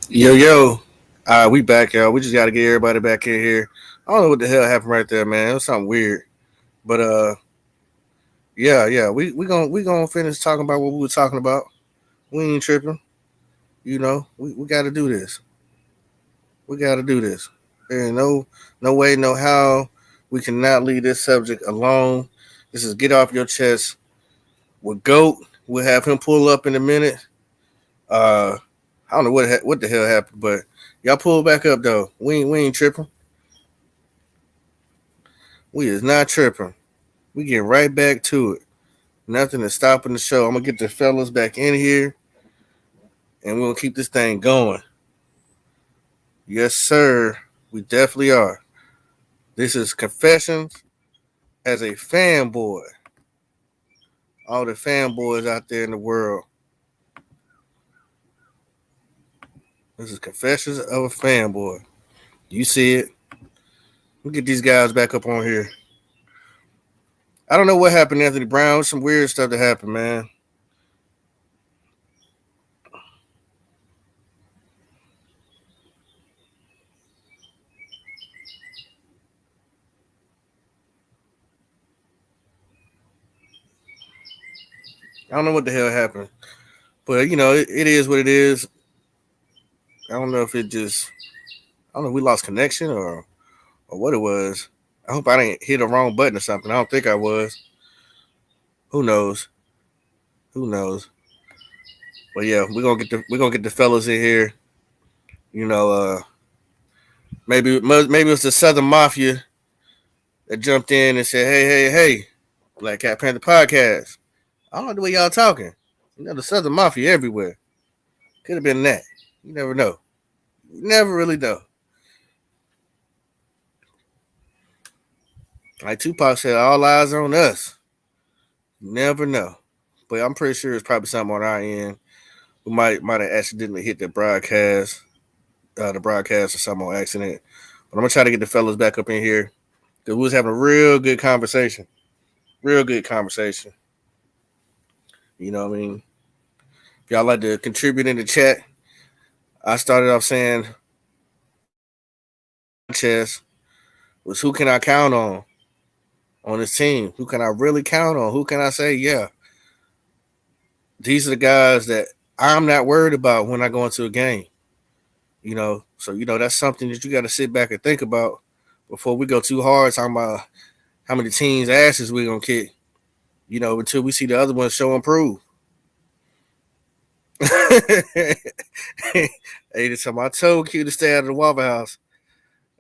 Yo, yo. We back, y'all. We just got to get everybody back in here. I don't know what the hell happened right there, man. It was something weird. But yeah. We gonna finish talking about what we were talking about. We ain't tripping. We got to do this. We got to do this. There ain't no way, no how. We cannot leave this subject alone. This is get off your chest with Goat. We'll have him pull up in a minute. Uh, I don't know what the hell happened, but y'all pull back up though. We ain't tripping. We is not tripping. We get right back to it. Nothing is stopping the show. I'm gonna get the fellas back in here, and we're gonna keep this thing going. Yes, sir. We definitely are. This is Confessions as a fanboy. All the fanboys out there in the world. This is Confessions of a Fanboy. You see it. We get these guys back up on here. I don't know what happened, Anthony Brown. Some weird stuff that happened, man. I don't know what the hell happened, but it is what it is. I don't know if it just, I don't know, if we lost connection or what it was. I hope I didn't hit the wrong button or something. I don't think I was. Who knows? Who knows? But yeah, we're gonna get the fellas in here. You know, maybe it's the Southern Mafia that jumped in and said, "Hey, Black Cat Panther podcast." I don't know the way y'all talking. The Southern Mafia everywhere. Could have been that. You never know. You never really know. Like Tupac said, all eyes on us. You never know. But I'm pretty sure it's probably something on our end. We might have accidentally hit the broadcast or something on accident. But I'm gonna try to get the fellas back up in here because we was having a real good conversation. Real good conversation. You know what I mean? If y'all like to contribute in the chat, I started off saying chess was who can I count on this team? Who can I really count on? Who can I say, yeah, these are the guys that I'm not worried about when I go into a game. So that's something that you got to sit back and think about before we go too hard talking about how many teams' asses we gonna kick. Until we see the other ones show and prove. Hey, this time I told Q to stay out of the Waffle House.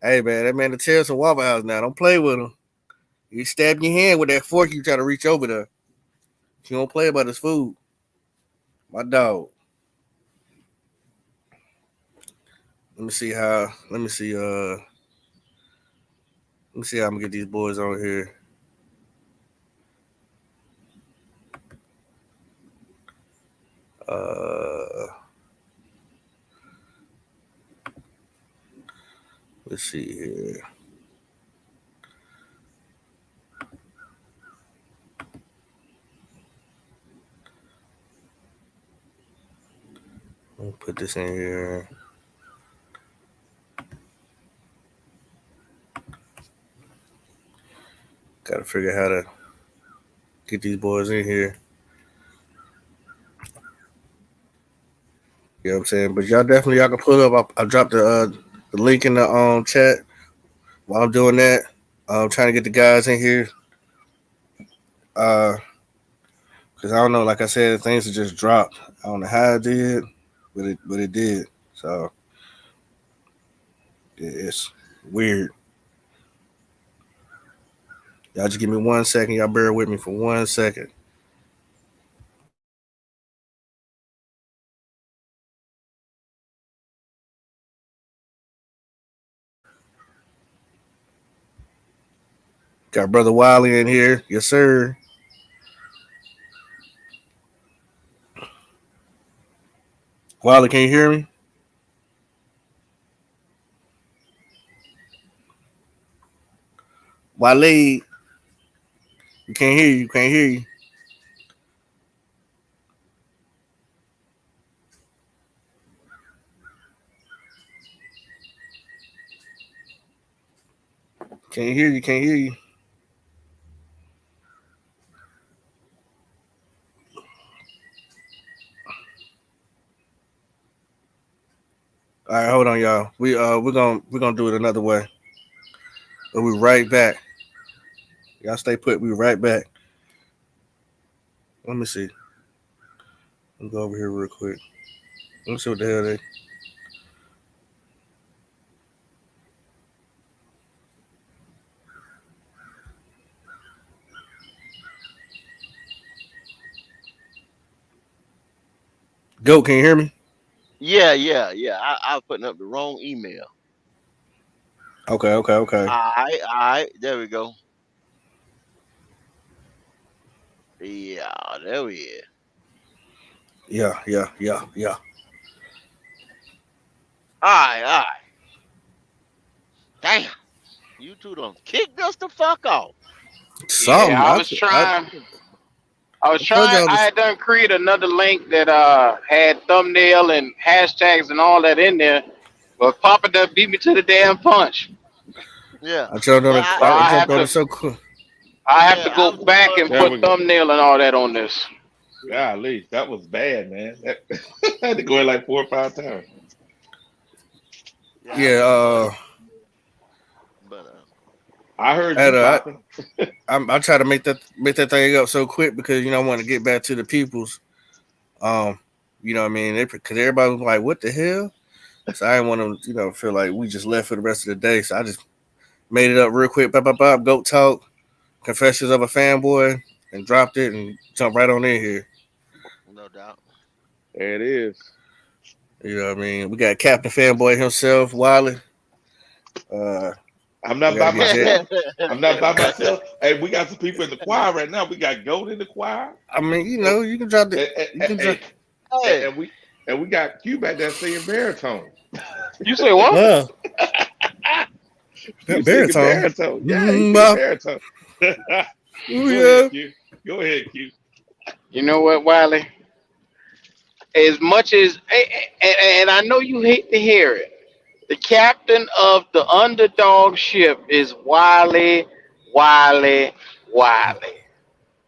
Hey man, that man the terrorist in Waffle House now. Don't play with him. You stab your hand with that fork, you try to reach over there. You don't play about his food. My dog. Let me see how. Let me see. Let me see how I'm gonna get these boys on here. Uh, let's see here. Let me put this in here. Got to figure how to get these boys in here. You know what I'm saying? But y'all can pull up. I dropped the link in the chat while I'm doing that. I'm trying to get the guys in here. Cause I don't know. Like I said, things have just dropped. I don't know how it did, but it did. So it's weird. Y'all just give me 1 second. Y'all bear with me for 1 second. Got brother Wiley in here. Yes, sir. Wiley, can you hear me? Wiley, we can't hear you. Can't hear you. Can't hear you. Can't hear you. All right, hold on, y'all. We're gonna do it another way. But we right back. Y'all stay put. We right back. Let me see. Let me go over here real quick. Let me see what the hell they. Go. Can you hear me? Yeah. I was putting up the wrong email. Okay. Okay. Okay. All right. There we go. Yeah, there we is. Yeah. Yeah. Yeah. Yeah. All right. Damn, you two done kicked us the fuck off. Yeah, Something. I was I told trying. y'all I this. had done create another link that had thumbnail and hashtags and all that in there, but Papa done beat me to the damn punch. Yeah. I jumped on Well, it. So I jumped on it so cool. I have to yeah, I go was the back one. and There put we go. thumbnail and all that on this. Golly, that was bad, man. I had to go in like 4 or 5 times. Yeah, I Yeah. was the one. But I heard At you popping. I try to make that thing up so quick because I want to get back to the peoples. Um, what I mean? Because everybody was like, "What the hell?" So I didn't want to, feel like we just left for the rest of the day. So I just made it up real quick. Bop, bop, bop, goat talk, confessions of a fanboy, and dropped it and jumped right on in here. no doubt. There it is. You know what I mean? We got Captain Fanboy himself, Wiley. Uh, I'm we not got to by get Jet. myself. I'm not by myself. Hey, we got some people in the choir right now. We got Goat in the choir. I mean, And, you can drop the, and, you can drop. Hey, and we got Q back there singing baritone. You say what? Wow, You that singing baritone. baritone. Yeah, you singing Mm-hmm. baritone. Oh Go ahead, yeah. Q. Go ahead, Q. You know what, Wiley? As much as and I know you hate to hear it, the captain of the underdog ship is Wiley. Hey,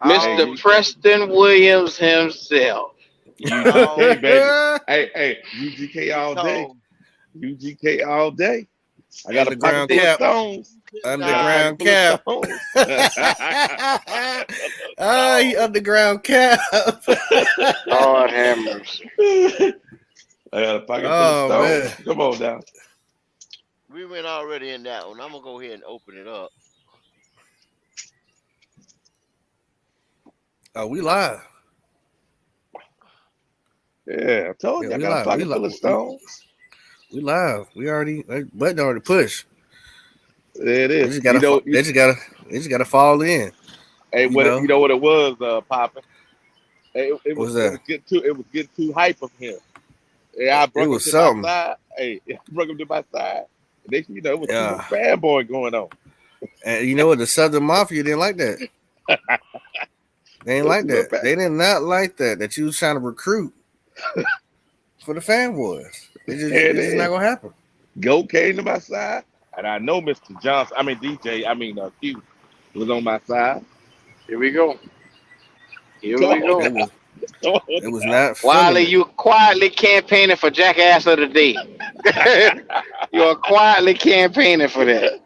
Mr. you already, Preston Williams himself. UGK, baby. already. Hey, UGK He all day. told UGK all day. I got a pocket Underground full of cap. stones. I got a pocket Underground full of cap. stones. He underground cap. Lord have mercy. I got a pocket full of Oh man. stones. Come on now. we went already in that one. I'm gonna go ahead and open it up. Oh, we live. Yeah, I told Yeah, you I we got a live. We pocket live. full of stones. We live. We already button already pushed. There it They is. just gotta. They just gotta fall in. Hey, You what know you know what it was, Poppin'? what's It that? was getting too hype of him. Yeah, I It brought him was to my something. side. Hey, I brought him to my side. And it was too much Yeah. fanboy going on. And you know what? The Southern Mafia didn't like that. They It didn't was like too much that. fan. They did not like that. That you was trying to recruit for the fanboys. There it It's just not is. gonna happen. Goat came to my side, and I know Mr. Johnson. I mean DJ. I mean Q was on my side. Here we go. Here Come we on go. They now. was Come on they was not feeling Wiley, it. you quietly campaigning for Jackass of the Day. You are quietly campaigning for that.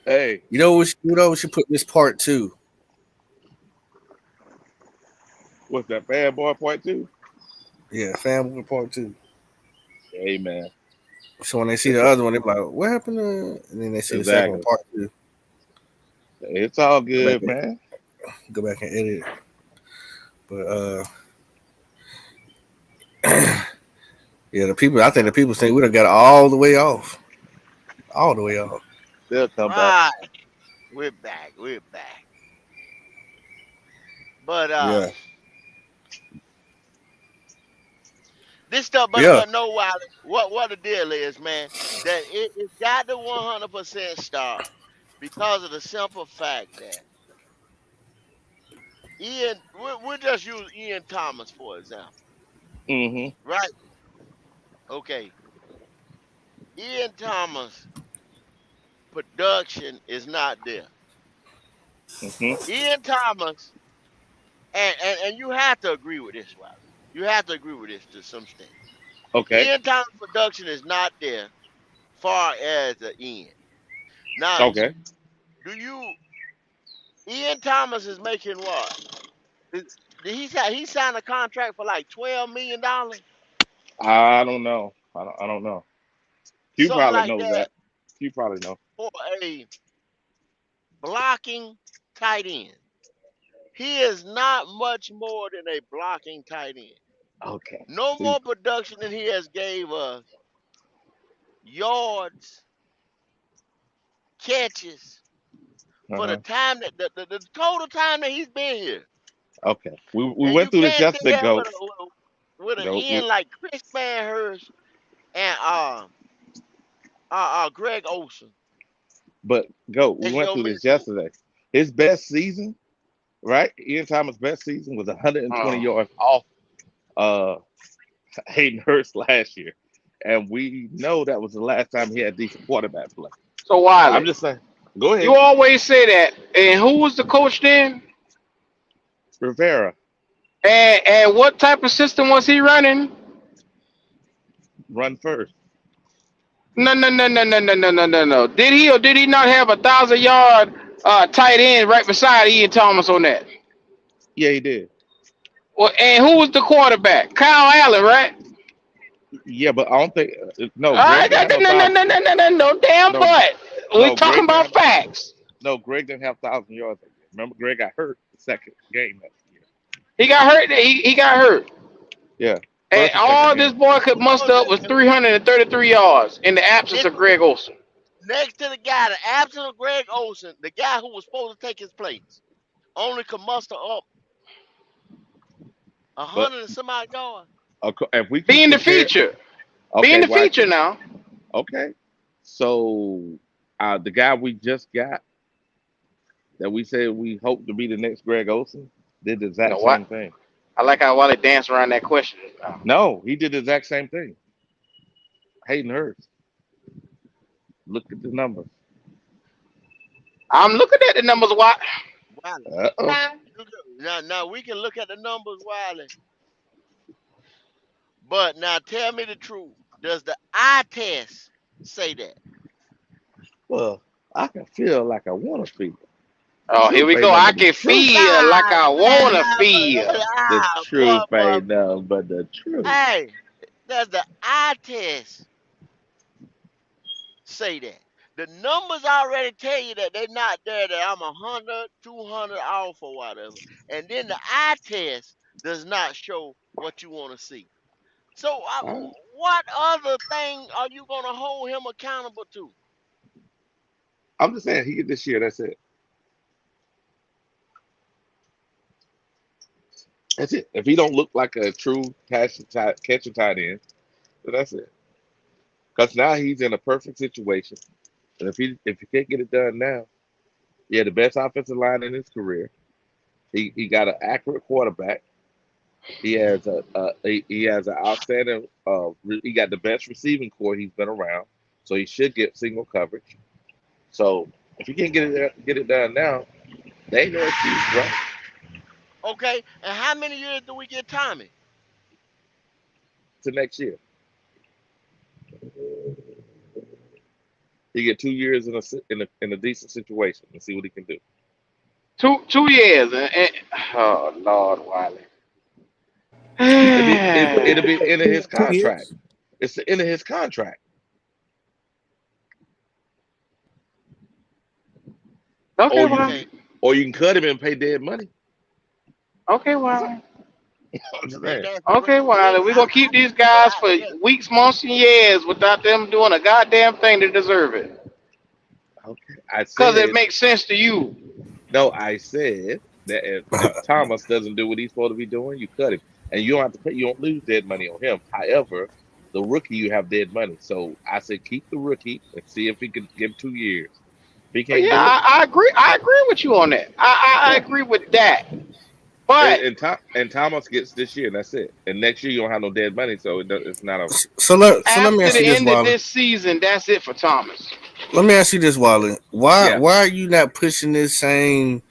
hey, We should put this part two. what's that fanboy point two? Yeah, fanboy part two. Hey man, So when they see it's the other one, they're like, "What happened to?" And then they see the second one, exactly. part two. It's all Go back good, and man. edit it. But yeah, the people. I think the people think we done got all the way off, all the way off. They'll come back. Right, we're back. We're back. But Yeah, this stuff, yeah. but no, Wiley. What the deal is, man? That it's got to 100% stop because of the simple fact that we'll just use Ian Thomas for example, Hmm. right? Okay, Ian Thomas production is not there. Hmm. Ian Thomas, and you have to agree with this, Wiley. You have to agree with this to some extent. Okay. Ian Thomas production is not there far as the end. Now, Okay. do you Ian Thomas is making what? Is- he signed a contract for like $12 million? I don't know. I don't know. Q Something probably like knows that that. Q probably know. for a blocking tight end. He is not much more than a blocking tight end. Okay. No See. more production than he has gave us yards, catches for the Uh-huh. time that the total time that he's been here. Okay. We And went you through this can't say yesterday, that Goat. with an Goat. end like Chris Manhurst and Greg Olson But Goat, we as went your through this mentor. yesterday. His best season, right? Ian Thomas' best season was 120 Oh. yards off uh Hayden Hurst last year. And we know that was the last time he had decent quarterback play. So I'm Wiley, just saying. Go you ahead. always say that. And who was the coach then? Rivera, And what type of system was he running? run first. No, no, no, no, no, no, no, no, no, no. Did he or did he not have 1,000 yard tight end right beside Ian Thomas on that? Yeah, he did. Well, and who was the quarterback? Kyle Allen, right? Yeah, but I don't think no, I Greg didn't got have no no, no, thousand. no, no, no, no, no damn No, butt. We no, talking Greg didn't about have facts. no, Greg didn't have 1,000 yards. Remember, Greg got hurt the second game that year. He got hurt. He got hurt. Yeah, And first and second all this game. boy could Who was muster up it? was 333 yards in the absence It of Greg Olson. next to the guy, the absent of Greg Olson, the guy who was supposed to take his place, only could muster up a But hundred and some odd yards. if we keep Being the comparing, feature. Being okay, the watch feature it. now. Okay, so the guy we just got that we said we hope to be the next Greg Olson did the You know exact what? same thing. I like how Wally danced around that question. No, he did the exact same thing. Hayden Hurst. Look at the numbers. I'm looking at the numbers. What? Wiley. Uh-oh. Now we can look at the numbers, Wiley. But now tell me the truth. Does the eye test say that? Well, I can feel like I want to feel. The Oh, here truth we ain't go. nothing I but the can truth. feel like Ah, I man, wanna feel. The boy, truth boy. ain't nothing but the truth. Hey, does the eye test say that? The numbers already tell you that they're not there, that I'm 100, 200 off or whatever. And then the eye test does not show what you want to see. So, I, what other thing are you going to hold him accountable to? I'm just saying he get this year. That's it. That's it. If he don't look like a true catcher tight end, then that's it. Because now he's in a perfect situation. And if he can't get it done now, he had the best offensive line in his career. He got an accurate quarterback. He has an outstanding he got the best receiving core he's been around. So he should get single coverage. So if he can't get it done now, they ain't no excuse, bro. Okay, and how many years do we get Tommy? To next year, he get 2 years in a decent situation and see what he can do. 2 years. Oh Lord, Wiley. It'll be the end of his 2 years. contract. It's the end of his contract. Okay, Or you Wiley. Okay, can or you can cut him and pay dead money. Okay, That's all. Wiley. I'm just and saying. that's Okay, great. Wiley. We're gonna keep these guys for weeks, months, and years without them doing a goddamn thing to deserve it. Okay. I Cause it said makes sense to you. no. I said that if Thomas doesn't do what he's supposed to be doing, you cut him, and you don't have to pay. You don't lose dead money on him. However, the rookie you have dead money. So I said keep the rookie and see if he can give him 2 years. If he Oh, can't yeah, do it, I agree. I agree with you on that. I yeah. agree with that. But and Thomas gets this year, and that's it. And next year you don't have no dead money, so it's not a So let me after ask you the this, end of Wally. this season, that's it for Thomas. Let me ask you this, Wally. Why yeah. why are you not pushing this same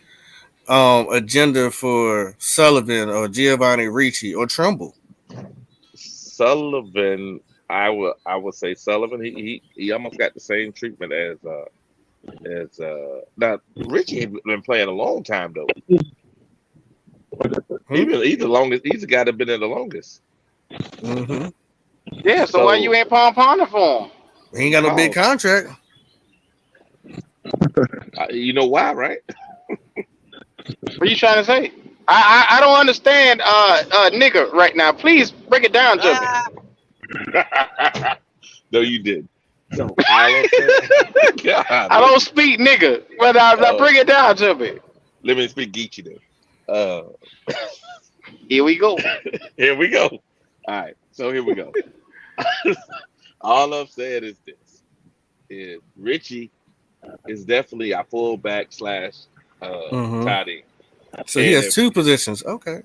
agenda for Sullivan or Giovanni Ricci or Trumbull? Sullivan, I would say Sullivan. He almost got the same treatment as now Richie ain't been playing a long time though. Hmm? He's the longest. He's the guy that been there the longest. Mm-hmm. Yeah, so why you So ain't pom for him? He ain't got no big because contract. you know why, right? What you trying to say? I don't understand nigga right now. Please break it down to me. Ah, No, you did. So all I'm saying, God, I don't speak nigga, but I uh, bring it down to me. let me speak Geechee then. Here we go. Here we go. All right, so here we go. All I'm saying is this: is Richie is definitely a fullback slash Mm-hmm. tight end, So he and has if two positions. Okay.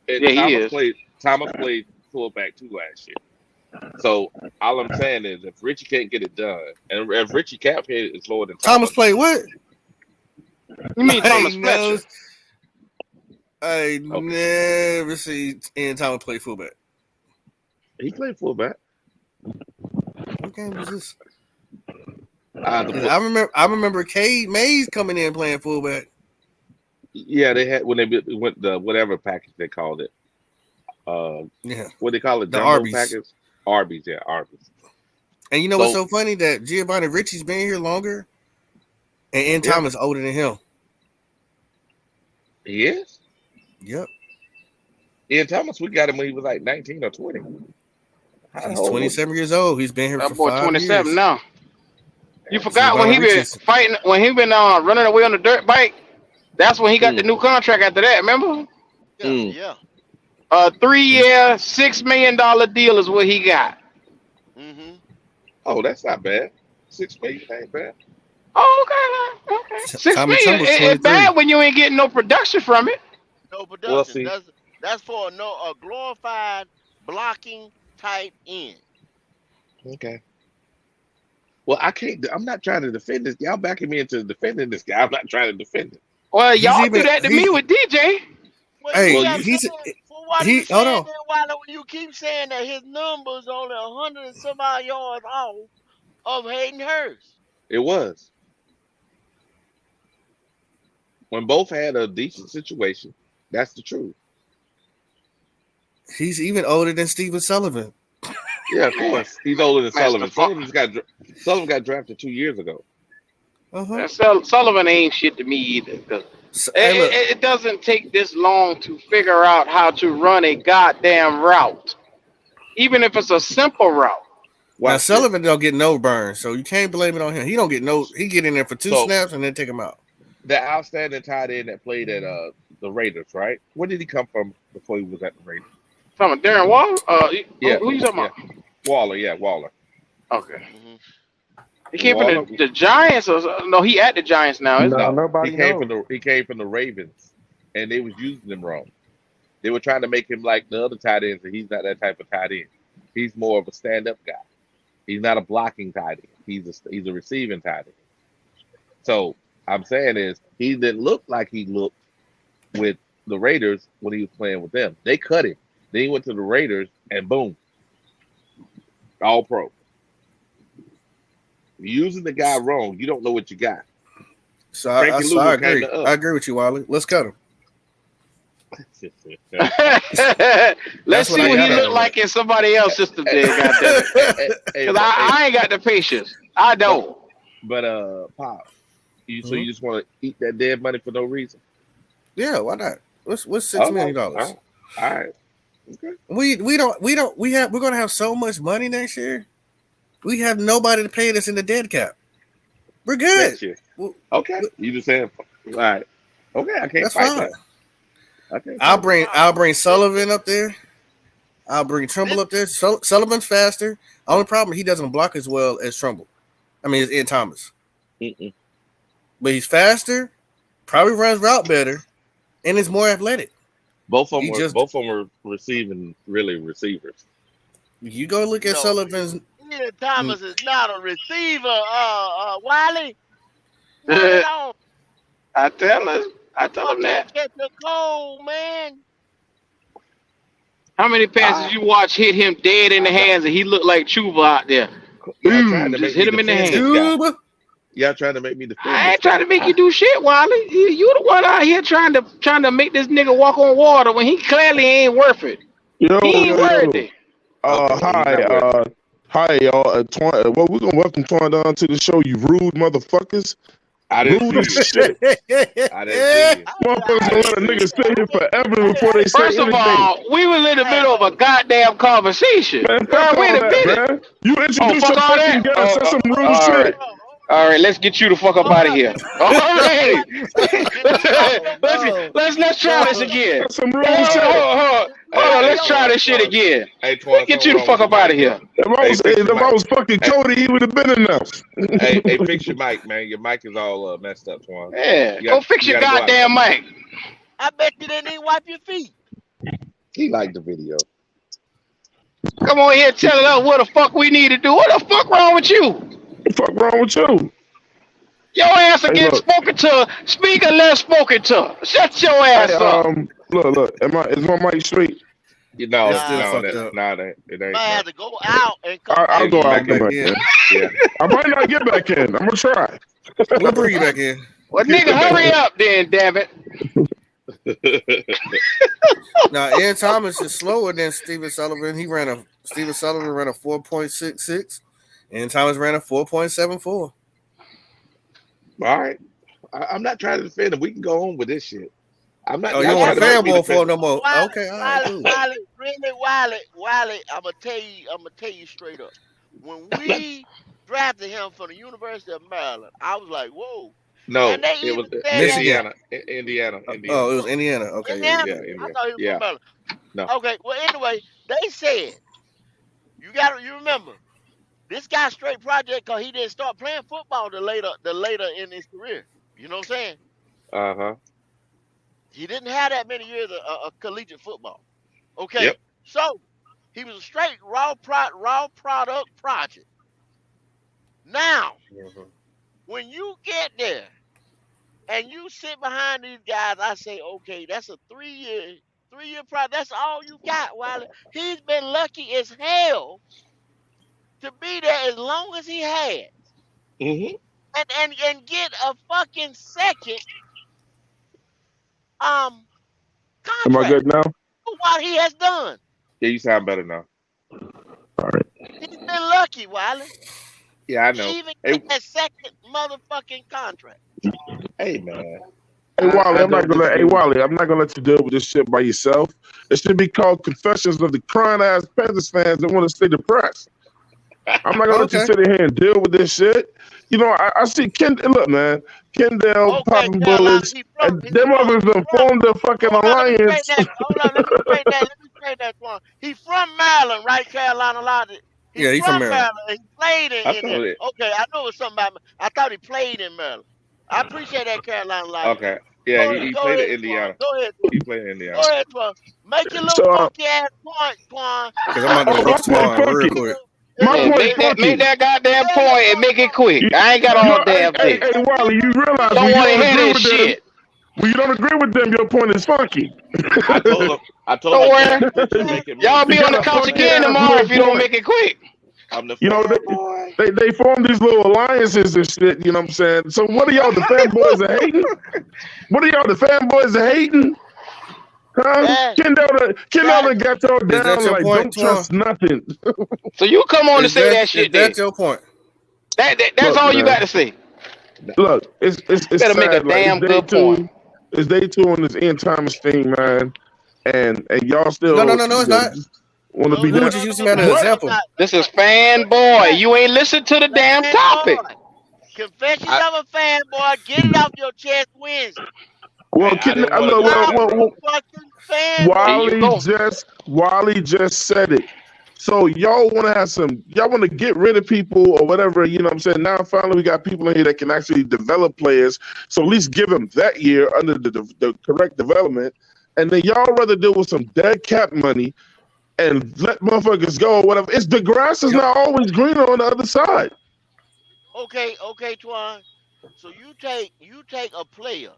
Yeah, he is. Thomas played fullback too last year. So all I'm saying is if Richie can't get it done, and if Richie cap hit is lower than Thomas Thomas, played what? You mean I Thomas know. Fletcher? I okay, never see Ian Thomas play fullback. he played fullback. What game was this? The 'Cause I remember Cade Mays coming in playing fullback. Yeah, they had when they went the whatever package they called it. Uh, Yeah, what they call it, the jumbo Arby's. package, Arby's, yeah, Arby's. And you know what's So so funny? That Giovanni Ricci's been here longer, and Ian yeah, Thomas older than him. he is. Yep, Ian Thomas, we got him when he was like 19 or 20. How he's old was he? 27 years old. He's been here That for boy 5 27 years. now. You Yeah. forgot when Giovanni he been Ricci's. fighting when he been running away on the dirt bike. That's when he got the Mm, new contract after that. Remember? yeah, mm. yeah. A He's 3 year, $6 million deal is what he got. Mm-hmm. Oh, that's not bad. 6 million ain't bad. Oh, okay, okay. Six Tommy million. Trumbull's It's 23. bad when you ain't getting no production from it. No Well, production. see, That's for a glorified blocking tight end. okay. Well, I can't. I'm not trying to defend this. Y'all backing me into defending this guy. I'm not trying to defend it. Well, He's y'all do even that to me he's with DJ. Well, you hey Well, see, I'm you, he's saying, for what are you he hold saying on. then? Why don't you keep saying that his numbers only 100 and some odd yards off of Hayden Hurst? it was when both had a decent situation. That's the truth. He's even older than Steven Sullivan. Yeah, of Man, course. He's older than man, Sullivan. Sullivan got drafted 2 years ago. Uh huh. Sullivan ain't shit to me either. 'Cause So, hey, look, it doesn't take this long to figure out how to run a goddamn route, even if it's a simple route. now Watch this. Sullivan don't get no burn, so you can't blame it on him. He don't get no. He get in there for 2 So snaps and then take him out. the outstanding tight end that played at the Raiders, right? Where did he come from before he was at the Raiders? From Darren Wall? Yeah, Who you talking yeah. about? Waller, yeah, Waller. Okay. Mm-hmm. He came from Waller. the Giants, or no? He at the Giants now, isn't No, No, nobody knows. he came from the Ravens, and they was using him wrong. They were trying to make him like the other tight ends, and he's not that type of tight end. He's more of a stand-up guy. He's not a blocking tight end. He's a receiving tight end. So I'm saying is he didn't look like he looked with the Raiders when he was playing with them. They cut him. Then he went to the Raiders, and boom, all pro. You're using the guy wrong. You don't know what you got. So I Frankie so I Lugo came agree. to I us. agree with you, Wally. Let's cut him. it? Let's That's what see I what he got out look of like in somebody else's system. hey, Then, goddamn it, hey, because but I ain't got the patience. I but don't. Pop. So Mhm. you just want to eat that dead money for no reason? Yeah, why not? What's $6 Okay, million all dollars? right, all right, okay. We're gonna have so much money next year. We have nobody to pay us in the dead cap. We're good. Next year, W- okay. w- You just saying, all right, okay. I can't That's fight fine. that. I can't I'll fight that. bring Pop, I'll bring this, Sullivan up there. I'll bring this, Trumbull up there. Sullivan's faster. Only problem he doesn't block as well as Trumbull. I mean, it's Ed Thomas, Mm-mm. but he's faster. Probably runs route better, and is more athletic. He just both of them were receiving really receivers. you go look at No, Sullivan's. Ian Thomas is not a receiver. Wiley, what it on? I tell him Fucking that. catch a cold, man. How many passes I you watch hit him dead in the I got hands and he looked like Chuba out there? y'all trying Boom, to just make hit me him in the defend hand. this guy. Cuba. Y'all trying to make me defend I this ain't trying guy. to make you do shit, Wiley. You the one out here trying to make this nigga walk on water when he clearly ain't worth it. Yo, He ain't yo, yo. worthy. Okay, he's Hi, not worth it. hi, y'all. Well, we're gonna welcome Twan down to the show. You rude motherfuckers. I didn't Rude see as you. shit. I didn't see you. Motherfuckers I gonna didn't let a see nigga you. stay here forever Hey, before they say First of anything. all, we was in the hey, middle of a goddamn conversation. Man, fuck Girl, wait all a that, minute. man. You Oh, introduce fuck your all fucking that? guest. That's some rude All right. shit. All right, let's get you the fuck up hold out of up. here. Already. Get you off your No, let's try this no. again. That's some Hold rude on, shit. get you hold Hey, on, off hey, let's your try Twan, this shit Twan. again. Hey, Let's Twan, get something you the wrong with fuck your up out of mic, here. bro. Hey, fix If your I mic. was fucking Hey, Cody, he would have been in there. hey, fix your mic, man. Your mic is all messed up, Twan. Yeah, go fix You your got to go out and goddamn come in. mic. I bet you didn't even wipe your feet. He liked the video. Come on here telling us what the fuck we need to do. What the fuck wrong with you? What the fuck wrong with you? Your ass are Hey, getting look. spoken to. Speak unless spoken to. Shut your Hey, ass up. look. Is my mic straight? It's No, still Nah, fucked up. it you ain't, might man. have to go out and come I'll back And go come out in. and back come Back in. back in. in. Yeah. I might not get back in. I'm gonna try. We'll bring you back in. Well, He'll nigga, come back hurry in. up then, damn it. Now, Ian Thomas is slower than Steven Sullivan. Steven Sullivan ran a 4.66, and Thomas ran a 4.74. All right. I'm not trying to defend him. We can go on with this shit. I'm not. Oh, you Y'all want trying a to make me fanboy for defend him no more? Wiley, Okay, all right, Wiley, cool. Wiley, really, Wiley. I'm gonna tell you straight up. When him. we drafted him from the University of Maryland, I was like, whoa. No, And they it was even said that Michigan. Indiana. Indiana. Oh, it Indiana. was Indiana. Okay, yeah, Indiana. yeah, Yeah, yeah. I Indiana. thought he was from Yeah. Maryland. No. Okay, well anyway, they said you remember this guy straight project because he didn't start playing football the later in his career. You know what I'm saying? Uh-huh. He didn't have that many years of collegiate football. Yep. Okay, so he was a straight raw product project. Now, Mhm. when you get there and you sit behind these guys, I say, okay, that's a 3 year project. That's all you got, Wiley. He's been lucky as hell to be there as long as he had, Mm-hmm. and get a fucking second um Am I contract good now? for what he has done. Yeah, you sound better now. All right. He's been lucky, Wiley. Yeah, I know. He even get Hey, that second motherfucking contract. hey, man. Hey Wally, I don't Hey disagree with Wally, I'm not gonna let you deal with this shit by yourself. It should be called Confessions of the Crying Ass Panthers fans that want to stay depressed. I'm not gonna let you Okay. sit in here and deal with this shit. You know, I see Look, man, Kendall Okay, popping Carolina, bullets, and them others he done from. formed a fucking Hold on, let me straighten alliance. that. Hold on, let me straighten that one. He from Maryland, right, Carolina Logic? He Yeah, he from from Maryland. Maryland. And he played I in there. thought it. Okay, I know it was something about. I thought he played in Maryland. I appreciate that, Carolina Logic. Okay. Yeah, he Go played at ahead, Twan. Indiana. Go ahead, Twan. He played in Go Indiana. ahead, Twan. Make your little So, funky ass point, Twan. Because I'm about to oh, my roast point Twan real funky. quick. My Yeah, Yeah, point make funky. that goddamn yeah, point and make it quick. You, I ain't got you all know, damn day. Wally, you realize when Don't you want to don't hear agree that with them, shit. when you don't agree with them, your point is funky. I told him. I told him Don't I can't worry. quit till make it Y'all move. be You on got the a couch funky again ass tomorrow little if you don't point. make it quick. I'm the You know, fanboy. they form these little alliances and shit, you know what I'm saying? So what are y'all, the fanboys are hating? What are y'all, the fanboys are hating? Huh? yeah, Kendall yeah. done got y'all Is that down your like, point, don't Twan? trust nothing. So you come on to say that Is shit then. that your point? That's Look, all you got man. to say. Look, it's Better make a sad. Like, damn good point. It's day two on this Ian Thomas thing, man. And y'all No, still, no, it's not. want to No, be We no, were that. just no, using no, him as no, an What? no, example. not. This is Wait a fanboy. minute. You ain't listen to the damn topic. Fanboy. Confessions I, of a fanboy. Get it off your chest Wednesday. Well, I didn't want to look, go I'm down that well, road. a fucking Here fanboy. you go. Wally just said it. So y'all want to y'all want to get rid of people or whatever, you know what I'm saying? Now finally we got people in here that can actually develop players. So at least give them that year under the correct development. and then y'all rather deal with some dead cap money and let motherfuckers go or whatever. It's the grass is Yep. not always greener on the other side. Okay, Twan. So you take a player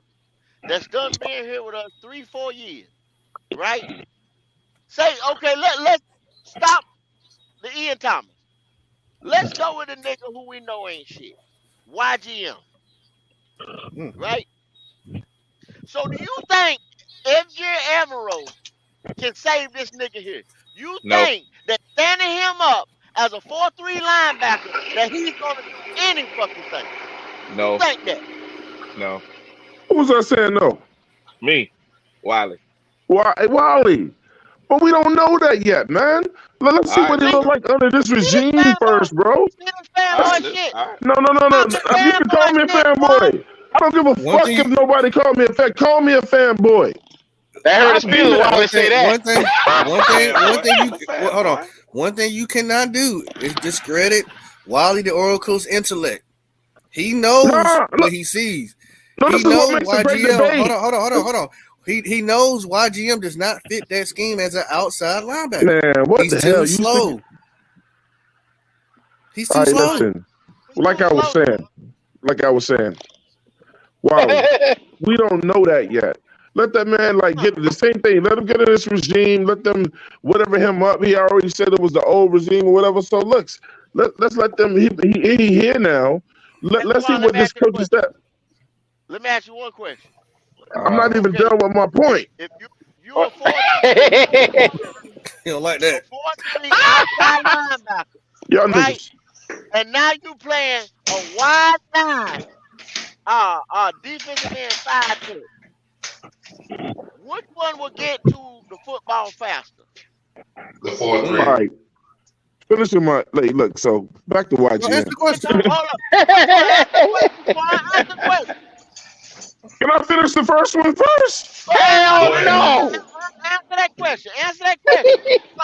that's done been here with us 3-4 years, right? Say, okay, let's stop the Ian Thomas. Let's go with a nigga who we know ain't shit. YGM, Mm. right? So do you think FJ Amaro can save this nigga here? You No, think that standing him up as a 4-3 linebacker that he's gonna do any fucking thing? You no, think that? no. Who was I saying no? Me, Wiley. Why, Wally? But we don't know that yet, man. Let's see All right, what he See, look listen. like under this see this regime fanboy, first, bro. see this All right, fanboy listen. shit. All right. No. Stop the You can call fanboy me a shit, Twan. fanboy. I don't give a One fuck if thing, nobody call me a fan. Call me a fanboy. That hurt I'll his be feelings that. while they one say thing, that. one thing, one Fanboy. thing you Fat hold on. boy. One thing you cannot do is discredit Wally the Oracle's intellect. He knows Nah, what look, he sees. no, He this is what knows makes a great YGM. Hold debate. on, hold on, hold on, hold on. He knows YGM does not fit that scheme as an outside linebacker. Man, what He's the hell? too You think? slow. He's All too right, slow. listen. It's Like too I was slow, Twan. saying, Wally, we don't know that yet. Let that man get the same thing. Let him get in this regime. Let them whatever him up. He already said it was the old regime or whatever. So let's let them. He here now. Hey, Let's see Twan, let what me this ask you a coach is question. at. Let me ask you one question. I'm not even Okay, done with my point. if you a 4-3 He don't like that. 4-3 outside linebacker, Y'all right? niggas. And now you playing a wide nine, defensive end 5 tech. Which one will get to the football faster? The 4-3. All Mm. right. Finishing my look. So back to Well, answer YGM. the question. Hold up. Answer the question, Twan. Answer the question. Can I finish the first one first? Go ahead, Hell Go ahead. no. answer that question. Answer that question.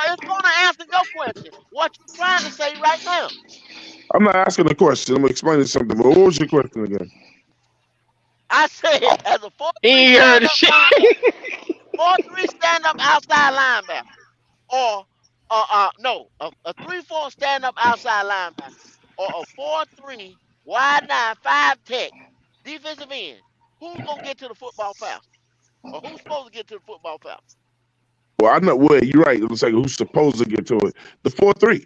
It's gonna answer your question. What you trying to say right now? I'm not asking a question. I'm explaining something. But what was your question again? I said as a He 4-3 ain't heard stand the up shit. linebacker, 4-3 stand up outside linebacker, or no, a 3-4 stand up outside linebacker, or a 4-3 wide 9 5 tech defensive end. Who's gonna get to the football faster, or who's supposed to get to the football faster? Well, I know. Well, you're right. It looks like who's supposed to get to it? The 4-3.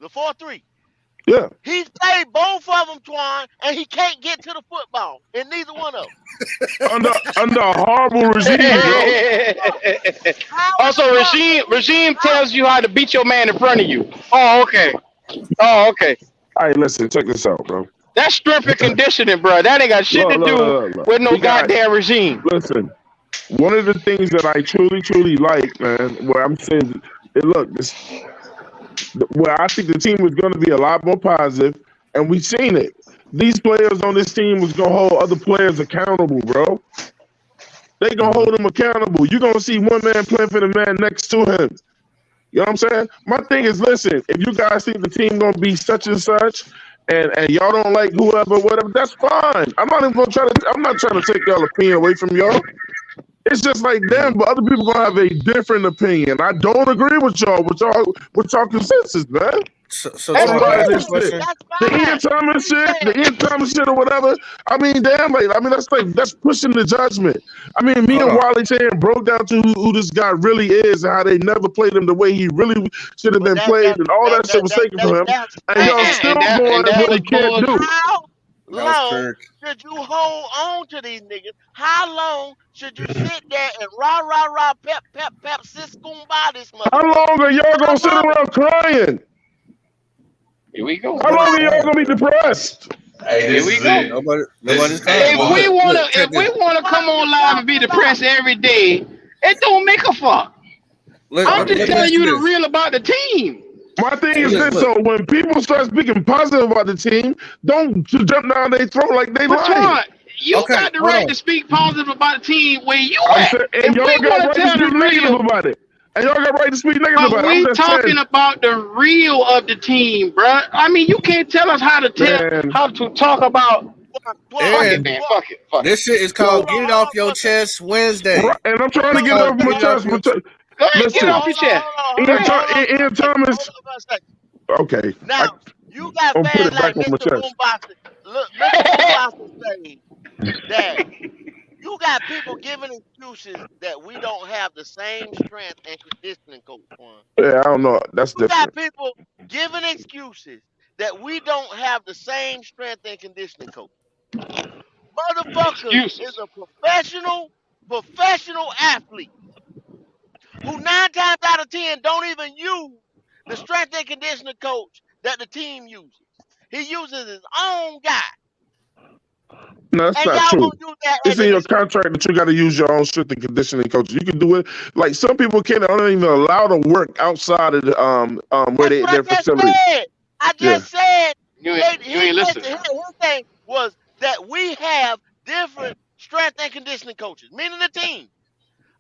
The 4-3. Yeah. He's played both of them, Twan, and he can't get to the football in neither one of them. Under a horrible regime, bro. How in the Also, fuck? regime How, tells you how to beat your man in front of you. Oh, okay. Oh, okay. All right, listen, check this out, bro. That's strength and conditioning, bro. That ain't got shit to do Look. with no We got goddamn regime. listen. One of the things that I truly like, man, where I'm saying, look, where I think the team was going to be a lot more positive, and we've seen it. These players on this team was gonna hold other players accountable, bro. They gonna hold them accountable. You're gonna see one man playing for the man next to him. You know what I'm saying? My thing is, listen, if you guys think the team gonna be such and such, and y'all don't like whoever, whatever, that's fine. I'm not even gonna I'm not trying to take y'all opinion away from y'all. It's just like them, but other people gonna have a different opinion. I don't agree with y'all, with y'all consensus, man. So That's On a Twan, can I lot of ask cool. you a this shit. question? that's The fine. end time You saying shit or whatever. I mean, damn, that's pushing the judgment. I mean, me Hold and on. Wally saying broke down to who this guy really is and how they never played him the way he really should have but been played, and all that shit was taken from him. that's And And, y'all and, fine. still and that going and that what But was he can't bull. do. how That was long Kirk. should you hold on to these niggas? How long should you sit there and rah pep sis by this How motherfucker? long are y'all How gonna sit long? around crying? Here we go. How long Nobody's are y'all crying. gonna be depressed? Hey, Here this we is go. it. Nobody's This crying. is If But what. we wanna look, check if this. we wanna What come are you on live and be talking about? depressed every day, it don't make a fuck. I'm just Let me telling ask you you the this. real about the team. My thing Hey, is Look, this. this: look. so when people start speaking positive about the team, don't jump down their throat like they But lying. Twan, you Okay, got the hold right to on. speak positive about the team where you I'm at. saying, and If y'all we got want to right to tell the speak negative real, about it. And y'all got right to speak negative but about it. I'm we just talking saying, about the real of the team, bruh. I mean, you can't tell us how to man, talk about Fuck And it, then. Fuck it. Fuck it. this shit is So, called Get It Off Your Chest Wednesday. right, and I'm trying to It's get it called off my Get It Off chest. Your But Chest. Go ahead, get it listen, off your chest. Go ahead. Ian Thomas. Hold on a second. Okay, Now, you got I'm gonna put fans it back like on my Mr. chest. Boombasta. Look, Mr. Boombasta say that you got people giving excuses that we don't have the same strength and conditioning coach, Juan. Yeah, I don't know. That's You got different. people giving excuses that we don't have the same strength and conditioning coach. Motherfuckers is Excuses. a professional athlete who 9 times out of 10 don't even use the strength and conditioning coach that the team uses. He uses his own guy. No, that's And not y'all true. gonna use that It's as in an your excuse. contract that you got to use your own strength and conditioning coach. You can do it. Like some people can't. Don't even allow to work outside of the where That's what I their just facility. said. I Yeah. just said You they, ain't, you ain't listening. his thing was that we have different strength and conditioning coaches, meaning the team.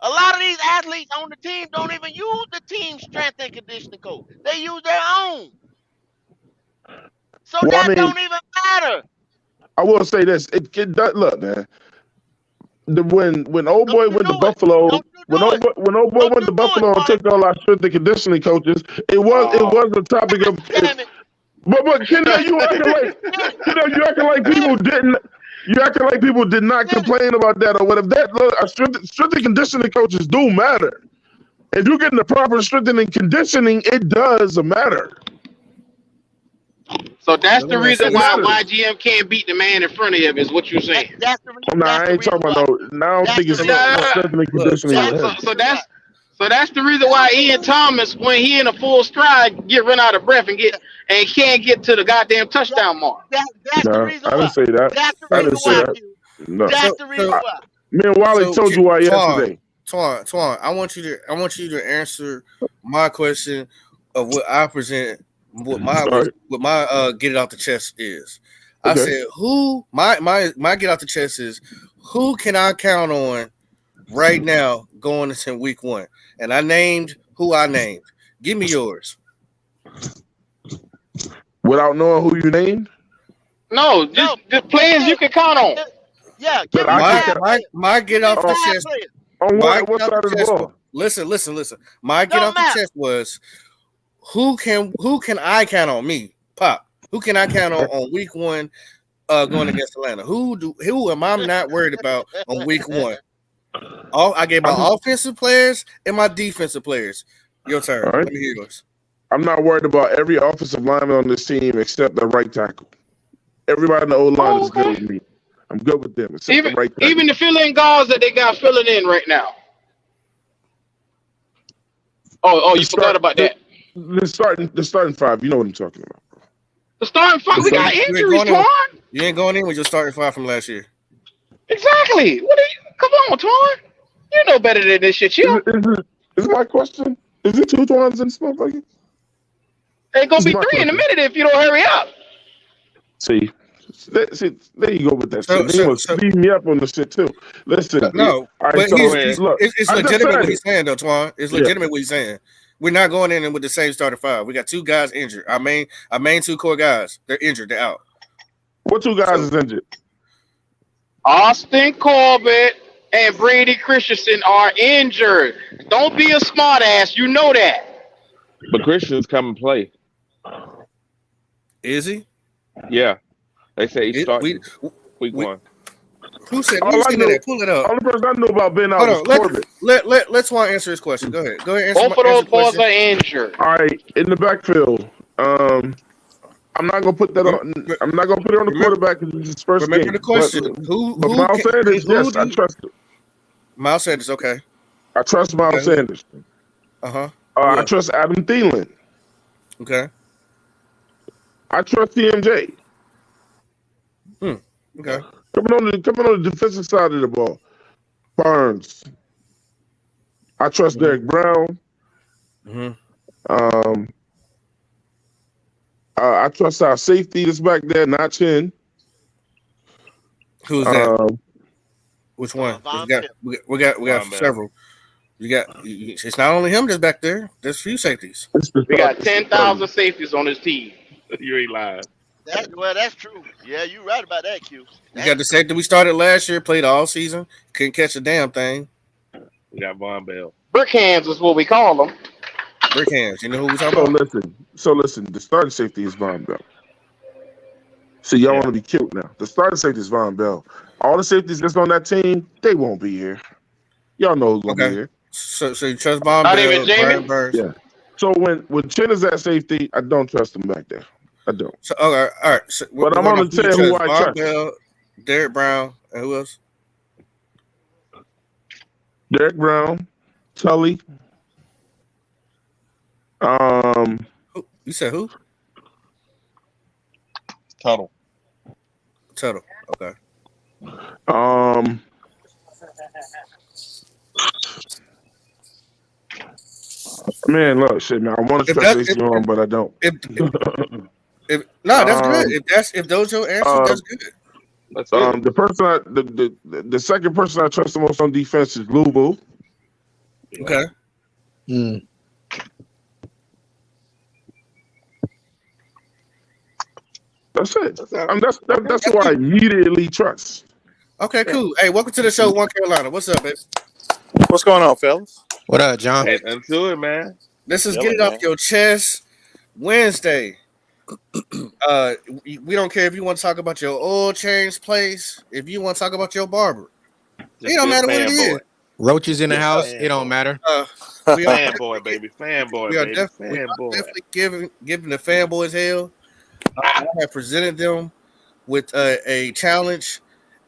A lot of these athletes on the team don't even use the team strength and conditioning coach. They use their own. So Well, I that mean, don't even matter. I will say this. It does look, man. When old Don't boy you went to do it. Buffalo, Don't you do it. when old boy Don't went you to do it, Buffalo and Wally. took all our strength and conditioning coaches, it Oh. was a topic of. Damn it. But Kendall, you acting like you acting like people didn't. You acting like people did not complain about that or whatever. That look, strength and conditioning coaches do matter. If you're getting the proper strength and conditioning, it does matter. So that's Let the me ask reason you It this why question. matters. YGM can't beat the man in front of him, is what you're That, saying. that's the reason. Nah, That's I the ain't reason talking why. about no. I don't That's think the it's So reason look, why. look, strength and look. conditioning That's with the him. So reason why. that's the reason why That's the Ian reason. Thomas, when he in a full stride, get run out of breath and can't get to the goddamn That, touchdown mark. that's the No, reason I didn't why. say that. That's the I So reason didn't say why, so that. Q. No. That's so the reason so I, why. me and Wally so told you why Twan, yesterday. I want you to answer my question of what I present, All right. what my get it off the chest is. I Okay. said who my get off the chest is who can I count on right now going into week 1, and I named who I named. Give me yours. Without knowing who you named, No, No, just players you can count on. yeah, that give me I can My five count my players. my Give get me off the on, five chest. players. My get what off side the of the chest was ball? listen. My get Don't off the matter. chest was who can I count on me? Pop. Who can I count on week 1 going against Atlanta? Who am I not worried about on week 1? I gave my I'm offensive players and my defensive players. Your turn. all right. Let me hear yours. I'm not worried about every offensive lineman on this team except the right tackle. Everybody in the old line Oh, is good okay. with me. I'm good with them except the Even right tackle. even the fill-in guards that they got filling in right now. Oh, The you forgot start about the, that. the starting five. You know what I'm talking about. The starting five, The we You got start, ain't, you ain't injuries, going in. Twan. You ain't going in with your starting 5 from last year. Exactly. What are you? Come on, Twan. You know better than this shit, is, you. it, is my question? Is it two Twans in this motherfucker? Ain't gonna This is be my three in a question. minute if you don't hurry up. See, there you go with that So shit. Then you so want to so speed me up on the shit too. Listen, no, all right. but So Go he's ahead. look, it's I just legitimate said what it. he's saying though, Twan. It's Yeah. legitimate what he's saying. We're not going in with the same starting 5. We got 2 guys injured. Our main 2 core guys, they're injured. They're out. What two guys So is injured? Austin Corbett and Brady Christensen are injured. Don't be a smartass. You know that. But Christians come and play. is he? Yeah, they say he's It, we starting week we 1. who said All I that? knew, Pull it up. only person I knew about being out Hold was on. Corbett. Let's want to answer his question. Go ahead. Go ahead. Both of Answer those the boys question. are injured. All right, in the backfield. I'm not gonna put that Rem- on. I'm not gonna put it on the Remember, quarterback because it's his first remember the game. But question. but Miles Sanders, Who yes, do I you, trust him. Miles Sanders? Okay. I trust Okay. Miles Sanders. Uh-huh. Who I else? trust Adam Thielen. Okay. I trust TMJ. Okay. Coming on the defensive side of the ball, Barnes. I trust Mm-hmm. Derek Brown. Mm-hmm. Um, I trust our safety that's back there, not Chin. Who's that? Um, Which one? Von We got Von Miller. several. It's not only him that's back there. There's a few safeties. it's the We start. got It's the starting. 10,000 safeties on this team. You ain't lying. That's true. Yeah, you right about that, Q. You That's got the true. safety we started last year, played all season, couldn't catch a damn thing. We got Von Bell. Brick hands is what we call them. Brick hands. You know who we talking So about? listen, the starting safety is Von Bell. So y'all Yeah. want to be cute now. The starting safety is Von Bell. All the safeties that's on that team, they won't be here. Y'all know who's gonna be Okay. here. So you trust Von Not even Bell, Brian Jamie. Burns. Yeah. So when Chin is at safety, I don't trust him back there. I don't. So okay, all right. So we're But I'm going off gonna who you tell you who trust: I Von trust. Bell, Derek Brown, and who else? Derek Brown, Tully. Who? You said who? Tunnel. Tuttle. Okay. um, man, look, shit, man. I want to If trust that AC Horn, but I don't. if if no, that's good. um, If those your answers, uh, that's good. Let's get it. the person, the second person I trust the most on defense is Lubu. Yeah. Okay. Mm. That's it. That's all. That's who I immediately trust. Okay. Yeah. Cool. Hey, welcome to the show, One Carolina. What's up, baby? What's going on, fellas? What up, John? Get into it, man. This is Get Chilling, It Off man. Your Chest Wednesday. We don't care if you want to talk about your oil change place, if you want to talk about your barber. Just It don't be a matter what it is. fanboy. Roaches in the Be a house. It don't fanboy. matter. We are Fanboy, baby. Fanboy, baby. Fanboy. definitely giving the fanboys hell. I have presented them with a challenge.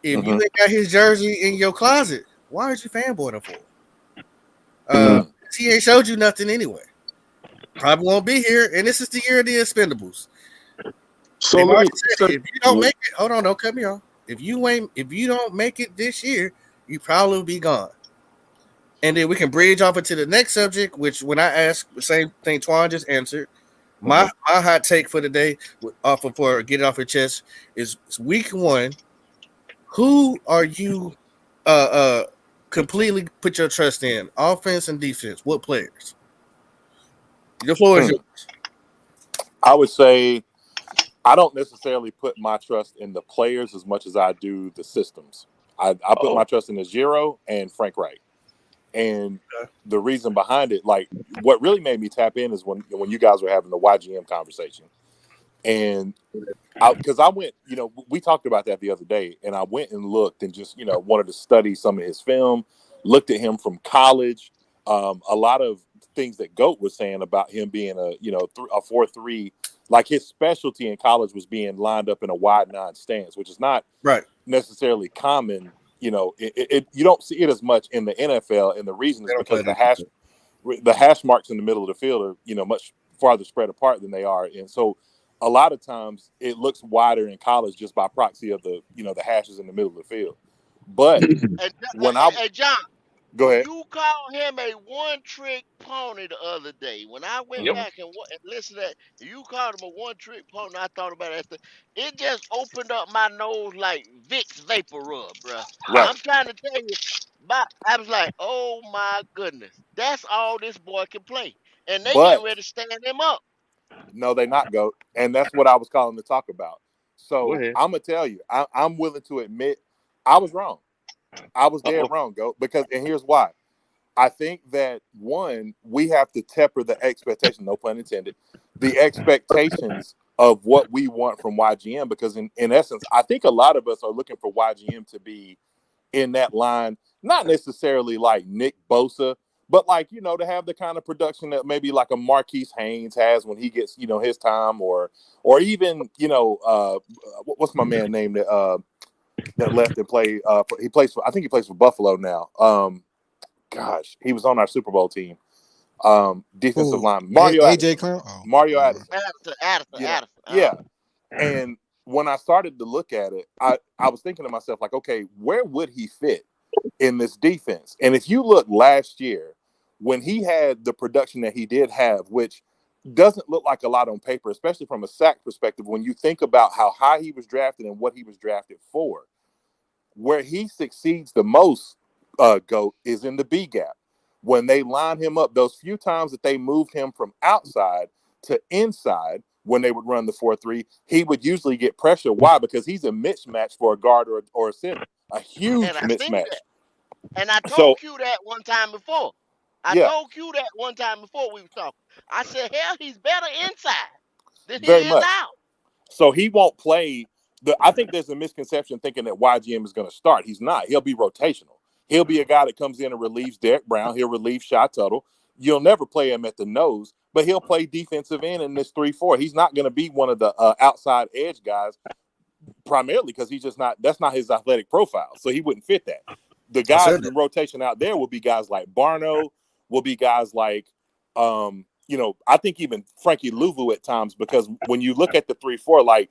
If you hmm ain't got his jersey in your closet, why aren't you fanboying him for? Mm. He ain't showed you nothing anyway. Probably won't be here, and this is the year of the Expendables. So They've let already me. said it. If you don't make it, hold on, don't cut me off. If you don't make it this year, you probably will be gone. And then we can bridge off into the next subject, which when I asked the same thing Twan just answered. My hot take for the day, off of for get it off your chest, is week one. Who are you completely put your trust in? Offense and defense. What players? The floor is Mm. yours. I would say I don't necessarily put my trust in the players as much as I do the systems. I put my trust in the Zero and Frank Wright. And the reason behind it, like what really made me tap in is when you guys were having the YGM conversation. And because I went, we talked about that the other day, and I went and looked and just, wanted to study some of his film, looked at him from college, a lot of things that GOAT was saying about him being a 4-3, like his specialty in college was being lined up in a wide nine stance, which is not Right. necessarily common. You don't see it as much in the NFL, and the reason is because the hash marks in the middle of the field are much farther spread apart than they are, and so a lot of times it looks wider in college just by proxy of the the hashes in the middle of the field. But Hey, when I hey, John, go ahead, you called him a one-trick pony the other day. When I went Yep. back and listened to that, you called him a one-trick pony. I thought about it. It just opened up my nose like Vicks vapor rub, bruh. right? I'm trying to tell you, I was like, oh my goodness, that's all this boy can play, and they But getting ready to stand him up. no, they not GOAT, and that's what I was calling to talk about. Go So ahead. I'm gonna tell you, I'm willing to admit I was wrong. I was dead Uh-oh. wrong, GOAT, and here's why. I think that one, we have to temper the expectation, no pun intended, the expectations of what we want from YGM, because in essence, I think a lot of us are looking for YGM to be in that line, not necessarily like Nick Bosa, but like, to have the kind of production that maybe like a Marquise Haynes has when he gets, his time, or even, what's my man name that left and play I think he plays for Buffalo now. Gosh, he was on our Super Bowl team. Defensive Who? lineman Mario AJ Addison. Clown? Oh, Mario Addison. Addison. Yeah. And when I started to look at it, I was thinking to myself, like, okay, where would he fit in this defense? And if you look last year, when he had the production that he did have, which doesn't look like a lot on paper, especially from a sack perspective, when you think about how high he was drafted and what he was drafted for, where he succeeds the most, GOAT, is in the B gap. When they line him up, those few times that they moved him from outside to inside, when they would run the 4-3, he would usually get pressure. Why? Because he's a mismatch for a guard or a center, a huge And I seen mismatch. that. And I So told Q that one time before. I yeah, told Q that one time before we were talking. I said, hell, he's better inside than he very is much. out. So he won't play. I think there's a misconception thinking that YGM is going to start. He's not. He'll be rotational. He'll be a guy that comes in and relieves Derek Brown. He'll relieve Shy Tuttle. You'll never play him at the nose, but he'll play defensive end in this 3-4. He's not going to be one of the outside edge guys, primarily because he's just not. That's not his athletic profile, so he wouldn't fit that. The I guys said in that. rotation out there will be guys like Barno, will be guys like, I think even Frankie Louvu at times, because when you look at the 3-4, like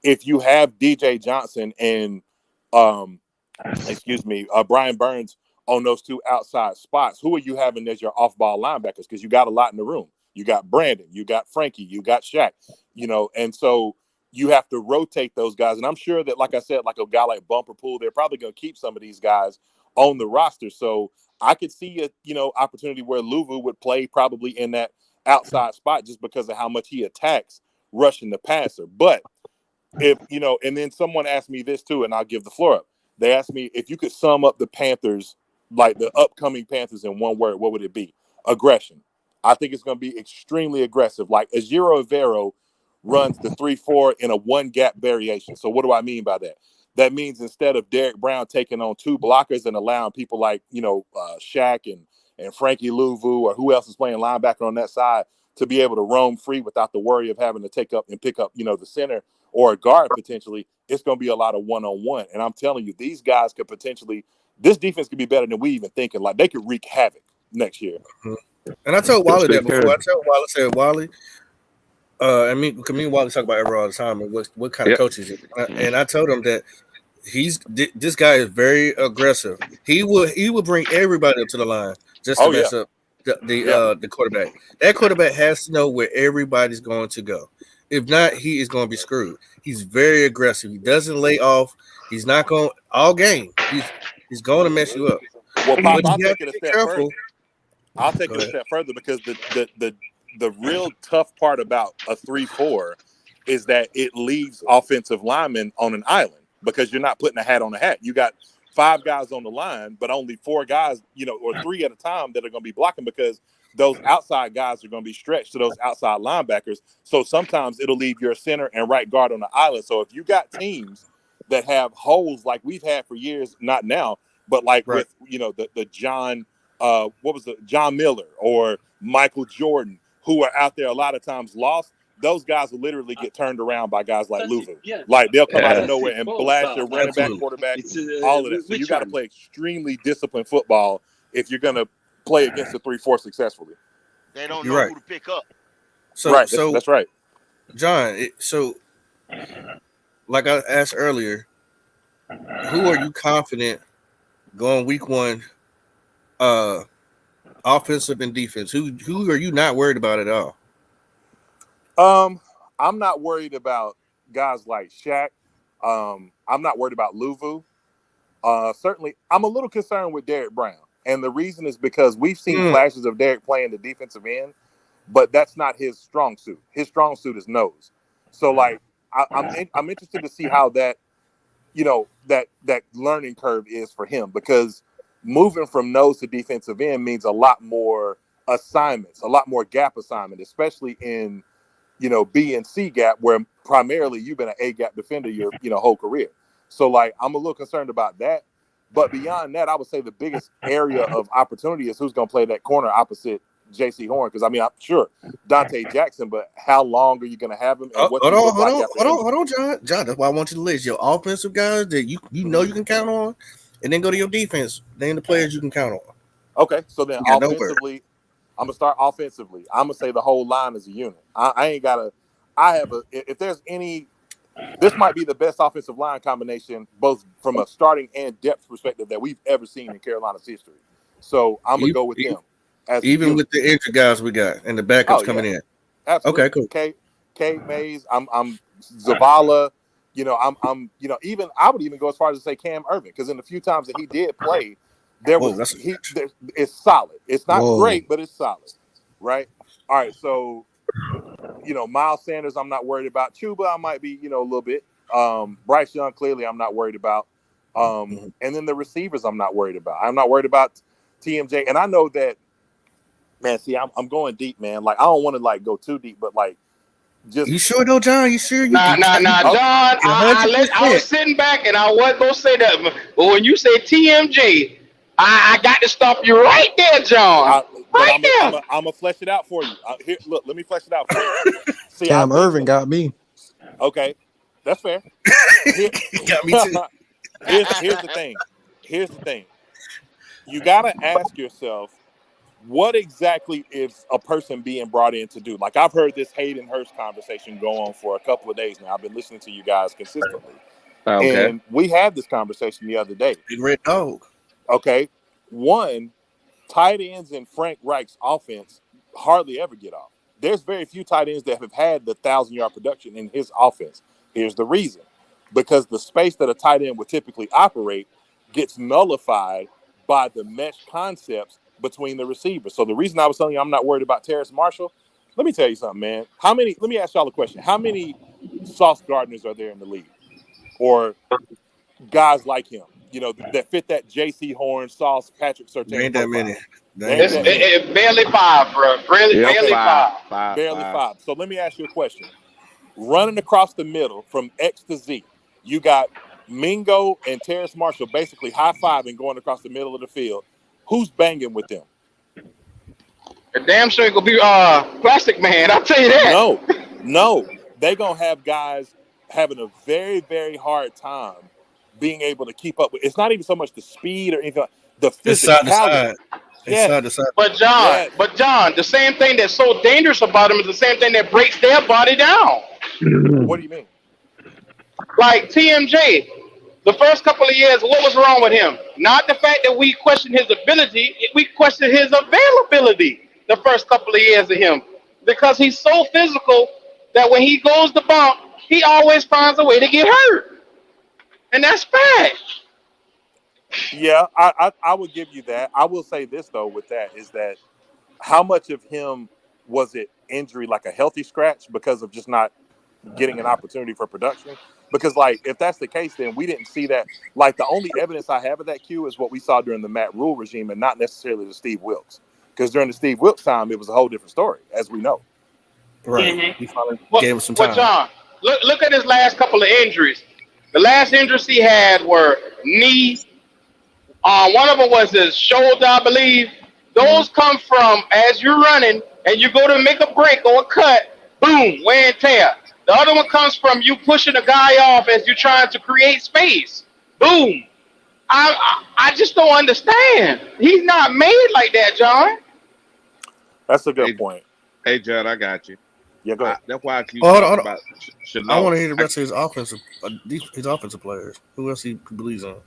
if you have DJ Johnson and Brian Burns on those two outside spots, who are you having as your off-ball linebackers? Because you got a lot in the room. You got Brandon, you got Frankie, you got Shaq, and so you have to rotate those guys. And I'm sure that, like I said, like a guy like Bumper Pool, they're probably going to keep some of these guys on the roster. So I could see a opportunity where Louvu would play probably in that outside spot just because of how much he attacks rushing the passer. But and then someone asked me this too, and I'll give the floor up. They asked me if you could sum up the Panthers, like the upcoming Panthers, in one word, what would it be? Aggression. I think it's going to be extremely aggressive. Like Ajiro Evero runs the 3-4 in a one gap variation. So what do I mean by that? That means instead of Derek Brown taking on two blockers and allowing people like Shaq and Frankie Louvu or who else is playing linebacker on that side to be able to roam free without the worry of having to take up and pick up the center or a guard potentially, it's going to be a lot of one-on-one. And I'm telling you, these guys could potentially, this defense could be better than we even thinking. Like they could wreak havoc next year. And I told Yes, Wally they that before. I can. told Wally, said, Wally, because me and Wally talk about Everett all the time and what kind of Yeah. coaches. And I told him that this guy is very aggressive. He will bring everybody up to the line just to Oh yeah, mess up yeah. the quarterback. That quarterback has to know where everybody's going to go. If not, he is going to be screwed. He's very aggressive. He doesn't lay off. He's not going all game. He's going to mess you up. Well, Pop, But I'll you have take to it a be step careful. further. I'll take Go it a ahead. step further because the real tough part about a 3-4 is that it leaves offensive linemen on an island because you're not putting a hat on a hat. You got 5 guys on the line, but only 4 guys, or 3 at a time that are going to be blocking because those outside guys are going to be stretched to those outside linebackers. So sometimes it'll leave your center and right guard on the island. So if you got teams that have holes like we've had for years, not now, but like Right. with, the John John Miller or Michael Jordan, who are out there a lot of times lost, those guys will literally get turned around by guys like Louvu. Like they'll come out of Yeah. nowhere and blast your running back, Absolutely. quarterback, all of that. So you got to play extremely disciplined football if you're going to play against the 3-4 successfully. They don't You're know right. who to pick up. So Right. so That's right. John, like I asked earlier, who are you confident going week 1? Offensive and defense. Who are you not worried about at all? I'm not worried about guys like Shaq. I'm not worried about Louvu. Certainly, I'm a little concerned with Derek Brown. And the reason is because we've seen Mm, flashes of Derek playing the defensive end, but that's not his strong suit. His strong suit is nose. So, like, I'm interested to see how that that learning curve is for him because moving from nose to defensive end means a lot more assignments, a lot more gap assignment, especially in B and C gap where primarily you've been an A gap defender your whole career. So like I'm a little concerned about that. But beyond that, I would say the biggest area of opportunity is who's going to play that corner opposite J.C. Horn. Because I mean, I'm sure Dante Jackson, but how long are you going to have him, and what's he look like after injury? hold on, John. John, that's why I want you to list your offensive guys that you know you can count on, and then go to your defense. Then the players you can count on. Okay, so then You got nowhere. offensively, I'm gonna start offensively. I'm gonna say the whole line is a unit. I ain't gotta. I have a. If there's any, this might be the best offensive line combination, both from a starting and depth perspective that we've ever seen in Carolina's history. So I'm gonna Even, go with them as a even unit. with the injured guys we got and the backups Oh yeah, coming in. Okay, absolutely. cool. Cade Mays. I'm Zavala. Even I would even go as far as to say Cam Irvin because in the few times that he did play, Whoa, that's a it's solid. It's not Whoa. great, but it's solid, right? All right, so Miles Sanders, I'm not worried about. Chuba, I might be, a little bit. Bryce Young, clearly, I'm not worried about. And then the receivers, I'm not worried about. I'm not worried about TMJ. And I know that, man, see, I'm going deep, man. Like, I don't want to, like, go too deep, but, like, just. You sure though, John? You sure? Nah, John. I was sitting back and I wasn't gonna say that, but when you say TMJ, I got to stop you right there, John. I'm gonna flesh it out for you. Here, look, let me flesh it out for you. See, Cam Irvin got me. Okay, that's fair. Got me too. Here's the thing. You gotta ask yourself, what exactly is a person being brought in to do? Like, I've heard this Hayden Hurst conversation go on for a couple of days now. I've been listening to you guys consistently. Okay. And we had this conversation the other day. Big red dog. Okay. One, tight ends in Frank Reich's offense hardly ever get off. There's very few tight ends that have had the 1,000-yard production in his offense. Here's the reason. Because the space that a tight end would typically operate gets nullified by the mesh concepts between the receivers. So the reason I was telling you I'm not worried about Terrace Marshall, let me tell you something, man. Let me ask y'all a question. How many Sauce Gardners are there in the league? Or guys like him, that fit that J.C. Horn, Sauce, Patrick Surtain. Ain't that many. It's barely 5, bro. Barely 5. Barely 5. So let me ask you a question. Running across the middle from X to Z, you got Mingo and Terrace Marshall basically high-fiving going across the middle of the field. Who's banging with them? The damn sure ain't gonna be Plastic Man. I'll tell you that. No. They gonna have guys having a very, very hard time being able to keep up with. It's not even so much the speed or anything. The physicality. Side to side. But John, the same thing that's so dangerous about them is the same thing that breaks their body down. What do you mean? Like TMJ. The first couple of years, what was wrong with him? Not the fact that we questioned his ability, we questioned his availability the first couple of years of him. Because he's so physical that when he goes to bump, he always finds a way to get hurt. And that's fact. Yeah, I would give you that. I will say this, though, with that, is that how much of him was it injury, like a healthy scratch, because of just not getting an opportunity for production? Because, like, if that's the case, then we didn't see that. Like, the only evidence I have of that, Q, is what we saw during the Matt Rule regime and not necessarily the Steve Wilkes. Because during the Steve Wilkes time, it was a whole different story, as we know. Right. He finally gave him some Well, time. John, look at his last couple of injuries. The last injuries he had were knee. One of them was his shoulder, I believe. Those come from as you're running and you go to make a break or a cut, boom, wear and tear. The other one comes from you pushing a guy off as you're trying to create space. Boom. I just don't understand. He's not made like that, John. That's a good point. Hey, John, I got you. Yeah, go ahead. That's why I keep Hold talking on. about Chanel. I want to hear the rest of his offensive players. Who else he believes on?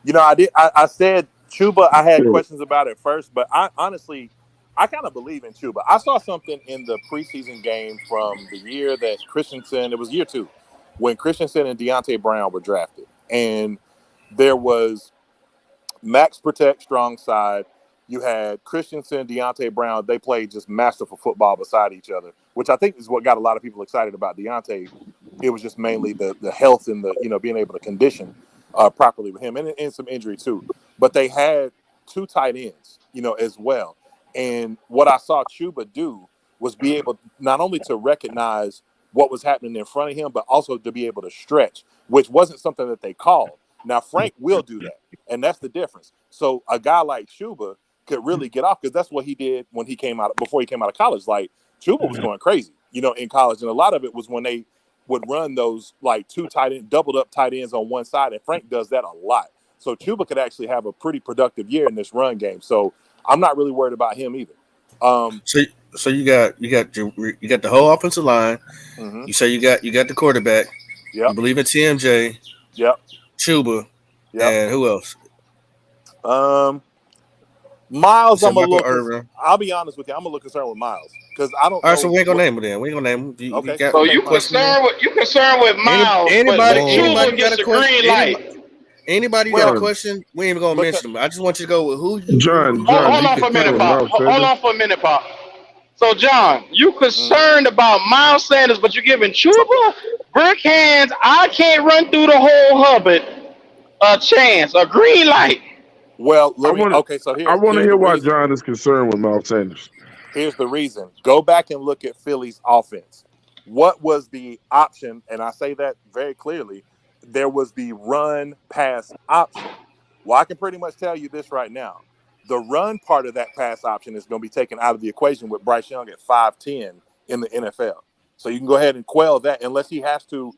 I said Chuba, I had questions about it first, but I honestly kind of believe in Chuba. I saw something in the preseason game from the year that Christensen, it was year 2, when Christensen and Deontay Brown were drafted. And there was Max Protect, strong side. You had Christensen, Deontay Brown. They played just masterful football beside each other, which I think is what got a lot of people excited about Deontay. It was just mainly the health and the being able to condition properly with him and some injury too. But they had 2 tight ends, as well. And what I saw Chuba do was be able not only to recognize what was happening in front of him, but also to be able to stretch, which wasn't something that they called. Now, Frank will do that, and that's the difference. So a guy like Chuba could really get off, because that's what he did when before he came out of college. Like, Chuba was going crazy, in college. And a lot of it was when they would run those, like, 2 doubled up tight ends on one side, and Frank does that a lot. So Chuba could actually have a pretty productive year in this run game. So I'm not really worried about him either. So you got the whole offensive line. Mm-hmm. You say you got the quarterback. Yep. You believe in TMJ. Yep. Chuba. Yep. And who else? Miles, I'm a little. Irvin. I'll be honest with you. I'm a little concerned with Miles because I don't. All right, so we ain't gonna name him then. We ain't gonna name him. Okay. So you concerned with Miles, anybody gets a green light. Anybody got a question? We ain't even gonna mention them. I just want you to go with who. John. Hold on for a minute, Pop. So John, you Mhm. concerned about Miles Sanders, but you're giving Chuba, brick hands. I can't run through the whole Hubbard a chance, a green light. Well, I let me. want Okay, so I want to here's hear the why reason. John is concerned with Miles Sanders. Here's the reason. Go back and look at Philly's offense. What was the option? And I say that very clearly. There was the run pass option. Well, I can pretty much tell you this right now. The run part of that pass option is going to be taken out of the equation with Bryce Young at 5'10" in the NFL. So you can go ahead and quell that unless he has to.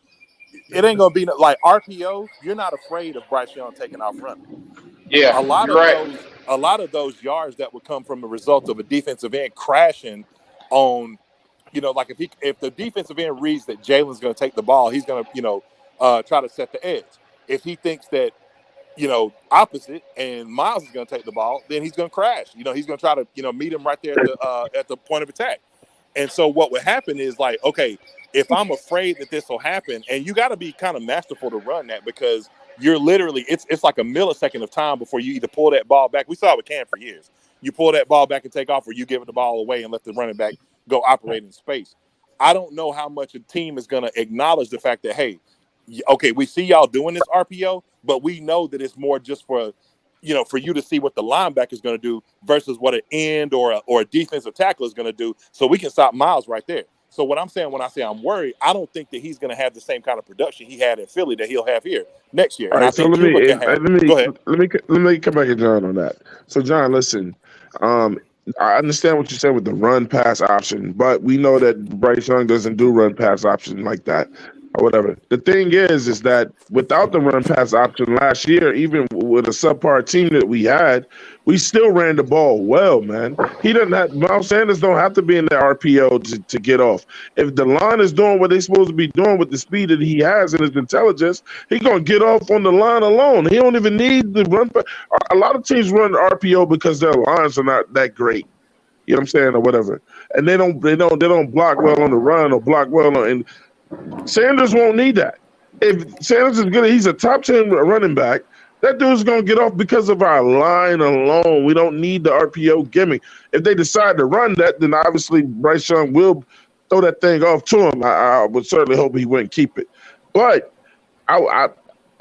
It ain't going to be like RPO. You're not afraid of Bryce Young taking off running. Yeah, a lot you're of right. those a lot of those yards that would come from the result of a defensive end crashing on, like if the defensive end reads that Jalen's going to take the ball, he's going to try to set the edge. If he thinks that opposite and Miles is going to take the ball, then he's going to crash. He's going to try to meet him right there at the point of attack. And so what would happen is like, okay, if I'm afraid that this will happen, and you got to be kind of masterful to run that because you're literally it's like a millisecond of time before you either pull that ball back. We saw it with Cam for years. You pull that ball back and take off, or you give it the ball away and let the running back go operate in space. I don't know how much a team is going to acknowledge the fact that, hey, okay, we see y'all doing this RPO, but we know that it's more just for you to see what the linebacker is going to do versus what an end or a defensive tackle is going to do, so we can stop Miles right there. So what I'm saying when I say I'm worried, I don't think that he's going to have the same kind of production he had in Philly that he'll have here next year. All And I right, so think let me Cuba can have. Go ahead. let me come back to John on that. So John, listen, um, I understand what you said with the run pass option, but we know that Bryce Young doesn't do run pass option like that or whatever. The thing is that without the run pass option last year, even with a subpar team that we had, we still ran the ball well, man. He doesn't have Miles Sanders don't have to be in the RPO to get off. If the line is doing what they're supposed to be doing with the speed that he has and his intelligence, he gonna get off on the line alone. He don't even need the run. A lot of teams run RPO because their lines are not that great. You know what I'm saying, or whatever, and they don't block well on the run or block well on. And Sanders won't need that. If Sanders is good, he's a top 10 running back. That dude's gonna get off because of our line alone. We don't need the RPO gimmick. If they decide to run that, then obviously Bryce Young will throw that thing off to him. I would certainly hope he wouldn't keep it, but I,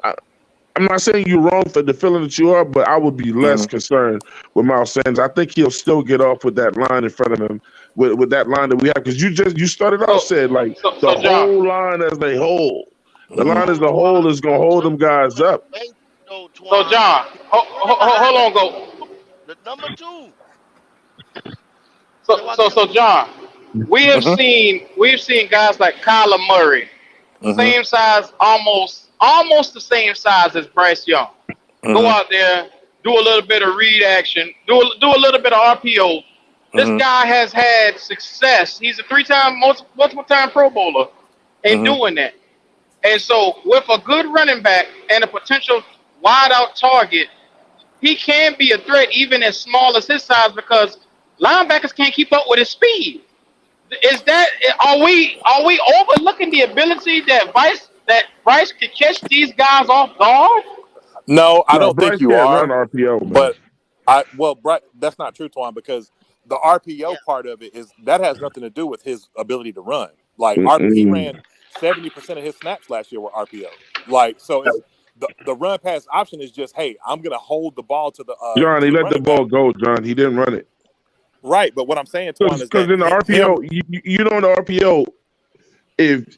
I I'm not saying you're wrong for the feeling that you are, but I would be less Mhm. concerned with Miles Sanders. I think he'll still get off with that line in front of him, with that line that we have. Because you started off So, said like the so John. whole line as a whole. The Mhm. line as No, a Twan. whole is gonna hold them guys But up. base though, So Twan. John, He's running hold behind on, go. the number two. That's So, why I so, said so John, Mhm. we've seen guys like Kyler Murray, Mhm. same size, almost the same size as Bryce Young. Go Mhm. out there, do a little bit of read action, do a little bit of RPO. This Mhm. guy has had success. He's a multiple time Pro Bowler in Mhm. doing that. And so, with a good running back and a potential wide out target, he can be a threat even as small as his size because linebackers can't keep up with his speed. Is that are we overlooking the ability that Bryce could catch these guys off guard? No, I No, don't think Bryce you can't run are. RPO, man. But that's not true, Twan, because the yeah. RPO part of it is that has nothing to do with his ability to run. Like he Mm-mm. ran 70% of his snaps last year with RPO. Like so, it's the run pass option is just, hey, I'm gonna hold the ball John, to he the let the running ball back, go. John, he didn't run it right? But what I'm saying, Twan, is because that in the him. RPO, you know in the RPO, if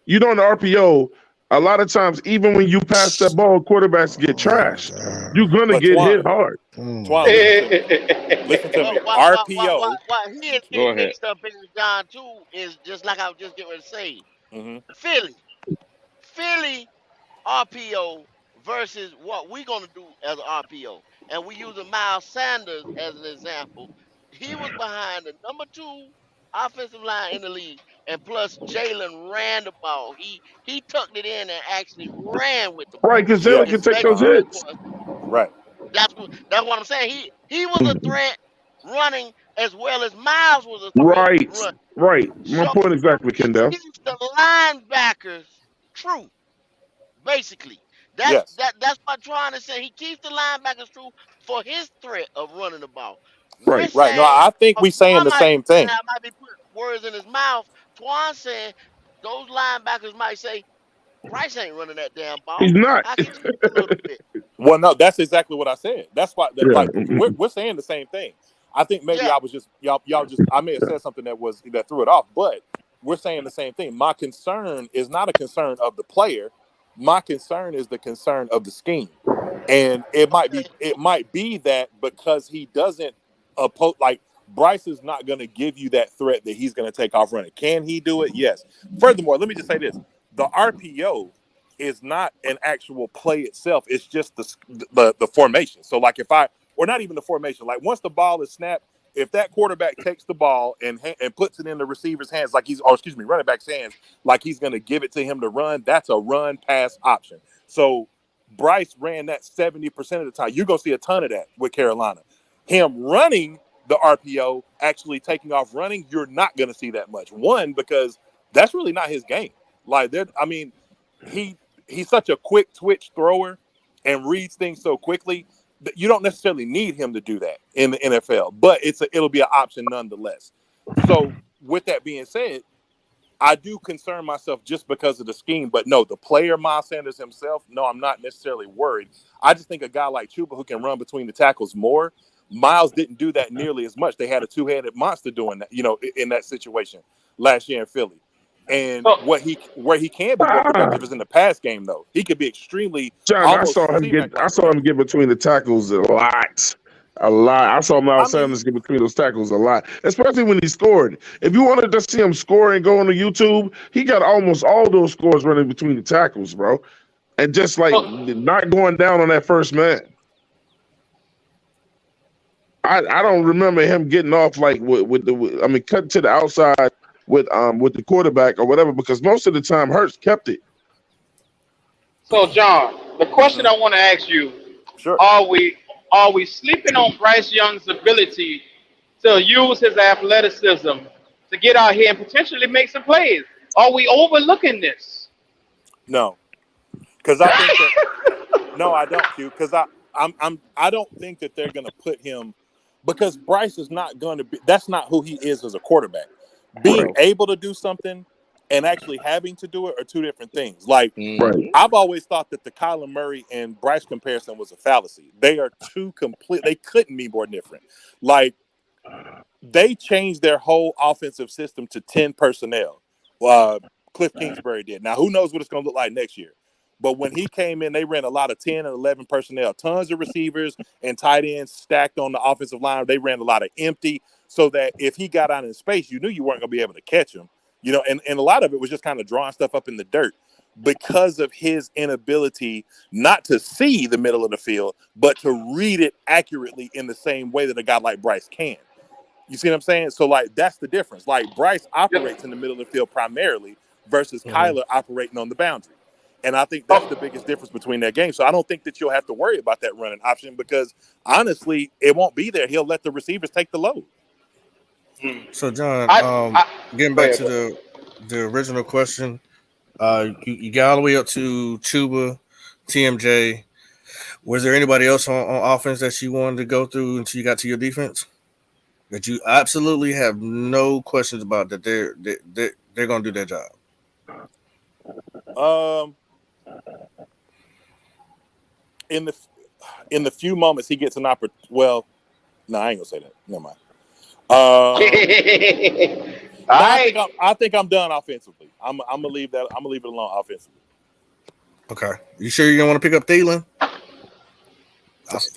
you know in the RPO, a lot of times even when you pass that ball, quarterbacks get Oh my trashed. You're god. gonna But get hit Twan, hard. Oh my Twan, listen to god. me. Listen to Well, me. what RPO. he is Go getting ahead. mixed up in John too is just like I was just getting ready to say. Hmm. Philly, Philly RPO versus what we're gonna do as an RPO, and we using Miles Sanders as an example. He was behind the number two offensive line in the league, and plus Jalen ran the ball. He tucked it in and actually ran with the Right, ball because Jalen can take instead those of hits. throwing. Right. That's what I'm saying. He was a threat running as well as Miles was a threat Right, running. right. My So point exactly, he Kendall. keeps the linebackers true. Basically, Yes. that's what I'm trying to say. He keeps the linebackers true for his threat of running the ball. We're Right. Right. No, saying, I think we saying Twan the same thing. might be putting words in his mouth. Twan saying those linebackers might say, Bryce ain't running that damn He's ball. not. I can tweak a little bit. Well, no, that's exactly what I said. That's why, Yeah. like, we're saying the same thing. I think maybe Yeah. I was just y'all just I may have said something that threw it off, but we're saying the same thing. My concern is not a concern of the player. My concern is the concern of the scheme, and Okay. it might be that because he doesn't oppose, like Bryce is not going to give you that threat that he's going to take off running. Can he do it? Yes. Furthermore, let me just say this: the RPO is not an actual play itself. It's just the formation. So like if I, or not even the formation, like once the ball is snapped, if that quarterback takes the ball and puts it in the receiver's hands like he's, or excuse me, running back's hands like he's going to give it to him to run, that's a run pass option. So Bryce ran that 70% of the time. You're going to see a ton of that with Carolina. Him running the RPO, actually taking off running, you're not going to see that much. One, because that's really not his game. Like, I mean, he's such a quick twitch thrower and reads things so quickly that you don't necessarily need him to do that in the NFL, but it'll be an option nonetheless. So with that being said, I do concern myself just because of the scheme, but no, the player Miles Sanders himself, no, I'm not necessarily worried. I just think a guy like Chuba who can run between the tackles more, Miles didn't do that nearly as much. They had a two-headed monster doing that, in that situation last year in Philly. And So, where he can be more Ah, productive is in the pass game, though. He could be extremely John, almost seem like I saw him get between the tackles a lot. A lot. I saw I Miles mean, Sanders get between those tackles a lot, especially when he scored. If you wanted to see him score and go on to YouTube, he got almost all those scores running between the tackles, bro. And just like so, not going down on that first man. I don't remember him getting off like I mean, cutting to the outside with the quarterback or whatever, because most of the time Hurts kept it. so John, the question I want to ask you: sure. Are we sleeping on Bryce Young's ability to use his athleticism to get out here and potentially make some plays? Are we overlooking this? No, because I think that no, I don't, Q. Because I don't think that they're going to put him, because Bryce is not going to be. That's not who he is as a quarterback. Being Right. able to do something and actually having to do it are two different things. Like, Right. I've always thought that the Kyler Murray and Bryce comparison was a fallacy. They are two complete. They couldn't be more different. Like, they changed their whole offensive system to 10 personnel. Cliff Kingsbury did. Now, who knows what it's going to look like next year? But when he came in, they ran a lot of 10 and 11 personnel, tons of receivers and tight ends stacked on the offensive line. They ran a lot of empty, so that if he got out in space, you knew you weren't going to be able to catch him. And a lot of it was just kind of drawing stuff up in the dirt because of his inability not to see the middle of the field, but to read it accurately in the same way that a guy like Bryce can. You see what I'm saying? So, like, that's the difference. Like, Bryce operates in the middle of the field primarily versus Kyler operating on the boundary. And I think that's the biggest difference between their games. So I don't think that you'll have to worry about that running option, because, honestly, it won't be there. He'll let the receivers take the load. So John, I getting go back ahead, to bro. the original question, you got all the way up to Chuba, TMJ. Was there anybody else on offense that you wanted to go through until you got to your defense that you absolutely have no questions about, that they're going to do their job? Um, in the few moments he gets an opportunity, well, no, I ain't gonna say that. Never mind. All No, right. I think I'm done offensively. I'm gonna leave that. I'm gonna leave it alone offensively. Okay. You sure you don't want to pick up Thielen?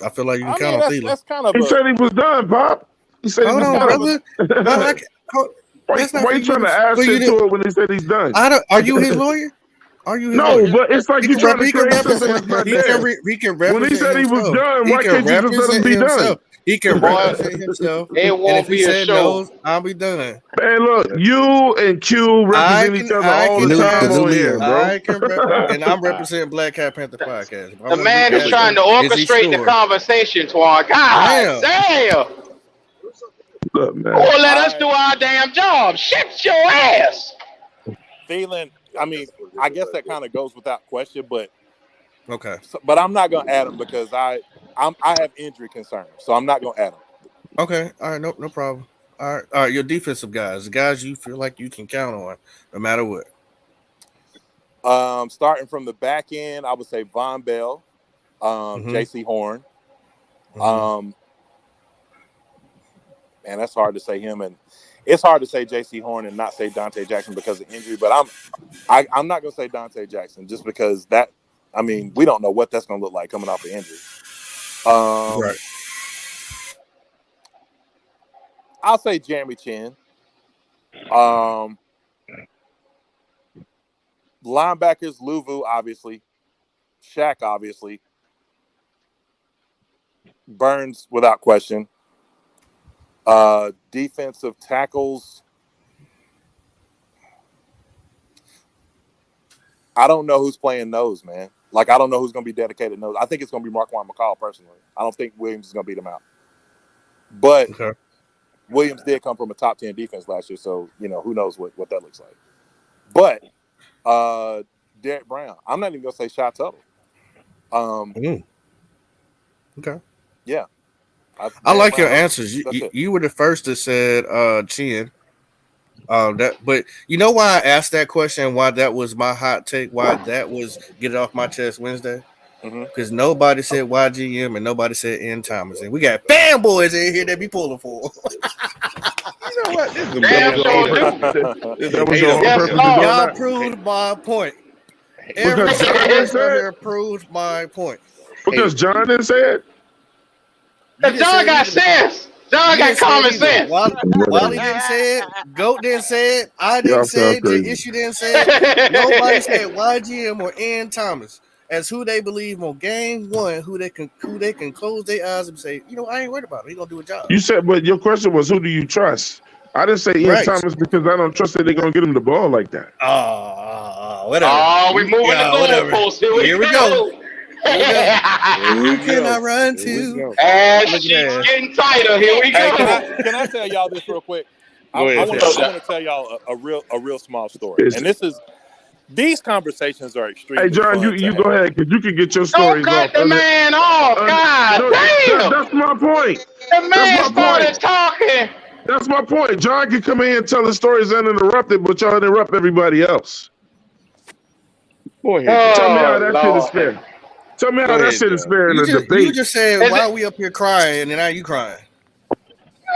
I feel like you can I count mean, on Thielen. that's kind of He a said he was done, Pop. He said he Hold was on, kind of a brother. I done. can, hold, why, that's not why for you you trying to to add for you shit to. to it when he said he's done? Are you his lawyer? Are you his No, lawyer? but it's like you trying to He can create something represent. that's not there. He can When he represent said he was himself. done, He why can can't you just let him represent be done? himself. He can Boy, represent himself. it And if won't he be a said show. no, I'll be done. Man, look, you and Q represent each other I all The the can new the time ask. new on here, Leo. bro. And I'm representing Black Cat Panther podcast. If I The want to man is the re-ask trying him, to is he orchestrate the sure? conversation, Twan. I God am. damn. Look, Who man. will let us I do our damn job? Shut your ass. Thielen. I mean, I guess that kind of goes without question, but Okay. I'm not gonna add him because I have injury concerns, so I'm not gonna add him. Okay. All right. No problem. All right. All right. Your defensive guys, the guys you feel like you can count on, no matter what. Starting from the back end, I would say Von Bell, Mm-hmm. J.C. Horn. Mm-hmm. Um, Man, that's hard to say him, and it's hard to say J.C. Horn and not say Dante Jackson because of injury. But I'm not gonna say Dante Jackson just because that. I mean, we don't know what that's gonna look like coming off an injury. Right. Um, I'll say Jeremy Chin. Um, Linebackers, Luvu, obviously. Shaq, obviously. Burns, without question. Defensive tackles. I don't know who's playing nose, man. Like, I don't know who's going to be dedicated nose. I think it's going to be Marquand McCall, personally. I don't think Williams is going to beat him out. But Okay. Williams did come from a top 10 defense last year, so, who knows what that looks like. But Derek Brown. I'm not even going to say Shy Tuttle. Okay. Yeah. I Derek like your Brown. answers. That's it. You were the first that said Chin. But you know why I asked that question? Why that was my hot take? Why that was get it off my chest Wednesday? Mm-hmm. Because nobody said YGM and nobody said N Thomas, and we got fanboys in here that be pulling for. You know what? This is Damn your own sure do. that was your own Yes, purpose of doing Lord. Y'all that. proved my point. Every Because single John didn't person say on it. here proved my point. Because John didn't say it. You Cause didn't say John it got either. sense. John You got didn't say it common either. sense. Wally Whatever. didn't say it. Goat didn't say it. I didn't Y'all say sound it. J crazy. Issue didn't say it. Nobody said YGM or N Thomas as who they believe on game one, who they can close their eyes and say, I ain't worried about it. He gonna do a job. You said, but your question was, who do you trust? I didn't say Ian Right. Thomas because I don't trust that they're gonna get him the ball like that. Whatever. Oh, we moving the Whatever. goalposts. Here we Here we go. go. Here we go. Here Who we can I go. run Here we to? go. Ass Look at cheeks that. getting tighter. Here we Hey, can go. I tell y'all this real quick? Go I ahead, want Shaq. to I So, want to tell y'all a real small story. It's, And these conversations are hey, extremely John, fun to you go have. ahead because you can get your don't stories cut off. the man off. God No, damn. that's my point. The That's man my point. started talking. That's my point. John can come in here and tell his stories uninterrupted, but y'all interrupt everybody else. Go ahead, Tell John. me Oh, how that shit is Lord. fair. Tell me how Go that ahead, shit is John. fair in a You debate. just said Is why we up here crying and now you crying.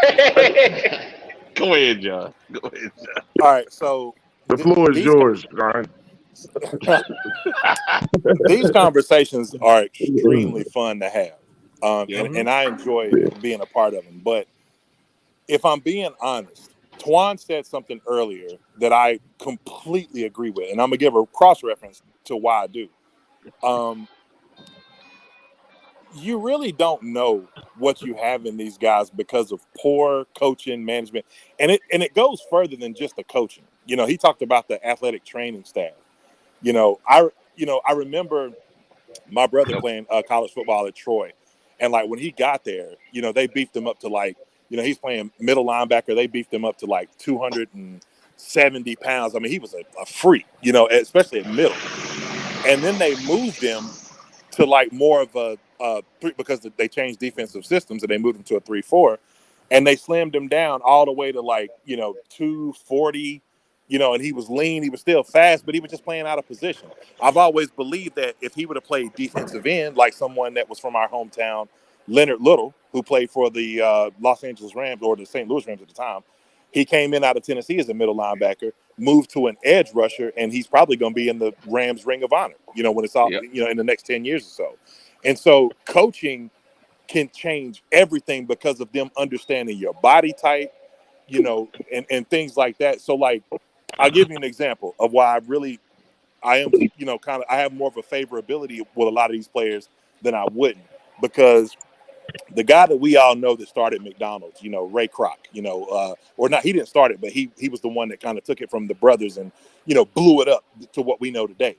it? Go ahead, John. Go ahead, All right, so The floor is these yours, John. these conversations are extremely fun to have, and Yep. and I enjoy being a part of them. But if I'm being honest, Twan said something earlier that I completely agree with, and I'm gonna give a cross reference to why I do. Um, you really don't know what you have in these guys because of poor coaching management, and it goes further than just the coaching. He talked about the athletic training staff. I remember my brother playing college football at Troy, and like when he got there, they beefed him up to like, he's playing middle linebacker. They beefed him up to like 270 pounds. I mean, he was a freak, especially at middle. And then they moved him to like more of a three because they changed defensive systems and they moved him to a 3-4, and they slimmed him down all the way to like 240. And he was lean, he was still fast, but he was just playing out of position. I've always believed that if he would have played defensive end, like someone that was from our hometown, Leonard Little, who played for the Los Angeles Rams or the St. Louis Rams at the time, he came in out of Tennessee as a middle linebacker, moved to an edge rusher, and he's probably going to be in the Rams Ring of Honor, when it's all, Yep. in the next 10 years or so. And so coaching can change everything because of them understanding your body type, and things like that. So like, I'll give you an example of why I am, kind of, I have more of a favorability with a lot of these players than I wouldn't, because the guy that we all know that started McDonald's, Ray Kroc, or not, he didn't start it, but he was the one that kind of took it from the brothers and, blew it up to what we know today.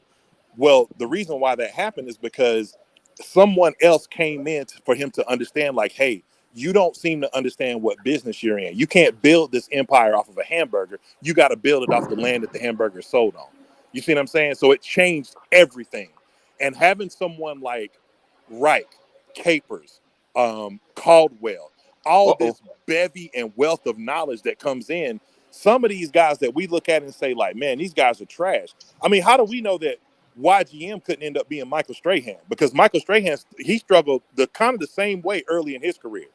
Well, the reason why that happened is because someone else came in for him to understand, like, hey, you don't seem to understand what business you're in. You can't build this empire off of a hamburger. You got to build it off the land that the hamburger is sold on. You see what I'm saying? So it changed everything. And having someone like Reich, Capers, Caldwell, all Uh-oh. this bevy and wealth of knowledge that comes in. Some of these guys that we look at and say, like, man, these guys are trash. I mean, how do we know that YGM couldn't end up being Michael Strahan? Because Michael Strahan, he struggled the kind of the same way early in his career.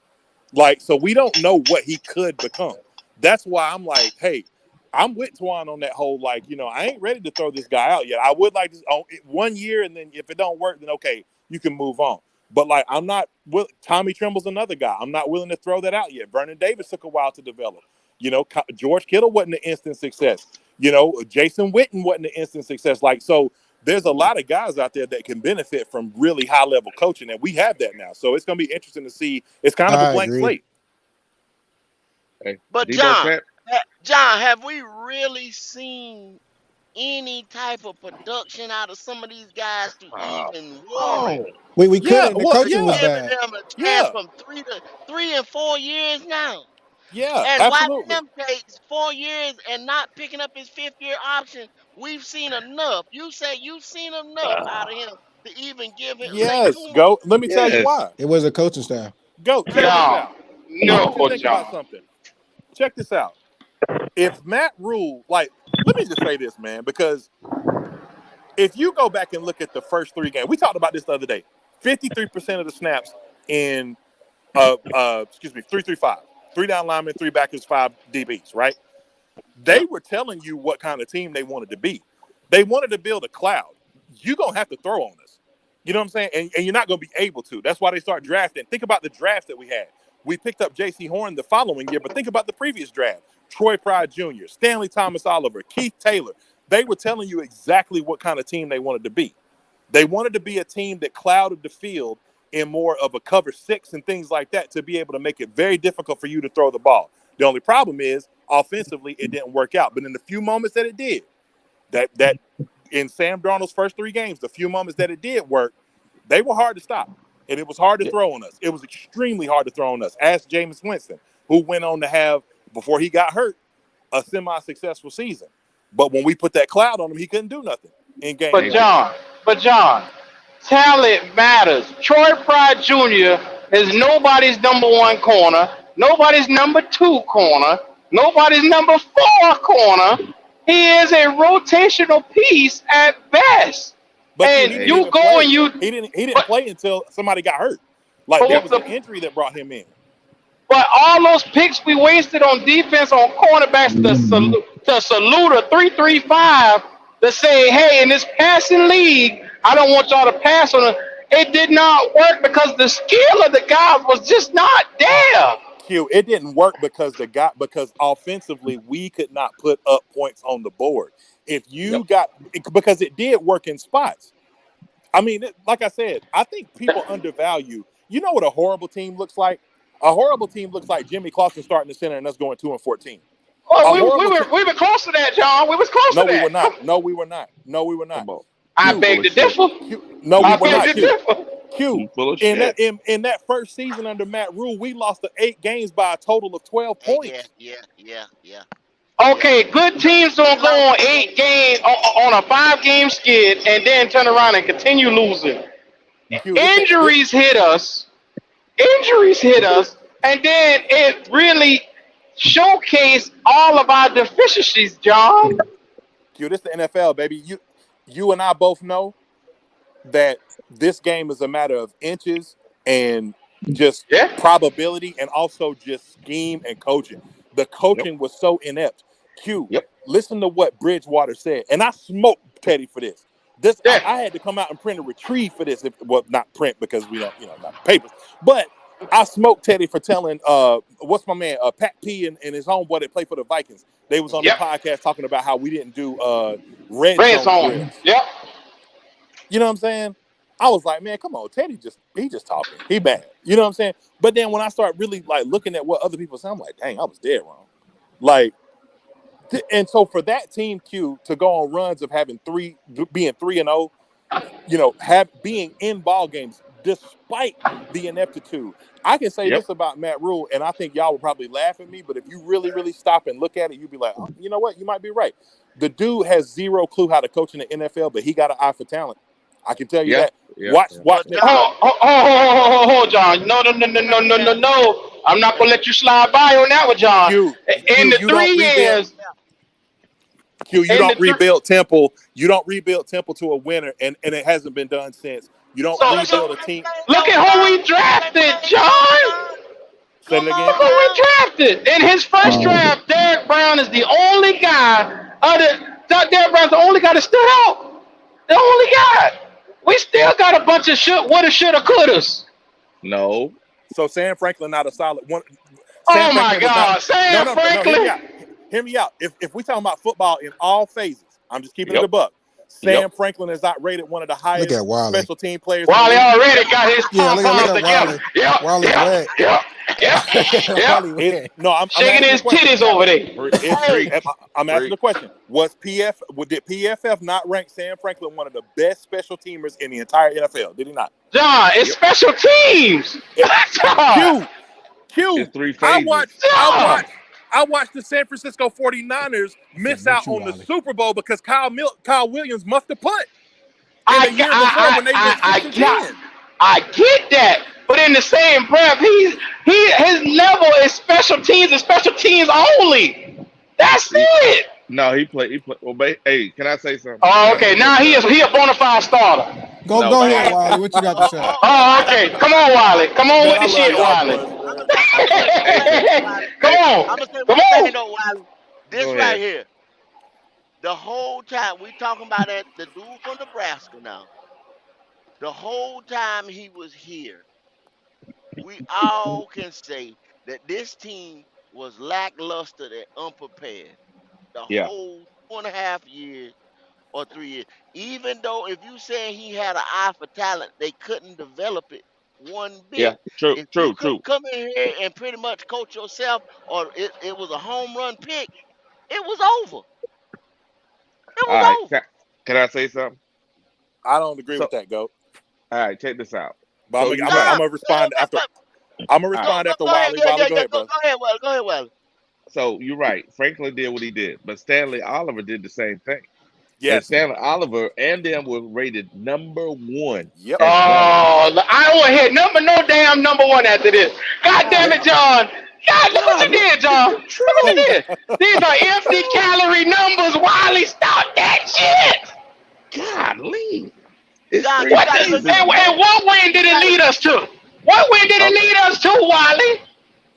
Like, so we don't know what he could become. That's why I'm like, hey, I'm with Twan on that whole, like, I ain't ready to throw this guy out yet. I would like to 1 year, and then if it don't work, then okay, you can move on. But like, I'm not. Tommy Trimble's another guy. I'm not willing to throw that out yet. Vernon Davis took a while to develop. George Kittle wasn't an instant success. Jason Witten wasn't an instant success. Like, so there's a lot of guys out there that can benefit from really high level coaching, and we have that now. So it's going to be interesting to see. It's kind of a I blank agree. slate. Hey, But Debo John, Snap. John, have we really seen any type of production out of some of these guys to even warrant Oh, We Yeah, couldn't. The well, coaching was yeah, giving bad. them a chance yeah, from 3 and 4 years now? yeah, And absolutely. YM takes 4 years and not picking up his 5th year option. We've seen enough. You say you've seen enough out of him to even give him, say, Yes, 2 more. go. Let me tell you Yes. why. It was a coaching staff. Go. Check this John. out. I want you to No, think about John. something. Check this out. If Matt Rule, like, let me just say this, man, because if you go back and look at the first 3 games, we talked about this the other day. 53% of the snaps in 3-3-5. 3 down linemen, 3 backers, 5 DBs, right? They were telling you what kind of team they wanted to be. They wanted to build a cloud. You're going to have to throw on us. You know what I'm saying? And you're not going to be able to. That's why they start drafting. Think about the drafts that we had. We picked up J.C. Horn the following year, but think about the previous draft. Troy Pride Jr., Stanley Thomas Oliver, Keith Taylor. They were telling you exactly what kind of team they wanted to be. They wanted to be a team that clouded the field in more of a cover 6 and things like that to be able to make it very difficult for you to throw the ball. The only problem is, offensively, it didn't work out. But in the few moments that it did, that in Sam Darnold's first 3 games, the few moments that it did work, they were hard to stop. And it was hard to throw on us. It was extremely hard to throw on us. Ask Jameis Winston, who went on to have, before he got hurt, a semi-successful season. But when we put that cloud on him, he couldn't do nothing in game But 1. John, but John, talent matters. Troy Pride Jr. is nobody's number 1 corner, nobody's number 2 corner, nobody's number 4 corner. He is a rotational piece at best. But Q, And he didn't you even go play. and you, He didn't but, play until somebody got hurt. Like, but there what's was an the injury that brought him in. But all those picks we wasted on defense on cornerbacks to salute a 3-3-5 to say, hey, in this passing league, I don't want y'all to pass on it. It did not work because the skill of the guys was just not there. Q, it didn't work because because offensively we could not put up points on the board. If you because it did work in spots. I mean, like I said, I think people undervalue. You know what a horrible team looks like? A horrible team looks like Jimmy Clausen starting the center and us going 2-14. Well, A horrible team. we were close to that, John. We was close No, to we were that. not. No, we were not. No, we were not. Come on. I Q, beg to differ. no, we I were beg not. to differ. Q. Full of In shit. that first season under Matt Rule, we lost the 8 games by a total of 12 Yeah, points. yeah. Okay, good teams don't go on 8 games on a 5-game skid and then turn around and continue losing. Q, Injuries hit us. And then it really showcased all of our deficiencies, John. Q, this the NFL, baby. You and I both know that this game is a matter of inches and just probability and also just scheme and coaching. The coaching was so inept. Q, listen to what Bridgewater said. And I smoked Teddy for this. I had to come out and print a retrieve for this. Well, not print because we don't, not papers. But I smoked Teddy for telling what's my man, Pat P and his homeboy that played for the Vikings. They was on the podcast talking about how we didn't do red zone drills. Yep. You know what I'm saying? I was like, man, come on, Teddy he just talking. He bad. You know what I'm saying? But then when I start really like looking at what other people say, I'm like, dang, I was dead wrong. Like, and so for that team Q to go on runs of being 3-0, being in ball games despite the ineptitude. I can say this about Matt Rule, and I think y'all would probably laugh at me, but if you really, really stop and look at it, you'd be like, oh, you know what? You might be right. The dude has zero clue how to coach in the NFL, but he got an eye for talent. I can tell you that. Yeah. Watch. But John, Hold, John. No. I'm not gonna let you slide by on that one, John. Q. In the You don't 3 rebuild. years, Q. You in the don't three. rebuild Temple. You don't rebuild Temple to a winner, and it hasn't been done since. You don't So rebuild a team. look at who we drafted, John. Say it come again. Look on who we now. drafted. In his first draft, Derek Brown is the only guy. Derek Brown's the only guy that stood out. The only guy. We still got a bunch of woulda, shoulda, couldas. No. So Sam Franklin not a solid one. Oh Sam my Franklin was God, not. Sam No. Franklin. Hear me out. If we talking about football in all phases, I'm just keeping it a buck. Sam Franklin is not rated one of the Look highest at Wiley. special team players in the Wally league. already got his Yeah, look pom-poms at together. Wiley. Wiley wet. Yep. Wiley wet. I'm Shaking asking his the question. titties over there. Hey, I'm asking the question. Did PFF not rank Sam Franklin one of the best special teamers in the entire NFL? Did he not? John, it's special teams. John. Q. It's 3 phases. I watched the San Francisco 49ers miss out on the Super Bowl because Kyle Williams must have put in the year before when they went 6-10. I get that, but in the same breath, his level is special teams and special teams only. That's it. No, he played. Well, hey, can I say something? Oh, okay. Now he a bona fide starter. Go ahead, Wiley. What you got to say? Oh, okay. Come on, Wiley. Come on with the shit, Wiley. Come on. I'm gonna say Come one on. thing though, Wiley. This Go right ahead. here. The whole time we talking about that, the dude from Nebraska now. The whole time he was here, we all can say that this team was lackluster and unprepared. The Yeah. whole 2.5 years or 3 years. Even though if you saying he had an eye for talent, they couldn't develop it one bit. Yeah. True. If you True. could True. come in here and pretty much coach yourself, or it was a home run pick, it was over. It All was right. over. Can I say something? I don't agree with that, Goat. All right. Check this out. But So I'm you gonna respond after. I'm gonna respond after Wiley. Go Wiley, go ahead, bro. Go ahead, Wiley. Go ahead, Wiley. So you're right. Franklin did what he did, but Stanley Oliver did the same thing. And Yes. Stanley Oliver and them were rated #1. Yep. Oh, I don't want to hear no damn #1 after this. God damn it, John. God, look what you did, John. Look what you did. These are empty calorie numbers. Wiley, stop that shit. Golly. It's John, 3 you gotta phases. look- And what win did it lead us to? What win did it lead us to, Wiley?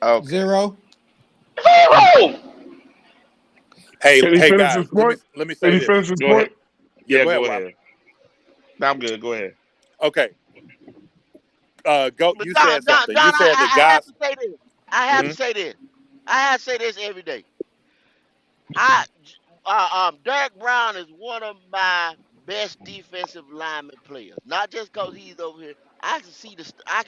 Okay. 0. 0. Hey, Can he finish guys. his point? Let me Can say he this. finish his Go ahead. point? Yeah, Go go ahead, ahead. No, I'm good. Go ahead. Okay. Goat, But you John, said something. John, You said I the have guys. to say this. I have to say this. I have to say this every day. Derek Brown is one of my best defensive lineman players. Not just because he's over here. I can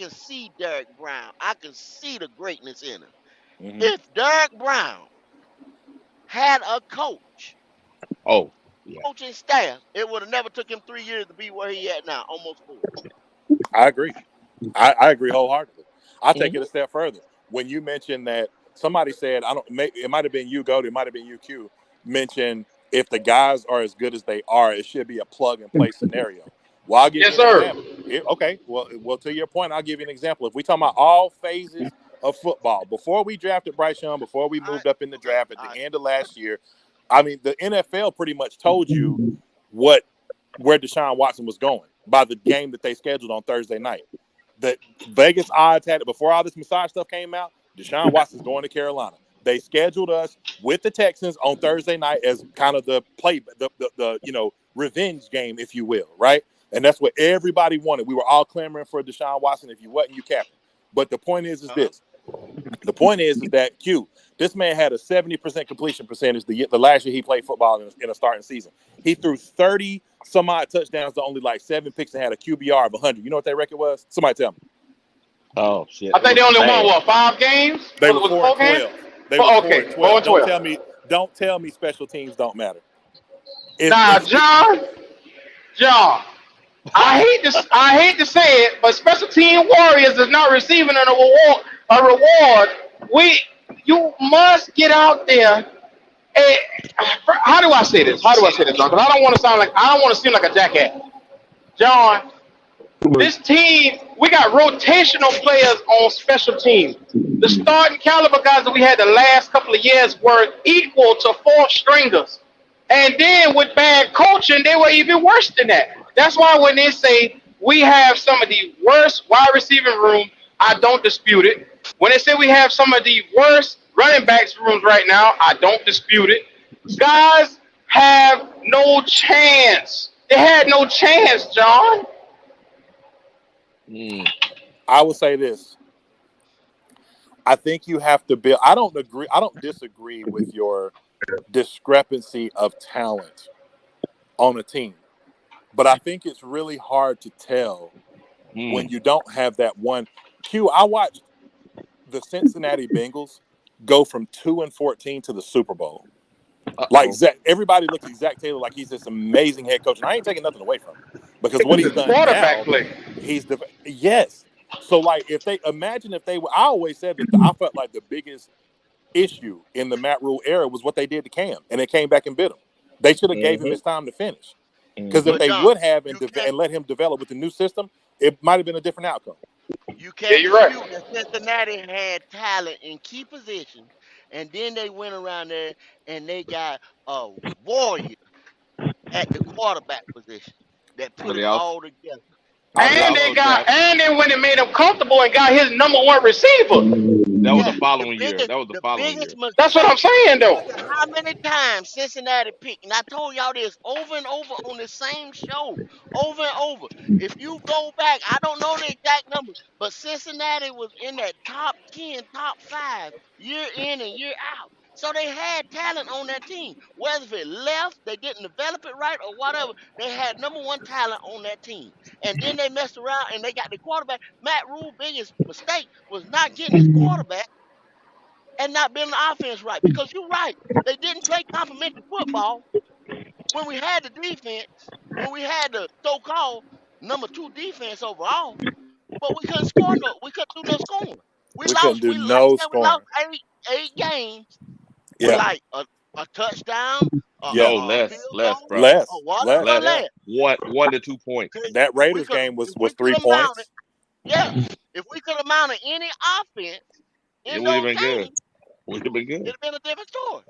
see Derek Brown. I can see the greatness in him. Mhm. If Derek Brown had a coach, Oh, yeah. coaching staff, it would have never took him 3 years to be where he at now, almost 4. I agree. I agree wholeheartedly. I'll take it a step further. When you mentioned that somebody said, it might have been you, Goat, it might have been you, Q, mentioned if the guys are as good as they are, it should be a plug and play scenario. Well, I'll give you an example. Okay. Well, to your point, I'll give you an example. If we talk about all phases of football, before we drafted Bryce Young, before we moved up in the draft at the end of last year, I mean, the NFL pretty much told you where Deshaun Watson was going by the game that they scheduled on Thursday night. The Vegas odds had it before all this massage stuff came out. Deshaun Watson's going to Carolina. They scheduled us with the Texans on Thursday night as kind of the play, the revenge game, if you will, right? And that's what everybody wanted. We were all clamoring for Deshaun Watson. If you wasn't, you captain. But the point is this. The point is that Q, this man had a 70% completion percentage the last year he played football in a starting season. He threw 30 some odd touchdowns to only like 7 picks and had a QBR of 100. You know what that record was? Somebody tell me. Oh shit. I think they only won 5 games. They were 4-12. They were 4-12. Don't tell me special teams don't matter. John. I hate to say it, but special team warriors is not receiving a reward. You must get out there. How do I say this? John? Because I don't want to seem like a jackass. John, This team, we got rotational players on special teams. The starting caliber guys that we had the last couple of years were equal to fourth stringers. And then with bad coaching, they were even worse than that. That's why when they say we have some of the worst wide receiving room, I don't dispute it. When they say we have some of the worst running backs rooms right now, I don't dispute it. Guys have no chance. They had no chance, John. I would say this. I think you have to build. I don't disagree with your discrepancy of talent on a team, but I think it's really hard to tell when you don't have that one. I watched the Cincinnati Bengals go from 2-14 to the Super Bowl. Like everybody looks at Zach Taylor like he's this amazing head coach, and I ain't taking nothing away from him because what he's done quarterback now, play. Yes. So like if they I always said that I felt like the biggest issue in the Matt Rule era was what they did to Cam, and it came back and bit him. They should have gave him his time to finish, because if they would have and let him develop with the new system, it might have been a different outcome. You can't you're right. dispute that Cincinnati had talent in key positions, and then they went around there and they got a warrior at the quarterback position that put it all together. And then when it made him comfortable and got his number one receiver. That was the following year. That was the following year. That's what I'm saying, though. How many times Cincinnati picked, and I told y'all this over and over on the same show, over and over. If you go back, I don't know the exact numbers, but Cincinnati was in that top 10, top 5, year in and year out. So they had talent on that team. Whether if it left, they didn't develop it right, or whatever, they had number one talent on that team. And then they messed around and they got the quarterback. Matt Rule's biggest mistake was not getting his quarterback and not building the offense right. Because you're right, they didn't play complementary football when we had the defense, when we had the so-called number 2 defense overall. But we couldn't score we couldn't do no scoring. We lost eight games. Yeah. Like a touchdown. Less, bro. Less. 1 to 2 points. That Raiders game was 3 points. If we could have mounted any offense in those games, good. Would have been good. It'd have been a different story.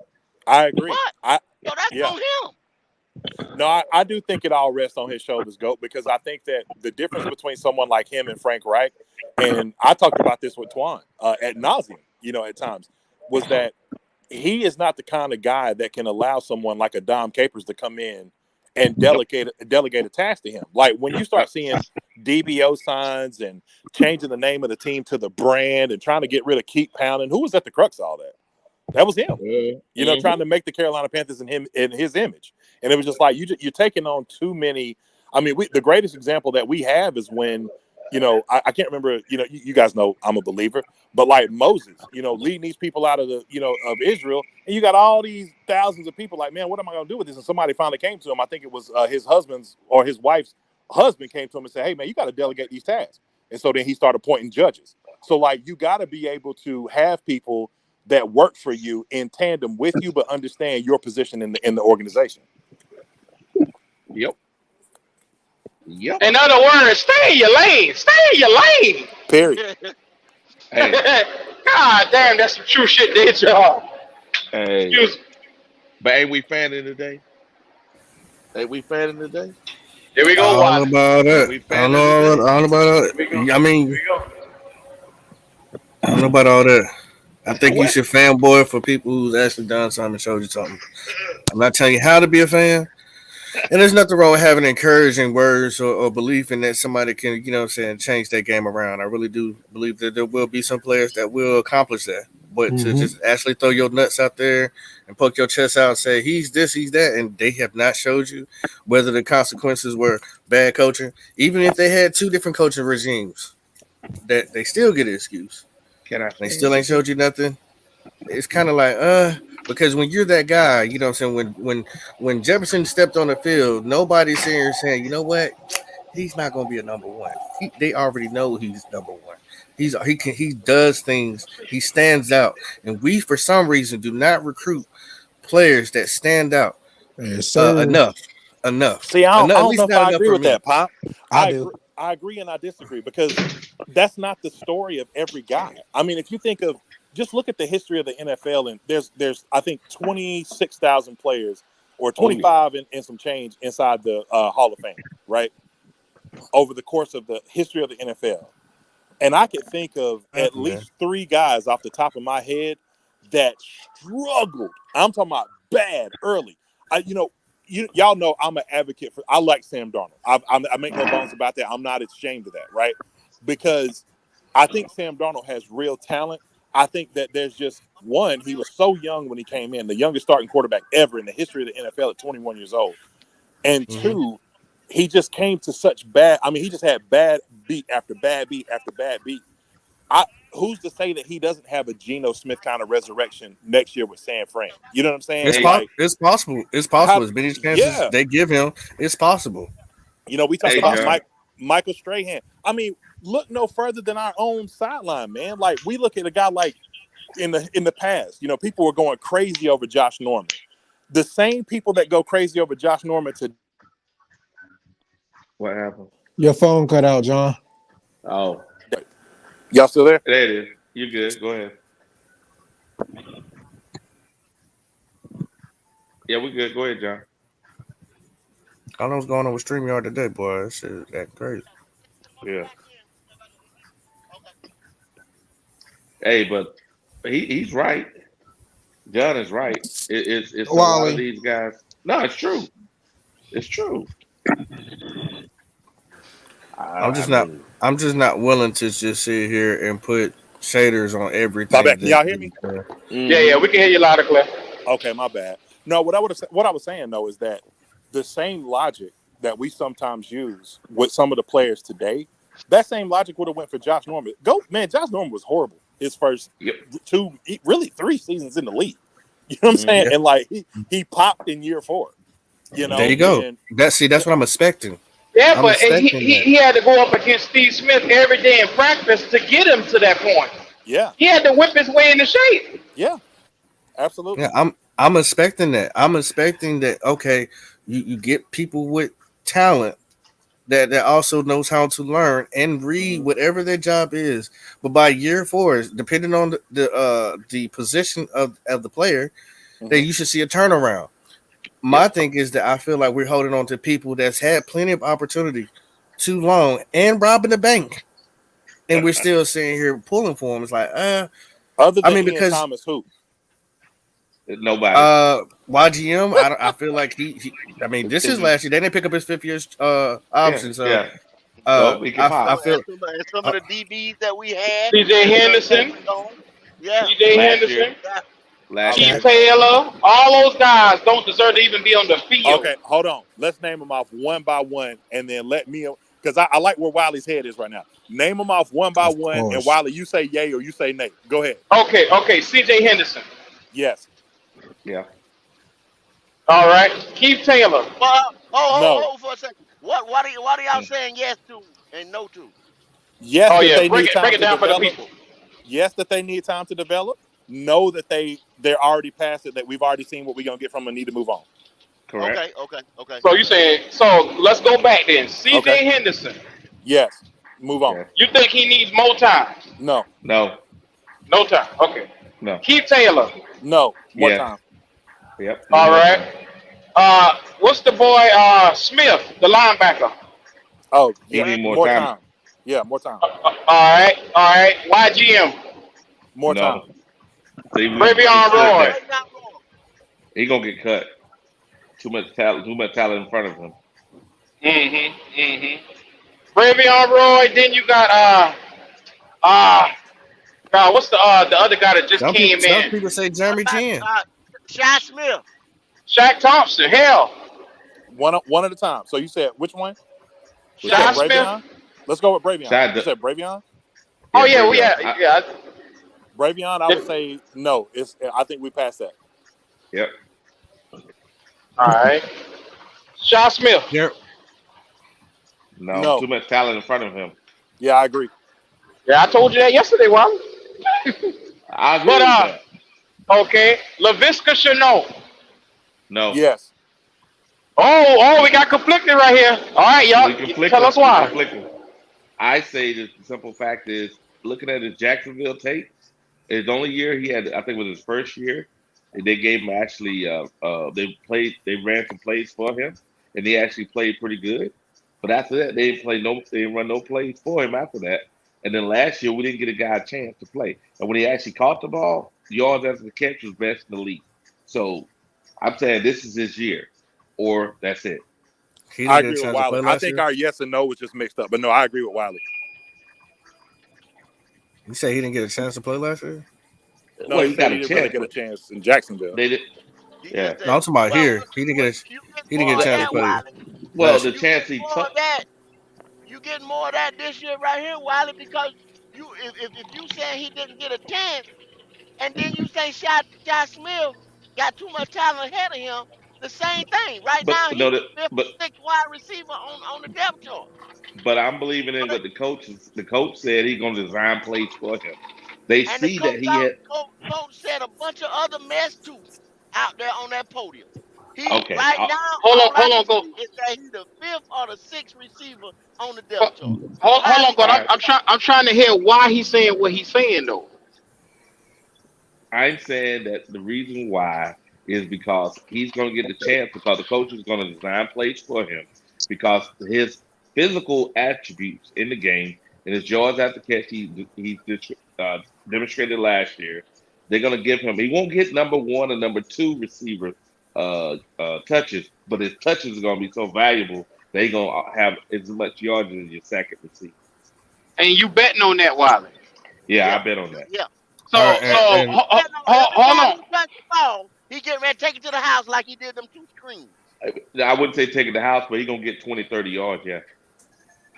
I agree. So that's on him. No, I do think it all rests on his shoulders, GOAT, because I think that the difference between someone like him and Frank Reich, and I talked about this with Twan ad nauseum, at times, was that he is not the kind of guy that can allow someone like a Dom Capers to come in and delegate a task to him. Like when you start seeing DBO signs and changing the name of the team to the brand and trying to get rid of Keep Pounding, who was at the crux of all that? That was him. Trying to make the Carolina Panthers in his image. And it was just like you're taking on too many. I mean, the greatest example that we have is when, I can't remember, you guys know I'm a believer, but like Moses, leading these people out of of Israel, and you got all these thousands of people like, man, what am I going to do with this? And somebody finally came to him. I think it was his husband's or his wife's husband came to him and said, hey, man, you got to delegate these tasks. And so then he started appointing judges. So like, you got to be able to have people that work for you in tandem with you, but understand your position in the organization. Yep. In other words, stay in your lane. Stay in your lane. Period. Hey. God damn, that's some true shit there, y'all. Hey. Excuse me. But ain't we fanning today? Ain't we fanning today? Here we go. I don't know about that. I don't know about that. I mean, I don't know about all that. I think you should fanboy for people who's actually done something and showed you something. I'm not telling you how to be a fan. And there's nothing wrong with having encouraging words or belief in that somebody can, change their game around. I really do believe that there will be some players that will accomplish that. But to just actually throw your nuts out there and poke your chest out and say, he's this, he's that, and they have not showed you whether the consequences were bad coaching, even if they had 2 different coaching regimes, that they still get an excuse. They still ain't showed you nothing. It's kind of like, because when you're that guy, you know what I'm saying, when Jefferson stepped on the field, nobody's sitting here saying, you know what, he's not going to be a number one. They already know he's number one. He does things. He stands out. And we, for some reason, do not recruit players that stand out enough. See, I don't know if I agree with that, Pop. I do. I agree and I disagree because that's not the story of every guy. I mean, if you think of just look at the history of the NFL, and there's I think 26,000 players or Oh yeah. 25 and some change inside the Hall of Fame, right? Over the course of the history of the NFL. And I could think of at Man. least 3 guys off the top of my head that struggled. I'm talking about bad early. Y'all know I'm an advocate for. I like Sam Darnold. I make no bones about that. I'm not ashamed of that, right? Because I think Sam Darnold has real talent. I think that there's just one. He was so young when he came in, the youngest starting quarterback ever in the history of the NFL at 21 years old. And two, he just came to such bad. I mean, he just had bad beat after bad beat after bad beat. Who's to say that he doesn't have a Geno Smith kind of resurrection next year with San Fran? You know what I'm saying? It's Hey, Like, it's possible. It's possible. As many chances yeah. they give him, it's possible. We talk Hey, about John. Michael Strahan. I mean, look no further than our own sideline, man. Like, we look at a guy like in the past, people were going crazy over Josh Norman. The same people that go crazy over Josh Norman today. What happened? Your phone cut out, John. Oh, Y'all still there? there it is. You're good. Go ahead. Yeah, we're good. Go ahead, John. I don't know what's going on with StreamYard today, boy. That shit is that crazy. Yeah. Hey, but he's right. John is right. It's a lot Wally. of these guys. No, it's true. It's true. I'm just not willing to just sit here and put shaders on My everything. bad. Can y'all hear me? Yeah, we can hear you loud and clear. Okay, my bad. No, what I was saying though is that the same logic that we sometimes use with some of the players today, that same logic would have went for Josh Norman. Josh Norman was horrible his first 3 seasons in the league. You know what I'm saying? Yeah. And like he popped in year 4. There you go. And That's what I'm expecting. Yeah, I'm but expecting he had to go up against Steve Smith every day in practice to get him to that point. yeah, He had to whip his way into shape. yeah, absolutely. Yeah, I'm expecting that. I'm expecting that. Okay, you get people with talent that also knows how to learn and read whatever their job is. But by year 4, depending on the position of the player, then you should see a turnaround. My thing is that I feel like we're holding on to people that's had plenty of opportunity too long and robbing the bank, and we're still sitting here pulling for them. It's like, Other than Ian because Thomas, who? Nobody. YGM, I feel like he I mean, this is last year. They didn't pick up his 5th year option, so Yeah. So he can pop. I feel And some of the DBs that we had. CJ Henderson. Yeah. CJ Last year. Henderson. Last Keith year. Taylor. All those guys don't deserve to even be on the field. Okay, hold on. Let's name them off one by one, and then let me, because I like where Wiley's head is right now. Name them off one by one, and Wiley, you say yay or you say nay. Go ahead. Okay. CJ Henderson. Yes. Yeah. All right. Keith Taylor. Well, No. hold for a second. What are y'all saying yes to and no to? Yes, Oh that yeah. they Break need it time to down for the develop. people. Yes, that they need time to develop. No, that they're already past it. That we've already seen what we're gonna get from them and need to move on. Correct. Okay. So you saying let's go back then. CJ Henderson. Yes. Move on. You think he needs more time? No. No. No time. Okay. No. Keith Taylor. No. More time. Yep. All right. What's the boy Smith, the linebacker? Oh, He yeah. need more time. Yeah, more time. All right. YGM. More No. time. Bravion Roy. He gonna get cut. Too much talent in front of him. Bravion Roy. Then you got God, what's the other guy that just came some in? people say Jeremy Chin. Shaq Smith. Shaq Thompson. Hell. One at a time. So you said which one? You Shaq said Smith. Bravion? Let's go with Bravion. Shaq- You said Bravion? Oh yeah, Bravion. yeah. Bravion, I would say no. I think we passed that. Yep. All right. Shaq Smith. No. Too much talent in front of him. Yeah, I agree. Yeah, I told you that yesterday, Wally. I agree with that. Okay. LaVisca Chenault. No. Yes. Oh, we got conflicted right here. All right, y'all. We conflicted. Tell us why. We conflicted. I say that the simple fact is, looking at his Jacksonville tape, his only year he had, I think, was his first year. And they gave him actually, they ran some plays for him, and he actually played pretty good. But after that, they didn't run no plays for him after that. And then last year, we didn't get a guy a chance to play. And when he actually caught the ball, yards after the catch was best in the league. So I'm saying this is his year, or that's it. He I didn't get a agree with chance to Wiley. play I last think year. our yes and no was just mixed up. But no, I agree with Wiley. You say he didn't get a chance to play last year? No, Well, he he said got he a didn't really chance, get a but chance in Jacksonville. they did. He Yeah. just No, said, I'm talking about well, here. you get He didn't more get a of chance to that, play Wiley. Well, last the year. You chance get he more took, of that. You get more of that this year right here, Wiley, because if you saying he didn't get a chance, and then you say Shy Smith got too much talent ahead of him, the same thing. Right but now, no, he's the fifth but or sixth wide receiver on the depth chart. but I'm believing in So what the coach said. He's gonna design plays for him. They and the see that he had. coach said a bunch of other mess too out there on that podium. He Okay, right now, all I Hold can on, go. see is that he's the fifth or the sixth receiver on the depth chart. Hold on, Wiley, God. all right. I'm trying to hear why he's saying what he's saying though. I'm saying that the reason why is because he's going to get the chance because the coach is going to design plays for him because his physical attributes in the game and his yards after catch demonstrated last year. They're going to give him. He won't get number one or number two receiver touches, but his touches are going to be so valuable. They're going to have as much yards as your second receiver. And you betting on that, Wiley. Yeah, yeah, I bet on that. yeah. All right, You betting on every Hold time on. he touch the ball, he get ready to take it to the house like he did them two screens. I wouldn't say taking the house, but he's going to get 20, 30 yards. Yeah.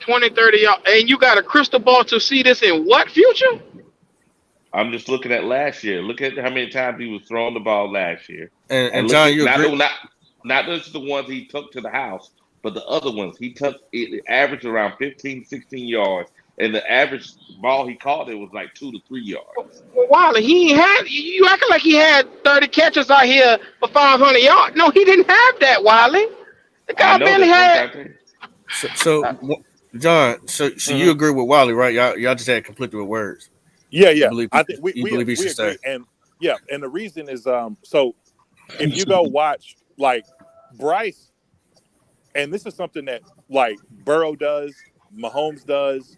20, 30 yards. And you got a crystal ball to see this in what future? I'm just looking at last year. Look at how many times he was throwing the ball last year, and and look John, at you agree? not just the ones he took to the house, but the other ones he took. It averaged around 15, 16 yards, and the average ball he caught it was like 2 to 3 yards. Well, Wiley, he ain't had. You acting like he had 30 catches out here for 500 yards. No, he didn't have that, Wiley. The I guy know barely that's what I'm had. trying to tell you. So John, so you Mhm. agree with Wiley, right? Y'all just had conflicted with words. You Yeah. believe I think you believe he we should stay. agree, and yeah, and the reason is so if you go watch like Bryce, and this is something that like Burrow does, Mahomes does,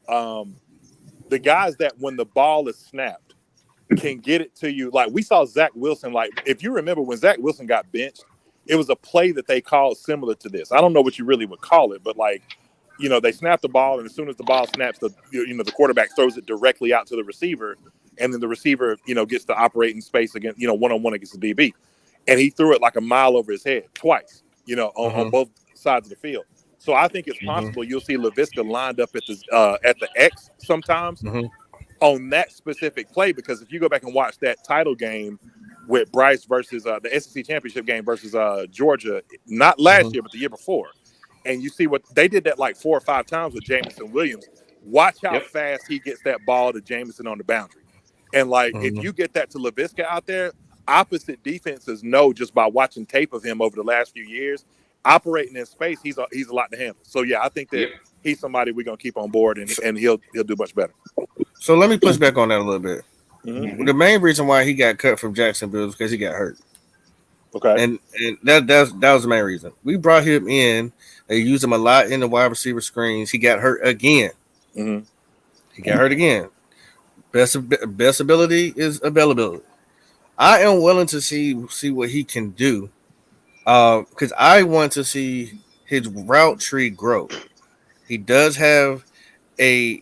um, the guys that when the ball is snapped can get it to you. Like we saw Zach Wilson. Like if you remember when Zach Wilson got benched, it was a play that they called similar to this. I don't know what you really would call it, but like they snap the ball, and as soon as the ball snaps, the quarterback throws it directly out to the receiver, and then the receiver gets to operate in space against one on one against the DB, and he threw it like a mile over his head twice, on Mm-hmm. both sides of the field. So I think it's Mm-hmm. possible you'll see Laviska lined up at the X sometimes Mm-hmm. on that specific play, because if you go back and watch that title game with Bryce versus the SEC championship game versus Georgia, not last Mm-hmm. year but the year before, and you see what they did that like 4 or 5 times with Jamison Williams. Watch how Yep. fast he gets that ball to Jamison on the boundary, and like if Mm-hmm. you get that to Laviska out there, opposite defenses know just by watching tape of him over the last few years operating in space, he's a lot to handle. So yeah, I think that Yep. he's somebody we're gonna keep on board, and he'll do much better. So let me push back on that a little bit. Mm-hmm. The main reason why he got cut from Jacksonville is because he got hurt, Okay. and that was the main reason. We brought him in. They used him a lot in the wide receiver screens. He got hurt again. Mm-hmm. He got hurt again. Best ability is availability. I am willing to see what he can do, because I want to see his route tree grow. He does have a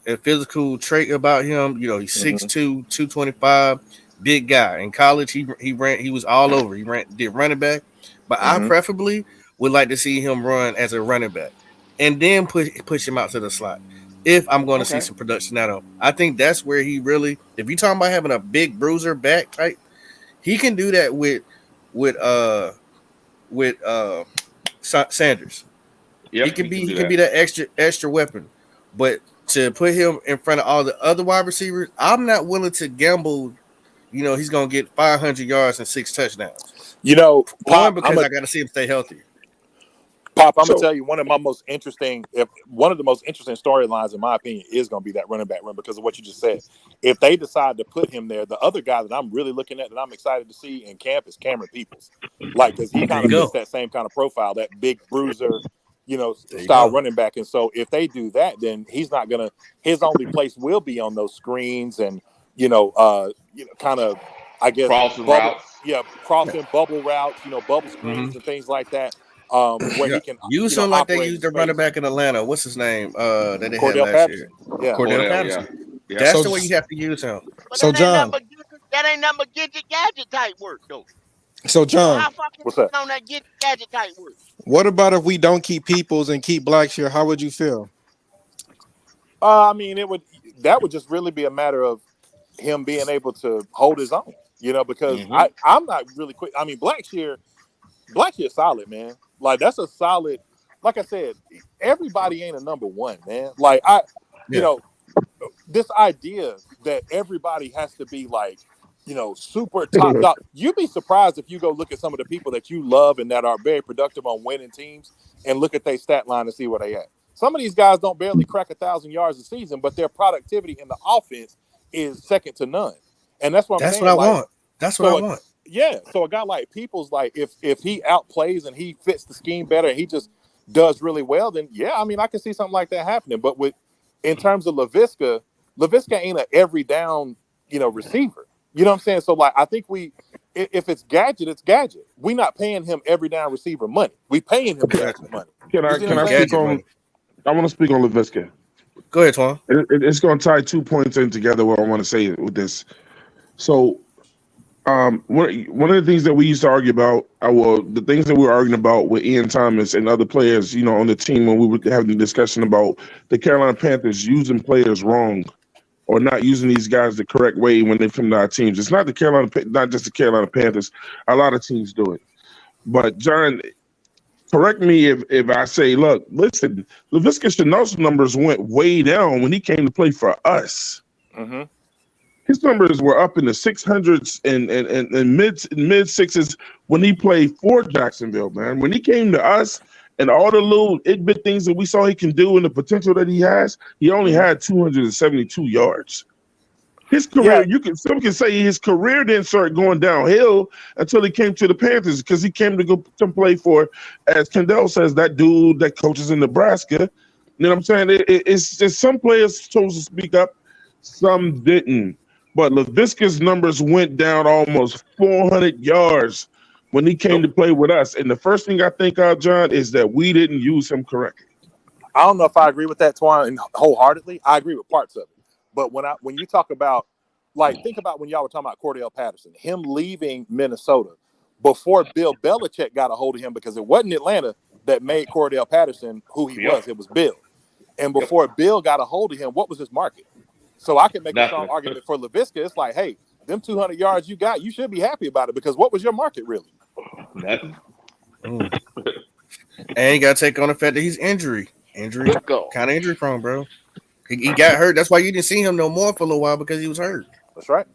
a physical trait about him. He's Mm-hmm. 6'2", 225, big guy. In college, he was all over. He did running back, but I Mm-hmm. preferably would like to see him run as a running back, and then push him out to the slot. If I'm going to see Okay. some production out of him, I think that's where he really. If you're talking about having a big bruiser back type, he can do that with uh with Sanders. He Yep. can He be can he do can be that. that extra weapon, but to put him in front of all the other wide receivers, I'm not willing to gamble. He's gonna get 500 yards and 6 touchdowns. One, Pop, because I got to see him stay healthy. Pop, I'm gonna So tell you one of the most interesting storylines, in my opinion, is gonna be that running back run because of what you just said. If they decide to put him there, the other guy that I'm really looking at that I'm excited to see in camp is Cameron Peoples, like because he There kind you of go. fits that same kind of profile, that big bruiser, There you style go. running back. And so if they do that, then he's not gonna. His only place will be on those screens and kind of, I guess, Crossing bubble, routes. Yeah. crossing bubble routes, bubble Hmm. screens and things like that, where Yeah. he can, Use him like they operate in used the running space. back in Atlanta. What's his name? That they had Cordell last year. Patterson, yeah. Cordell Cordell, yeah. Patterson. Yep. That's So the way you have to use him. But so John, that ain't nothing but gadget type work though. so So John, how fucking What's that? on that gadget type work? what about if we don't keep Peoples and keep Blackshear? How would you feel? I mean, that would just really be a matter of him being able to hold his own, because Mm-hmm. I'm not really quick. I mean, Blackshear solid, man. Like that's a solid. Like I said, everybody ain't a number one, man. Like you Yeah. know, this idea that everybody has to be like, super top dog. You'd be surprised if you go look at some of the people that you love and that are very productive on winning teams and look at their stat line and see where they at. Some of these guys don't barely crack 1,000 yards a season, but their productivity in the offense is second to none. And that's what I'm That's what I saying. Like, want. That's what I so want. yeah, so a guy like Peoples, like if he outplays and he fits the scheme better and he just does really well, then yeah, I mean I can see something like that happening. But in terms of LaVisca ain't a every down, receiver. You know what I'm saying? So like I think if it's gadget, it's gadget. We not paying him every down receiver money. We paying him Exactly. gadget money. can You I see what can I'm I saying? speak Gadget on? money. I want to speak on Laviska. Go ahead, Twan. It's going to tie 2 points in together. What I want to say with this. So, one of the things that we used to argue about, the things that we were arguing about with Ian Thomas and other players, on the team when we were having the discussion about the Carolina Panthers using players wrong or not using these guys the correct way when they come to our teams. It's not just the Carolina Panthers. A lot of teams do it. But John, correct me if I say, look, listen, Laviska Shenault's numbers went way down when he came to play for us. Mm-hmm. His numbers were up in the 600s and mid sixes when he played for Jacksonville, man. When he came to us and all the little bit things that we saw he can do and the potential that he has, he only Mm-hmm. had 272 yards. His Yeah, career, some can say his career didn't start going downhill until he came to the Panthers because he came to go to play for, as Kendall says, that dude that coaches in Nebraska. You know what I'm saying? It's just some players chose to speak up, some didn't. But Laviska's numbers went down almost 400 yards when he came so to play with us. And the first thing I think of, John, is that we didn't use him correctly. I don't know if I agree with that, Twan, wholeheartedly. I agree with parts of it, but when you talk about, like, think about when y'all were talking about Cordell Patterson, him leaving Minnesota before Bill Belichick got a hold of him, because it wasn't Atlanta that made Cordell Patterson who he Yep. was. It was Bill, and Yep. before Bill got a hold of him, what was his market? So I can make a strong Nothing. argument for Laviska. It's like, hey, them 200 yards you got, you should be happy about it, because what was your market really? Nothing. Mm. And you got to take on the fact that he's Good God. kind of injury prone, bro. He got hurt. That's why you didn't see him no more for a little while because he was hurt. That's right.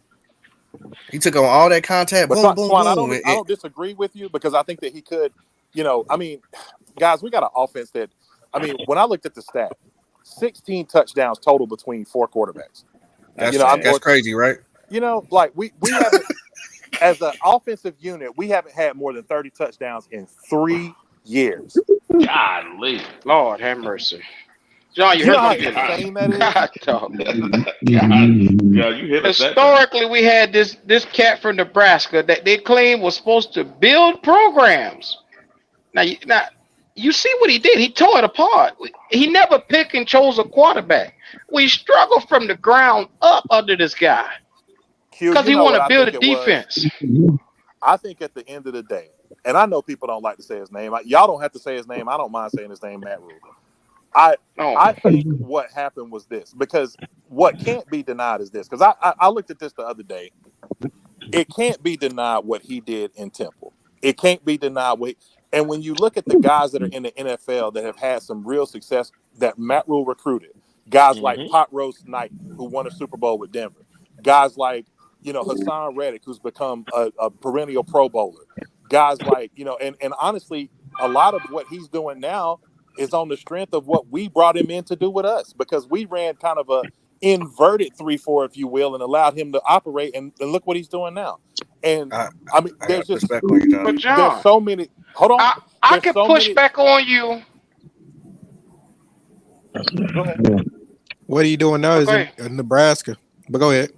He took on all that contact. But Boom, boom, Twan, boom. I don't disagree with you, because I think that he could, I mean, guys, we got an offense that, I mean, when I looked at the stat, 16 touchdowns total between four quarterbacks. That's crazy, right? Like we haven't, as an offensive unit, we haven't had more than 30 touchdowns in 3 years. Golly. Lord have mercy. John, you You know hurt how my feelings. insane that is? God, dog. God, you hit us that time. Historically, we had this cat from Nebraska that they claimed was supposed to build programs. Now, you see what he did. He tore it apart. He never picked and chose a quarterback. We struggled from the ground up under this guy Q, because you he know want what to I build think a it was? defense. I think at the end of the day, and I know people don't like to say his name. Y'all don't have to say his name. I don't mind saying his name, Matt Rule. I think what happened was this, because what can't be denied is this, because I looked at this the other day. It can't be denied what he did in Temple. It can't be denied and when you look at the guys that are in the NFL that have had some real success that Matt Rule recruited, guys like Mm-hmm. Pot Roast Knight, who won a Super Bowl with Denver, guys like, Hassan Reddick, who's become a perennial Pro Bowler, guys like, and honestly, a lot of what he's doing now is on the strength of what we brought him in to do with us, because we ran kind of a inverted 3-4, if you will, and allowed him to operate. And look what he's doing now. And I, I mean, I got there's to push just back on you, John. But there's John, so many. Hold on. I There's can so push many. back on you. Go ahead. What are you doing now is Okay. in Nebraska. But go ahead.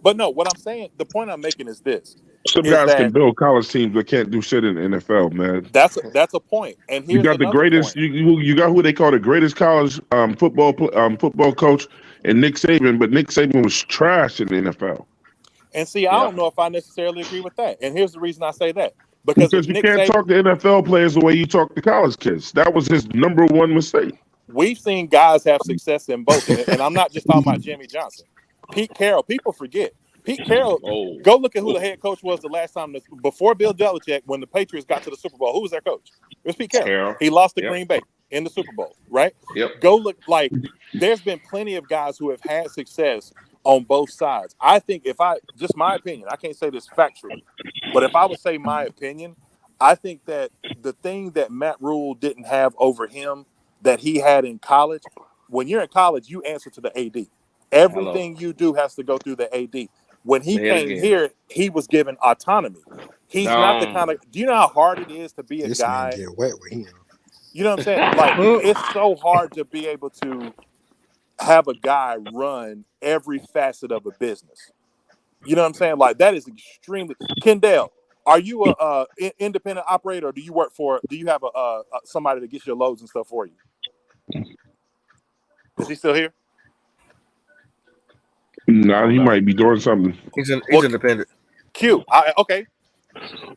But no, what I'm saying, the point I'm making is this: Some is guys can that build college teams but can't do shit in the NFL, man. that's a point. And You here's got the another greatest. point. You got who they call the greatest college football coach, and Nick Saban. But Nick Saban was trash in the NFL And see, I Yeah. don't know if I necessarily agree with that. And here's the reason I say that: because if because you Nick can't Saban, talk to NFL players the way you talk to college kids. That was his number one mistake. we've seen guys have success in both, and I'm not just talking about Jimmy Johnson, Pete Carroll. People forget Pete Carroll. Oh. Go look at who the head coach was the last time before Bill Belichick, when the Patriots got to the Super Bowl. Who was their coach? It was Pete Carroll. Carroll. He lost to Yep. Green Bay in the Super Bowl, right? Yep. Go look. Like, there's been plenty of guys who have had success on both sides. I think, if I just my opinion, I can't say this factually, but if I would say my opinion, I think that the thing that Matt Rule didn't have over him that he had in college, when you're in college, you answer to the AD. Hello. Everything you do has to go through the AD. When he Say it came again. here, he was given autonomy. He's not the kind of, do you know how hard it is to be a This man guy? get wet with him. You know what I'm saying? Like, Mm. it's so hard to be able to have a guy run every facet of a business. You know what I'm saying? Like, that is extremely. Kendall, are you a independent operator, or do you work for? Do you have a somebody that gets your loads and stuff for you? Is he still here? Now Oh he no. might be doing something. He's Well, independent. Q. Okay.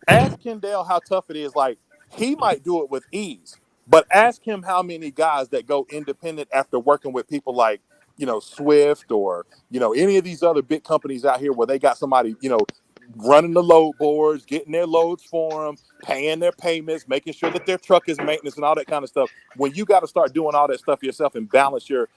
Ask Kendall how tough it is. Like, he might do it with ease, but ask him how many guys that go independent after working with people like, Swift, or, any of these other big companies out here where they got somebody, running the load boards, getting their loads for them, paying their payments, making sure that their truck is maintenance and all that kind of stuff. When you got to start doing all that stuff yourself and balance your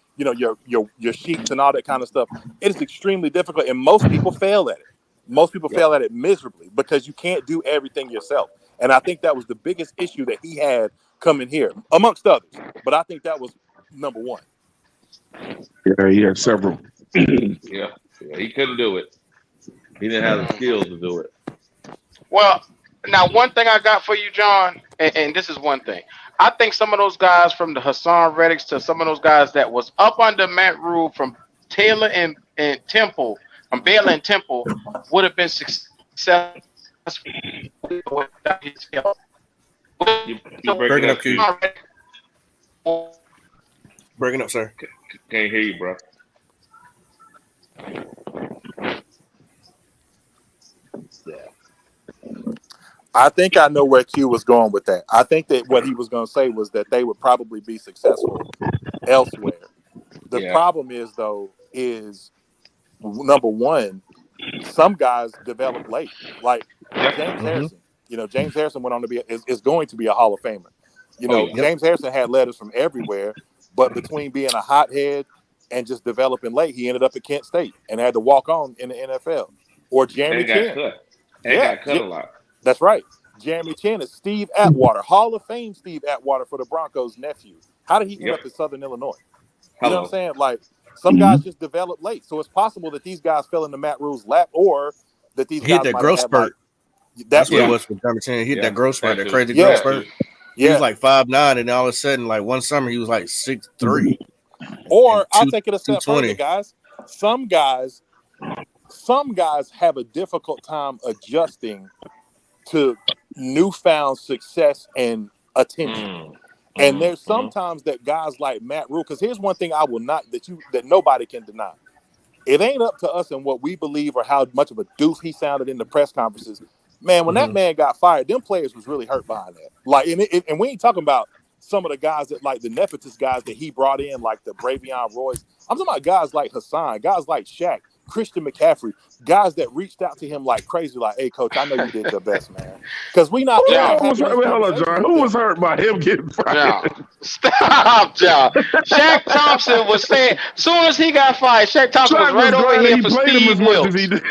sheets and all that kind of stuff, it is extremely difficult, and most people fail at it. Most people Yep. fail at it miserably because you can't do everything yourself. And I think that was the biggest issue that he had coming here, amongst others. But I think that was number one. Yeah, he had several. Yeah. Yeah. He couldn't do it. He didn't have the Mhm. skills to do it. Well, now one thing I got for you, John, and this is one thing. I think some of those guys, from the Hassan Reddicks to some of those guys that was up under Matt Rule, from Taylor and Temple, from Baylor and Temple, would have been successful without his help. You breaking Breaking up, up, Q. Q. Breaking up, sir. Can't hear you, bro. Yeah. I think I know where Q was going with that. I think that what he was going to say was that they would probably be successful elsewhere. The Yeah. problem is, though, is number one, some guys develop late. Like James Mm-hmm. Harrison. James Harrison went on to be is going to be a Hall of Famer. Oh yeah. Yep. James Harrison had letters from everywhere, but between being a hothead and just developing late, he ended up at Kent State and had to walk on in the NFL. Or Jeremy And got Chin. cut. And Yeah, got cut a lot. that's right. Jeremy Chin is Steve Atwater, Hall of Fame Steve Atwater for the Broncos' nephew. How did he end Yep. up in Southern Illinois? You know what I'm Hello. saying? Like, some guys just develop late. So it's possible that these guys fell into Matt Rule's lap, or that these He hit guys that might have growth had like spurt. that. That's what it Yeah, was for Jeremy Chin. He hit Yeah. that growth spurt, That that too. crazy yeah, growth That spurt. too. He was yeah. like 5'9", and all of a sudden, like one summer, he was like 6'3" Or and I'll take it a step further, 220. guys. Some guys have a difficult time adjusting to newfound success and attention. And there's sometimes that guys like Matt Rule, because here's one thing I will not that nobody can deny. It ain't up to us and what we believe or how much of a doof he sounded in the press conferences. Man, when that Mm-hmm. man got fired, them players was really hurt behind that. Like, and we ain't talking about some of the guys that, like, the nepotism guys that he brought in, like the Bravion Royce. I'm talking about guys like Hassan, guys like Shaq, Christian McCaffrey, guys that reached out to him like crazy, like, "Hey, coach, I know you did your best, man." Because we're not John, Who was having hurt? these Wait, hold on, conversations John. with Who them. was hurt by him getting fired? John, stop, John. Shaq Thompson was saying, soon as he got fired, Shaq Thompson was Shaq was right over glad that here he for played him Steve as much as he Wilkes. did.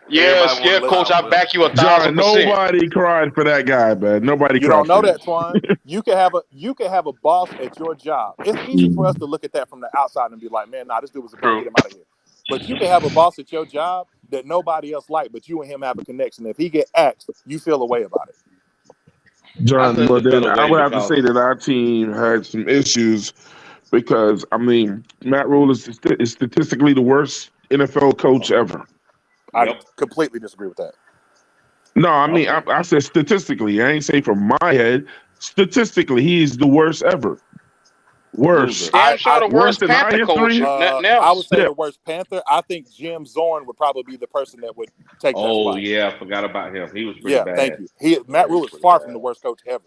Yes, Everybody want yeah, to coach, clown I Wilkes. back you John, 1,000%. nobody cried for that guy, man. Nobody You cried don't know for him. that, Twan. You can have a boss at your job. It's easy for us to look at that from the outside and be like, "Man, nah, this dude was a bum. True. Get him out of here." But you can have a boss at your job that nobody else like, but you and him have a connection. If he get axed, you feel a way about it. I John, said well the then fell I away would have to because say that our team had some issues because I mean Matt Rule is statistically the worst NFL coach ever. I yep. completely disagree with that. No, I mean Okay. I said statistically. I ain't say from my head. Statistically, he's the worst ever. Worst. Loser. Damn sure I the Worse worst than our Panther coach, history. if nothing I would else. say Yeah. the worst Panther. I think Jim Zorn would probably be the person that would take that Oh spot. yeah, I forgot about him. He was pretty Yeah, thank bad. you. Yeah, Matt he was Rule is pretty far from the bad. worst coach ever.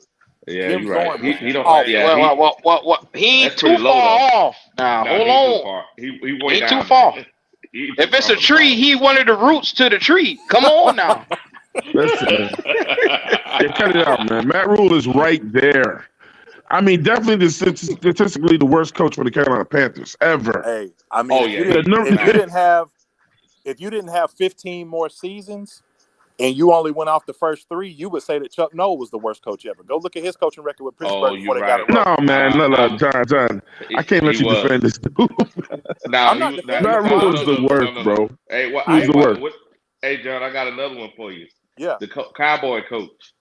Yeah, Jim you're right. Zorn was He don't. Wait, Yeah, he. what? He ain't That's too pretty low far though. off. Now, No, hold he too on. far. He He way ain't too down far. there. He too If it's far a from the tree, bottom. he one of the roots to the tree. Come on now. Listen, man. Yeah, cut it out, man. Matt Rule is right there. I mean, definitely statistically the worst coach for the Carolina Panthers ever. Hey, I mean, Oh yeah, The he number, if you didn't have 15 more seasons and you only went off the first 3, you would say that Chuck Noll was the worst coach ever. Go look at his coaching record with Oh, Pittsburgh before you're they got right. it rolling. no, man, I John, I can't he let you was. defend this dude. Now I'm he not was. Now, defending him, Matt no, Rule no, Twan. is no, the no, no, no, worst, no, no. bro. Hey, what? He's Hey, the worst. what? Hey, John, I got another one for you. Yeah, The Cowboy coach,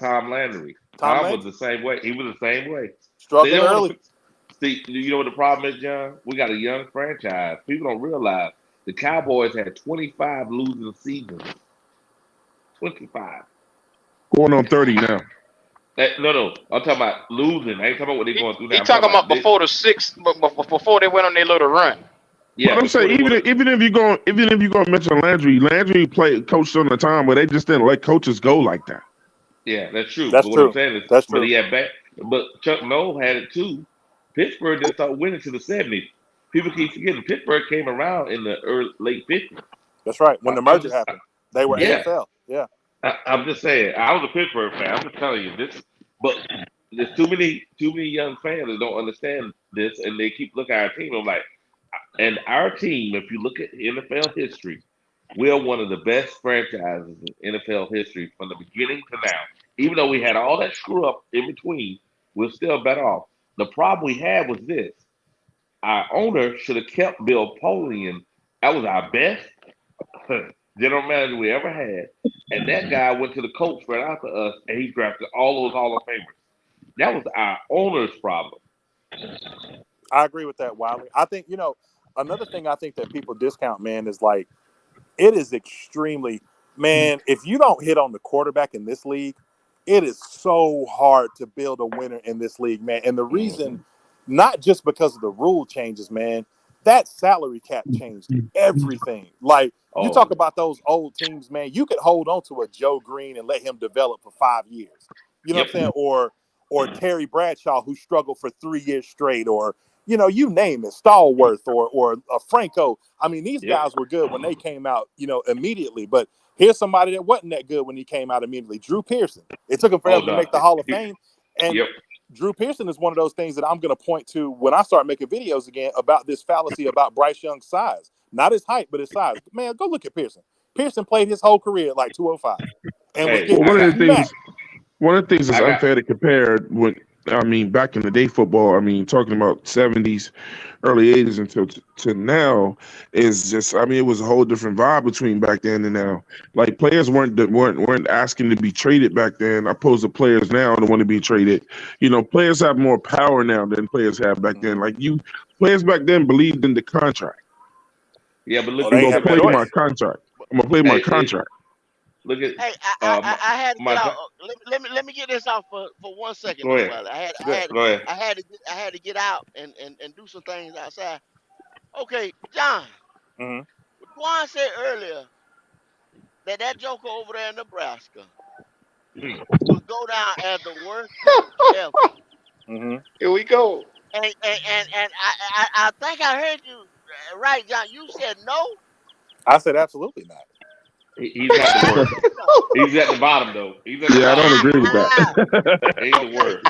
Tom Landry. Tom Tom was Landry the same way. He was the same way. They struggled don't want early. to see. You know what the problem is, John? We got a young franchise. People don't realize the Cowboys had 25 losing seasons. 25. Going on 30 now. No. I'm talking about losing. I ain't talking about what they're He, going through now. he I'm talking talking about about this. before the six, before they went on their little run. But Yeah, I'm before saying they went. even if you go mention Landry played coached on the time where they just didn't let coaches go like that. Yeah, that's true. That's But what I'm true. saying is, That's but true. he had back. But Chuck Noll had it too. Pittsburgh didn't start winning to the '70s. People keep forgetting Pittsburgh came around in the late '50s. That's right. When the I'm merger just, happened, they were yeah. AFL. Yeah. I'm just saying. I was a Pittsburgh fan. I'm just telling you this. But there's too many young fans that don't understand this, and they keep looking at our team. I'm like, and our team, if you look at NFL history, we are one of the best franchises in NFL history from the beginning to now. Even though we had all that screw up in between, we're still better off. The problem we had was this: our owner should have kept Bill Polian. That was our best general manager we ever had, and that guy went to the coach right after us, and he drafted all those Hall of Famers. That was our owner's problem. I agree with that, Wiley. I think, another thing I think that people discount, man, is like, it is extremely, man, if you don't hit on the quarterback in this league, it is so hard to build a winner in this league, man. And the reason, not just because of the rule changes, man, that salary cap changed everything. Like, you Oh, talk about those old teams, man, you could hold on to a Joe Green and let him develop for 5 years. You know yep. what I'm saying? Or Terry Bradshaw, who struggled for 3 years straight, or you name it, Stallworth or Franco. I mean, these Yep. guys were good when they came out, immediately. But here's somebody that wasn't that good when he came out immediately. Drew Pearson. It took him Oh forever to no. make the Hall of Fame. And Yep. Drew Pearson is one of those things that I'm going to point to when I start making videos again about this fallacy about Bryce Young's size. Not his height, but his size. Man, go look at Pearson. Pearson played his whole career at like 205 and was Hey, Well, getting smacked. one of the things that's I got. unfair to compare with, I mean, back in the day football, I mean, talking about 70s, early 80s until to now is just, I mean, it was a whole different vibe between back then and now. Like players weren't asking to be traded back then, opposed to players now that want to be traded. Players have more power now than players have back then. Like players back then believed in the contract. Yeah, but Oh, look they at I'm ain't gonna have a play look at. my choice. contract. I'm gonna play my Hey, contract. look at. Hey, I had to get My. out. Let me get this off for 1 second, Go Mr. ahead. Wiley. Yeah. Go ahead. I had to get out and do some things outside. Okay, John. Mm-hmm. Juan said earlier that joker over there in Nebraska would go down as the worst coach ever. Mm-hmm. Here we go. And I think I heard you right, John. You said no. I said absolutely not. He's not the worst. He's at the bottom though. He's at the Yeah, I don't bottom. agree with that. He ain't the Okay, worst.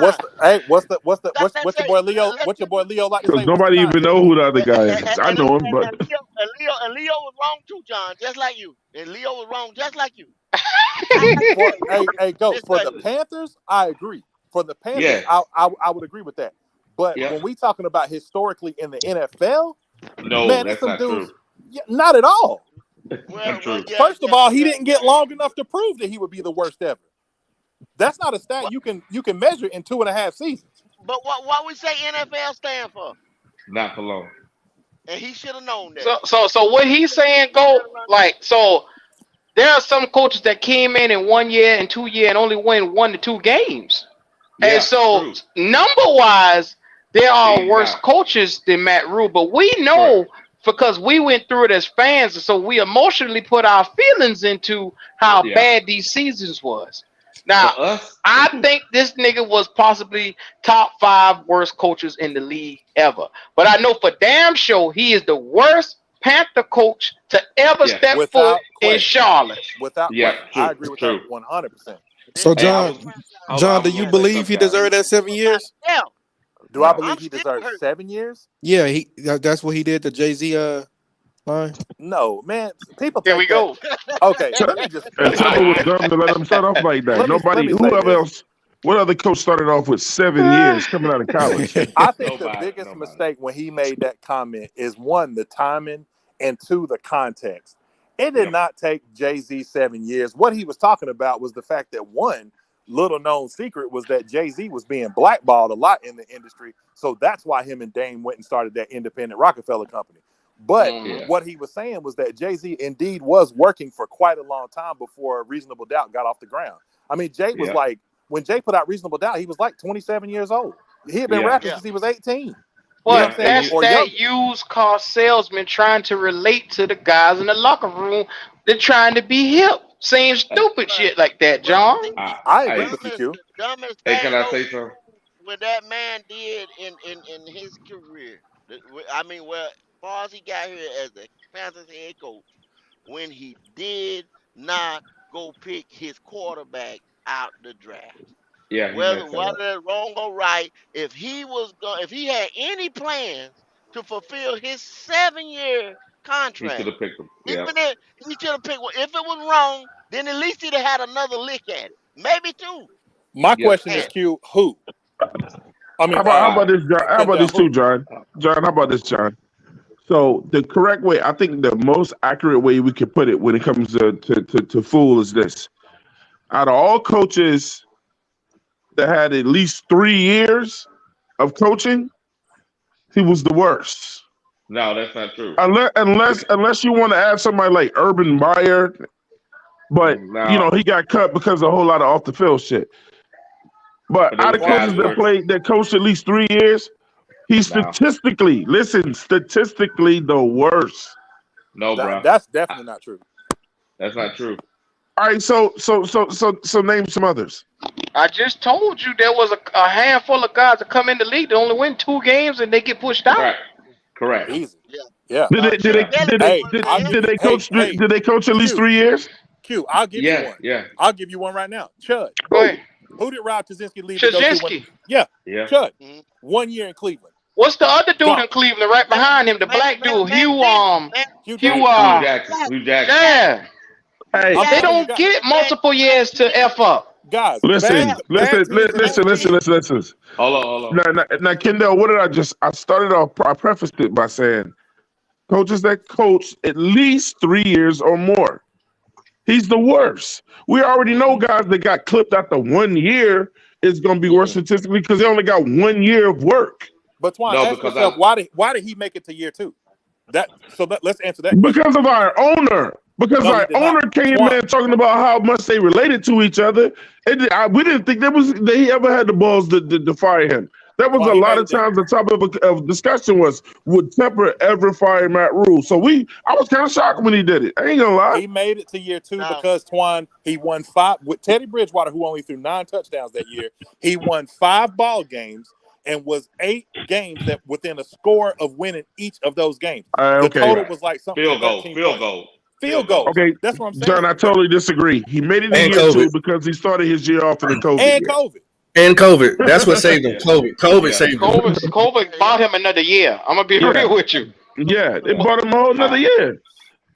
What's John. the, hey? Let's What's your say boy Leo? let's What your just boy Leo like to Because say? What's the nobody even know context? who the other guy and, is. I know him, but Leo was wrong too, John, just like you. And Leo was wrong just like you. I like to For tell you hey Goat, this for right the here. Panthers, I agree. For the Panthers, Yeah. I would agree with that. But Yep. when we talking about historically in the NFL, No, man, there's that's some not dudes. true. Yeah, not at all. Not Well, true. yeah, First of all, he yeah. didn't get long enough to prove that he would be the worst ever. That's not a stat What, you can measure in 2.5 seasons. but what we say NFL stand for, Not for long. and he should have known that. So what he's saying, He go should have known that. like so. There are some coaches that came in 1 year and 2 year and only win 1 to 2 games. And Yeah, so true. number wise, there are He's worse not. coaches than Matt Rule, but we Correct. know because we went through it as fans, and so we emotionally put our feelings into how Yeah. bad these seasons was. For Now, us, I think this nigga was possibly top 5 worst coaches in the league ever. But I know for damn sure he is the worst Panther coach to ever yeah. step foot Without in question. Charlotte. Without Yeah, question. I true. agree with that True. 100%. This So Hey, man I was was John, franchise I John, do was you gonna quarterback. say believe something, he guys. deserved He that was 7 years? myself. Do I No. believe I'm he still deserves hurt. 7 years? Yeah, that's what he did to Jay-Z line. No, man. People Here take we that. go. Okay, Tuck let and me Tucker say was this. dumb to let him start off like that. Let Nobody, me say whoever this. else, what other coach started off with 7 years coming out of college? I think the Nobody. biggest Nobody. mistake when he made that comment is one, the timing, and two, the context. It did Yep. not take Jay-Z 7 years. What he was talking about was the fact that one little known secret was that Jay-Z was being blackballed a lot in the industry. So that's why him and Dame went and started that independent Rockefeller company. But Mhm. Yeah. what he was saying was that Jay-Z indeed was working for quite a long time before Reasonable Doubt got off the ground. I mean, Jay was Yeah. like, when Jay put out Reasonable Doubt, he was like 27 years old. He had been Yeah. rapping Yeah. since he was 18. You know what I'm But Yeah. And saying? you, that's Or that younger. used car salesman trying to relate to the guys in the locker room. They're trying to be hip, saying stupid But shit like that, but John. see, I, I the agree hey, with you, dumbest Q. the dumbest hey, can thing I though, say something? what that man did in his career. I mean, well, as far as he got here as a Panthers head coach, when he did not go pick his quarterback out the draft. Yeah, he Whether messed that whether up. it's wrong or right, if he had any plans to fulfill his 7 year He should contract, have picked him. Yeah. even if he should have picked one, if it was wrong, then at least he'd have had another lick at it, maybe two My Yep. question is, at it. Q, who? I mean, How about this, John? How about Kendall, this too, who? John? John, how about this, John? So the correct way, I think the most accurate way we can put it when it comes to fool is this: out of all coaches that had at least 3 years of coaching, he was the worst. No, that's not true. Unless you want to add somebody like Urban Meyer, but No, he got cut because of a whole lot of off the field shit. But but out those of Well, coaches guys that were coached at least 3 years, he's no, statistically the worst. no, bro. that's definitely not true. That's not true. All right, so name some others. I just told you there was a handful of guys that come in the league that only win 2 games and they get pushed out. Correct. Correct. Easy. Yeah, Yeah. Did they did Chip they Yeah. Kelly did was they Hey, one of did, I'll them. give did you. they Hey, coach hey, did they coach at least Q, 3 years? Q. I'll give you Yeah. one. Yeah. I'll give you one right now. Chud. Go ahead. Who did Rob Kaczynski leave to go to when? Shazinski. Yeah, Yeah. Chud. Mhm. 1 year in Cleveland. What's the other dude Gone. in Cleveland right Matt, behind him? The Matt, black Matt, dude, Matt Hugh. Jackson, Matt, Hugh Hugh. Jackson. Hugh Hugh Jackson. Jackson, Hugh Jackson. Yeah. Hugh Hey, I'm They telling Jackson, you, don't guys. get Matt, multiple years to f up. Guys, listen, Matt, listen, teams in the Matt listen, Jackson. listen. Hold on. Hold on. Now, Kendall, what did I started off? I prefaced it by saying coaches that coach at least 3 years or more. He's the worst. We already know Mhm. guys that got clipped after 1 year is going to be worse Mhm. statistically because they only got 1 year of work. But Twan, No, ask because yourself why did he make it to year two? Let's answer that question. Because of our owner. Because No, he our did not. owner came Twan, in talking about how much they related to each other. We didn't think that he ever had the balls to fire him. That was Twan, a he lot made of it to times the topic of discussion was, would Tepper ever fire Matt Rule? So I was kind of shocked when he did it. I ain't gonna lie. he made it to year two Now, because Twan, he won 5 with Teddy Bridgewater, who only threw 9 touchdowns that year. He won 5 ball games, and was 8 games that within a score of winning each of those games. The Okay. total was like something Field like goal, 13 field points. goal. Field goals. Okay, That's what I'm saying. John, I totally disagree. He made it in And year COVID. 2 because he started his year off in the COVID And year. COVID. And COVID. That's what saved him. COVID Yeah. saved him. COVID bought him another year. I'm gonna be real with you. Yeah, it bought him a whole another year.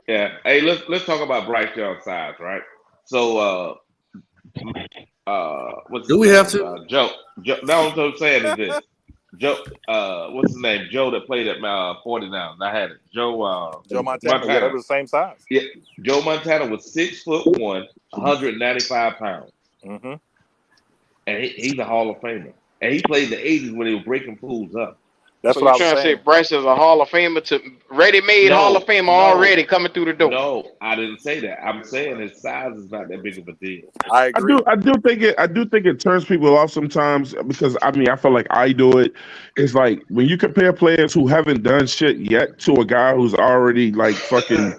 Yeah. Hey, let's talk about Bryce Young's size, right? So what's Do his we name? have to? Joe. No, what I'm saying is this. Joe what's his name? Joe that played at 49. I had it. Joe Montana. Yeah, they were the same size. Yeah. Joe Montana was 6'1", 195 pounds. Mm-hmm. And he's a Hall of Famer. And he played in the 80s when they were breaking fools up. That's So what you're I was trying to say saying. Bryce is a Hall of Famer to ready-made Hall of Famer already coming through the door. No, I didn't say that. I'm saying his size is not that big of a deal. I agree. I do think it turns people off sometimes because I mean I feel like I do it. It's like when you compare players who haven't done shit yet to a guy who's already like fucking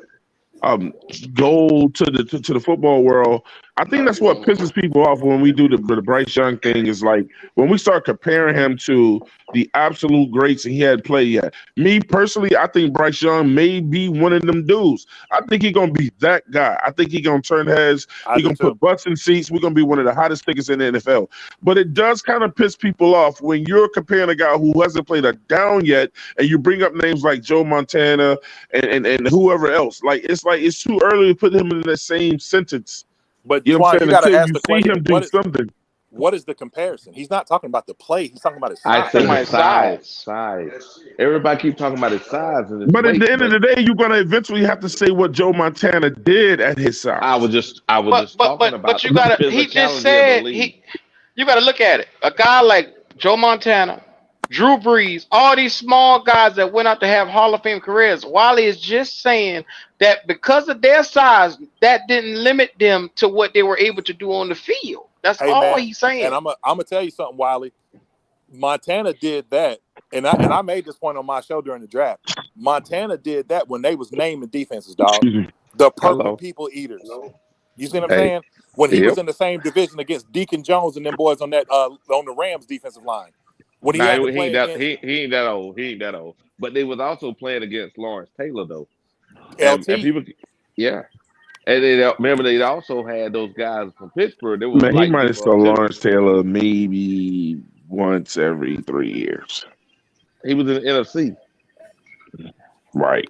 gold to the football world. I think that's what pisses people off when we do the Bryce Young thing. Is like when we start comparing him to the absolute greats and he hadn't played yet. Me personally, I think Bryce Young may be one of them dudes. I think he's gonna be that guy. I think he's gonna turn heads. He's gonna put butts in seats. We're gonna be one of the hottest tickets in the NFL. But it does kind of piss people off when you're comparing a guy who hasn't played a down yet, and you bring up names like Joe Montana and whoever else. Like it's too early to put him in the same sentence. But you know what I'm saying? you got to Until ask you the see question: him do something. What is the comparison? He's not talking about the play. He's talking about his size. I said his size. Everybody keep talking about his size and his But weight. at the end of the day, you're gonna eventually have to say what Joe Montana did at his size. I was just talking about. But you gotta. He just said you gotta look at it. A guy like Joe Montana, Drew Brees, all these small guys that went out to have Hall of Fame careers. Wiley is just saying that because of their size, that didn't limit them to what they were able to do on the field. That's all he's saying. And I'm gonna tell you something, Wiley. Montana did that, and I made this point on my show during the draft. Montana did that when they was naming defenses, dog. The purple people eaters. You see what I'm saying? When he was in the same division against Deacon Jones and them boys on that on the Rams defensive line. When he ain't that old. He ain't that old. But they was also playing against Lawrence Taylor though. LT. And people, yeah. And remember they also had those guys from Pittsburgh. They was he might have saw Lawrence Taylor maybe once every 3 years. He was in the NFC. Right.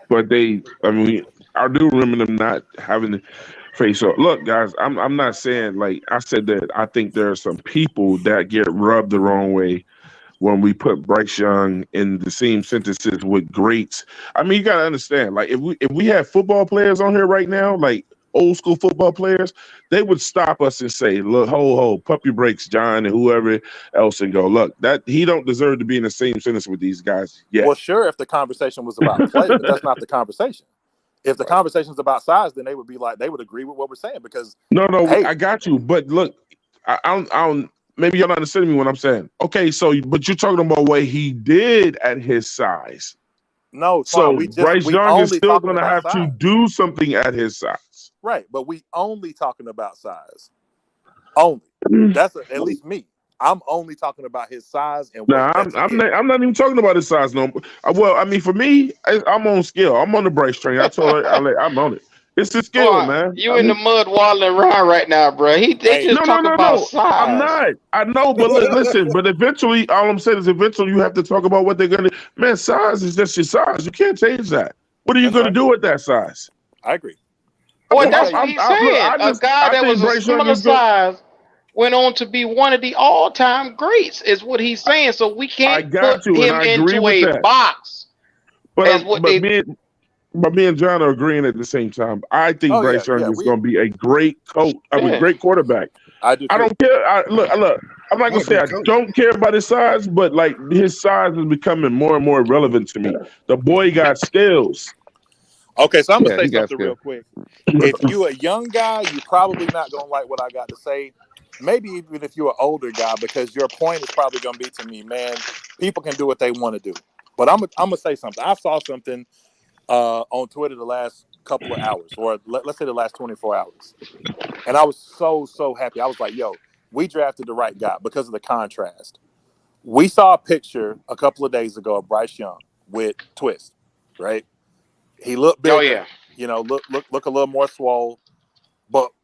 But I do remember them not having to face up. Look, guys, I'm not saying like I said that I think there are some people that get rubbed the wrong way when we put Bryce Young in the same sentences with greats. I mean, you gotta understand, like if we had football players on here right now, like old school football players, they would stop us and say, "Look, pump your brakes, John, and whoever else, and go, look, that he don't deserve to be in the same sentence with these guys." Yeah. Well, sure, if the conversation was about play, but that's not the conversation. If the conversation is about size, then they would agree with what we're saying because no, I got you, but look, I don't. Maybe you're not understanding me when I'm saying, okay, but you're talking about what he did at his size. No, so Bryce Young is still going to have to do something at his size. Right, but we only talking about size. Only. That's at least me. I'm only talking about his size and weight. I'm not even talking about his size no. Well, I mean, for me, I'm on skill. I'm on the Bryce train. I told her I'm on it. It's the skill, man. You in the mud waddling around right now, bro. They just talk about size. I'm not. I know, but listen. But eventually, all I'm saying is, eventually, you have to talk about what they're gonna. Man, size is just your size. You can't change that. What are you gonna do with that size? I agree. Well, that's what he's saying. A guy that was a similar size went on to be one of the all-time greats, is what he's saying. So we can't put him into a box. But me and John are agreeing at the same time. I think Bryce Young is going to be a great coach. Great quarterback. I do. I don't care. Look. I'm not going to say I don't care about his size, but like his size is becoming more and more relevant to me. The boy got skills. Okay, so I'm going to say something real quick. If you're a young guy, you're probably not going to like what I got to say. Maybe even if you're an older guy, because your point is probably going to be to me, man, people can do what they want to do. But I'm going to say something. I saw something on Twitter the last couple of hours, or let's say the last 24 hours. And I was so happy. I was like, yo, we drafted the right guy because of the contrast. We saw a picture a couple of days ago of Bryce Young with Twist, right? He looked Oh bigger, yeah. look a little more swole,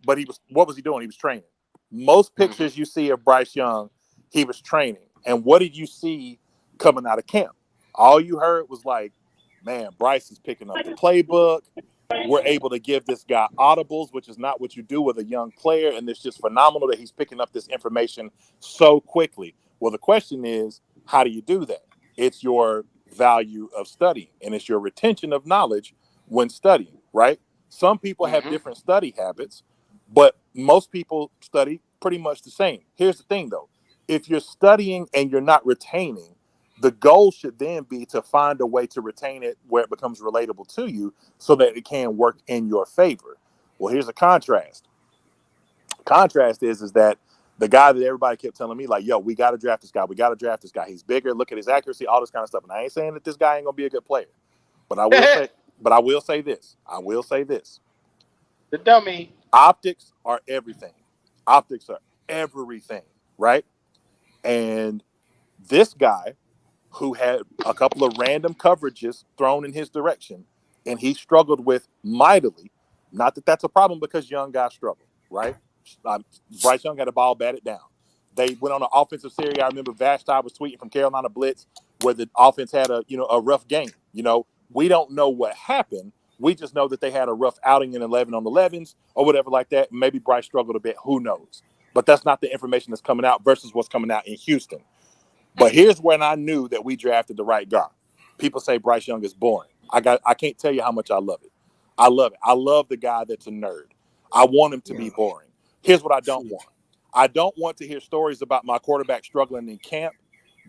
but he was, what was he doing? He was training. Most Hmm. pictures you see of Bryce Young, he was training. And what did you see coming out of camp? All you heard was like, man, Bryce is picking up the playbook. We're able to give this guy audibles, which is not what you do with a young player. And it's just phenomenal that he's picking up this information so quickly. Well, the question is, how do you do that? It's your value of studying, and it's your retention of knowledge when studying, right? Some people have Hmm. different study habits, but most people study pretty much the same. Here's the thing, though. If you're studying and you're not retaining, the goal should then be to find a way to retain it where it becomes relatable to you so that it can work in your favor. Well, here's a contrast. Contrast is that the guy that everybody kept telling me, like, yo, we got to draft this guy. We got to draft this guy. He's bigger. Look at his accuracy, all this kind of stuff. And I ain't saying that this guy ain't going to be a good player. But I will say this. I will say this. The dummy. Optics are everything. Optics are everything, right? And this guy who had a couple of random coverages thrown in his direction, and he struggled with mightily. Not that that's a problem because young guys struggle, right? Bryce Young had a ball batted down. They went on an offensive series. I remember Vashti was tweeting from Carolina Blitz where the offense had a rough game. We don't know what happened. We just know that they had a rough outing in 11 on 11s or whatever like that. Maybe Bryce struggled a bit. Who knows? But that's not the information that's coming out versus what's coming out in Houston. But here's when I knew that we drafted the right guy. People say Bryce Young is boring. I can't tell you how much I love it. I love it. I love the guy that's a nerd. I want him to be boring. Here's what I don't want. I don't want to hear stories about my quarterback struggling in camp,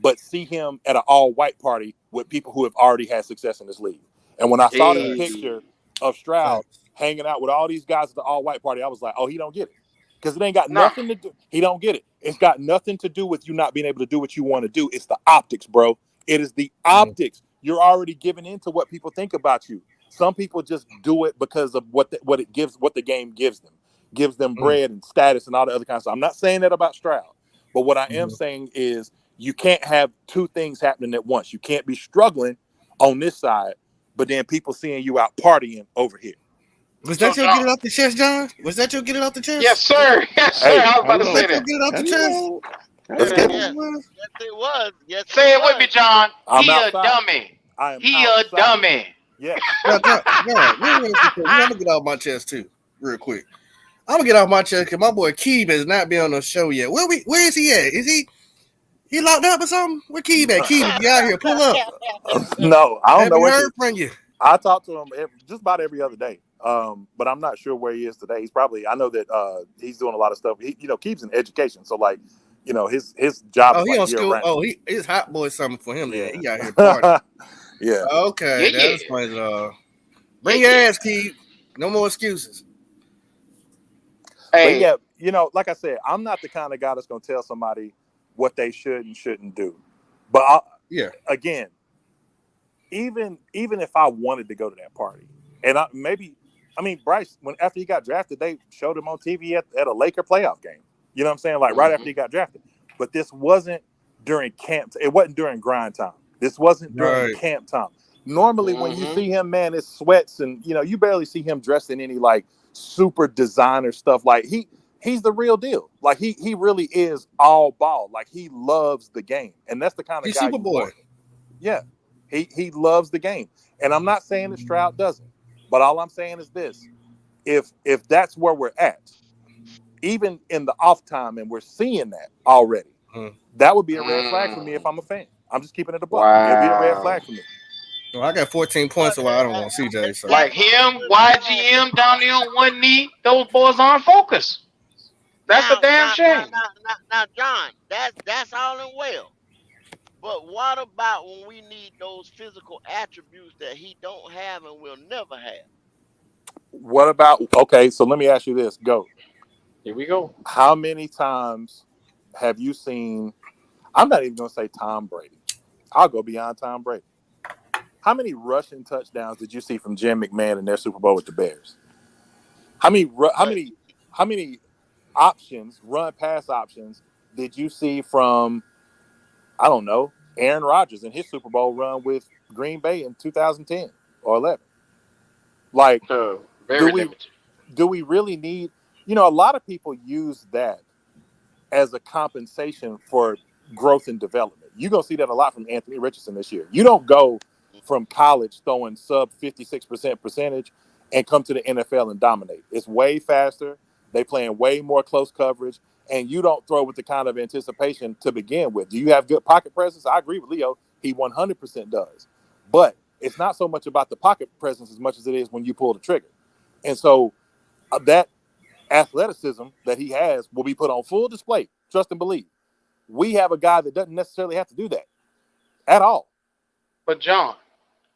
but see him at an all-white party with people who have already had success in this league. And when I saw that Hey. picture of Stroud hanging out with all these guys at the all-white party, I was like, oh, he don't get it. Because it ain't got No. nothing to do. He don't get it. It's got nothing to do with you not being able to do what you want to do. It's the optics, bro. It is the optics. You're already giving in to what people think about you. Some people just do it because of what the game gives them bread and status and all the other kinds of stuff. I'm not saying that about Stroud, but what I am saying is you can't have two things happening at once. You can't be struggling on this side, but then people seeing you out partying over here. Was So that your get John. it off the chest, John? Was that your get it off the Yes, chest? sir. Yes, sir. Hey, I was How about you to Was say that know? your that. get it off How the do you chest? know? How let's you get it. Yes, know? yes, it was. Yes, it Say it with was. me, John. I'm He a outside. dummy. I am He a outside. dummy. Yes. Now, John, I'm gonna get off my chest too, real quick. I'm gonna get off my chest because my boy Keeb has not been on the show yet. Where is he at? Is he locked up or something? Where Keeb at? Keeb, if you out here, pull up. No, I don't Have know you what heard from you? I talk to him just about every other day. But I'm not sure where he is today. He's probably, I know that he's doing a lot of stuff. He keeps in education. So like, his job Oh, is he like on year school. round. Oh, it's hot boy something for him then. Yeah. He out here partying. Yeah. Okay, Yeah, that yeah. explains it all. Yeah, Bring your yeah. ass, Keeb. No more excuses. But Hey. yeah, like I said, I'm not the kind of guy that's going to tell somebody what they should and shouldn't do. But Yeah. again, even if I wanted to go to that party, and Bryce, after he got drafted, they showed him on TV at a Laker playoff game. You know what I'm saying? Like right after he got drafted. But this wasn't during camp. It wasn't during grind time. This wasn't during Right. camp time. Normally, when you Mm-hmm. see him, man, it's sweats and you barely see him dressed in any like super designer stuff. Like he's the real deal. Like he really is all ball. Like he loves the game, and that's the kind of He's guy you Superboy. want. Yeah, he loves the game, and I'm not saying that Stroud doesn't, but all I'm saying is this: if that's where we're at, even in the off time, and we're seeing that already, that would be a red flag for me if I'm a fan. I'm just keeping it a buck. It'd be a red Wow. flag for me. Well, I got 14 Well, points, so I don't want CJ. So Like that's him, only wrong. YGM down there on one knee. Those boys aren't focused. That's a Now, damn now, now, shame. now, now, now, John, that's all in well. But what about when we need those physical attributes that he don't have and will never have? What about okay? So let me ask you this: Go. Here we go. How many times have you seen? I'm not even going to say Tom Brady. I'll go beyond Tom Brady. How many rushing touchdowns did you see from Jim McMahon in their Super Bowl with the Bears? How many But how many options, run pass options, did you see from I don't know, Aaron Rodgers in his Super Bowl run with Green Bay in 2010 or 11. Like, Very do we limited. do we really need? A lot of people use that as a compensation for growth and development. You're going to see that a lot from Anthony Richardson this year. You don't go from college throwing sub 56% percentage and come to the NFL and dominate. It's way faster. They playing way more close coverage, and you don't throw with the kind of anticipation to begin with. Do you have good pocket presence? I agree with Leo. He 100% does. But it's not so much about the pocket presence as much as it is when you pull the trigger. And so that athleticism that he has will be put on full display. Trust and believe. We have a guy that doesn't necessarily have to do that at all. But John,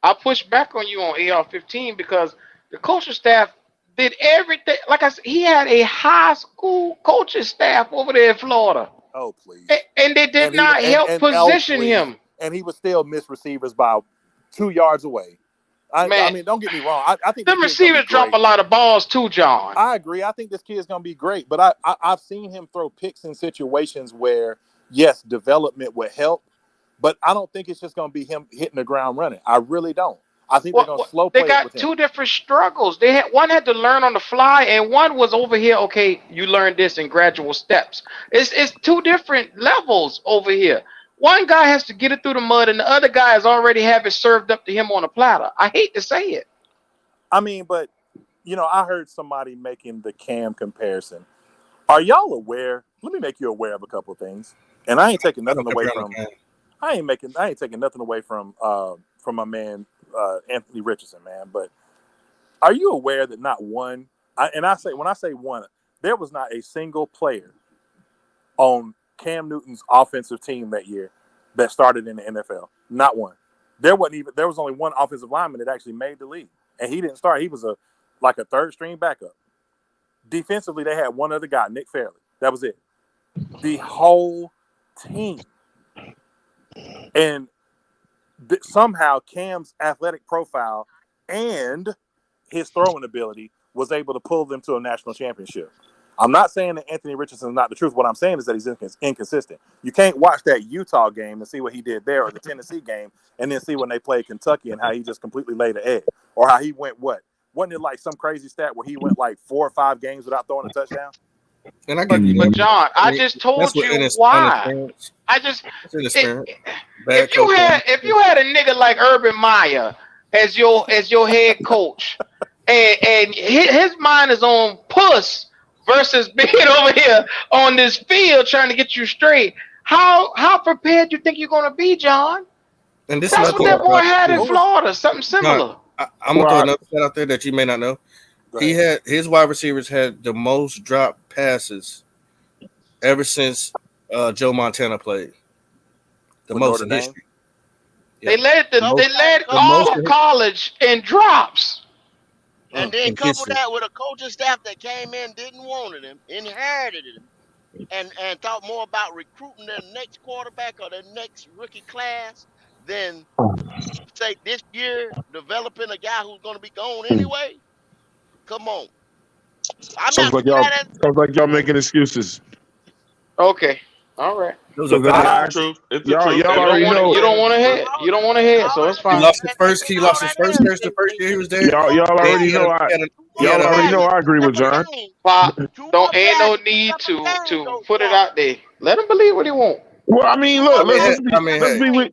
I push back on you on AR-15 because the coaching staff did everything. Like I said, he had a high school coaching staff over there in Florida. Oh, please. And they did not help position him. And he would still miss receivers by 2 yards away. I mean, don't get me wrong. I think the receivers drop a lot of balls too, John. I agree. I think this kid is going to be great. But I've seen him throw picks in situations where, yes, development would help. But I don't think it's just going to be him hitting the ground running. I really don't. I think they're going to slow play. They got two different struggles. One had to learn on the fly, and one was over here. Okay, you learn this in gradual steps. It's two different levels over here. One guy has to get it through the mud, and the other guy has already have it served up to him on a platter. I hate to say it. I mean, but I heard somebody making the Cam comparison. Are y'all aware? Let me make you aware of a couple of things, and I ain't taking nothing away from. I ain't taking nothing away from my man Anthony Richardson, man. But are you aware that not one? When I say one, there was not a single player on Cam Newton's offensive team that year that started in the NFL. Not one. There was only one offensive lineman that actually made the league, and he didn't start. He was a third string backup. Defensively, they had one other guy, Nick Fairley. That was it. The whole team. And somehow Cam's athletic profile and his throwing ability was able to pull them to a national championship. I'm not saying that Anthony Richardson is not the truth. What I'm saying is that he's inconsistent. You can't watch that Utah game and see what he did there, or the Tennessee game, and then see when they played Kentucky and how he just completely laid an egg, or how he went Wasn't it like some crazy stat where he went like 4 or 5 games without throwing a touchdown? And I give you but John, I just told you why. If you had a nigga like Urban Meyer as your head coach, and his mind is on puss versus being over here on this field trying to get you straight, how prepared do you think you're gonna be, John? And that's what that boy had in Florida, something similar. I'm gonna throw another stat out there that you may not know. He had his wide receivers had the most drop passes ever since Joe Montana played. The most in history. Yeah. They led all college in drops. And then couple that with a coaching staff that came in, didn't want him, inherited him, and thought more about recruiting their next quarterback or their next rookie class than say this year developing a guy who's going to be gone anyway. Come on. Sounds like y'all making excuses. Okay. All right. It's the truth. Y'all already know. You don't want to head. You don't want to head, so it's fine. He lost his first curse the first year he was there. Y'all already know. I agree with John. Ain't no need to put it out there. Let him believe what he want. Well, I mean, look.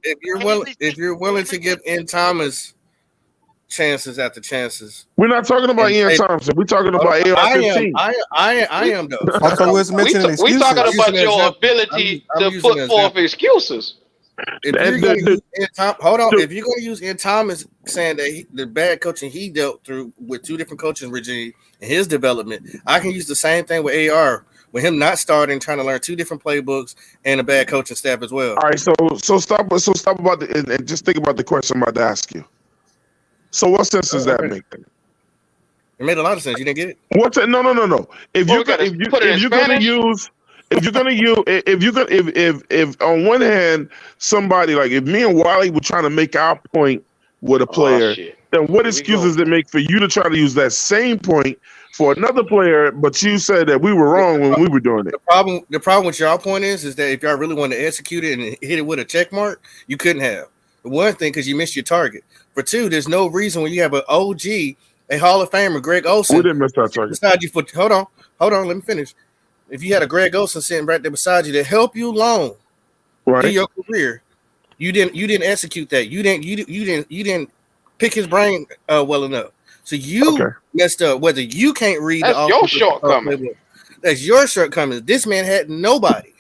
If you're willing to give Ian Thomas chances after chances, we're not talking about Ian Thompson. We're talking about AR-15. I am though. We talking about your ability to put forth excuses. If you're going to use if you're going to use Ian Thomas saying that the bad coaching he dealt through with 2 different coaching regimes and his development, I can use the same thing with AR. With him not starting, trying to learn 2 different playbooks and a bad coaching staff as well. All right, so stop about and just think about the question I'm about to ask you. So what sense does that make? It made a lot of sense. You didn't get it? No. If on one hand somebody like if me and Wally were trying to make our point with a player, then what excuses does it make for you to try to use that same point for another player, but you said that we were wrong when we were doing it. The problem with y'all point is that if y'all really want to execute it and hit it with a check mark, you couldn't have. For one thing, because you missed your target. For two, there's no reason when you have an OG, a Hall of Famer, Greg We Olsen, didn't miss our target. beside you for hold on, let me finish. If you had a Greg Olsen sitting right there beside you to help you along in Right? your career, you didn't execute that. You didn't pick his brain well enough. So you Okay. messed up. Whether you can't read the That's your offensive shortcoming. playbook, that's your shortcoming. This man had nobody.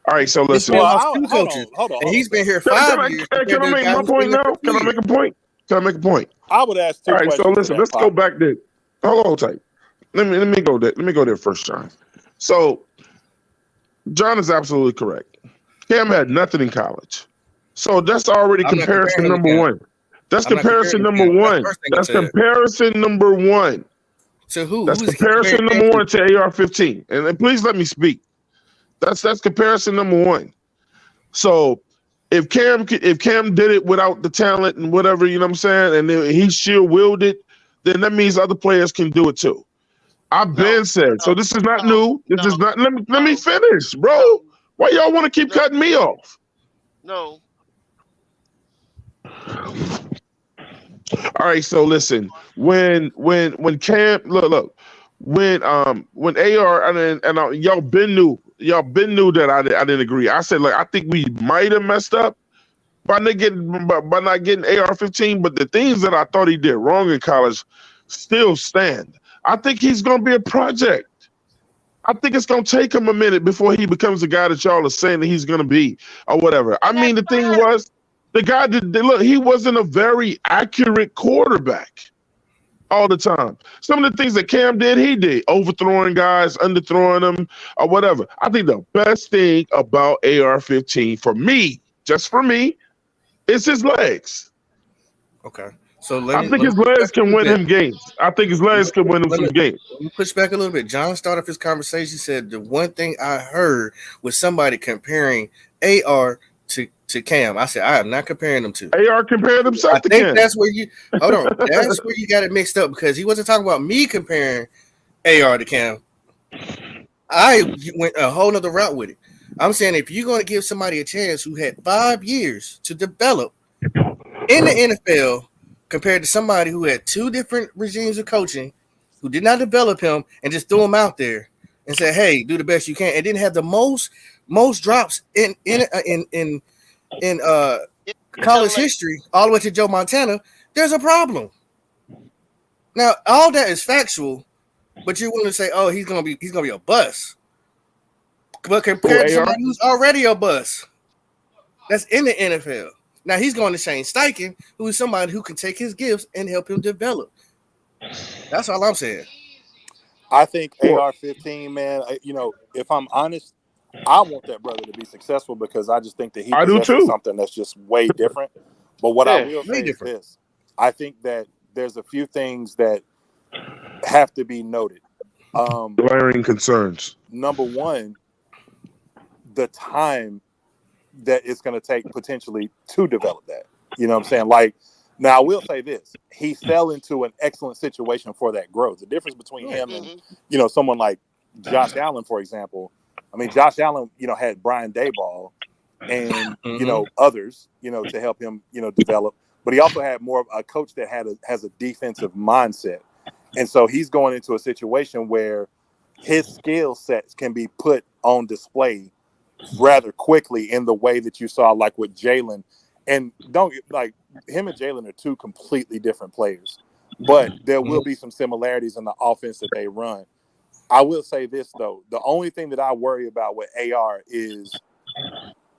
All right. So This listen. man Well, lost two hold coaches, on, hold on, and hold on, he's been Sam. here Can, can 5 years I can compared I to a make guy my who's been point there for now? Can 2 I make years. a point? Can I make a point? I would ask two All right. So questions to listen. that, Let's go Pop. back there. Hold on, tight. Let me go there. Let me go there first, John. So John is absolutely correct. Cam had nothing in college. So that's already I'm not comparing comparison him to number Cam. one. That's I'm not comparing comparison him to number Cam. That's the one. first thing I That's said. comparison number one. So who? That's Who's he comparing comparison Cam number to? one to AR-15. And please let me speak. That's comparison number one. So if Cam did it without the talent and whatever, you know what I'm saying, and then he still willed it, then that means other players can do it too. I've No, been said. So no, this is not no, new. This no, is not. Let me no, finish, bro. no, Why y'all want to keep no, cutting me off? no. All right, so listen. When Cam look when AR y'all been knew that I didn't agree. I said like I think we might have messed up by not getting AR-15, but the things that I thought he did wrong in college still stand. I think he's gonna be a project. I think it's gonna take him a minute before he becomes the guy that y'all are saying that he's gonna be or whatever. I And mean, that's the thing fine. was the guy look. He wasn't a very accurate quarterback all the time. Some of the things that Cam did, he did overthrowing guys, underthrowing them, or whatever. I think the best thing about AR-15 for me, just for me, is his legs. Okay. So I think let me his push back legs a can little win bit. him games. I think his legs can win him Let some me games. push back a little bit. John started off his conversation. Said the one thing I heard was somebody comparing AR to Cam. I said I am not comparing them to. AR compared I himself to think Cam. that's where you hold on. That's where you got it mixed up because he wasn't talking about me comparing AR to Cam. I went a whole nother route with it. I'm saying if you're going to give somebody a chance who had 5 years to develop in the NFL compared to somebody who had two different regimes of coaching who did not develop him and just threw him out there and said, "Hey, do the best you can," and didn't have the most drops in college NCAA. history all the way to Joe Montana, there's a problem. Now, all that is factual, but you're willing to say, "Oh, he's gonna be a bust," but Who compared to AR? somebody who's already a bust that's in the NFL. Now he's going to Shane Steichen, who is somebody who can take his gifts and help him develop. That's all I'm saying. I think Well, AR-15, man. If I'm honest, I want that brother to be successful because I just think that he I do possesses too. something that's just way different. But what I Yeah. will Way say is different. this: I think that there's a few things that have to be noted. Glaring concerns. Number one, the time that it's going to take potentially to develop that. You know what I'm saying? Like, now I will say this: he fell into an excellent situation for that growth. The difference between Right. him and Mm-hmm. someone like Josh Allen, for example. I mean, Josh Allen, had Brian Dayball and Mm-hmm. others, to help him, develop. But he also had more of a coach that has a defensive mindset, and so he's going into a situation where his skill sets can be put on display rather quickly in the way that you saw, like with Jalen. And don't like him and Jalen are two completely different players, but there will be some similarities in the offense that they run. I will say this though: the only thing that I worry about with AR is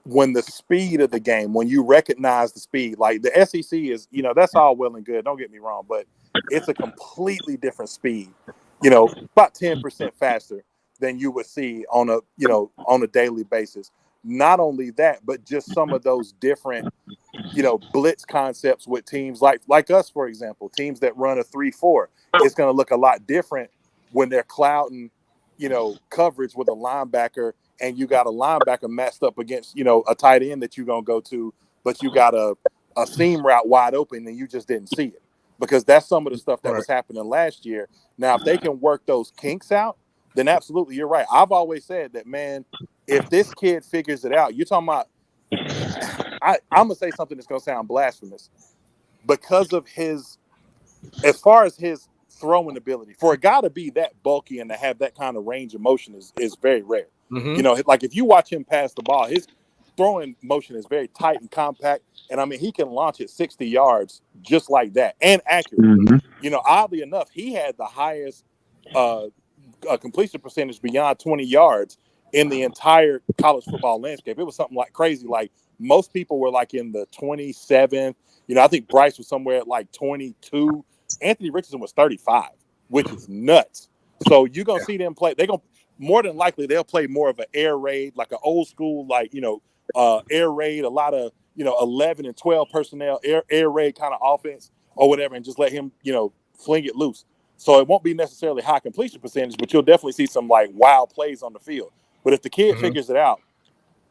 when the speed of the game, when you recognize the speed. Like the SEC is, that's all well and good. Don't get me wrong, but it's a completely different speed. About 10% faster than you would see on a daily basis. Not only that, but just some of those different, blitz concepts with teams like us, for example, teams that run a 3-4. It's going to look a lot different when they're clouding, coverage with a linebacker, and you got a linebacker matched up against, a tight end that you're going to go to, but you got a seam route wide open and you just didn't see it. because that's some of the stuff that Right. was happening last year. Now, if they can work those kinks out, then absolutely, you're right. I've always said that, man, if this kid figures it out, you're talking about, I'm going to say something that's going to sound blasphemous. Because of his, as far as his throwing ability, for a guy to be that bulky and to have that kind of range of motion is very rare. Mm-hmm. You know, like if you watch him pass the ball, his throwing motion is very tight and compact. And I mean, he can launch it 60 yards just like that and accurately. Mhm. You know, oddly enough, he had the highest completion percentage beyond 20 yards in the entire college football landscape. It was something like crazy. Like most people were like in the 27th. You know, I think Bryce was somewhere at like 22. Anthony Richardson was 35, which is nuts. So you're going to see them play. They're going to, more than likely, they'll play more of an air raid, like an old school, like, you know, air raid, a lot of, you know, 11 and 12 personnel, air raid kind of offense or whatever, and just let him, you know, fling it loose. So it won't be necessarily high completion percentage, but you'll definitely see some like wild plays on the field. But if the kid figures it out,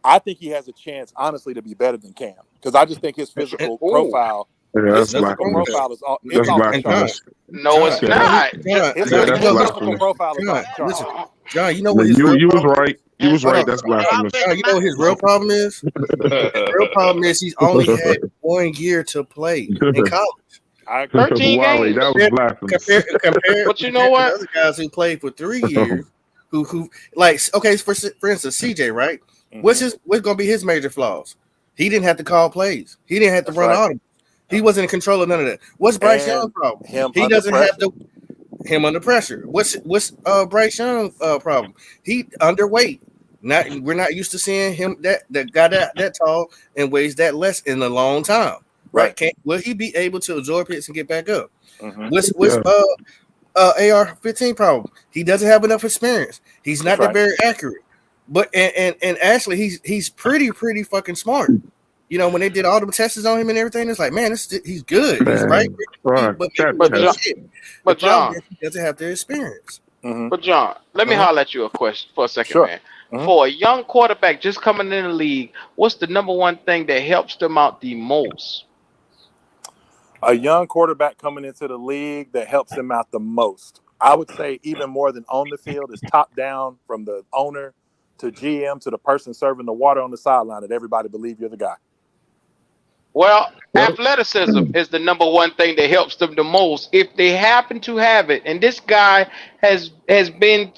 I think he has a chance, honestly, to be better than Cam, because I just think his physical profile, Yeah, his that's physical wrong with blasphemous. profile is That's off the And John, charts. blasphemous. No, it's John, Yeah, not. John, His, yeah, his that's physical blasphemous. profile is off John, the charts. listen, John, you know Yeah, what his real you was problem is? right. You was Hold right. on, That's Drop blasphemous. in John, the you know mouth. what his real problem is? His real problem is he's only had 1 year to play in college. I agree. 13 Wally, that games. was blasphemous. But you know Compared to the what? other guys who played for 3 years, who like okay, for instance, CJ, right? Mm-hmm. What's gonna be his major flaws? He didn't have to call plays. He didn't have to That's run right. audibles. He wasn't in control of none of that. What's Bryce Young's And problem? him He under doesn't have pressure. him under pressure. What's Bryce Young's problem? He underweight. We're not used to seeing him that guy that tall and weighs that less in a long time. Right? Will he be able to absorb hits and get back up? Mm-hmm. What's AR-15 problem? He doesn't have enough experience. He's not That's that right. very accurate. But and actually he's pretty fucking smart. You know, when they did all the tests on him and everything, it's like, man, he's good. He's right. Man, fuck But that But John, test. shit. The but problem John, is he doesn't have the experience. Mm-hmm. but John, let me Mm-hmm. holler at you a question for a second, Sure. man. Mm-hmm. For a young quarterback just coming in the league, what's the number one thing that helps them out the most? A young quarterback coming into the league that helps him out the most, I would say, even more than on the field, is top down from the owner to GM to the person serving the water on the sideline, that everybody believe you're the guy. Well, Yep. athleticism is the number one thing that helps them the most if they happen to have it. And this guy has been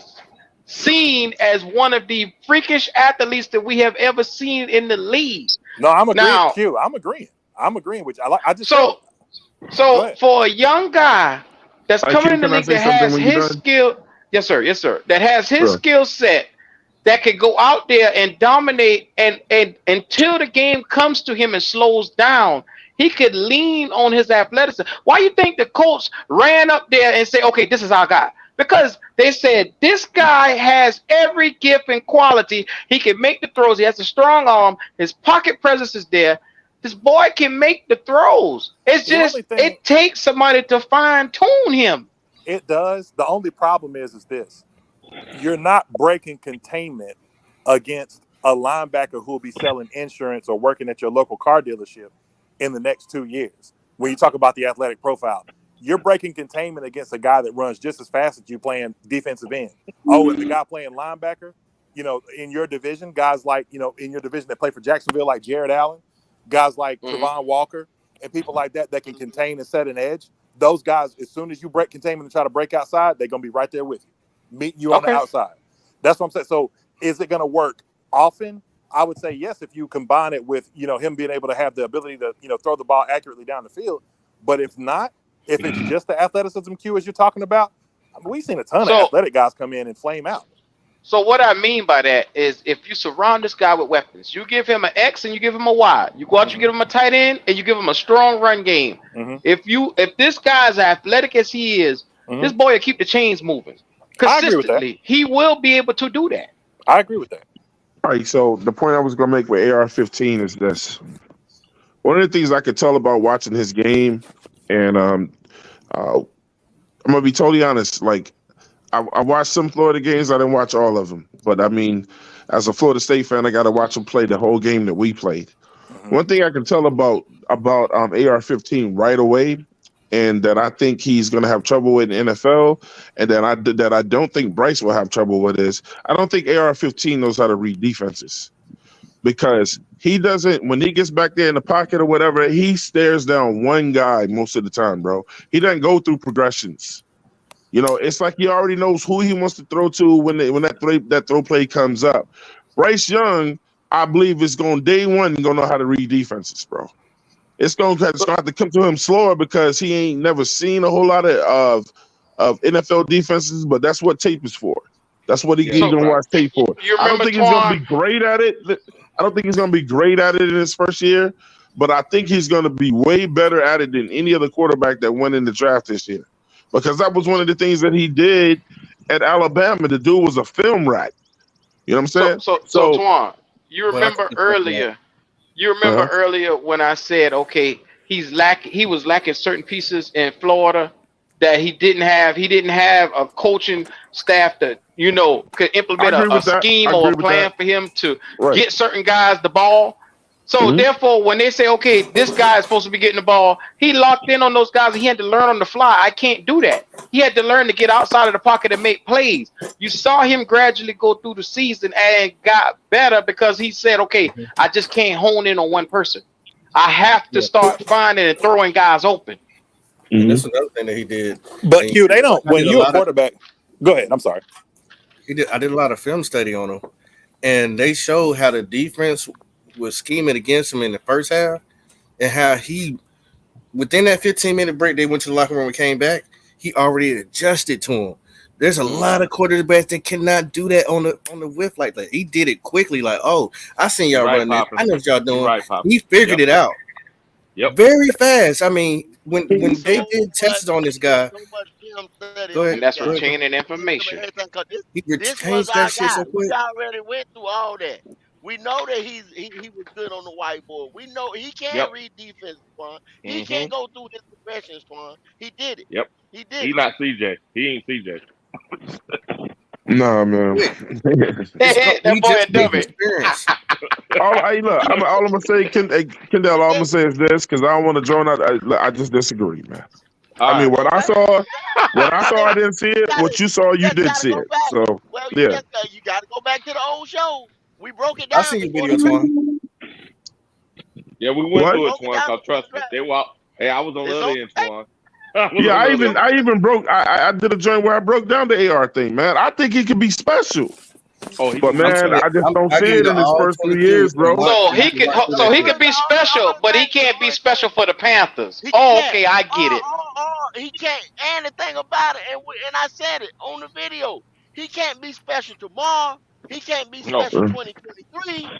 seen as one of the freakish athletes that we have ever seen in the league. No, I'm agreeing, Now, Q. I'm agreeing with you. I just said so it. Go so ahead. for a young guy that's coming IQ, in the can I league say that something has when you're his done? skill, yes sir, that has his Sure. skill set, that could go out there and dominate, and until the game comes to him and slows down, he could lean on his athleticism. Why you think the Colts ran up there and say, okay, this is our guy? Because they said this guy has every gift and quality. He can make the throws. He has a strong arm. His pocket presence is there. This boy can make the throws. It's The just only thing it takes somebody to fine tune him. it does, the only problem is this: you're not breaking containment against a linebacker who will be selling insurance or working at your local car dealership in the next 2 years. When you talk about the athletic profile, you're breaking containment against a guy that runs just as fast as you playing defensive end. Oh, and the guy playing linebacker, you know, in your division, guys like, you know, in your division that play for Jacksonville, like Jared Allen, guys like Mhm. Travon Walker, and people like that can contain and set an edge. Those guys, as soon as you break containment and try to break outside, they're going to be right there with you, meeting you on the Okay. outside. That's what I'm saying. So is it going to work often? I would say yes, if you combine it with, you know, him being able to have the ability to, you know, throw the ball accurately down the field. But if not, if it's just the athleticism cue as you're talking about, I mean, we've seen a ton of So athletic guys come in and flame out. So what I mean by that is, if you surround this guy with weapons, you give him an X and you give him a Y. You go out, you give him a tight end, and you give him a strong run game. Mm-hmm. If this guy is athletic as he is, this boy will keep the chains moving I agree with that. consistently. He will be able to do that. I agree with that. All right, so the point I was going to make with AR-15 is this. One of the things I could tell about watching his game, and I'm going to be totally honest, like, I watched some Florida games. I didn't watch all of them. But, I mean, as a Florida State fan, I got to watch him play the whole game that we played. Mm-hmm. One thing I can tell about AR-15 right away, and that I think he's going to have trouble with in the NFL, and that I don't think Bryce will have trouble with is I don't think AR-15 knows how to read defenses because he doesn't. When he gets back there in the pocket or whatever, he stares down one guy most of the time, bro. He doesn't go through progressions. You know, it's like he already knows who he wants to throw to when that throw play comes up. Bryce Young, I believe, is going day one gonna know how to read defenses, bro. It's gonna have to come to him slower because he ain't never seen a whole lot of NFL defenses. But that's what tape is for. That's what he's Yeah, So gonna right. watch tape for. you I don't remember think he's gonna be Twan? great at it. I don't think he's gonna be great at it in his first year. But I think he's gonna be way better at it than any other quarterback that went in the draft this year. Because that was one of the things that he did at Alabama. The dude was a film rat. You know what I'm So saying? so so So, Twan, you But I remember can't say that. earlier You remember uh earlier when I said, okay, he was lacking certain pieces in Florida that he didn't have a coaching staff that could I implement agree a with that. I scheme or agree a with that. plan for him to Right. get certain guys the ball. So Hmm. therefore, when they say, okay, this guy is supposed to be getting the ball, he locked in on those guys and he had to learn on the fly. I can't do that. He had to learn to get outside of the pocket and make plays. You saw him gradually go through the season and got better because he said, okay, Mhm. I just can't hone in on one person. I have to Yeah, start finding and throwing guys open. and Hmm. that's another thing that he did. But And Q, they don't. I When did a you're a lot of quarterback, go ahead. I'm sorry. I did a lot of film study on him, and they showed how the defense was scheming against him in the first half, and how he within that 15-minute break they went to the locker room and came back. He already adjusted to him. There's a lot Mm-hmm. of quarterbacks that cannot do that on the whiff like that. He did it quickly, like, oh, I seen You're y'all right, running this. Papa. I know what y'all You're doing. right, Papa. He figured Yep. it out Yep. very fast. I mean, It's when they so did much. tests on this It's guy, so much film study go on ahead, And this that's go what guy. ahead. chaining He told me information. everything. 'Cause He this was changed our that shit guy. so We quick. already went through all that. We know that he was good on the whiteboard. We know he Yep. can read defense, Twan. He Mm-hmm. can't go through his progressions, Twan. He did it. Yep. He did He it. not CJ. He ain't CJ. Nah, man. Quick. That He boy just a need dummy. experience. All I'm gonna say, Kendall. All I'm gonna say is this because I don't want to drone out. I just disagree, man. All I mean, right. Okay. what I saw, I didn't see You it. got What to you saw, you you just did gotta see go it. back. So, Well, yeah. you gotta go back to the old shows. We broke it I down seen your before the video, draft. Twan. Yeah, we went What? We through it, broke it Twan. down Cause before the trust me, draft. they walk. Hey, I was on the It's other on end, tape. Twan. I was Yeah, on the It's other on end. I tape. even broke. I did a joint where I broke down the AR thing, man. I think he could be special, Oh, he but can be I'm man, telling special. I just you, don't I see give you it the in his all first 22 3 years, and bro. watch So and you he can could watch All through so that he shit. could be special, the but he thing, can't be all the thing. special for the Panthers. He Oh, can't. okay, I get it. He can't. And the thing about it, and I said it on the video, he can't be special tomorrow. He can't be No, special 2023. You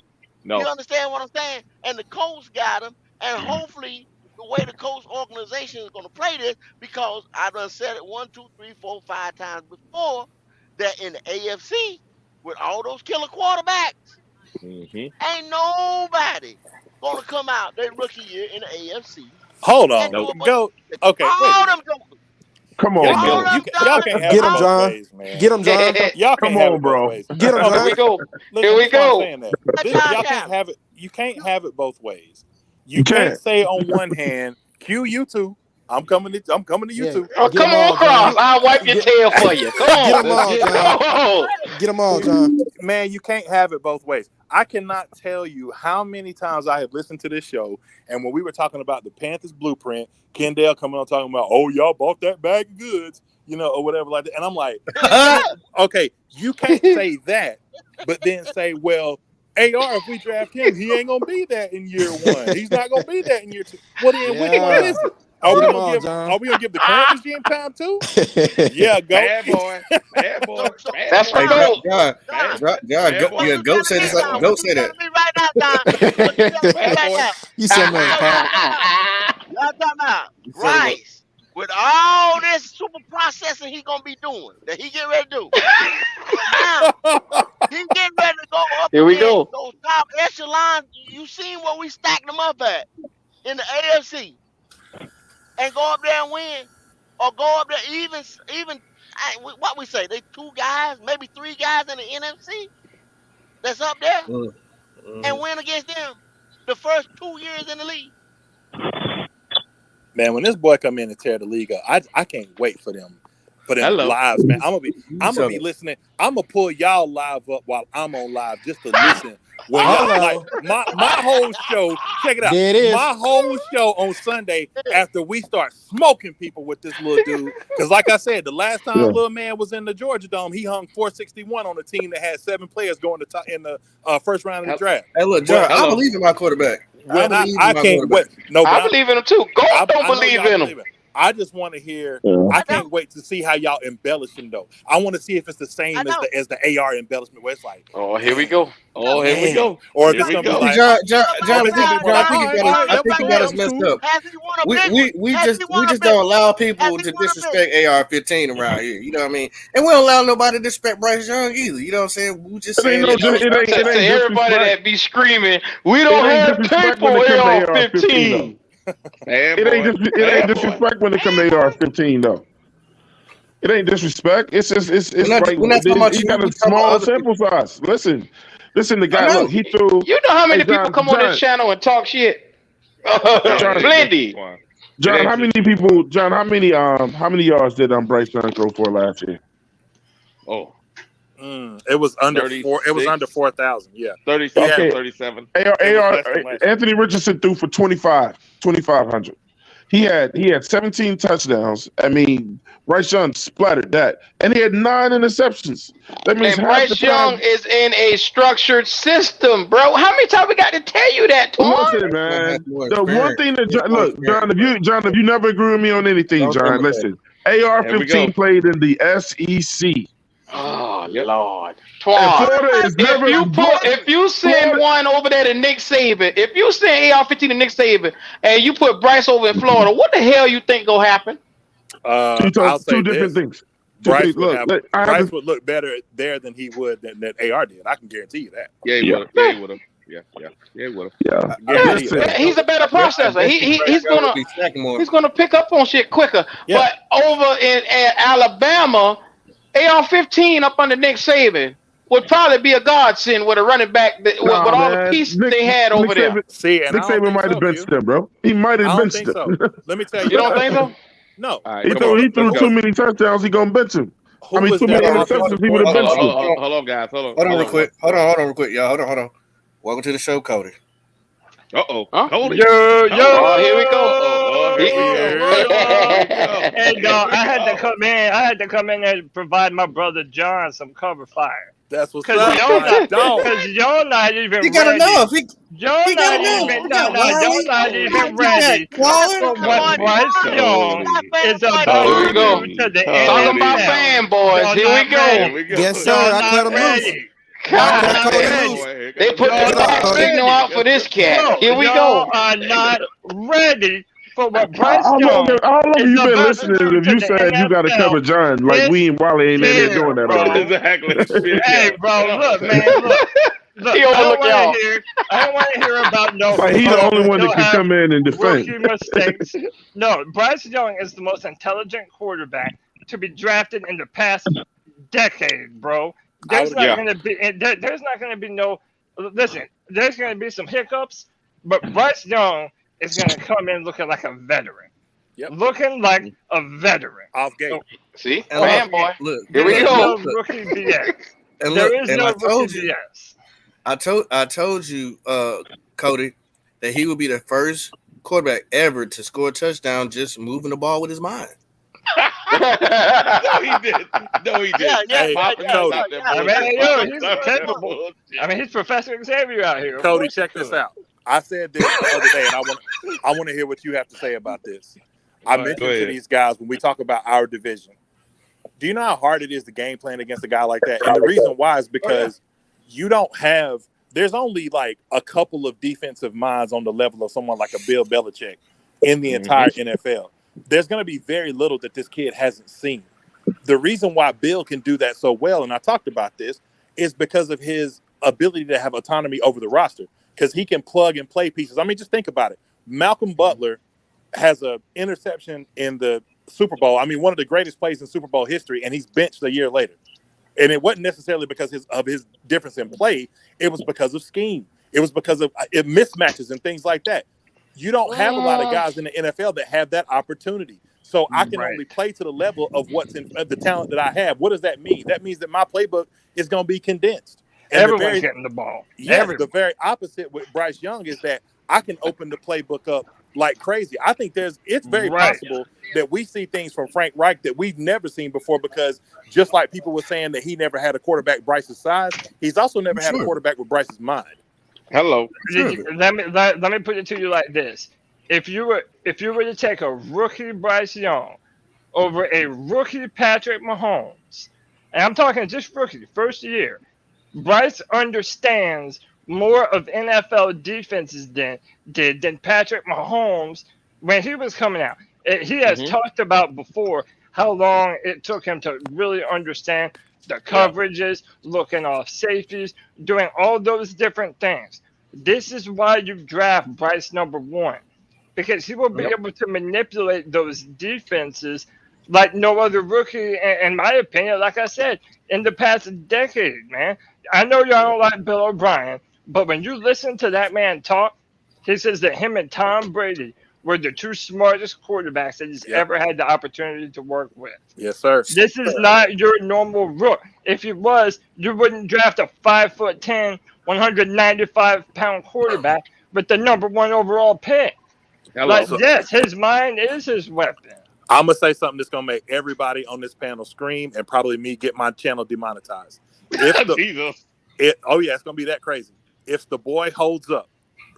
no. understand what I'm saying? And the coach got him, and hopefully the way the coach organization is going to play this, because I done said it 1, 2, 3, 4, 5 times before, that in the AFC with all those killer quarterbacks, Mm-hmm. ain't nobody gonna come out their rookie year in the AFC Hold and on. do Nope. a bunch Go. of Okay. Wait a all them minute. jokers. Come Y'all on, They can't. All bro. them Y'all jokers. can't have Get it him, both John. ways, man. Get him, John. Y'all Come can't have on, it both bro. ways. Get him, Here Okay, we John. go. listen. Here This we is why I'm go. saying that. Let Y'all Josh can't have it. have it. You can't You, have it both ways. You You can't can't. say on one hand, "Q you too." I'm coming to you Yeah, too. Oh, get come them on all, John. across. You I'll wipe your Get tail for you. Come get on. them Let's all, get. John. Oh, Get them all, John. man, you can't have it both ways. I cannot tell you how many times I have listened to this show, and when we were talking about the Panthers blueprint, Kendall coming on talking about, "Oh, y'all bought that bag of goods," or whatever like that, and I'm like, okay, you can't say that, but then say, well, AR, if we draft him, he ain't gonna be that in year one. He's not gonna be that in year two. Well, then which one Yeah. is it? Are Get we them gonna all, give? John. Are we gonna give the current regime time too? Yeah, go. Bad boy. Bad so boy. so Bad that's boy. right Hey, John, though. John, Bad what boy. Yeah, you goat telling said me, this. Bad John? boy. What Goat you said that. telling me right now, John? What you telling me Bad right boy. now? You said man, So Pat. y'all talking about y'all talking about He said it. Bryce with all this super processing he gonna be doing that he get ready to do. So now he getting ready to go up Here we against go. those top echelon. You seen where we stacked them up at in the AFC and go up there and win, or go up there even what we say they two guys, maybe three guys in the NFC that's up there and Mhm. win against them the first 2 years in the league. Man, when this boy come in and tear the league up, I can't wait for them Hello. lives, man. I'm gonna be So, listening. I'm gonna pull y'all live up while I'm on live just to listen. When y'all like Hello. my whole show, check it out. There it is. My whole show on Sunday after we start smoking people with this little dude. Because like I said, the last time Yeah. little man was in the Georgia Dome, he hung 461 on a team that had 7 players going to in the first round of the draft. hey, look, John, But I Hello. believe in my quarterback. when believe in I my can't wait. quarterback. No, but I believe in him too. Go don't I know believe y'all in him. believe it. I just want to hear. Yeah. I can't wait to see how y'all embellish him, though. I want to see if it's the I same know. as the AR embellishment, where it's like, Oh, here we damn, go. Oh, here we damn, go. or if Here it's we gonna be go. See, like, John, or if I it's gonna think, be more like, all right, I think cool, he got that us was messed cool. up. Has he won a big one? We Has he just won a big don't one? allow Has people he to won a big disrespect AR-15 around here. You know what I mean? And we don't allow nobody to disrespect Bryce Young either. You know what I'm saying? We just It ain't saying, no. you know, It ain't. It To ain't everybody disrespect. that be screaming, we It don't ain't have tape disrespect when on it come to AR-15 though. AR-15. Bad It ain't. boy. It ain't Bad boy. disrespect when it come to AR-15 though. It ain't disrespect. It's just. It's like we're not talking about he you. got We're a talking about small other people. sample size. Listen. The I guy. know. Look, he threw. You know how Hey, many people come on this John. channel and talk shit? Yeah, it ain't just Plenty. Quan. It John, ain't how just many you, Quan. people? John, how many yards did Bryce Young throw for last year? Oh, It was under 4. It was 36, under 4,000. Yeah, he 36 had. or Okay, 37. It was AR less than last year. Anthony Richardson threw for 2,500. He had 17 touchdowns. I mean, Bryce Young splattered that, and he had 9 interceptions. That means And half the Bryce Young time. is in a structured system, bro. How many times we got to tell you that, Twan? Listen, Bryce Young has man. more The one experience. thing that He has more look, experience, bro. John, if you never agree with me on anything, Don't tell John, me that. listen. Here we go. AR-15 played in the SEC, Oh Yep. Lord, and Twan. Florida is never. If you send Florida. one over there to Nick Saban, if you send AR-15 to Nick Saban, and you put Bryce over in Florida, what the hell you think gonna happen? I'll say Two different this: things. Two things. I have Bryce to. would look better there than he would than AR did. I can guarantee you that. Yeah, he Yeah, would have. Yeah, he would have. Yeah, yeah. Yeah, he would have. yeah. Guarantee you Listen, that. He's a better I processor. bet you Bryce Young will be sacking more. He's gonna pick up on shit quicker. Yeah. But over in Alabama, AR-15 up under Nick Saban would probably be a godsend with a running back with nah, all the man. pieces they had Nick over there. Saban, See, and Nick I don't Saban think might have so, benched Q. them, bro. He might I have don't benched think so. them. Let me tell You you don't why. think so? No, All right, he come because threw. on. He look, threw Let's too go. many touchdowns. He gonna bench him. I who mean, was too their many Hold on, offensive interceptions. He would have Hold on, benched coordinator? him. hold on, guys. Hold on, hold on hold real on, one. quick. Hold on real quick, y'all. Hold on. Welcome to the show, Cody. Uh-oh, Huh? Cody. Yo, Cody. Oh, here we go. Oh, here we go. Here we Here go. we go. hey, Here dog, we I had to go. come in. I had to come in and provide my brother John some cover fire. That's what's Cause up, y'all my not, dog. cause y'all not He even got ready. enough. Y'all He got not enough. even, He no, got no, y'all Wiley. not You got even He got ready you got Waller. for fanboy what Cody. Bryce Barnes. Young You Cody. got is fanboy Here we about to go. do Barnes. to the Talking about Cody. NFL. fanboys. Y'all Here we not go. Here ready. we go. Yes, Y'all sir. I not cut him loose. ready. I Y'all cut not Cody Bad loose. ready. boy. Here They comes the put the Y'all What bad up, black not boy. Cody? signal Here ready. out for comes this the bad cat. Bro, Here we boy. y'all go. are not ready for what Bryce How long? Young How long have is you been about to listening? do If to you the said you got to NFL cover John, like this we and Wally ain't in there year, doing that already. bro. Exactly. Hey, Yeah. bro, look, Yeah. man, look. He I don't overlook want to y'all. hear. I don't want to hear about no. Like he Hold the on. only one that He'll can have come in and defend. rookie mistakes. No, Bryce Young is the most intelligent quarterback to be drafted in the past decade, bro. I There's would not agree. Yeah. gonna be. There's not gonna be no. Listen, there's gonna be some hiccups, but Bryce Young is gonna come in looking like a veteran, Yep. looking like a veteran. Off gate. See? And Off Fanboy. look, Here There we is go. no rookie BS. and There is and no I rookie told you, BS. I told you, Cody, that he would be the first quarterback ever to score a touchdown just moving the ball with his mind. No, he did. No, he Yeah, did. yeah, Hey, yeah, Papa, yeah, gotta Cody. yeah, stop that yeah. I bullshit. mean, Papa, yo, he's stop that capable. bullshit. I mean, he's Professor Xavier out here. Of Cody, course he check this could. out. I said this the other day, and I want to hear what you have to say about this. I Go ahead. Go mentioned to ahead. these guys when we talk about our division. Do you know how hard it is to game plan against a guy like that? And the reason why is Oh yeah. because you don't have. There's only like a couple of defensive minds on the level of someone like a Bill Belichick in the entire NFL. There's going to be very little that this kid hasn't seen. The reason why Bill can do that so well, and I talked about this, is because of his ability to have autonomy over the roster. Because he can plug and play pieces. I mean, just think about it. Malcolm Butler has an interception in the Super Bowl. I mean, one of the greatest plays in Super Bowl history, and he's benched a year later. And it wasn't necessarily because of his difference in play. It was because of scheme. It was because of mismatches and things like that. You don't have a lot of Mm, guys in the NFL that have that opportunity. So I can Right. only play to the level of what's in the talent that I have. What does that mean? That means that my playbook is going to be condensed. And the Everyone's very getting the ball. yes, the Everyone. very opposite with Bryce Young is that I can open the playbook up like crazy. I think it's very Right. possible that we see things from Frank Reich that we've never seen before, because just like people were saying that he never had a quarterback Bryce's size, he's also never had a Sure. quarterback with Bryce's mind. Hello. Sure. Let me put it to you like this: if you were to take a rookie Bryce Young over a rookie Patrick Mahomes, and I'm talking just rookie first year, Bryce understands more of NFL defenses than Patrick Mahomes when he was coming out. He has Hmm. talked about before how long it took him to really understand the Yeah. coverages, looking off safeties, doing all those different things. This is why you draft Bryce number one, because he will be Yep. able to manipulate those defenses like no other rookie, in my opinion. Like I said, in the past decade, man. I know y'all Yeah. don't like Bill O'Brien, but when you listen to that man talk, he says that him and Tom Brady were the two smartest quarterbacks that he's Yep. ever had the opportunity to work with. Yes, sir. This is not your normal rook. If it was, you wouldn't draft a 5'10", 195-pound quarterback with the number one overall pick. Like, Hello. So yes, his mind is his weapon. I'm gonna say something that's gonna make everybody on this panel scream, and probably me get my channel demonetized. If the Jesus. oh yeah, it's gonna be that crazy. If the boy holds up,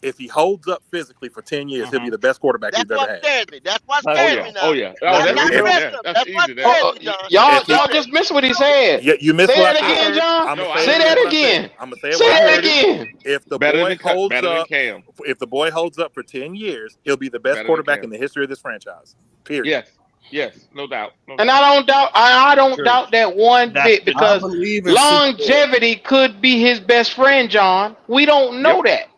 if he holds up physically for 10 years, he'll be the best quarterback That's we've ever what had. scares me. That's what That's Oh scares yeah. me true. Oh now. yeah. Oh, That Not is that's not the If true. easy rest there. of them. That's That's what easy there. oh, scares me, John. y'all, if he y'all just missed what he said. you missed Say what that I again, heard. John. I'm gonna No, say I it Say ain't again that heard what it. I said. again. I'm gonna say it Say what I that I heard heard. it. again. If the Better boy than holds better than up, Cam. if the boy holds up for 10 years, he'll be the best Better than quarterback Cam. in the history of this franchise. Period. Yes. Yes. No doubt. No And doubt. I don't True. doubt that one That's bit, the I because truth. believe in Super Bowl. longevity could be his best friend, John. We don't Yep. know that.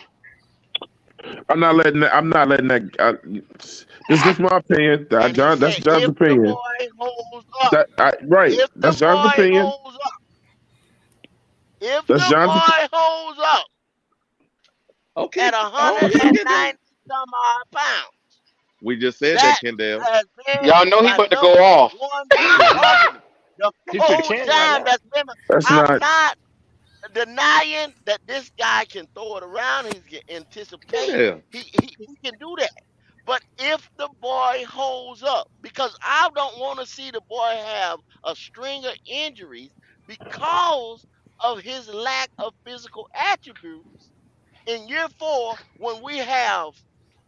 I'm not letting that. I'm not letting that. This is just my opinion. And he John, that's said, John's if the opinion. boy holds up, Right. if the That's John's boy opinion. holds up, if That's the John's. boy holds up Okay. at Okay, Kendall. 190 some odd pounds, We just said that, that Kendall. has been Y'all know he my about to go number off. one argument. The He's whole 210 right time now. that's been, That's I'm not. not denying that this guy can throw it around. He can anticipate. Yeah. He can do that. But if the boy holds up, because I don't want to see the boy have a string of injuries because of his lack of physical attributes in year 4 when we have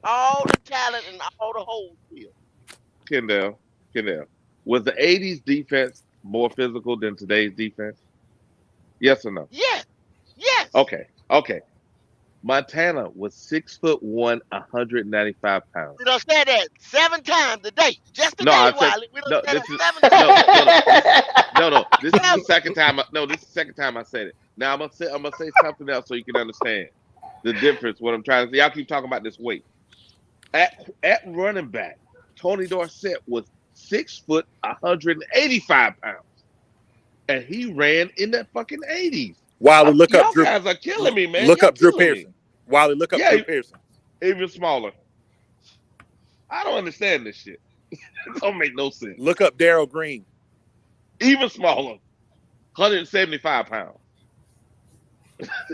all the talent and all the holes filled. Kendall. Kendall. Was the '80s defense more physical than today's defense? Yes or no? Yes, yes. Okay. Okay. Montana was 6'1", 195 pounds. We done said that 7 times today. Just No, today, I said Wiley. We done no. said This it is 7 times. no, no, no. This is no, no. This is the 7. second time. No, this is the second time I said it. Now I'm gonna say something else so you can understand the difference. What I'm trying to say. Y'all keep talking about this weight at running back. Tony Dorsett was 6', 185 pounds, and he ran in that fucking '80s. Wiley, look up Y'all Drew. guys are killing me, man. Look Y'all up Drew killing me. Pearson. Wiley, look up Yeah, Drew Pearson. even smaller. I don't understand this shit. It don't make no sense. Look up Daryl Green. Even smaller, 175 pounds.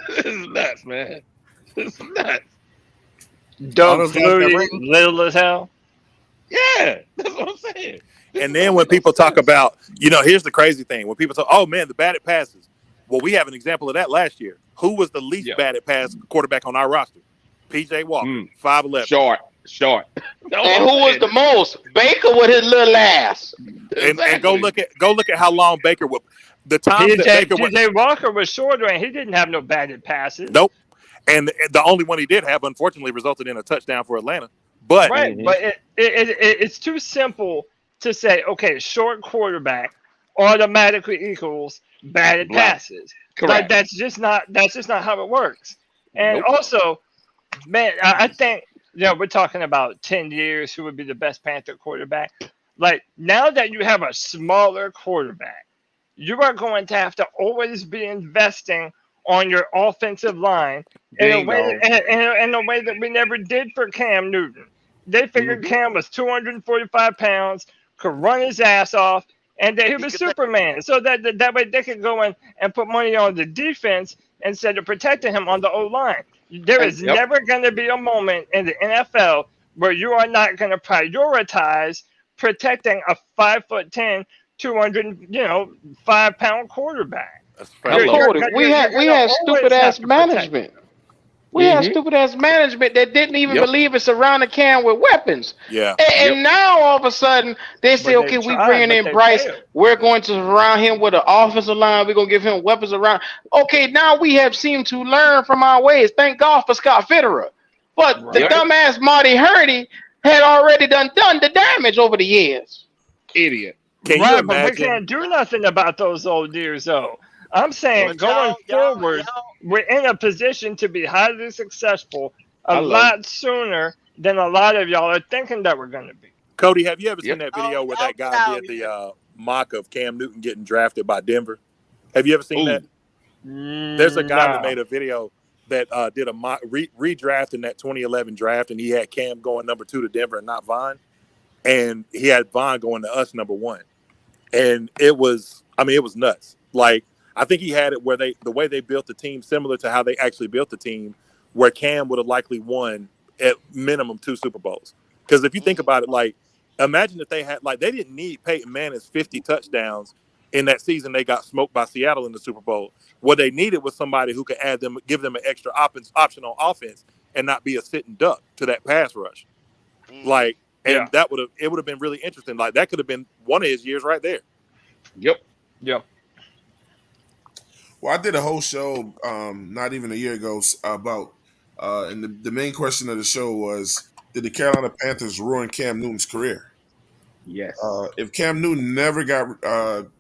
This is nuts, man. This is nuts. All Doug those guys got Flutie, rings. little as hell. Yeah, that's what I'm saying. This And don't then when make no people talk sense. about, here's the crazy thing. When people talk, oh man, the batted passes. Well, we have an example of that last year. Who was the least Yeah. batted pass quarterback on our roster? PJ Walker, 5'11". Short. No, And I'm who was saying the most? Baker with his little ass. And go look at how long Baker would. The times that PJ Baker went. PJ Walker was shorter and he didn't have no batted passes. Nope. And the only one he did have, unfortunately, resulted in a touchdown for Atlanta. But Right, but it's too simple to say, okay, short quarterback automatically equals batted Black. passes. Like Correct. that's just not how it works. And Nope. also, man, I think we're talking about 10 years who would be the best Panther quarterback. Like now that you have a smaller quarterback, you are going to have to always be investing on your offensive line in a way Bingo. in a way that we never did for Cam Newton. They figured Hmm. Cam was 245 pounds, could run his ass off, and that he He was could take. Superman. So that way they could go in and put money on the defense instead of protecting him on the O line. There And is yep, never going to be a moment in the NFL where you are not going to prioritize protecting a 5'10", 200, 5-pound quarterback. That's a You're fact. you're hello. Cody, you're, you're we going to had stupid always ass have to protect management. him. We had Hmm. stupid ass management that didn't even Yep. believe in surrounding Cam with weapons. Yeah. Yep. And now all of a sudden they say, But they okay, we tried, bringing but in they Bryce. failed. We're going to surround him with an offensive line. We're gonna give him weapons around. Okay, now we have seemed to learn from our ways. Thank God for Scott Fitterer. But the Yep. Right. dumbass Marty Hurney had already done the damage over the years. Idiot. Can you Right, but we imagine? can't do nothing about those old years, though. I'm saying Nope. But going forward, y'all, we're in a position to be highly successful a Hello. lot sooner than a lot of y'all are thinking that we're going to be. Cody, have you ever seen Yep. that video where y'all that get guy out did the here. mock of Cam Newton getting drafted by Denver? Have you ever seen that? Ooh. There's a guy that No. made a video that did a mock redraft in that 2011 draft, and he had Cam going number 2 to Denver and not Vaughn, and he had Vaughn going to us number 1, and it was nuts. Like, I think he had it where the way they built the team similar to how they actually built the team, where Cam would have likely won at minimum 2 Super Bowls. Because if you think Mm, about it, like, imagine if they didn't need Peyton Manning's 50 touchdowns in that season they got smoked by Seattle in the Super Bowl. What they needed was somebody who could give them an extra option on offense and not be a sitting duck to that pass rush. mm-hmm. Like, Yeah. and it would have been really interesting. Like, that could have been one of his years right there. Yep. Yeah. Well, I did a whole show, not even a year ago, about, and the main question of the show was, did the Carolina Panthers ruin Cam Newton's career? Yes. If Cam Newton never got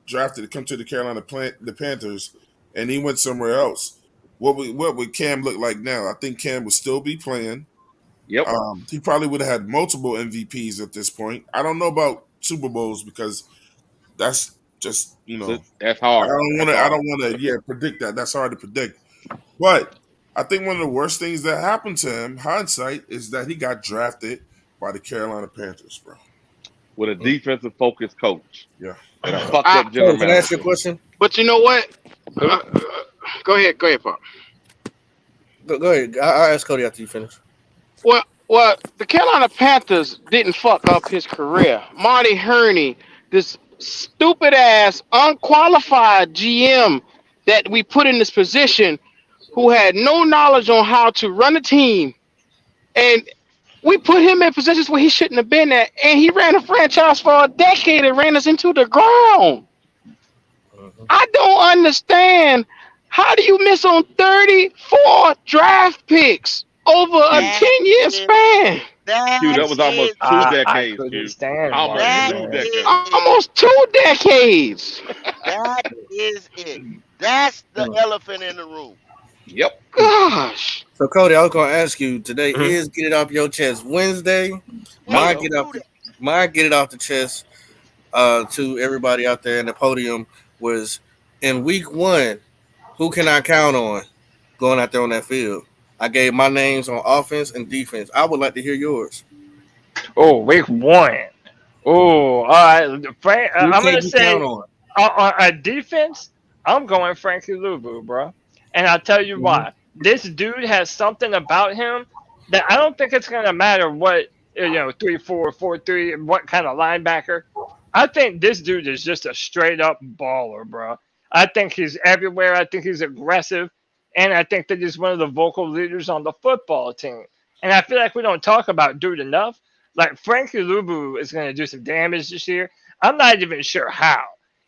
drafted to come to the the Panthers, and he went somewhere else, what would Cam look like now? I think Cam would still be playing. Yep. He probably would have had multiple MVPs at this point. I don't know about Super Bowls because that's just So that's hard. That's I hard. don't want to predict that. That's hard to predict. But I think one of the worst things that happened to him, hindsight, is that he got drafted by the Carolina Panthers, bro. With a defensive focused coach Yeah. and a fucked I, up general Cody, can I ask you a manager. question? but you know what? Huh? Go ahead, Pop. Go ahead. I'll ask Cody after you finish. Well, the Carolina Panthers didn't fuck up his career. Marty Hurney, this stupid ass, unqualified GM that we put in this position, who had no knowledge on how to run a team, and we put him in positions where he shouldn't have been at, and he ran a franchise for a decade and ran us into the ground. Mhm. I don't understand. How do you miss on 34 draft picks over a Q. That 10-year is span? Q. that That was is almost two it. I decades, couldn't Q. stand Almost Marty, That two man. is decades. it. Almost 2 decades. That is it. That's the Mm. elephant in the room. Yep. Gosh. So Cody, I was gonna ask you today Mhm. is Get It Off Your Chest Wednesday. Hey, My Hello. let's get off do the that. my get it off the chest to everybody out there in the podium was in week 1. Who can I count on going out there on that field? I gave my names on offense and defense. I would like to hear yours. Oh, week 1. Oh, all right. Frank, Who I'm can gonna you count say on? on defense, I'm going Frankie Louvu, bro. And I'll tell you Mm-hmm. why. This dude has something about him that I don't think it's gonna matter what 3-4, 4-3, what kind of linebacker. I think this dude is just a straight up baller, bro. I think he's everywhere. I think he's aggressive, and I think that he's one of the vocal leaders on the football team. And I feel like we don't talk about dude enough. Like Frankie Lubu is going to do some damage this year. I'm not even sure how.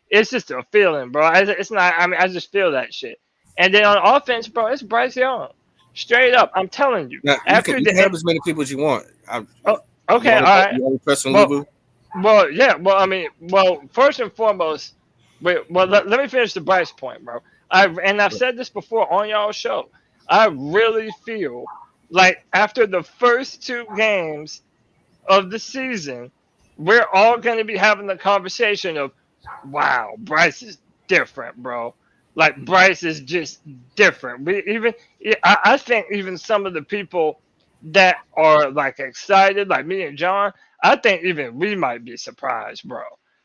It's just a feeling, bro. It's not. I mean, I just feel that shit. And then on offense, bro, it's Bryce Young. Straight up, I'm telling you. Now After you the can have as many people as you want. oh, okay, all right. You want to press on Well, Lubu? yeah. Well, I mean, first and foremost, wait. Well, let me finish the Bryce point, bro. I've said this before on y'all show. I really feel like after the first 2 games of the season, we're all going to be having the conversation of, wow, Bryce is different, bro. Like Bryce is just different. I think even some of the people that are like excited, like me and John, I think even we might be surprised, bro.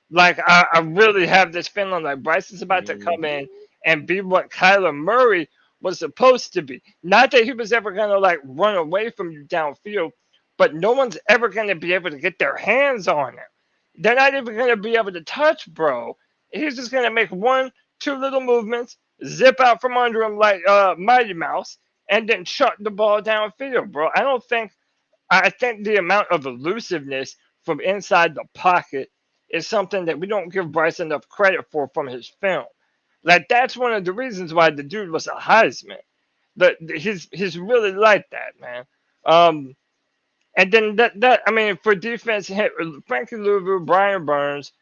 Like I really have this feeling like Bryce is about to come in and be what Kyler Murray was supposed to be. Not that he was ever gonna like run away from you downfield, but no one's ever gonna be able to get their hands on him. They're not even gonna be able to touch, bro. He's just gonna make one, two little movements, zip out from under him like Mighty Mouse, and then chuck the ball downfield, bro. I think the amount of elusiveness from inside the pocket is something that we don't give Bryce enough credit for from his film. Like that's one of the reasons why the dude was a Heisman. He's really like that, man. And then that I mean for defense, Frankie Louisville, Brian Burns,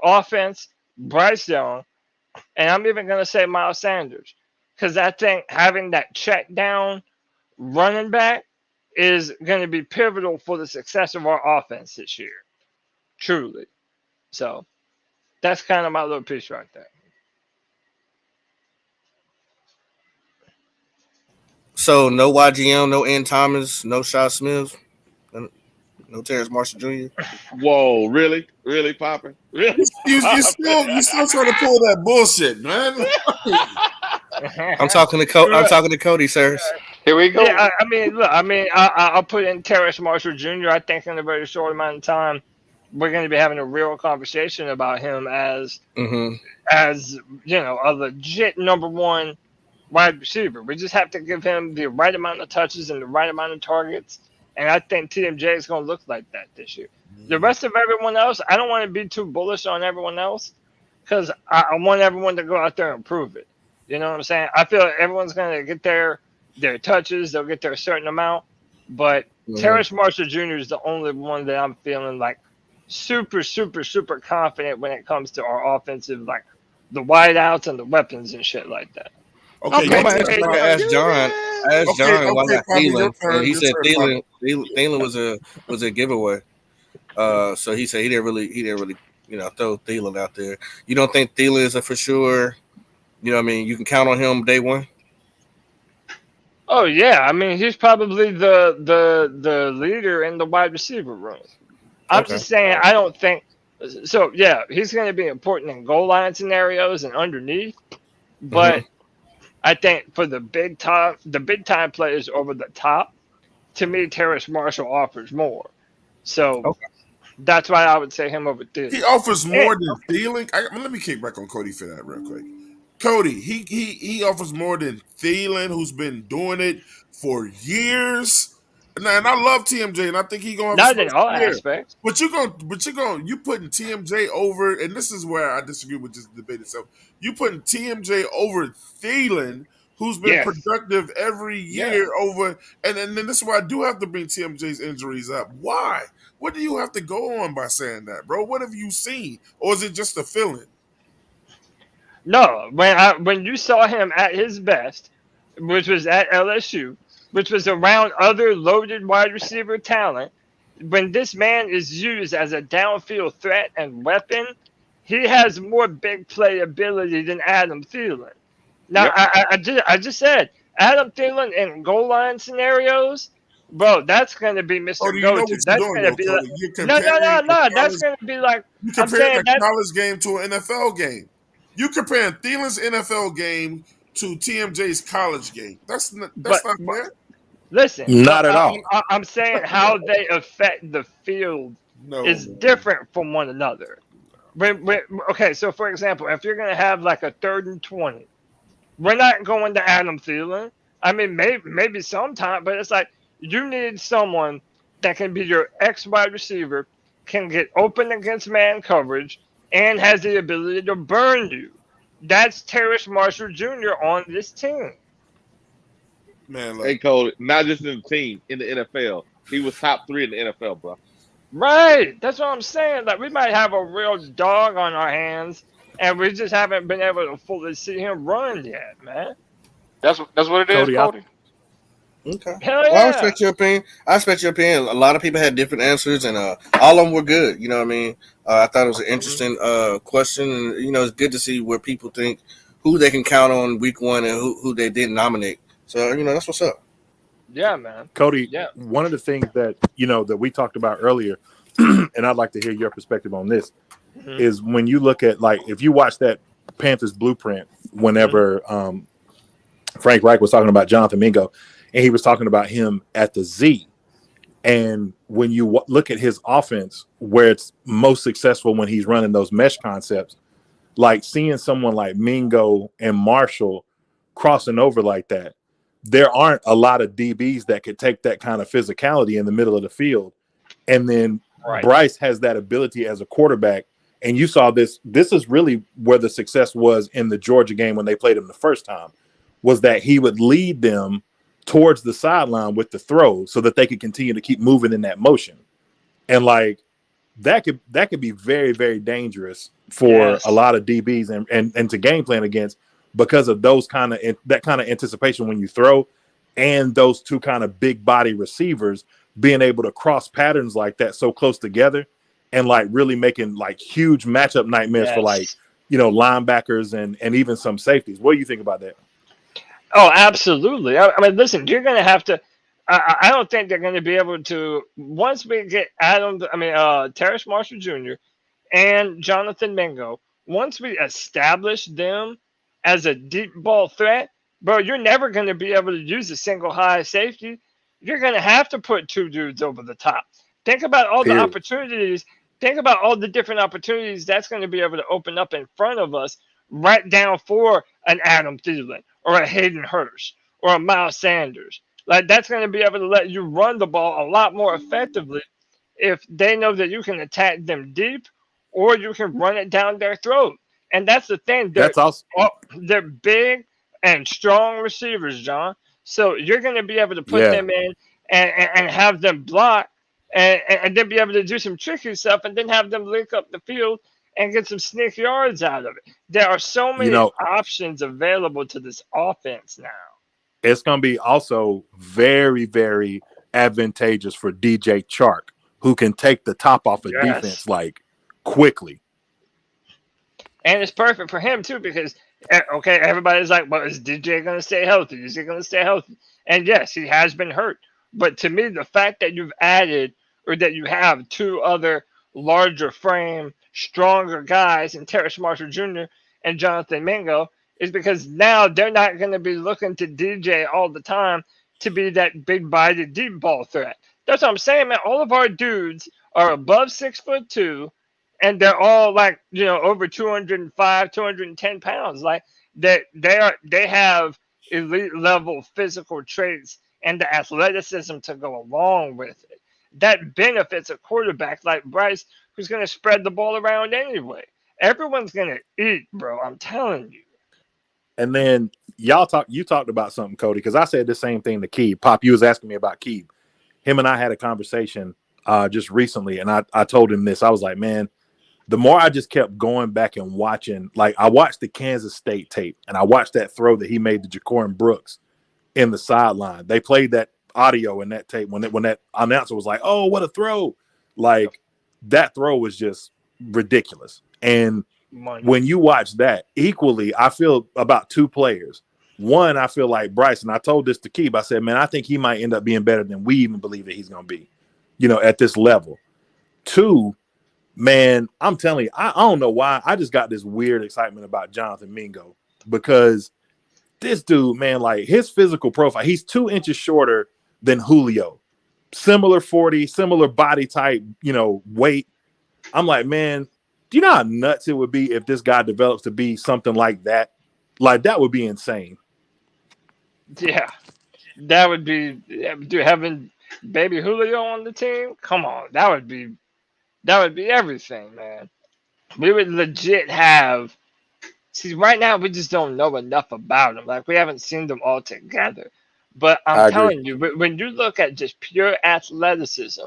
offense, Bryce Young, and I'm even gonna say Miles Sanders, because I think having that check down running back is going to be pivotal for the success of our offense this year. Truly. So that's kind of my little piece right there. So no YGM, no N Thomas, no Shaw Smith, no Terrence Marshall Jr. Whoa, really? Really popping? Really You still trying to pull that bullshit, man. I'm talking to Cody, sir. Here we go. Yeah, I mean, look, I'll put in Terrence Marshall Jr. I think in a very short amount of time, we're going to be having a real conversation about him as a legit number one wide receiver. We just have to give him the right amount of touches and the right amount of targets. And I think TMJ is going to look like that this year. The rest of everyone else, I don't want to be too bullish on everyone else because I want everyone to go out there and prove it. You know what I'm saying? I feel like everyone's going to get their touches. They'll get their certain amount. But Terrence Marshall Jr. is the only one that I'm feeling like super, super, super confident when it comes to our offensive, like the wideouts and the weapons and shit like that. Okay, I asked John. Why not Thielen, and he said turn, Thielen was a giveaway. So he said he didn't really throw Thielen out there. You don't think Thielen is a for sure? You know what I mean? You can count on him day one. Oh yeah, I mean he's probably the leader in the wide receiver room. I'm just saying I don't think so. Yeah, he's going to be important in goal line scenarios and underneath, but I think for the big time players over the top, to me Terrace Marshall offers more. So that's why I would say him over Thielen. He offers more than Thielen. Let me kick back on Cody for that real quick. Cody, he offers more than Thielen, who's been doing it for years. And I love TMJ, and I think he's gonna have not in all aspects. But you putting TMJ over, and this is where I disagree with this debate itself. You putting TMJ over Thielen, who's been productive every year over, and then this is why I do have to bring TMJ's injuries up. Why? What do you have to go on by saying that, bro? What have you seen, or is it just a feeling? No, when you saw him at his best, which was at LSU, which was around other loaded wide receiver talent, when this man is used as a downfield threat and weapon, he has more big play ability than Adam Thielen. Now, I just said Adam Thielen in goal line scenarios, bro, that's going to be Mr. Go-To. That's going to be like no. That's going to be like you comparing a college game to an NFL game. You comparing Thielen's NFL game to TMJ's college game. That's not fair. Listen, not at all. I'm saying how they affect the field is different from one another. Okay, so for example, if you're going to have like a 3rd and 20, we're not going to Adam Thielen. I mean, maybe sometime, but it's like you need someone that can be your X wide receiver, can get open against man coverage, and has the ability to burn you. That's Terrace Marshall Jr. on this team. Man, hey Cole, not just in the team, in the NFL. He was top 3 in the NFL, bro. Right. That's what I'm saying. Like we might have a real dog on our hands, and we just haven't been able to fully see him run yet, man. That's what it is, Cody. Okay. Hell yeah. Well, I respect your opinion. A lot of people had different answers, and all of them were good. You know what I mean? I thought it was an interesting question, and it's good to see where people think who they can count on week one and who they didn't nominate. So that's what's up. Yeah, man. Cody, Yeah. one of the things that that we talked about earlier, and I'd like to hear your perspective on this, Hmm. is when you look at, like, if you watch that Panthers blueprint, Hmm. whenever Frank Reich was talking about Jonathan Mingo, and he was talking about him at the Z. And when you look at his offense, where it's most successful when he's running those mesh concepts, like seeing someone like Mingo and Marshall crossing over like that, there aren't a lot of DBs that could take that kind of physicality in the middle of the field. And then Right. Bryce has that ability as a quarterback. And you saw this. This is really where the success was in the Georgia game when they played him the first time, was that he would lead them towards the sideline with the throw so that they could continue to keep moving in that motion. And like that could be very, very dangerous for a Yes. lot of DBs and to game plan against, because of those that kind of anticipation when you throw, and those two kind of big body receivers being able to cross patterns like that so close together, and like really making like huge matchup nightmares for, like, Yes. linebackers and even some safeties. What do you think about that? Oh, absolutely. I mean, listen, you're going to have to. I don't think they're going to be able to, once we get Terrace Marshall Jr. and Jonathan Mingo, once we establish them as a deep ball threat, bro, you're never going to be able to use a single high safety. You're going to have to put two dudes over the top. Think about all the Period. opportunities. Think about all the different opportunities that's going to be able to open up in front of us, right down for an Adam Thielen or a Hayden Hurst or a Miles Sanders. Like, that's going to be able to let you run the ball a lot more effectively if they know that you can attack them deep, or you can run it down their throat. And that's the thing. That's also, They're big and strong receivers, John. So you're going to be able to put yeah. them in and have them block, and then be able to do some tricky stuff, and then have them link up the field and get some sneak yards out of it. There are so You many know, options available to this offense now. it's going to be also very, very advantageous for DJ Chark, who can take the top off of Yes. defense like quickly. And it's perfect for him too, because okay, everybody's like, "Well, is DJ going to stay healthy? Is he going to stay healthy?" And yes, he has been hurt. But to me, the fact that you've added, or that you have two other larger frame, stronger guys in Terrace Marshall Jr. and Jonathan Mingo, is because now they're not going to be looking to DJ all the time to be that big bodied deep ball threat. That's what I'm saying, man. All of our dudes are above 6'2", and they're all like, over 205, 210 pounds. Like, they have elite level physical traits and the athleticism to go along with it. That benefits a quarterback like Bryce, who's going to spread the ball around anyway. Everyone's going to eat, bro. I'm telling you. And then you talked about something, Cody, because I said the same thing to Keeb. Pop, you was asking me about Keeb. Him and I had a conversation just recently, and I told him this. I was like, man, the more I just kept going back and watching, like, I watched the Kansas State tape, and I watched that throw that he made to Jacorin Brooks in the sideline. They played that audio in that tape when that announcer was like, "Oh, what a throw!" Like, that throw was just ridiculous. And Money. when you watch that, equally, I feel about two players. One, I feel like Bryce, and I told this to Keeb. I said, man, I think he might end up being better than we even believe that he's going to be, at this level. Two, man, I'm telling you, I don't know why. I just got this weird excitement about Jonathan Mingo, because this dude, man, like, his physical profile, he's 2 inches shorter than Julio. Similar 40, similar body type, weight. I'm like, man, do you know how nuts it would be if this guy develops to be something like that? Like, that would be insane. Yeah, that would be, dude, having baby Julio on the team. Come on, that would be everything, man. We would legit have. See, right now we just don't know enough about them. Like, we haven't seen them all together. But I'm I agree. telling you, when you look at just pure athleticism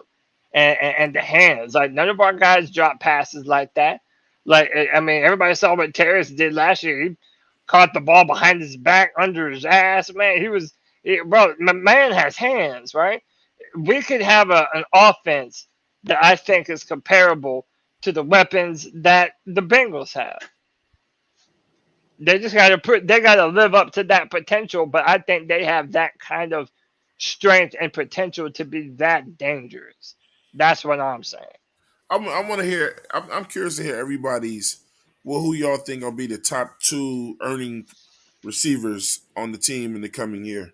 and the hands, like, none of our guys drop passes like that. Like, I mean, everybody saw what Terrace did last year. He caught the ball behind his back, under his ass. Man, bro, my man has hands, right? We could have an offense that I think is comparable to the weapons that the Bengals have. They just they gotta live up to that potential. But I think they have that kind of strength and potential to be that dangerous. That's what I'm saying. I want to hear. I'm curious to hear everybody's. Well, who y'all think gonna be the top two earning receivers on the team in the coming year?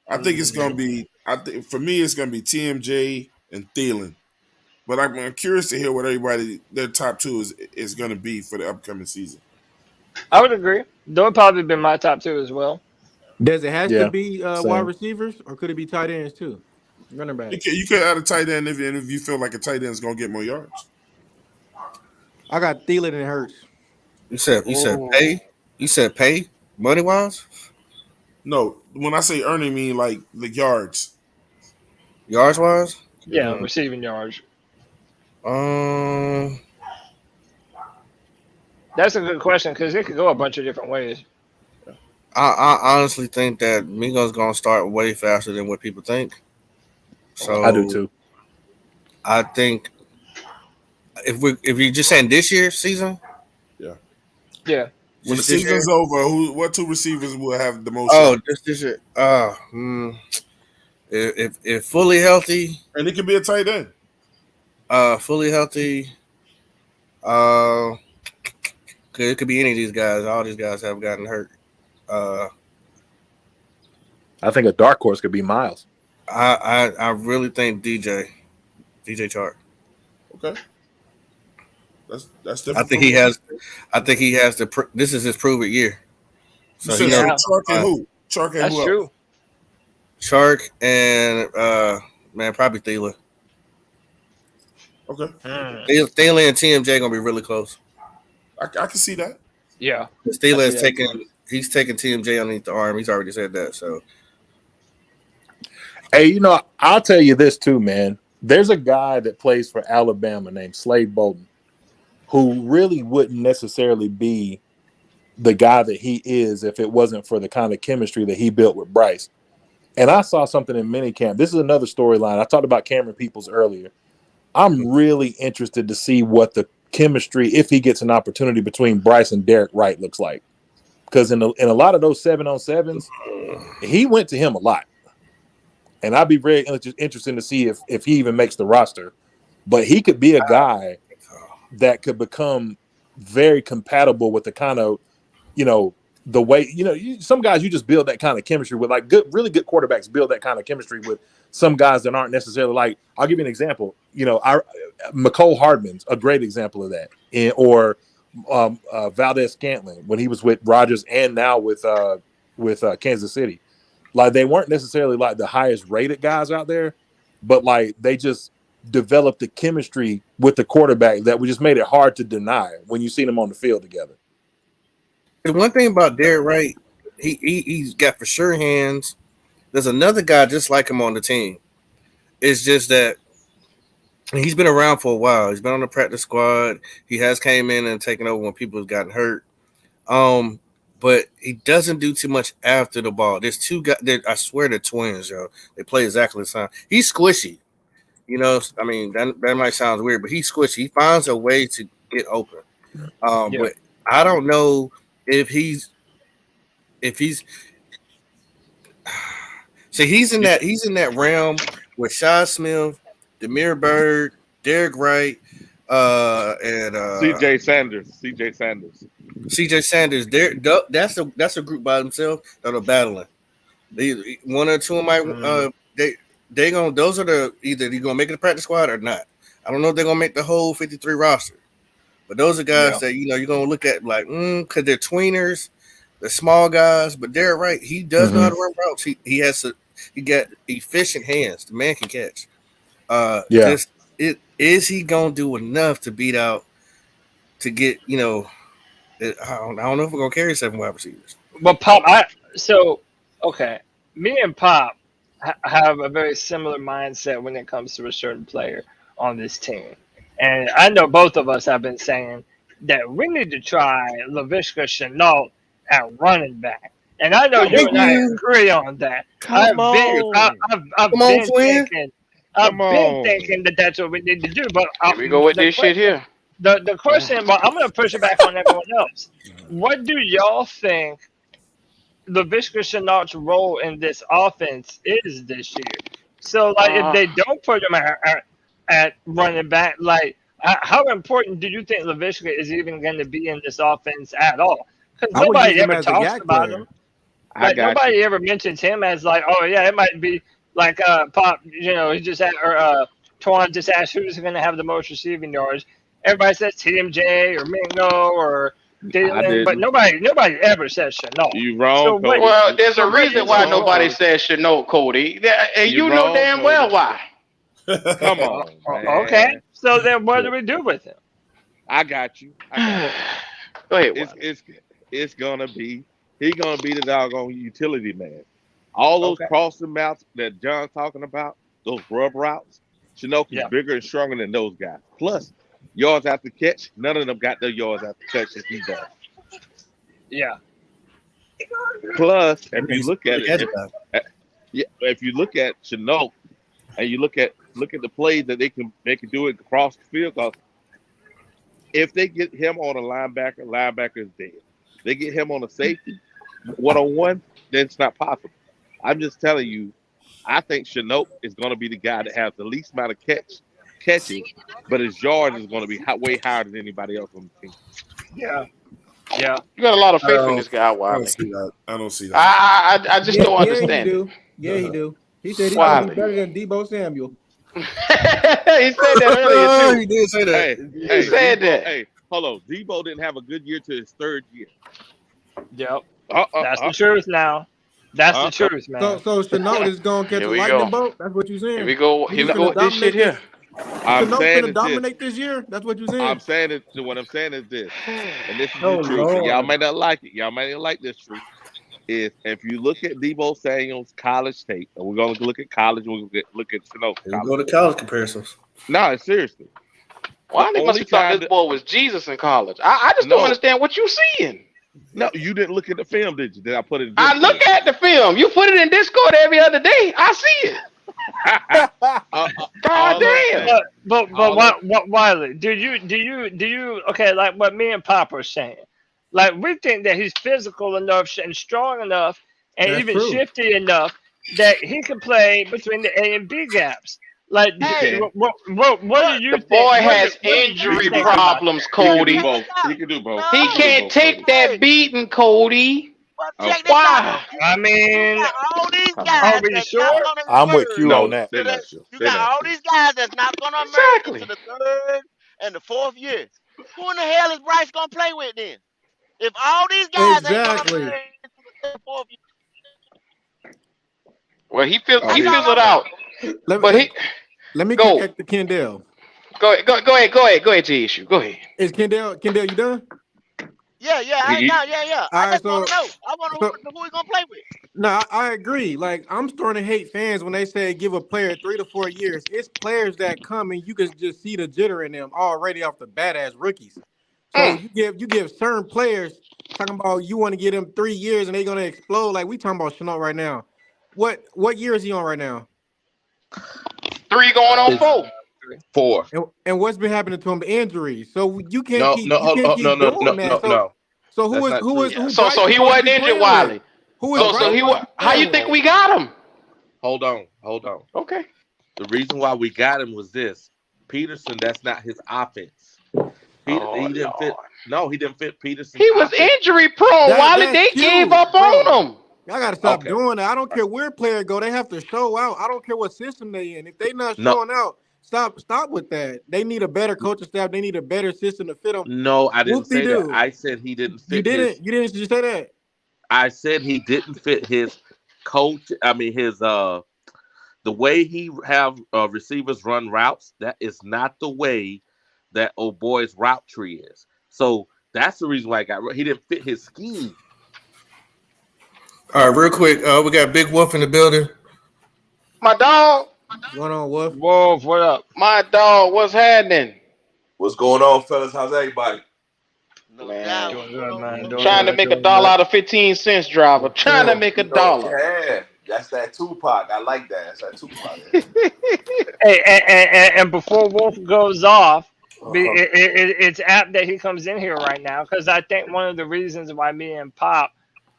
I think it's gonna be. I think for me, it's gonna be TMJ and Thielen. But I'm curious to hear what everybody their top two is gonna be for the upcoming season. I would agree. They'll probably be my top two as well. Does it has to Yeah, be wide same. receivers, or could it be tight ends too? Running backs. You could add a tight end if you feel like a tight end is gonna get more yards. I got Thielen and Hurts. You said Oh, pay. You said pay money wise, No, when I say earning, I mean like the yards. yards wise. Yeah, hmm receiving yards. Um, That's a good question because it could go a bunch of different ways. I honestly think that Mingo's gonna start way faster than what people think. I do So too. I think if you just saying this year's season, Yeah. Yeah. When the just this season's year. over, what two receivers will have the most Oh, yards? just this year. If fully healthy, And it could be a tight end. fully healthy, uh, it could be any of these guys. All these guys have gotten hurt. Uh, I think a dark horse could be Miles. I really think DJ Chark. Okay, that's I different think from he me. has. I think he has the. This is his prove it year. You So he said so. knows. Yeah, Chark and Uh, who? Chark and that's who else? true. Chark and man, probably Thielen. Okay, okay. Hmm. Thielen and TMJ gonna be really close. I can see that. Yeah, I Thielen see is that taking. too. He's taking TMJ underneath the arm. He's already said that. So Hey, I'll tell you this too, man. There's a guy that plays for Alabama named Slade Bolden who really wouldn't necessarily be the guy that he is if it wasn't for the kind of chemistry that he built with Bryce. And I saw something in minicamp. This is another storyline. I talked about Cameron Peoples earlier. I'm really interested to see what the chemistry, if he gets an opportunity between Bryce and Derek Wright, looks like. Because in a lot of those 7-on-7s, he went to him a lot. And I'd be very interested to see if he even makes the roster. But he could be a guy that could become very compatible with the kind of, the way, some guys you just build that kind of chemistry with, like really good quarterbacks build that kind of chemistry with some guys that aren't necessarily like, I'll give you an example. McCole Hardman's a great example of that. Or Valdez Scantling when he was with Rodgers and now with Kansas City. Like they weren't necessarily like the highest rated guys out there, but like they just developed the chemistry with the quarterback that we just made it hard to deny when you see them on the field together. the one thing about Derek Wright, he's got for sure hands. There's another guy just like him on the team. It's just that he's been around for a while. He's been on the practice squad. He has came in and taken over when people have gotten hurt. Um, but he doesn't do too much after the ball. There's two guys. I swear they're twins, yo. They play exactly the same. He's squishy. I mean that might sound weird, but he's squishy. He finds a way to get open. Yeah, But I don't know if he's so he's in that realm with Shy Smith, Demir Bird, Derek Wright, and CJ Sanders. CJ Sanders. CJ Sanders. That's a group by themselves that are battling. One or two of my they gonna those are the either you gonna make it the practice squad or not. I don't know if they're gonna make the whole 53 roster, but those are guys yeah, that you're gonna look at like because they're tweeners, they're small guys. But they're right. He does know how Mm-hmm. to run routes. He got efficient hands. The man can catch. Yeah. Just is he gonna do enough to beat out to get I don't know if we're gonna carry 7 wide receivers. but Pop, okay, me and Pop have a very similar mindset when it comes to a certain player on this team, and I know both of us have been saying that we need to try Laviska Chenault at running back, and I know you Thank and I you. agree on that. come on. I've Come on, been twin. thinking, Come on. that that's what we need to do, but Here we go with this shit here. the question. Well, I'm going to push it back on everyone else. What do y'all think Laviska Chenault's role in this offense is this year? So, like, if Uh, they don't put him at running back, like, how important do you think Laviska is even going to be in this offense at all? Because I would use nobody him ever as a talks yak about him. player. I Like, got you. nobody ever mentions him as, like, oh, yeah, it might be like Pop, you know, he just had, or Twan just asked who's going to have the most receiving yards. Everybody says TMJ or Mingo or I Dalen, but didn't. nobody ever says Chenault. You wrong, So what? Cody. well, there's a So what reason is why You his wrong, nobody role? Cody. says Chenault, Cody, and You you know wrong, damn well Cody. why. Come on, Okay. man. So then what do we do with him? I got you. I got you. Go ahead, It's Wally. it's it's gonna be he gonna be the doggone utility man. All those Okay. crossing routes that John's talking about, those rub routes, Chinook is Yeah. bigger and stronger than those guys. Plus, yards after catch, none of them got their yards after catch that he does. Yeah. Plus, That if you makes look at it, catch about. if you look at Chinook and you look at the plays that they can do it across the field, because if they get him on a linebacker is dead. They get him on a safety, 1-on-1, then it's not possible. I'm just telling you, I think Chinook is going to be the guy that has the least amount of catches, but his yards is going to be way higher than anybody else on the team. Yeah. Yeah. You got a lot of I faith in don't, this guy, I don't Wally. see that. I don't see that. I just Yeah, don't yeah, he understand it. do. Yeah, he do. He said he's gonna be Wally. better than Debo Samuel. He said that earlier too. He did say Hey, that. He said Debo, that. hey, hold on. Debo didn't have a good year to his third year. Yep. Uh, uh, That's the uh, truth now. That's uh, the truth, man. So Chenault is gonna catch Here a we lightning go. bolt. That's what you Here saying? we go. He Here just we go finna with this shit dominate this. here. I'm Chenault saying finna is this. dominate this year. That's what you saying? I'm saying it. What I'm saying is this, and this is Oh the truth. And y'all Lord. may not like it. Y'all may not like this truth. Is if you look at Debo Samuel's college tape, and we're gonna look at college, we're gonna look at Chenault's Here we college go to tape. college comparisons. No, seriously. The Wally must only have thought time this that boy was Jesus in college. I just don't no, understand what you seeing. no, you didn't look at the film, did you? Did I put it in I Discord? look at the film. You put it in Discord every other day. I see it. God all I'm damn. saying, But all I'm, what Wiley? Do you okay? Like what me and Papa are saying, like we think that he's physical enough and strong enough and That's even true. shifty enough that he can play between the A and B gaps. Like, he Hey, can. what do but you The think? boy has What do He you injury can do think both. about problems, that? He can do Cody. check both. this out. He can do both. He He can do No. can't both, take Cody. that Hey, beating, Cody. but check Okay. this out Why? though. I You mean, got all these Come on. are guys we that's not sure? gonna I'm with emerge Q on No, that. they're to the. not sure. You They're got not all sure. these guys that's not gonna emerge into Exactly. the third and the fourth year. Who in the hell is Bryce gonna play with then? If all these guys ain't gonna Exactly. emerge into the third and fourth year, Well, Oh, he that's he. all fizzled I'm out. saying. Let me But let, he let me go. connect to Kendall. Go ahead, G issue. Go ahead. Is Kendall you done? Yeah. All I right, just want to so know. I want to so know who he gonna play with. no, I agree. Like I'm starting to hate fans when they say give a player 3 to 4 years. It's players that come and you can just see the jitter in them already off the bat as rookies. So Mm. you give certain players talking about you want to give them 3 years and they're gonna explode. Like we talking about Chenault right now. What year is he on right now? 3 going on It's 4. 4. And what's been happening to him? Injuries. So you can't No, keep no, keep doing that. So no. so That's not true. Yeah. who So Bryce he supposed to wasn't be injured, playing with? Wiley. Who is So Bryce Okay, he supposed to be How you playing think with? we got him? hold on. Okay. The reason why we got him was this. Peterson, that's not his offense. Oh He didn't fit. Lord. No, he didn't fit Peterson's He was offense. injury prone, Wiley. That's They gave cute, up bro. on him. Y'all gotta stop Okay. doing that. I don't care where player go. They have to show out. I don't care what system they in. If they not No, showing out, stop with that. They need a better coaching staff. They need a better system to fit them. no, I didn't Whoop de say that. do. I said he didn't You fit his. didn't. You didn't just say that. I said he didn't fit his coach. I mean his the way he have receivers run routes. That is not the way that old boy's route tree is. So that's the reason why he didn't fit his scheme. All right, real quick. We got Big Wolf in the building. My dog. What's going on, Wolf? Wolf, what up? My dog. What's happening? What's going on, fellas? How's everybody? No Man. doubt. Doing What's good, going on, man. bro? Doing Trying to good. make a Doing dollar good. out of 15 cents, driver. Yes, Trying to sir. make a dollar. Yeah, that's that Tupac. I like that. That's that Tupac. Hey, and before Wolf goes off, It's apt that he comes in here right now because I think one of the reasons why me and Pop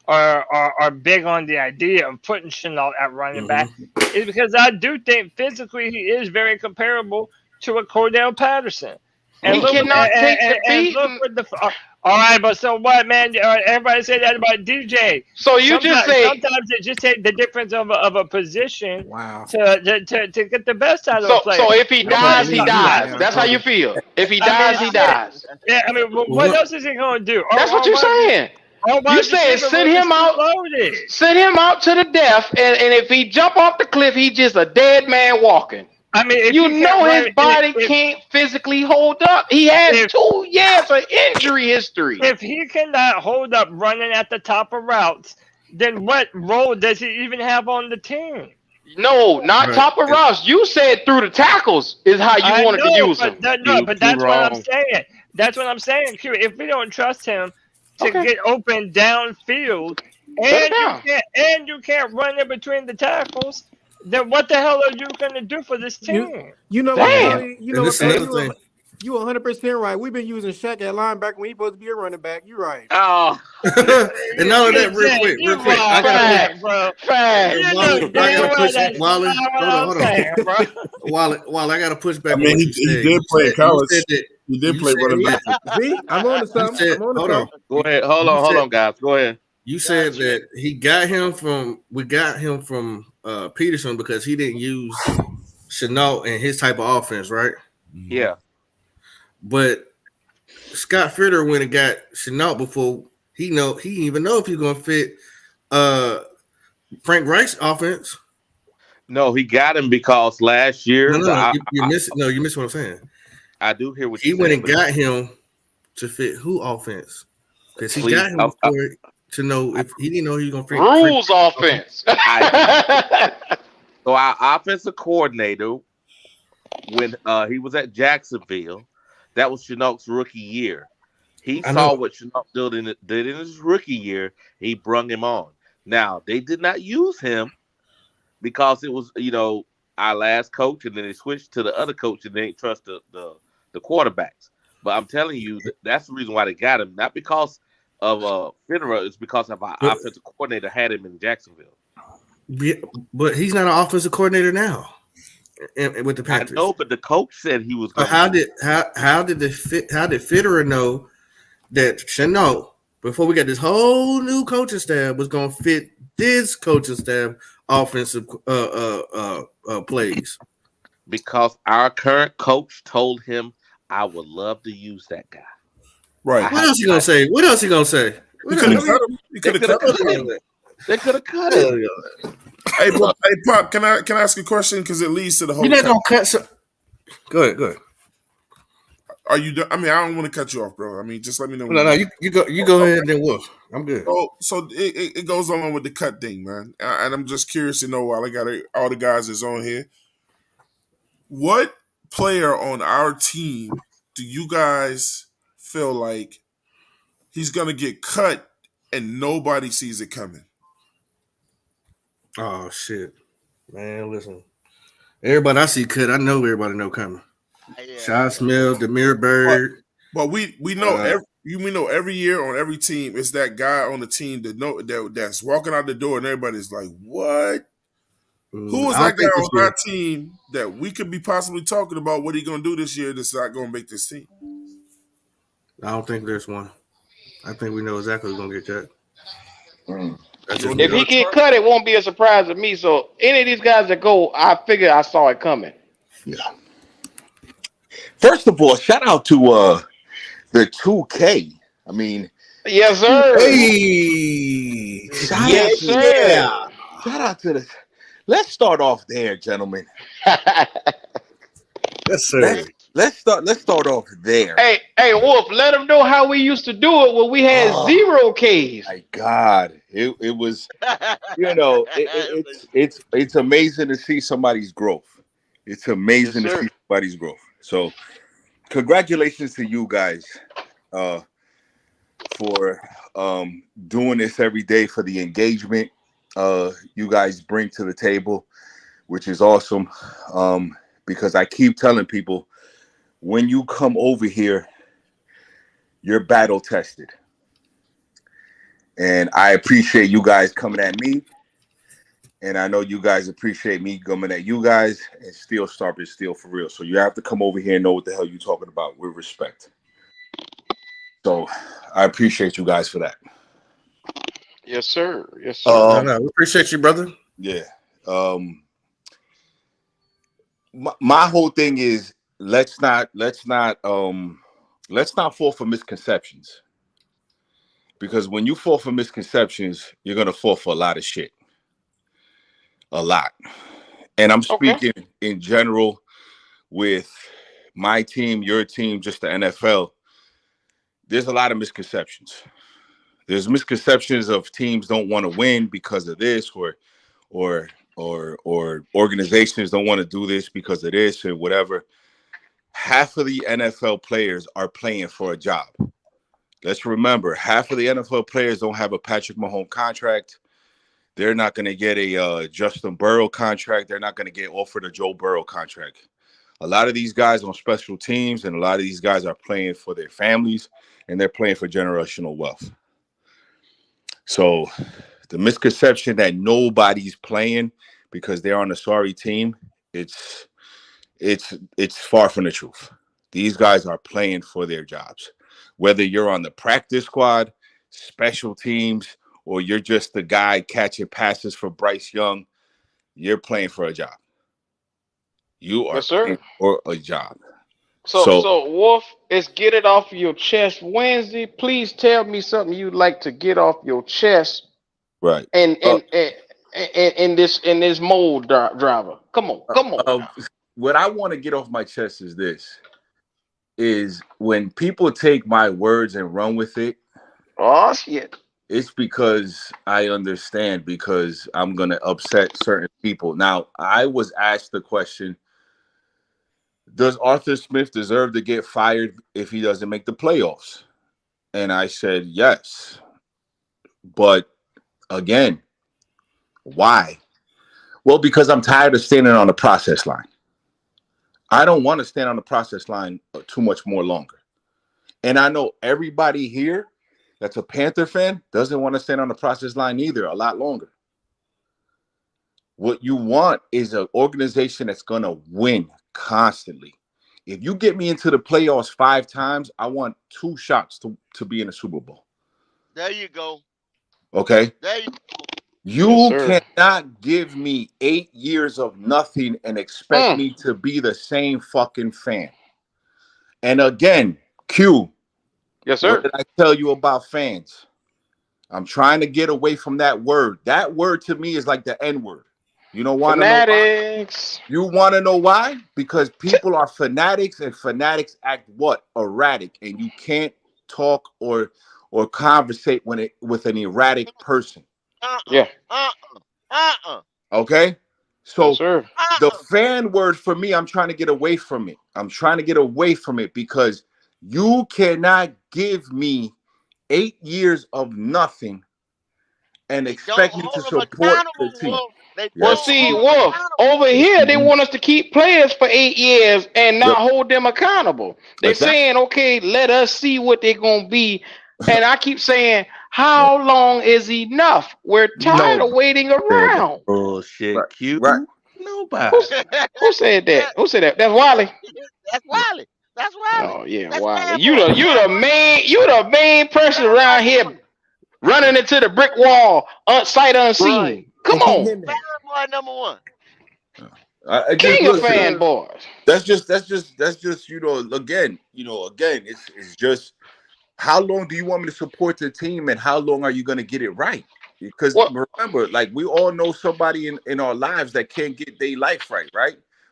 are big on the idea of putting Chenault at running back is because I do think physically he is very comparable to a Cordell Patterson. And He look, cannot take the and look beating. what the. All right, but so what, man? Everybody say that about DJ. So you just say Sometimes it just take the difference of a position Wow. to get the best out of a player. so if he I can't dies, he believe you right dies. now, That's how you Cody. feel. If he I mean, dies, he shit. dies. Yeah, I mean, what else is he gonna do? That's what you're saying. You said sit him out. Loaded. Send him out to the death, and if he jump off the cliff, he's just a dead man walking. I mean, if You he know can't his body can't physically hold up. He has 2 years of injury history. If he cannot hold up running at the top of routes, then what role does he even have on the team? No, not top of routes. You said through the tackles is how you wanted to use him. But that's what I'm saying. That's what I'm saying, Q. If we don't trust him to get open downfield, and you can't run in between the tackles, then what the hell are you going to do for this team? You know what, Cody? You know what, Cody? You 100% right. We've been using Shaq at linebacker when he's supposed to be a running back. You're right. Oh. And all of that real quick. I gotta push Wally. Hold on. Wally, I gotta push back. I mean, he did play in college. He did play running back. See, I'm on to something. Hold on. Go ahead. Hold on, guys. Go ahead. You said that we got him from Peterson because he didn't use Chenault and his type of offense, right? Yeah. But Scott Fitter went and got Chenault before he didn't even know if he's gonna fit Frank Reich's offense. No, he got him because last year. You missed what I'm saying. I do hear what he went and got him to fit who offense because he got him before to know if he didn't know he was gonna fit rules offense. So our offensive coordinator, when he was at Jacksonville, that was Chenault's rookie year. He saw what Chenault did in his rookie year. He brung him on. Now, they did not use him because it was, our last coach, and then they switched to the other coach, and they didn't trust the quarterbacks. But I'm telling you, that's the reason why they got him. Not because of Federer, it's because of our offensive coordinator had him in Jacksonville. Yeah, but he's not an offensive coordinator now with the Panthers. I know, but the coach said he was. How did Federer know that Chenault, before we got this whole new coaching staff, was going to fit this coaching staff offensive plays? Because our current coach told him, "I would love to use that guy." Right. What else he gonna say? He could have cut him. They could have cut him. Hey, Pop, can I ask a question? Because it leads to the whole. You're not gonna cut. Go ahead. Are you done? I mean, I don't want to cut you off, bro. I mean, just let me know. No, you go ahead and then Wolf. I'm good. So it goes along with the cut thing, man. And I'm just curious to know, while I got all the guys that's on here, what player on our team do you guys feel like he's gonna get cut and nobody sees it coming? Oh shit, man! Listen, everybody I see cut, I know everybody know coming. Shy Smith, Demir Bird. But we know every year on every team, it's that guy on the team that's walking out the door and everybody's like, "What? Who is that guy on our team that we could be possibly talking about? What he gonna do this year that's not gonna make this team?" I don't think there's one. I think we know exactly who's gonna get cut. If he get cut, it won't be a surprise to me. So any of these guys that go, I figure I saw it coming. Yeah. First of all, shout out to the 2K. I mean, yes, sir. Hey, yes, sir. Shout out to the. Let's start off there, gentlemen. Yes, sir. Let's start off there. Hey, Wolf, let them know how we used to do it when we had 0 Ks. My God, it was, it's amazing to see somebody's growth. It's amazing to see somebody's growth. So, congratulations to you guys for doing this every day, for the engagement you guys bring to the table, which is awesome. Because I keep telling people, when you come over here, you're battle tested. And I appreciate you guys coming at me. And I know you guys appreciate me coming at you guys. And steel sharp is steel for real. So you have to come over here and know what the hell you're talking about with respect. So I appreciate you guys for that. Yes, sir. Yes, sir. No, we appreciate you, brother. Yeah. My whole thing is let's not fall for misconceptions. Because when you fall for misconceptions, you're gonna fall for a lot of shit. A lot. And I'm speaking in general with my team, your team, just the NFL. There's a lot of misconceptions. There's misconceptions of teams don't want to win because of this, or organizations don't want to do this because of this, or whatever. Half of the NFL players are playing for a job. Let's remember, half of the NFL players don't have a Patrick Mahomes contract. They're not going to get a Justin Burrow contract. They're not going to get offered a Joe Burrow contract. A lot of these guys on special teams and a lot of these guys are playing for their families and they're playing for generational wealth. So the misconception that nobody's playing because they're on a sorry team, it's far from the truth. These guys are playing for their jobs. Whether you're on the practice squad, special teams, or you're just the guy catching passes for Bryce Young, you're playing for a job. You are playing for a job. So Wolf, let's get it off your chest Wednesday. Please tell me something you'd like to get off your chest. Right. And in this mold driver. Come on. What I want to get off my chest is this. Is when people take my words and run with it. Oh shit. It's because I understand, because I'm going to upset certain people. Now, I was asked the question, does Arthur Smith deserve to get fired if he doesn't make the playoffs? And I said, yes. But again, why? Well, because I'm tired of standing on the process line. I don't want to stand on the process line too much more longer. And I know everybody here that's a Panther fan doesn't want to stand on the process line either a lot longer. What you want is an organization that's going to win constantly. If you get me into the playoffs 5 times, I want 2 shots to be in the Super Bowl. There you go. Okay? There you go. You cannot give me 8 years of nothing and expect me to be the same fucking fan. And again, Q. Yes, sir. What did I tell you about fans? I'm trying to get away from that word. That word to me is like the N-word. You don't want to know why? You want to know why? Because people are fanatics, and fanatics act what? Erratic. And you can't talk or conversate with an erratic person. Okay? So the fan word for me, I'm trying to get away from it. I'm trying to get away from it because you cannot give me 8 years of nothing and expect me to support the team. Well, see, Wolf, over here, they want us to keep players for 8 years and not hold them accountable. They're saying, okay, let us see what they're going to be. And I keep saying, how long is enough? We're tired of waiting around. Bullshit, Q. Right. Nobody. Who said that? Who said that? That's Wiley. That's Wiley. That's Wiley. Oh yeah, Wiley. You the main person around here running into the brick wall, sight unseen. Right. Come on, fanboy number 1. King of fanboys. That's just again, it's just how long do you want me to support the team, and how long are you going to get it right? Because remember, like, we all know somebody in our lives that can't get their life right?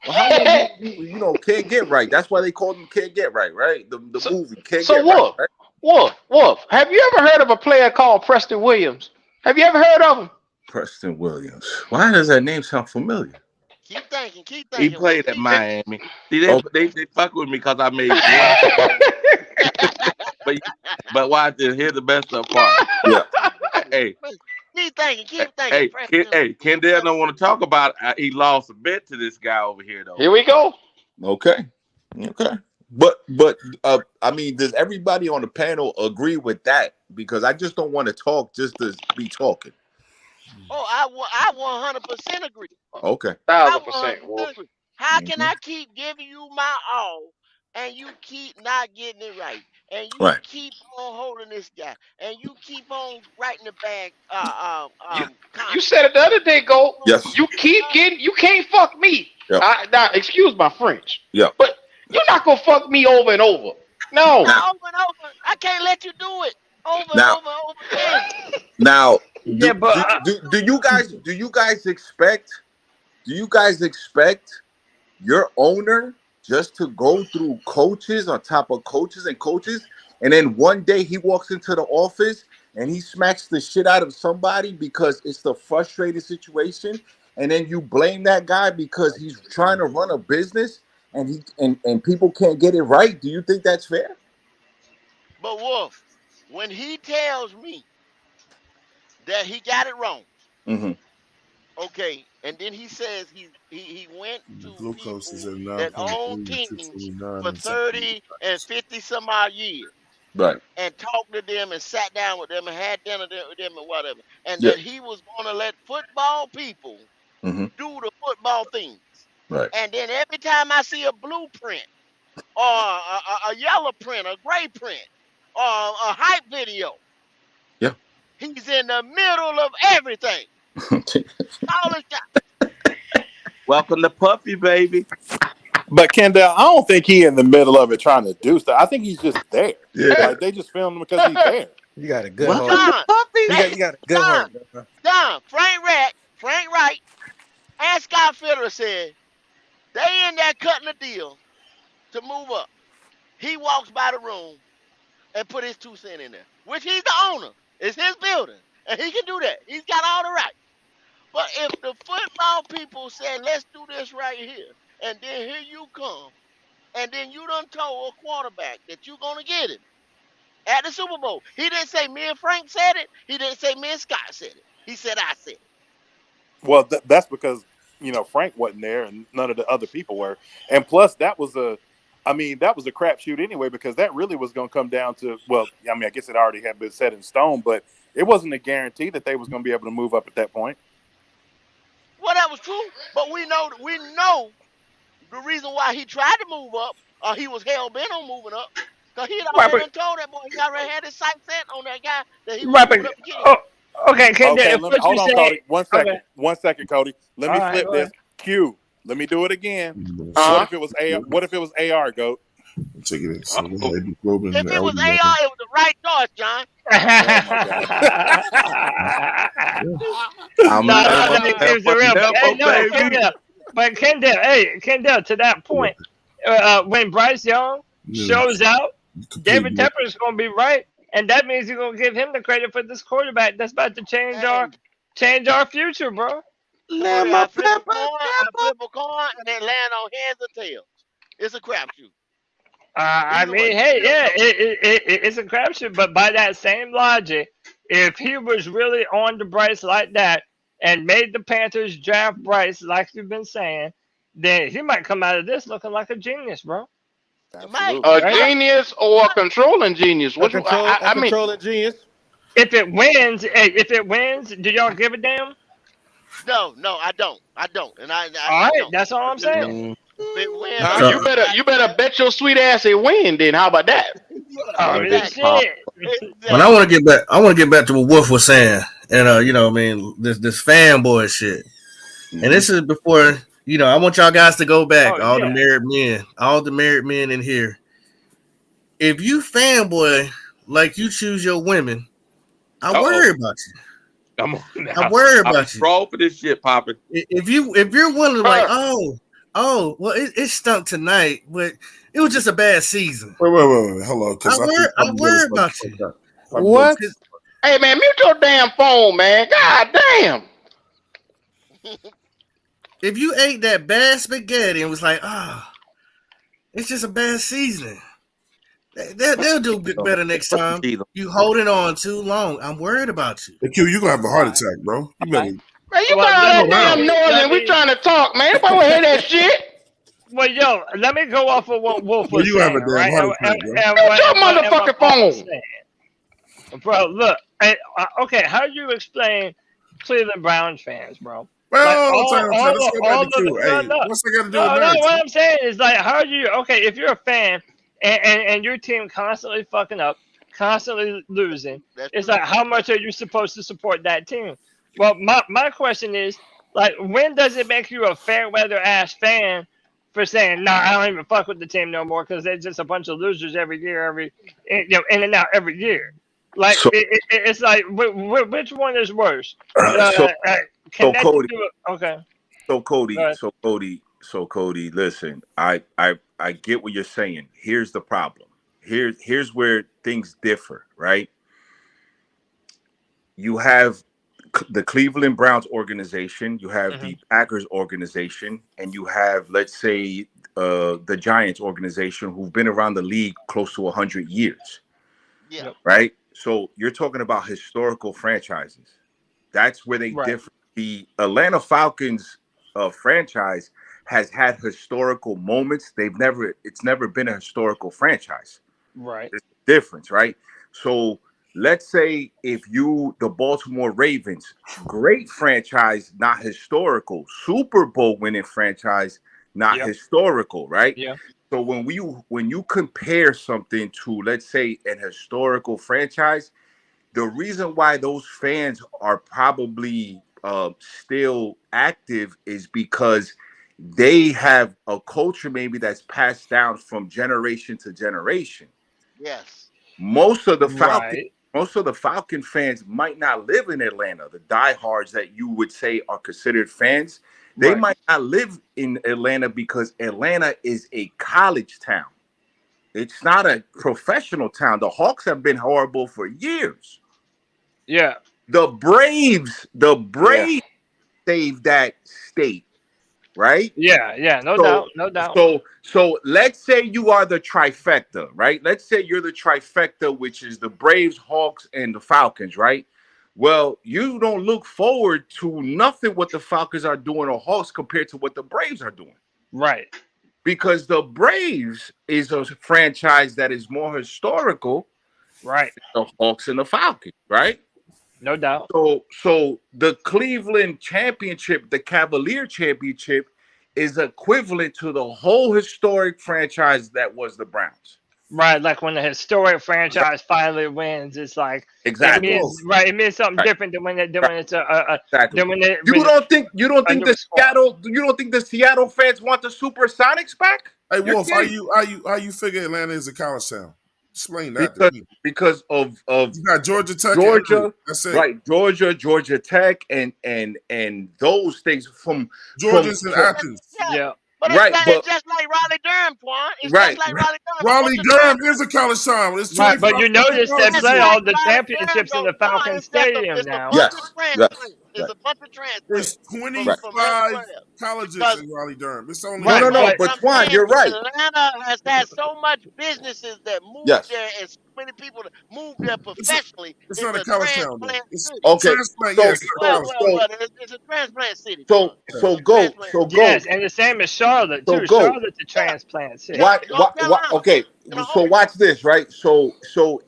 Well, how long you can't get right? That's why they call them Can't Get Right, right? The movie Can't Get Wolf, Right. Right? Wolf, have you ever heard of a player called Preston Williams? Have you ever heard of him? Preston Williams. Why does that name sound familiar? Keep thinking. He played at Miami. See, they fuck with me because I made but watch this. Here's the best part. Yeah. Hey. Keep thinking. Hey, Kendall don't want to talk about he lost a bet to this guy over here, though. Here we go. Okay. But I mean, does everybody on the panel agree with that? Because I just don't want to talk just to be talking. Oh, I 100% agree. Okay. I 1,000%, 100% Wolf. agree. How can Hmm. I keep giving you my all and you keep not getting it right? And you Right. keep on holding this guy and you keep on writing the bad You you contract. said it the other day, Go. Yes. You keep getting. You can't fuck me. Yep. Now, excuse my French, Yep. but you're not gonna fuck me over and over. No. Now, Not over and over. I can't let you do it over and now, over and over again. now, Yeah, but do you guys expect your owner just to go through coaches on top of coaches and coaches, and then one day he walks into the office and he smacks the shit out of somebody because it's the frustrated situation, and then you blame that guy because he's trying to run a business and and people can't get it right? Do you think that's fair? But Wolf, when he tells me that he got it wrong, Mm-hmm. okay, and then he says he went The to glucose is people at that 9.3 own and teams 229 for and 30 and 50 some odd years Right. and talked to them and sat down with them and had dinner with them and whatever, and Yeah. that he was going to let football people Mm-hmm. do the football things. Right. And then every time I see a blueprint or a yellow print, a gray print, or a hype video, Yeah. he's in the middle of everything. All the time. Welcome to Puppy, baby. But Kendall, I don't think he in the middle of it trying to do stuff. I think he's just there. Yeah. Like they just filmed him because he's there. You got a good Welcome heart. to John, Puppy. that, You got a good John, heart, bro. John, Frank Wright, and Scott Fitterer said they in there cutting a deal to move up. He walks by the room and put his 2 cents in there, which he's the owner. It's his building, and he can do that. He's got all the rights. But if the football people said, let's do this right here, and then here you come, and then you done told a quarterback that you're going to get him at the Super Bowl. He didn't say me and Frank said it. He didn't say me and Scott said it. He said I said it. Well, that's because Frank wasn't there and none of the other people were, and plus that was a crapshoot anyway because that really was going to come down to I guess it already had been set in stone, but it wasn't a guarantee that they was going to be able to move up at that point. Well, that was true, but we know the reason why he tried to move up, or he was hell bent on moving up, because he had right, already but done told that boy he already had his sight set on that guy that he was right, but moving up to get him. oh, okay, Kendall. Okay, If what you hold on, say, Cody. 1 second. okay, 1 second, Cody. Let all me right, flip go this. ahead. Q. Let me do it again. Uh-huh. What if it was AR? What if it was AR, Goat? Take it. So we Oh, had hemoglobin If and it was LDL. AR, it was the right choice, John. Oh my God. I'm No, living no, for no, keeps it real. But hey, never, no, baby. Kendall, to that point, when Bryce Young shows out, David Tepper is going to be right, and that means you're going to give him the credit for this quarterback that's about to change our future, bro. I flip a coin, and then land on heads or tails. It's a crapshoot. I Either way, mean, hey, you don't yeah, know. it's a crapshoot, but by that same logic, if he was really on to Bryce like that and made the Panthers draft Bryce, like you've been saying, then he might come out of this looking like a genius, bro. You might, Absolutely. a you Right? might. genius or a controlling genius? Which A I mean, controlling genius. If it wins, do y'all give a damn? No, I don't, and All I right, don't. that's all I I'm really don't. saying. If it wins, huh? I So, You better bet your sweet ass it win. Then how about that? Oh, exactly, Pop. shit. when I exactly. want to get back, to what Wolf was saying, and I mean, this fanboy shit, and this is before, I want y'all guys to go back, Oh, yeah. all the married men in here. If you fanboy like you choose your women, I Uh-oh. worry about you. Come on I now. worry I'm about you. wrong for this shit, Poppy. If you're wondering like, Her. well, it stunk tonight, but it was just a bad season. Wait. Hold on, because I worry about you. What? Hey man, mute your damn phone, man. God damn. If you ate that bad spaghetti and was like, it's just a bad season, they'll do better next time. Jesus. You holding on too long. I'm worried about you. Hey, Q, you gonna have a heart attack, bro. You better Man, you Well, got all let that me, let damn me, noise let and we me, trying to talk, man. Nobody wanna hear that shit. Well, yo, let me go off of what Wolf Well, was you have a saying, damn right? heart attack, bro. Mute your And what motherfucking Paul was phone. saying, bro. Look, okay, how do you explain Cleveland Browns fans, bro? Like Well, let's go back all to of Q. no, Hey, what's that got to do with no. nothing? What I'm saying is like, how do you? Okay, if you're a fan and your team constantly fucking up, constantly losing, That's it's true. like, how much are you supposed to support that team? Well, my question is, like, when does it make you a fair weather ass fan for saying, nah, I don't even fuck with the team no more because they're just a bunch of losers every year, in and out every year. Like, So it's like, which one is worse? so so Connected Cody, to it. Okay. so Go Cody, ahead. so Cody, so Cody, listen, I get what you're saying. Here's the problem. Here's where things differ, right? You have the Cleveland Browns organization, you have Mm-hmm. the Packers organization, and you have, let's say, the Giants organization, who've been around the league close to 100 years, Yeah. Yep. right? So you're talking about historical franchises. That's where they Right. differ. The Atlanta Falcons franchise has had historical moments. It's never been a historical franchise. Right. There's a difference, right? So let's say if the Baltimore Ravens, great franchise, not historical, Super Bowl winning franchise, not Yep. historical, right? Yeah. So when you compare something to, let's say, an historical franchise, the reason why those fans are probably still active is because they have a culture maybe that's passed down from generation to generation. Yes. Most of the Falcon, Right. most of the Falcon fans might not live in Atlanta. The diehards that you would say are considered fans, they Right. might not live in Atlanta because Atlanta is a college town. It's not a professional town. The Hawks have been horrible for years. Yeah. The Yeah. Braves saved that state, right? Yeah. Yeah. No So, doubt. No doubt. so let's say you are the trifecta, right? Let's say you're the trifecta, which is the Braves, Hawks, and the Falcons, right? Well, you don't look forward to nothing what the Falcons are doing or Hawks compared to what the Braves are doing. Right. Because the Braves is a franchise that is more historical Right. than the Hawks and the Falcons, right? No doubt. So the Cleveland championship, the Cavalier championship, is equivalent to the whole historic franchise that was the Browns. Right. Like when the historic franchise finally wins, it's like it Hey, Exactly. means Wolf. right. It means something Right. different than Right. when it's a Exactly. than when it You when don't a think new squad. the Seattle fans want the Supersonics back? Hey, You're Wolf. kidding. How you figure Atlanta is a college town? Explain that to Because people. because of You got Georgia Tech and Emory. Georgia, That's it. right? Georgia Tech, and those things Georgia's in from Athens. Yeah. Yeah. But right, it's but just like Raleigh Durham, Twan. It's just right, like Raleigh Durham. A bunch Raleigh of Durham is a college town. It's Right. 25 But you fucking notice they colleges just play here. like all the Raleigh Durham championships in don't the no, Falcon Stadium it's a now. bunch of yes, yes, transplants. It's right, a bunch of There's transplants right. from everywhere 25 else. colleges Because in Raleigh Durham. It's only Right. No. But what But I'm Twan, saying you're is right. Atlanta has had so much businesses that moved Yes. there and so many people that moved there it's, professionally. it's It's not a a college town though. transplant It's city. Okay. transplant. Yeah, So it's not a so college so It's a transplant city, so Twan. town. so It's a go transplant so city. go yes, and the same as Charlotte so too. go. Charlotte's a Yeah. transplant city. Yeah. North Why Carolina okay, and a so whole watch this, right? So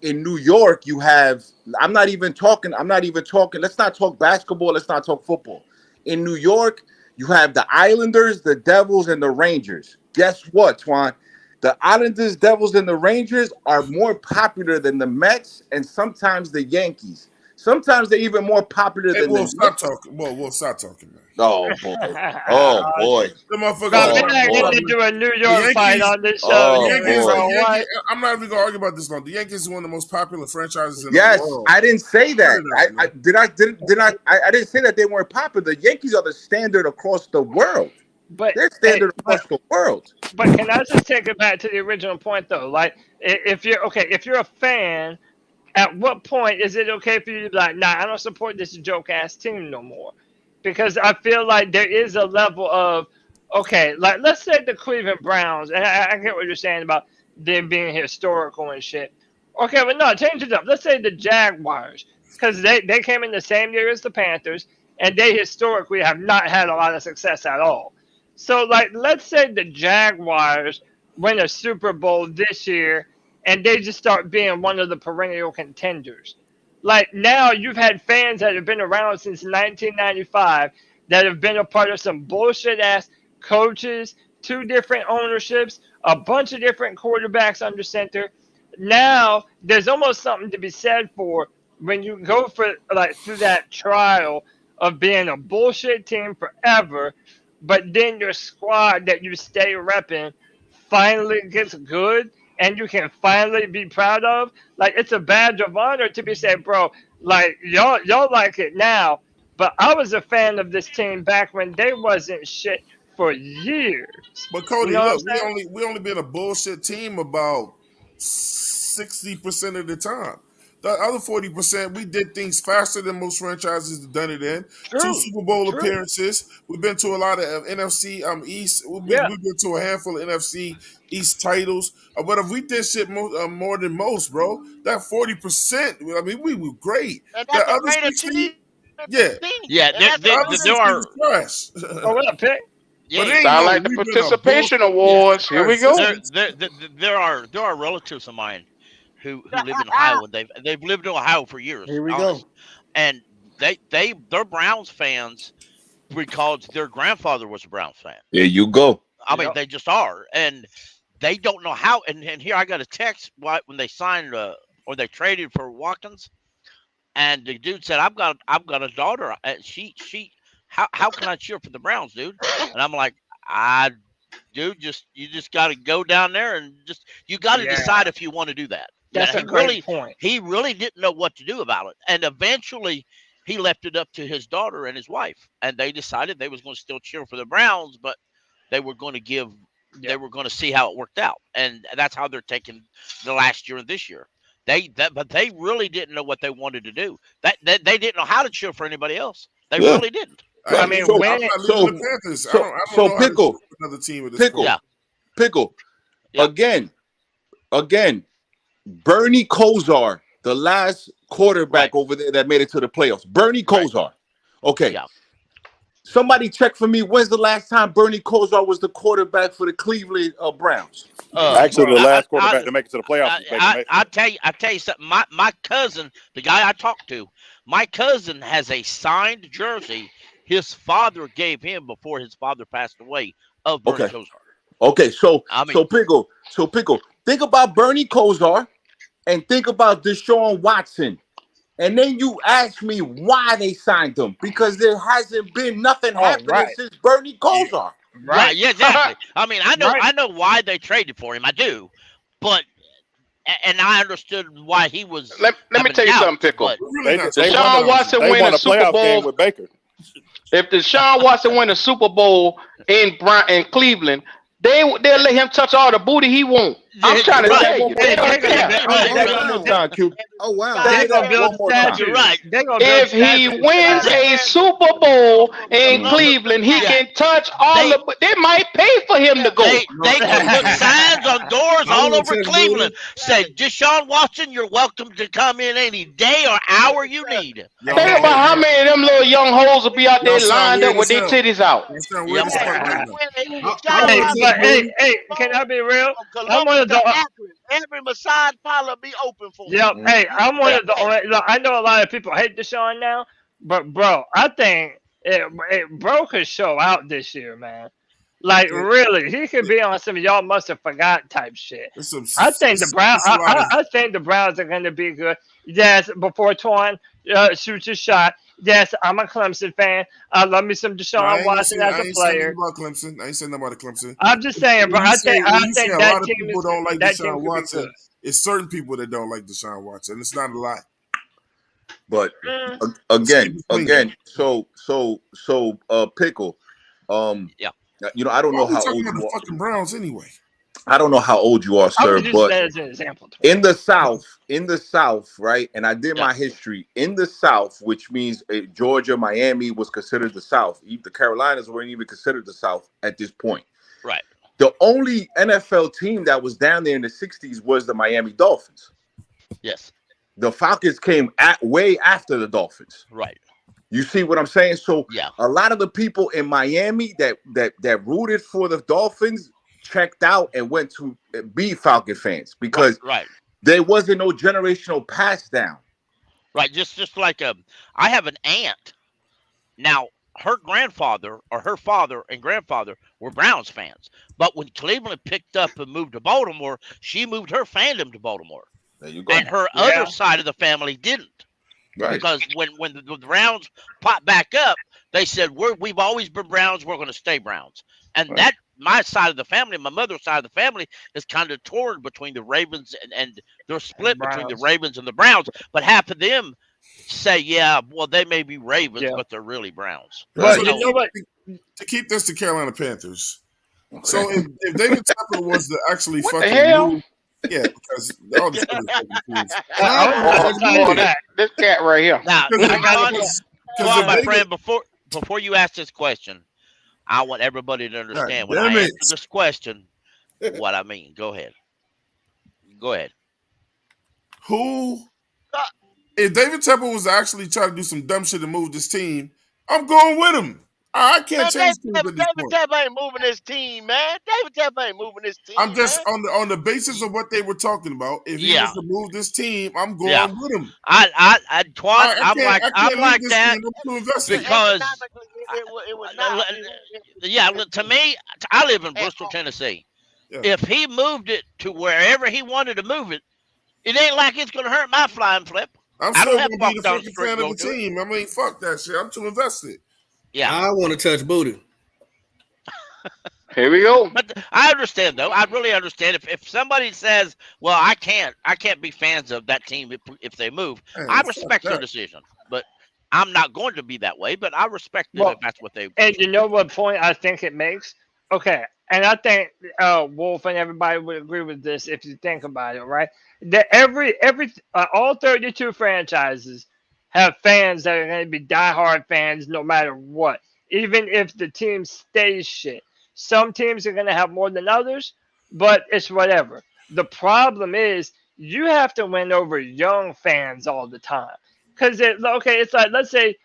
in New York you have, I'm not even talking, let's not talk basketball, let's not talk football. In New York you have the Islanders, the Devils, and the Rangers. Guess what, Twan? The Islanders, Devils, and the Rangers are more popular than the Mets and sometimes the Yankees. Sometimes they're even more popular Hey, than Wolf, the stop Knicks. talking. Wolf, stop talking, man. Oh boy. Oh boy. The motherfuckers Bro, is we're Oh not not more going boy. to popular. do a New The York fight Yankees, on this show, the Oh you and Yankees, boy. bro. the Yankee. What? I'm not even gonna argue about this long. The Yankees is one of the most popular franchises in the Yes, world. I didn't say Cut that. it out, man. I didn't say that they weren't popular. The Yankees are the standard across the world. But They're hey, standard across the world. but can I just take it back to the original point though? Like, if you're okay, if you're a fan, at what point is it okay for you to be like, nah, I don't support this joke ass team no more? Because I feel like there is a level of, okay, like let's say the Cleveland Browns, and I get what you're saying about them being historical and shit. Okay, but no, change it up. Let's say the Jaguars, because they came in the same year as the Panthers, and they historically have not had a lot of success at all. So, like, let's say the Jaguars win a Super Bowl this year and they just start being one of the perennial contenders. Like, now you've had fans that have been around since 1995 that have been a part of some bullshit ass coaches, two different ownerships, a bunch of different quarterbacks under center. Now, there's almost something to be said for when you go for, like, through that trial of being a bullshit team forever, but then your squad that you stay repping finally gets good and you can finally be proud of. Like, it's a badge of honor to be said, bro. Like, y'all like it now, but I was a fan of this team back when they wasn't shit for years. But You Cody, know what I'm look, saying? we only been a bullshit team about 60% of the time. The other 40%, we did things faster than most franchises have done it in. Two True. Super Bowl True. appearances. We've been to a lot of NFC East. Yeah. We've been to a handful of NFC East titles. But if we did shit more than most, bro, that 40%, I mean, we were great. And The that's a other greater 60, team to yeah, beat. Yeah, And that's a the other greater there 60 are. was trash. Oh, what up, Pick? But Yeah, it ain't Sound no, like the we've been a participation bullshit yeah. awards. Here we go. There, consistent. there, there, there are relatives of mine who live in Ohio, and they've lived in Ohio for years, Here we go. honest. And they're Browns fans because their grandfather was a Browns fan. There you go. I mean, Yep. they just are, and they don't know how. And here I got a text when they signed or they traded for Watkins, and the dude said, "I've got a daughter. She how can I cheer for the Browns, dude?" And I'm like, I dude, you just got to go down there and you got to Yeah. decide if you want to do that. Yeah, That's a great point. he really didn't know what to do about it, and eventually he left it up to his daughter and his wife, and they decided they was going to still cheer for the Browns, but they were going to they Yep. were going to see how it worked out, and that's how they're taking the last year and this year. But they really didn't know what they wanted to do. They didn't know how to cheer for anybody else. They Yeah. really didn't. I I'm mean, So when not leaving so the Panthers. I so don't so know how to pickle, shoot another team at this pickle, point. Yeah, pickle. yeah, Again, Bernie Kosar, the last quarterback right, over there that made it to the playoffs. Bernie right, Kosar. Okay. yeah. Somebody check for me. When's the last time Bernie Kosar was the quarterback for the Cleveland Browns? Actually, bro, the last quarterback to make it to the playoffs was Baker Mayfield. I tell you something. My cousin, the guy I talked to, my cousin has a signed jersey his father gave him before his father passed away of Bernie Okay. Kosar. Okay. So I mean, pickle. Think about Bernie Kosar and think about Deshaun Watson. And then you ask me why they signed him. Because there hasn't been nothing oh, happening right. since Bernie Kosar. right? Right. Yeah, exactly. I mean, Right. I know why they traded for him. I do, but and I understood why he was Let me having tell you something, doubts. Pickle. But We're really not They talking won Deshaun about Watson they win won a a Super playoff game Bowl. with Baker. If Deshaun Watson win a Super Bowl in Cleveland, they'll let him touch all the booty he want. I'm trying to Say right. that tell one you, more they Hey, don't they're time. gonna care. be. Say Oh, Hey, that oh they're one gonna. more wow. time, Q. Oh wow. Say They're it gonna that build one more time. You're statues. right. They're gonna build If he statues to wins that. a Super Bowl in Mhm. Cleveland, he Yeah, can touch all they the. They might pay for him to go. no. they can put Hey, signs on doors I all want to over tell you, Cleveland. Willie. Say, Deshaun Watson, you're welcome to come in any day or hour you need. Think Y'all, about how many of them little young hoes will be out y'all there sound lined up weird with as their hell. titties out. Y'all sound Yep. weird as Hey, fuck if right he now. win, if I Deshaun Hey, want to tell Watson but you, win hey, Willie. a hey, Super can I Bowl be real? from I'm one Columbus of to the. Akron, every massage parlor be open for him. Yep. Hey, I'm one Yeah. of the only. Look, I know a lot of people hate Deshaun now, but bro, I think bro could show out this year, man. Like really, he could be on some y'all must have forgot type shit. I think the Brown. It's a lot of I think the Browns are going to be good. Yes, before Twan shoots his shot. Yes, I'm a Clemson fan. I love me some No, Deshaun Watson as I a ain't saying nothing player. about Clemson. I ain't saying nothing about Clemson. I'm just saying, bro. When I you say think a that lot of team people is don't like that team Deshaun could be good. Watson, it's certain people that don't like Deshaun Watson. It's not a lot. But Mm, Let's keep again, it clean. pickle. Yeah. I don't Why know are we how talking old about you the are. fucking Browns anyway? I don't know how old you are, I sir, was just but saying as an example, Twan. in the South, right? And I did Yeah. my history in the South, which means Georgia, Miami was considered the South. The Carolinas weren't even considered the South at this point. Right. The only NFL team that was down there in the 60s was the Miami Dolphins. Yes. The Falcons came way after the Dolphins. Right. You see what I'm saying? So Yeah. a lot of the people in Miami that rooted for the Dolphins checked out and went to be Falcon fans because Right. there wasn't no generational pass down. Right. Just like I have an aunt. Now, her grandfather or her father and grandfather were Browns fans. But when Cleveland picked up and moved to Baltimore, she moved her fandom to Baltimore. There you go. And her other side of the family didn't. Right. Because when the Browns popped back up, they said, we've always been Browns, we're going to stay Browns. And Right. that, my side of the family, my mother's side of the family, is kind of torn between the Ravens and they're split between the Ravens and the Browns. But half of them say, yeah, well, they may be Ravens, but they're really Browns. Right. But So you know what? to keep this to Carolina Panthers. So if David Tepper was to actually What the fucking hell? move, yeah, because all the Steelers fucking teams. This cat right here. Now, Because my if friend, before you ask this question, I want everybody to understand when I damn it. answer this question what I mean. Go ahead. Go ahead. If David Tepper was to actually try to do some dumb shit to move this team, I'm going with him. I can't change teams at this David point. Tepper ain't moving this team, man. David Tepper ain't moving this team. I'm just man. on the basis of what they were talking about. If he was to move this team, I'm going with him. Twan, I'm leave like this that team. I'm too invested. because it would not. to me, I live in Bristol, Tennessee. Yeah. If he moved it to wherever he wanted to move it, it ain't like it's going to hurt my flying flip. I'm I still don't have going to be the down fucking street fan to of go the to it. team. I mean, fuck that shit. I'm too invested. Yeah. I want to touch booty. Here we go. But I understand though. I really understand if somebody says, "Well, I can't be fans of that team if they move." Man, I fuck respect their that. decision, but I'm not going to be that way. But I respect it Well, if that's what they. And you know what point I think it makes? Okay, and I think Wolf and everybody would agree with this if you think about it, right? That all 32 franchises have fans that are going to be diehard fans no matter what, even if the team stays shit. Some teams are going to have more than others, but it's whatever. The problem is you have to win over young fans all the time. Because it's like, let's say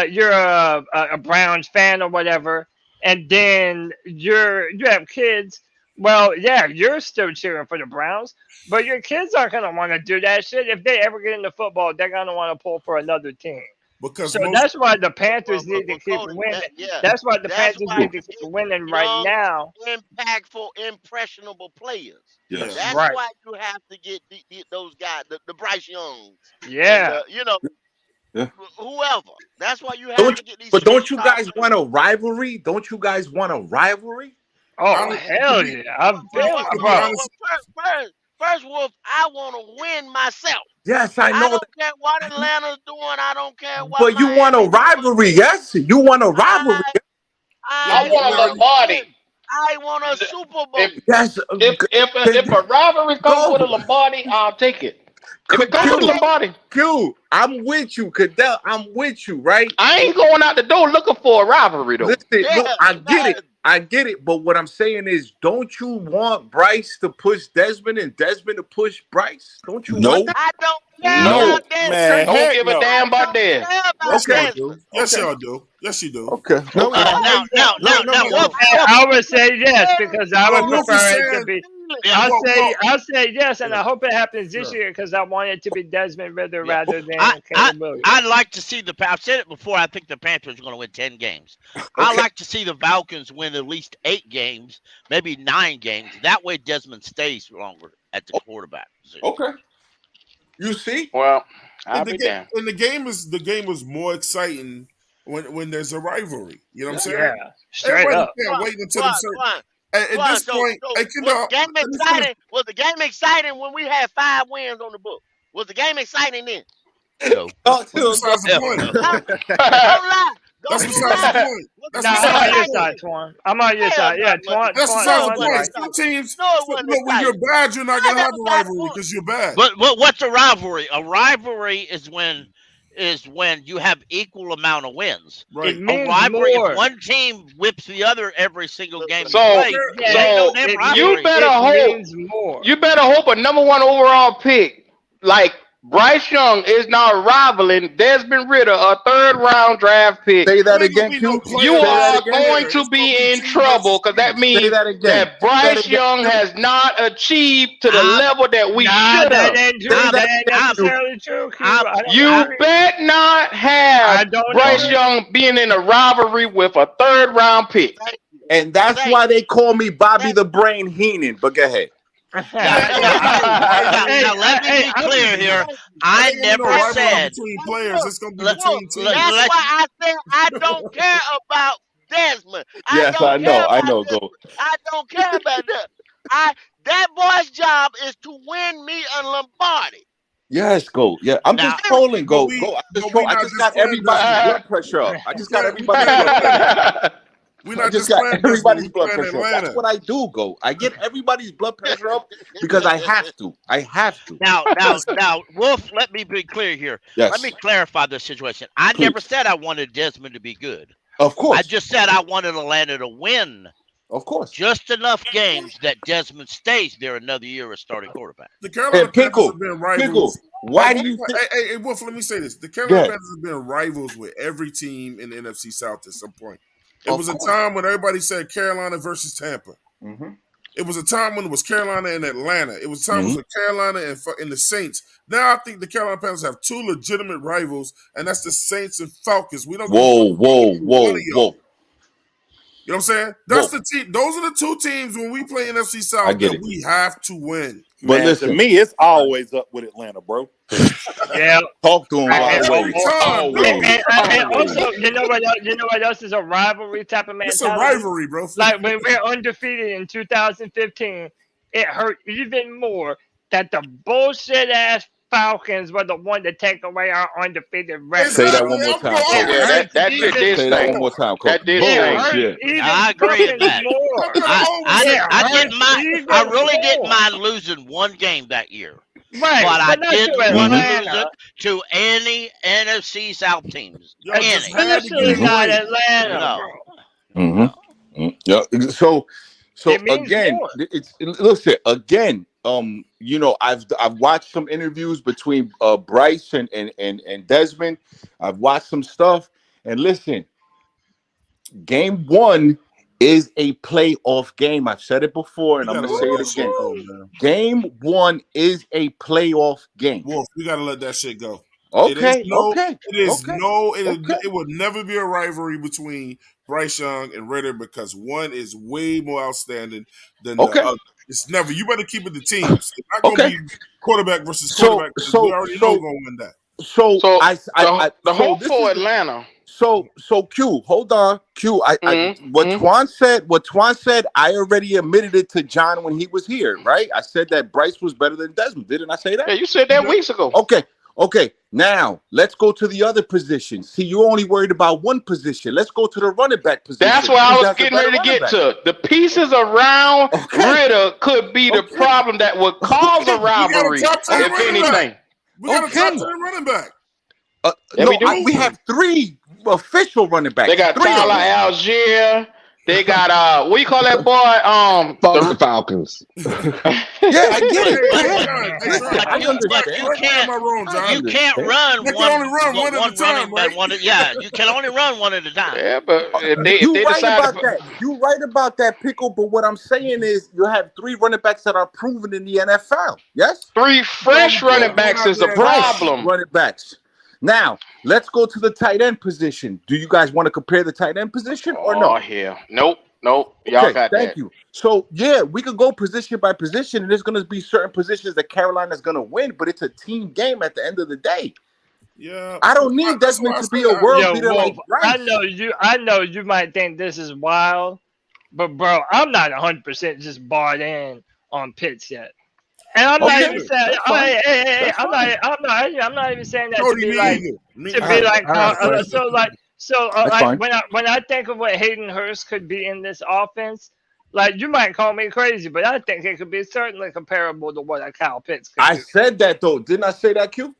you're a Browns fan or whatever, and then you have kids. Well, yeah, you're still cheering for the Browns, but your kids aren't gonna want to do that shit. If they ever get into football, they're gonna want to pull for another team. Because So that's why the Panthers need to keep Cody, winning. yeah, That's why the that's Panthers why need to keep winning right young, now. impactful, impressionable players. Yes. That's Right. why you have to get those guys, the Bryce Youngs, Yeah. and Yeah. whoever. That's why you have to get these. Don't you guys want a rivalry? Don't you guys want a rivalry? Oh, hell yeah. I've been, bro. First, Wolf, I want to win myself. Yes, I I know. don't care what Atlanta's doing. I don't care what. But you want a rivalry, yes? You want a rivalry. I want a Lombardi. I want a Super Bowl. Yes. If a rivalry comes with a Lombardi, I'll take it. If it comes with a Lombardi, Q, I'm with you, Cadell. I'm with you, right? I ain't going out the door looking for a rivalry though. Listen, look, I get it. But what I'm saying is, don't you want Bryce to push Desmond and Desmond to push Bryce? Don't you want that? I don't care No, about that. man. Don't give a damn about that. Yes, y'all do. Yes, y'all do. Yes, you do. Okay. No, Now, Wolf, I would say yes because I would Wolf is prefer it to saying- be. Yeah. I'll say yes, and I hope it happens this year because I want it to be Desmond Ritter rather than Caleb Williams. I'd like to see I've said it before. I think the Panthers are going to win 10 games. I like to see the Falcons win at least 8 games, maybe 9 games. That way, Desmond stays longer at the quarterback position. Okay. You see? Well, I'll And be the damned. game is more exciting when there's a rivalry. You know what I'm saying? Yeah, straight Everybody up. can't wait until them certain. At this point, was the game exciting when we had 5 wins on the book? Was the game exciting then? No. That's besides the point. Don't lie. That's besides the point. That's No, I'm besides on the your point. side, Twan. I'm on your side. Yeah, Twan. That's Twan, besides the Twan's point. right. Some teams, No, it wasn't when you're bad, you're not gonna I have a never got rivalry one. because you're bad. But what's a rivalry? A rivalry is when you have equal amount of wins. Right. It A means rivalry, more. if one team whips the other every single game So- they play, Yeah, it ain't no so damn it rivalry. you better it hope means more. you better hope a number 1 overall pick like Bryce Young is now rivaling Desmond Ritter, a third-round draft pick. Say that It ain't gonna again, be no Q. You player Say that are versus again. going player. to It's gonna be be in team versus trouble because that team. Say means that again. that Say that Bryce again, Young Q. has not achieved to the I'm level that we Nah, should that have. ain't Say true. I'm That that ain't again, I'm Q. necessarily true, Q. I'm I don't You agree. bet not I have don't Bryce agree. Young being in a rivalry with a third-round pick. Thank you. And that's Thank why they call me Bobby thank the Brain Heenan. But go ahead. It now ain't gonna now be no now rivalry. Hey, now let me be I'm clear It here. thank you. I ain't gonna be no never Thank you. rivalry said between Hey, players. look, It's gonna be let, look. between let, teams. That's let why I say I don't care about Desmond. I Yes, don't I care know. I about know. this. Go. I don't care about that. That boy's job is to win me a Lombardi. Yes, go. Yeah, I'm now just Period. trolling. But Go. we Go. I just but troll. we I not just just got playing everybody's Desmond. blood pressure up. I just got We everybody's playing blood pressure Atlanta. up. We I not just just got playing Desmond. everybody's We blood playing pressure up. That's Atlanta. what I do, go. I get everybody's blood pressure up because I have to. I have to. Listen. now Wolf, let me be clear here. Let me Yes, clarify the situation. I never please. said I wanted Desmond to be good. Of I course. just said I wanted Atlanta to win Of course. just enough games that Desmond stays there another year as starting quarterback. The Carolina And Panthers Pickle, have been Pickle, rivals. why do you think? Hey, Wolf, let me say this. The Carolina Good. Panthers have been rivals with every team in the NFC South at some point. It Of was a course. time when everybody said Carolina versus Tampa. Mm-hmm. It was a time when it was Carolina and Atlanta. It was times Mm-hmm. with Carolina and the Saints. Now I think the Carolina Panthers have two legitimate rivals, and that's the Saints and Falcons. We don't give a fuck Whoa, about whoa, either one of whoa, y'all. whoa, You know what I'm saying? That's whoa. the team. Those are the two teams when we play NFC I South get that it. we have to win. But Man, to listen, me, it's Right. always up with Atlanta, bro. Yeah. talk to him, And, Go. Every Always, time, bro. always, and always. also, you know what else is a rivalry type of It's a mentality? rivalry, bro. Like when we're undefeated in 2015, it hurt even more that the bullshit ass Falcons were the one to take away our undefeated record, Say that bro. Exactly. one more I'm going time, It Coach. Yeah, over hurts that shit even did Say that stink. one more more. time, Coach. That did It stink. hurts Bullshit. even I agree with fucking that. How more. could I always say It hurts I even really didn't more. mind losing one game that year, Right, but I but not to didn't want to Mm-hmm. lose Atlanta, it to any NFC South teams. y'all just Any. had to get especially it Mm-hmm. not right. Atlanta, bro. No. No. Mm-hmm. Yeah. So It means again, more. it's listen again. I've watched some interviews between Bryce and Desmond. I've watched some stuff, and listen, game one is a playoff game. I've said it before, We and I'm gotta gonna let say it that shit again. go, Woo-hoo. man. Game one is a playoff game. Wolf, we gotta let that shit go. It is Okay, no, okay, it is okay, no, okay, it would never be a rivalry between Bryce Young and Ritter because one is way more outstanding than the okay, other. It's never. You better keep it to teams. It's not gonna okay. be quarterback versus So, quarterback because we so, already know who's so, gonna win that. so, So the so hope this for is Atlanta. so Q. Hold on, Q. What Mm-hmm. Twan said. I already admitted it to John when he was here, right? I said that Bryce was better than Desmond. Didn't I say Yeah, that? you said that Yep. weeks ago. Okay. Okay. Now let's go to the other position. See, you only worried about one position. Let's go to the running back That's position. what I Who was has a getting better ready to running get back? to. The pieces around Okay. Ritter could be the Okay. problem that would cause a Okay. We got a rivalry, top 10 if running back. anything. We got a top Okay. 10 running back. Yeah, we No, do. we have three official running They backs. got Three of Tyler them. Algier. They got what you call that boy? Fuck the Falcons. Yeah, I get it. But Hey, but John, hey, Listen, John, but I you correct, but you understand. correct me am can't I wrong, I John? you can't understand. run They can only run one at a one running time, back right? one. Yeah, you can only run one at a time. Yeah, but if You they right decide to about put, that. You right about that, Pickle. But what I'm saying is, you have three running backs that are proven in the NFL. Yes, three No, fresh we can't running throw backs out is a there at a fresh time. problem. running backs. Now let's go to the tight end position. Do you guys want to compare the tight end position or Oh no? hell, nope. Y'all Okay, got thank that. you. So yeah, we could go position by position, and there's going to be certain positions that Carolina's going to win, but it's a team game at the end of the day. Yeah, I don't need that's why Desmond I to say be a world Yo, beater Wolf, like Bryce. I know you might think this is wild, but bro, I'm not 100% just bought in on Pitts yet. And I'm me not Okay, even either. saying, that's oh, fine. hey, That's fine. I'm not even saying that Cody, me either. Me to All be right, either. like, all right, Fred. That's like fine. when I think of what Hayden Hurst could be in this offense, like you might call me crazy, but I think it could be certainly comparable to what a Kyle Pitts could I do. said that though. Didn't I say that, Q?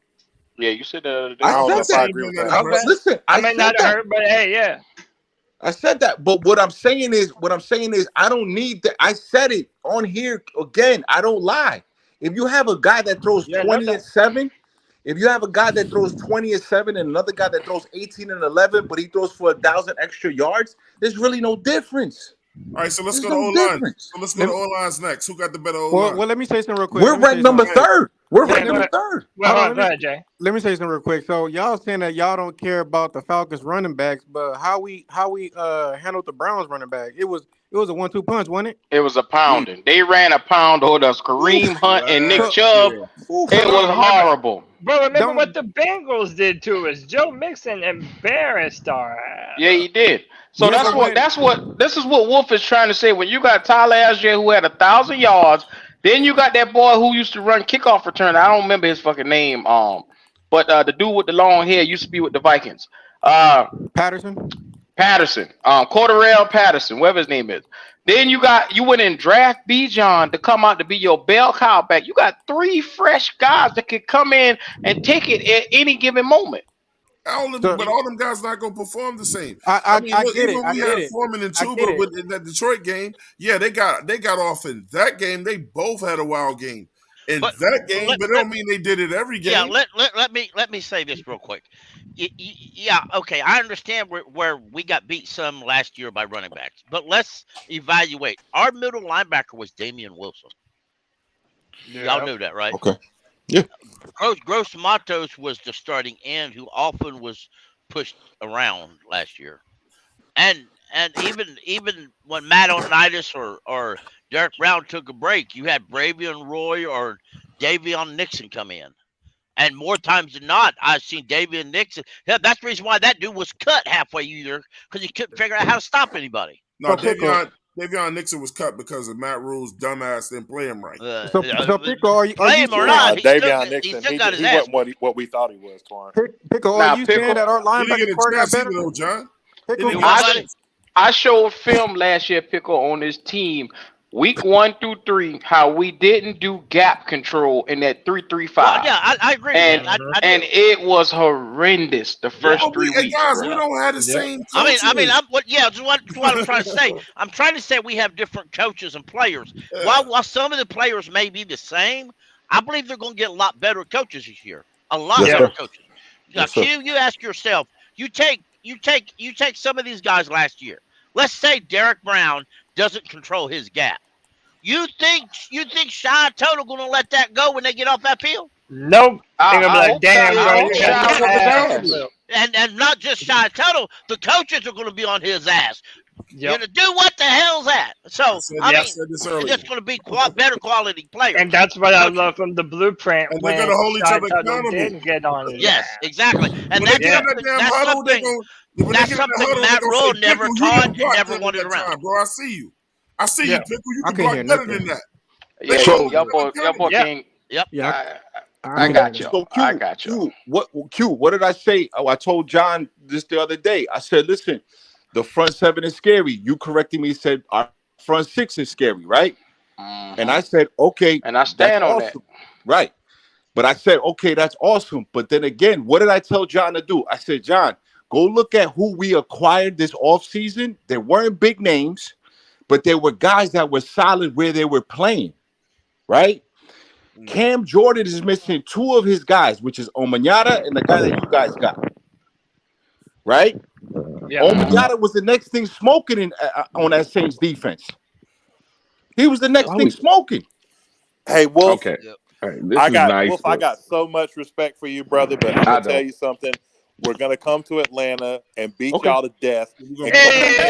Yeah, you said that the other I day. I don't know said if I that. Same agree thing with that that. is Okay, Listen, I I may said not have that. heard, but hey, yeah, I said that. But what I'm saying is I don't need that. I said it on here again. I don't lie. If you have a guy that throws yeah, no 20 doubt. and 7, If you have a guy that throws 20 and 7 and another guy that throws 18 and 11, but he throws for 1,000 extra yards, there's really no difference. All right, so let's There's go to no O-line. difference. So let's go to O-lines next. Who got the better Well, O-line? well, let me say something real quick. We're Let me say ranked number something. third. We're Let, ranked let me, number third. Well, hold on. hold on, go ahead, Jay. Let me say something real quick. So y'all saying that y'all don't care about the Falcons running backs, but how we handled the Browns running back? It was a 1-2 punch, wasn't it? It was a pounding. They ran a pound on us. Kareem Hunt and Nick Last Chubb. year. It So was horrible. But remember don't what the Bengals did to us. Joe Mixon embarrassed our Yeah, ass. he did. So yeah, but when this is what Wolf is trying to say. When you got Tyler Algier who had 1,000 yards, then you got that boy who used to run kickoff return. I don't remember his fucking name. But the dude with the long hair used to be with the Vikings. Patterson, Patterson, Cordarrelle Patterson, whatever his name is. Then you went and draft Bijan to come out to be your bell cow back. You got 3 fresh guys that could come in and take it at any given moment. so But all them guys not gonna perform the same. I I mean, I look, get it. even I we get had it. Foreman and I get Chuba it. with in that Detroit game. Yeah, they got off in that game. They both had a wild game in But that game, let, but it let don't mean they did it every yeah, game. let me say this real quick. Yeah, okay, I understand where we got beat some last year by running backs, but let's evaluate. Our middle linebacker was Damian Wilson. Y'all Yeah. knew that, right? Okay. Yeah. Gross Matos was the starting end who often was pushed around last year. And even when Matt Onitis or Derek Brown took a break, you had Bravion Roy or Davion Nixon come in. And more times than not, I've seen Davion Nixon. Yeah, that's the reason why that dude was cut halfway either, because he couldn't figure out how to stop anybody. No, So pickle. Davion Nixon was cut because of Matt Rule's dumbass didn't play him right. So pickle. Are Play you him or saying not, Davion he Nixon, still got his he ass wasn't whooped. what we thought he was, Torn. pickle? Are Now, you saying Pickle, that our He didn't linebacker get a core got chance better? either, though, John. He Pickle. didn't Do get a what, I buddy? chance. I showed film last year, Pickle, on this team, week 1 through 3, how we didn't do gap control in that Well, 3-3-5, yeah, I agree with and that. I and do. it was horrendous the Yeah, first But 3 hey, weeks, guys, bro. we don't have the yeah. same I mean, coaches. yeah, that's what I'm trying to say. I'm trying to say we have different coaches and players. Yeah. While some of the players may be the same, I believe they're going to get a lot better coaches this year. A lot Yes, Yeah. better sir. coaches. Now, Yes, sir. Q, you ask yourself. You take some of these guys last year. Let's say Derek Brown doesn't control his gap. You think Shy Total going to let that go when they get off that field? Nope. They're gonna be I like, hope Shy, damn, I bro, hope you got Shy your whoop his ass ass. whipped. And not just Shy Total, the coaches are going to be on his ass. Yep. Do what the hell's that? So I Yep. mean, said this it's earlier. just going to be better quality And players. that's what I Coaches. love from the blueprint And they're when gonna hold each Shy other Tuttle accountable. didn't get on his Yes, ass. exactly. And When they get Yeah. in that damn that's huddle, something when they that's get in the something huddle, they're Matt gonna Rule say, never Pickle, you taught didn't and block never good at wanted that around. time, bro. I see you. I see you, Yeah. Pickle. You I can can't block hear better nothing. than that. They're Yeah, gonna So hold each your other boy accountable. Yeah. King. Yep. Yeah, I I can't hear got you. nothing. so I Q got you. Q what did I say? Oh, I told John this the other day. I said, listen, the front 7 is scary. You corrected me, said our front 6 is scary, right? And I said, okay, And I that's stand on that. awesome. Right. But I said, okay, that's awesome. But then again, what did I tell John to do? I said, John, go look at who we acquired this offseason. They weren't big names, but they were guys that were solid where they were playing, right? Cam Jordan is missing 2 of his guys, which is Omanyata and the guy that you guys got, right? Yeah. Omanyata was the next thing smoking on that Saints defense. He was the Yep. next thing smoking. Hey, Wolf, Okay. Yep. All right. This is nice, I but got so much respect for you, brother, but I'm I gonna tell don't. you something. We're gonna come to Atlanta and beat Okay. y'all to death We're and gonna cut beat the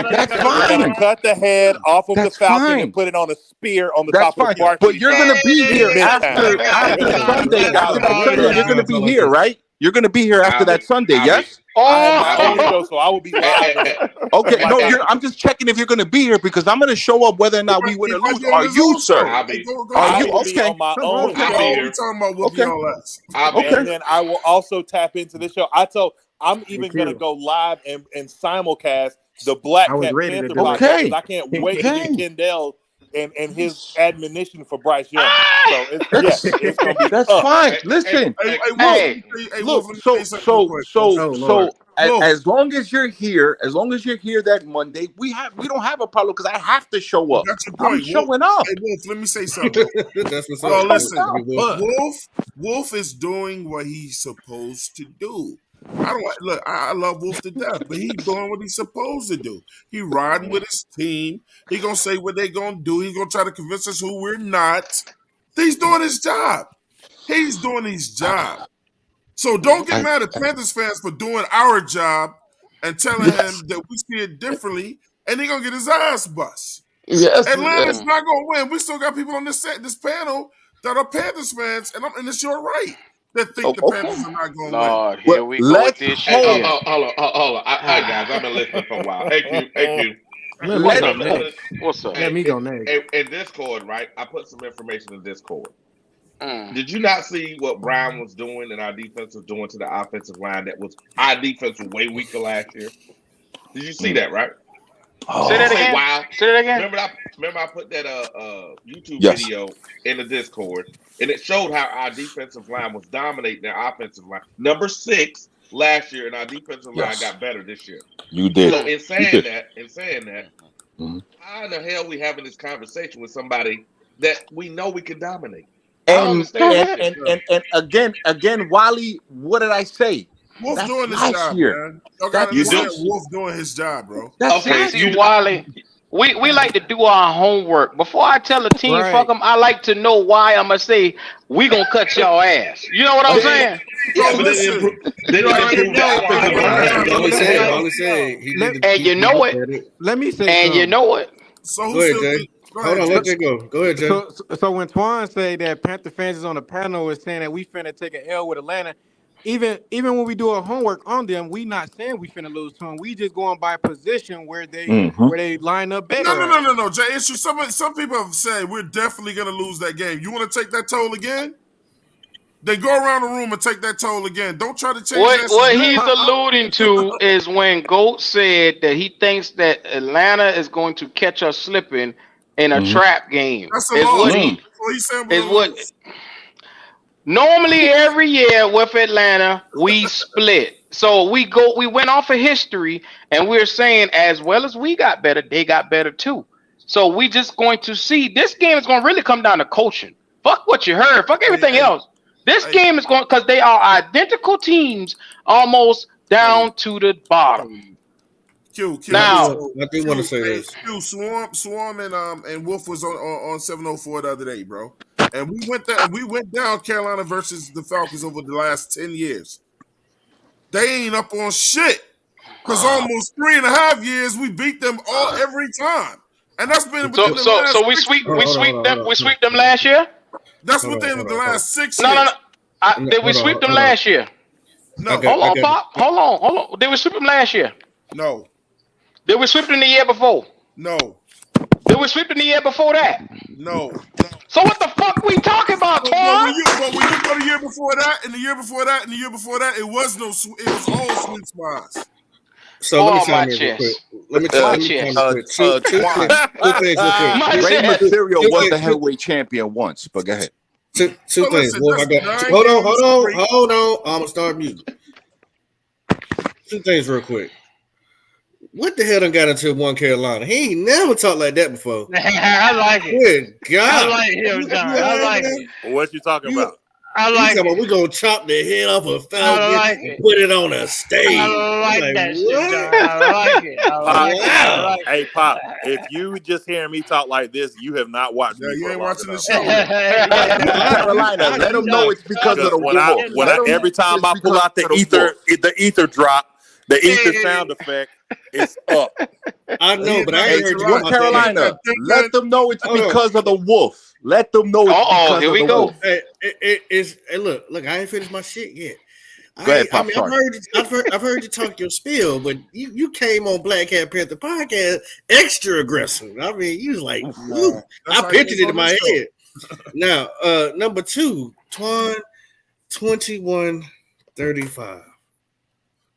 you. That's we're gonna fine. cut the head off of the That's Falcon and fine. put it on a spear on the That's top of the fine. But Barclays you're Center gonna be in here Midtown. after We're the gonna beat the Sunday. shit out After of that you. Sunday, you're gonna be here, right? You're gonna be here after I'll that be. Sunday, I'll be. yes? I have my I'll own be. show, so I will be live in Okay, no, Hey, I'm just checking if you're gonna be here because I'm gonna show up whether or not we win He or might lose. be on Are his you, own sir? show. I'll Hey, be. go Are I ahead. you will be okay? on my Come own on, Pickle, I'll be Pickle. show. we here. talking about whooping Okay. y'all ass. I'll be Okay. And here. then I will also tap into this show. I'm Hey, even gonna Q. go live and simulcast the Black I was Cat ready to Panther do it. podcast because Okay. I can't wait to get Okay. Kendall and his admonition for Bryce Young. So it's gonna be That's up. fine. Hey, Listen, Wolf, Hey, Wolf, look. let me tell So you something real quick, Wolf. Oh Lord. Wolf, as long as you're here, that Monday, we don't have a problem because I have to show I up. got your I'm point. Wolf, showing up. hey, Wolf, let me say something, bro. That's what's I'm up. Well, showing listen, up. Wolf. But Wolf is doing what he's supposed to do. I don't look. I love Wolf to death, but he's doing what he's supposed to do. He riding with his team. He gonna say what they gonna do. He's gonna try to convince us who we're not. He's doing his job. He's doing his job. So don't get I, mad at Panthers fans for doing our job and telling yes, him that we see it differently, and he gonna get his ass bust. yes. Atlanta's not gonna win. We still got people on this panel that are Panthers fans, and it's your right that think the Panthers Okay. are not gonna win. Lord, Well, here we go with let's this hey, shit hope. here. Hold on. Hey, guys, I've been listening for a while. Hey, Q. what's Let up Remember, next? what's up? Let me go next. In Discord, right? I put some information in Discord. mm. Did you not see what Brown was doing and our defense was doing to the offensive line? That was our defense was way weaker last year. Did you see that, right? Say You that say, Oh, again. wow. Say that again. Remember I put that YouTube yes. video in the Discord, and it showed how our defensive line was dominating their offensive line. Number 6 last year, and our defensive line Yes. got better this year. You did. So Mm. You did. in saying that, Mhm. how in the hell we having this conversation with somebody that we know we can dominate? I don't And understand and that shit. and and and again, Wally, what did I say? Wolf That's doing his last job, year. man. Y'all gotta That's You understand do? last year. Wolf doing his job, bro. That's Okay, last see, You year. do? Wally, we like to do our homework before I tell a team fuck Right. them. I like to know why I'm gonna say we gonna cut y'all ass. You know what I'm Okay. saying? Yeah, So but listen, they You didn't already improve the know why. offensive You hold line. already on, know. Wally hold You on, said. already hold Wally on. said he Let need to And he, you he know looked it. at it. let me say And you something. know it. So who Go ahead, still Jay. think? Go Hold ahead, on, Jay. let Jay go. Go ahead, Jay. So when Twan say that Panther fans is on the panel is saying that we finna take an L with Atlanta, even when we do our homework on them, we not saying we finna lose to them. We just going by position Mm-hmm. where they line up No, better no, at. no, no, no, Jay. It's just some people have said we're definitely gonna lose that game. You want to take that toll again? Then go around the room and take that toll again. Don't try to change that What he's subject. alluding to is when Goat said that he thinks that Atlanta is going to catch us slipping in a Mm-hmm. trap game. That's a Is what loss. he Mm. So he's saying we're is gonna what lose. normally every year with Atlanta we split. So we went off of history and we're saying as well as we got better, they got better too. So we just going to see this game is going to really come down to coaching. Fuck what you heard. Fuck Hey, everything hey, else. This hey, game is going because they are identical teams almost hey, down to the bottom. hey. Q, I Q. do Now, want. So I do want to Q, say hey, this. Q. Swarm, and Wolf was on 704 the other day, bro. And we went down Carolina versus the Falcons over the last 10 years. They ain't up on shit. Cause almost 3.5 years we beat them all every time. And that's been so within the so last so we six sweep Hold we on, years. hold on, sweep hold on, them hold we on, sweep them last year. That's hold on, within hold the on, hold on. last six No, no, no. years. No, Did we hold sweep on, them hold on. last year? No, Hold I on, got Pop. it. Hold on. Did we sweep them last year? no, Did we sweep them the year before? no, Did we sweep them the year before that? no. So what the fuck we talking about, Twan? When you go the year before that, and the year before that, and the year before that, it was no, it was all sweet spots. So let me Oh, my chime in real quick. chest. Uh, My Let me chime in chest. quick. Twan. Two things real quick. My Ray chest. Mysterio Two was things. the heavyweight champion once, but go ahead. Two But things. listen, Wolf, I that's got. nine Hold on, hold games on, straight. hold on. I'm gonna start muting. Two things real quick. What the hell done got into one Carolina? He ain't never talked like that before. I like it. Good I God. like him, John. I like it. What you talking You, about? I you like talking about it. we gonna chop the head off a I falcon like and it. put it on a I stage? I'm like like, that shit, John. what? I like it. I Pop. like it. I Wow. like Hey, Pop. If you just hear me talk like this, you have not watched Yeah, me you for ain't long watching the enough. show yet. it. Carolina, let them know it's because of Because the wolf. Let them know every time it's I pull because out of the wolf. the ether drop, the ether sound effect, it's up. I He know, in but I that ain't Hey, heard you H talk North about that he yet. in that Carolina, let them know it's Hold on. because of the wolf. Let them know it's Uh-oh, because here of we the go. wolf. Hey, hey, look, I ain't finished my shit yet. Go ahead, I Pop. mean, Sorry. I've heard you talk your spiel, but you came on Black Cat Panther podcast extra aggressive. I mean, you was like, Nah, woo. that's I how he pictured is it on in my this show. head. Now, number two, Twan 21-35.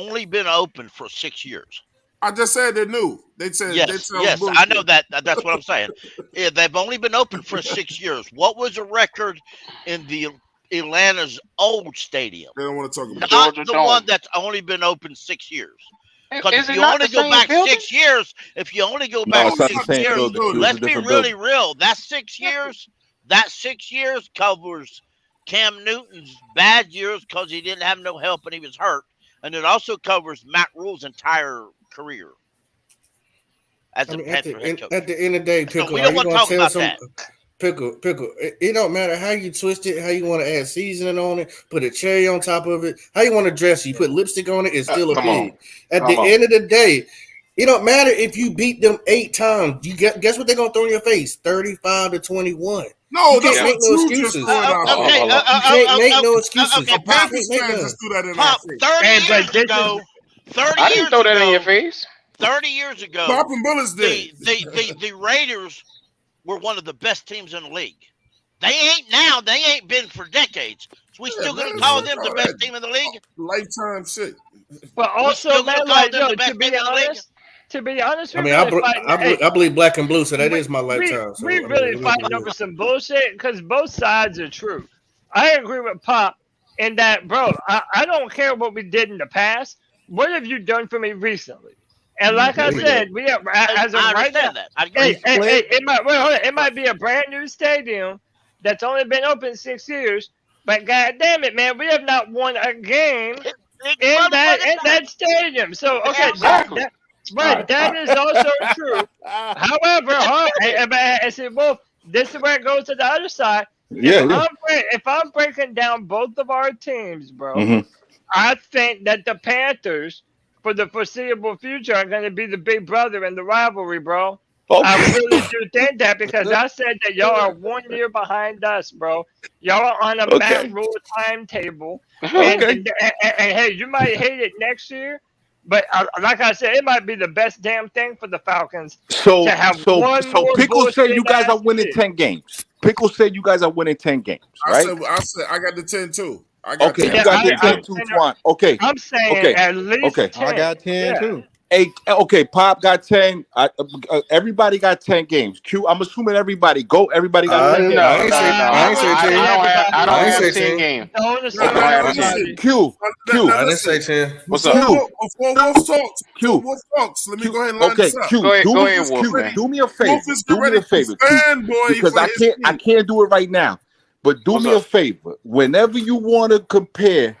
only been open for 6 years. I just said they're new. They said they Yes, sounds yes, I know bullshit. that. That's what I'm saying. Yeah, they've only been open for 6 years. What was the record in the Atlanta's old stadium? They don't want to talk about it. Not Georgia the one Dome. that's only been open 6 years. Because if Is it you not only the go same back building? 6 years, if you only go No, back No, it's not it's the not six the same years, same building. It building. was a let's be different really building. real. That 6 years covers Cam Newton's bad years because he didn't have no help and he was hurt. And it also covers Matt Rule's entire career as I a mean, Panther head at coach. the end of the day, So Pickle, we are don't you want to gonna talk tell about some that. Pickle? It don't matter how you twist it, how you want to add seasoning on it, put a cherry on top of it, how you want to dress it. You put lipstick on it, it's still a Come on, pig. At come the on. end of the day, it don't matter if you beat them 8 times. Guess what they're gonna throw in your face? 35-21. You No, that's can't Yeah. what make no you just excuses. threw in our Hold on, Okay, face. hold on. You can't make no excuses. okay, A You Pop. can't Panthers make fan none. just threw that in our Pop. face. 30 Hey, years but this is ago, 30 I didn't years throw that in your ago, face. 30 years ago, Popping bullets did. the Raiders were one of the best teams in the league. They ain't now. They ain't been for decades. So we Yeah, still gonna man, call fuck them the all best that team in the league? lifetime shit. but We also, still gonna man, call like them yo, the best team in the league? to be honest, I we mean, really fighting. Hey, I believe black and blue, so that we is my lifetime. So we I mean, really it is what fighting it over is. some bullshit because both sides are true. I agree with Pop in that, bro. I don't care what we did in the past. What have you done for me recently? And like I There you go. said, we are And as of I right now. understand that. I Hey, agree. hey, Split. hey! It might wait, hold on. It might be a brand new stadium that's only been open 6 years, but god damn it, man, we have not won a game Big motherfucking in time. that stadium. So okay, Exactly. All right, right, all that right. is also true. However, I said, well, this is where it goes to the other side. Yeah, yeah. If I'm breaking down both of our teams, bro, Hmm. I think that the Panthers for the foreseeable future are going to be the big brother in the rivalry, bro. I Okay. really do think that because I said that y'all are 1 year behind us, bro. Y'all are on a Matt Okay. Rule timetable, and, Okay. and hey, you might hate it next year, but like I said, it might be the best damn thing for the Falcons to have one So more Pickle said bullshit you guys are ass winning year. 10 games. Pickle said you guys are winning 10 games, right? I got the 10 too. I got Okay, 10. you Yeah, got the I'm 10 too, saying, Twan. Okay. I'm saying Okay. at least Okay. I 10. got 10 Yeah. too. Hey, okay, Pop got 10. Everybody got 10 games. Q, I'm assuming everybody. Go, everybody got 10 games. No, no, no. I ain't say Don't assume 10. I everybody. don't I ain't have say 10 10. games. Don't No, assume I no, don't no. have 10 Listen. everybody. games. Q, Now, Q, I didn't say listen. 10. Q, Q, Before Wolf talks, let me Q. go ahead and line Okay, this up. Q, Go Wolf ahead, is Wolf getting Q, ready. man. do me a Wolf favor. is Do getting me ready a to favor, Q, fanboy because for his I team. can't do it right now. But do What's me a up? favor. Whenever you want to compare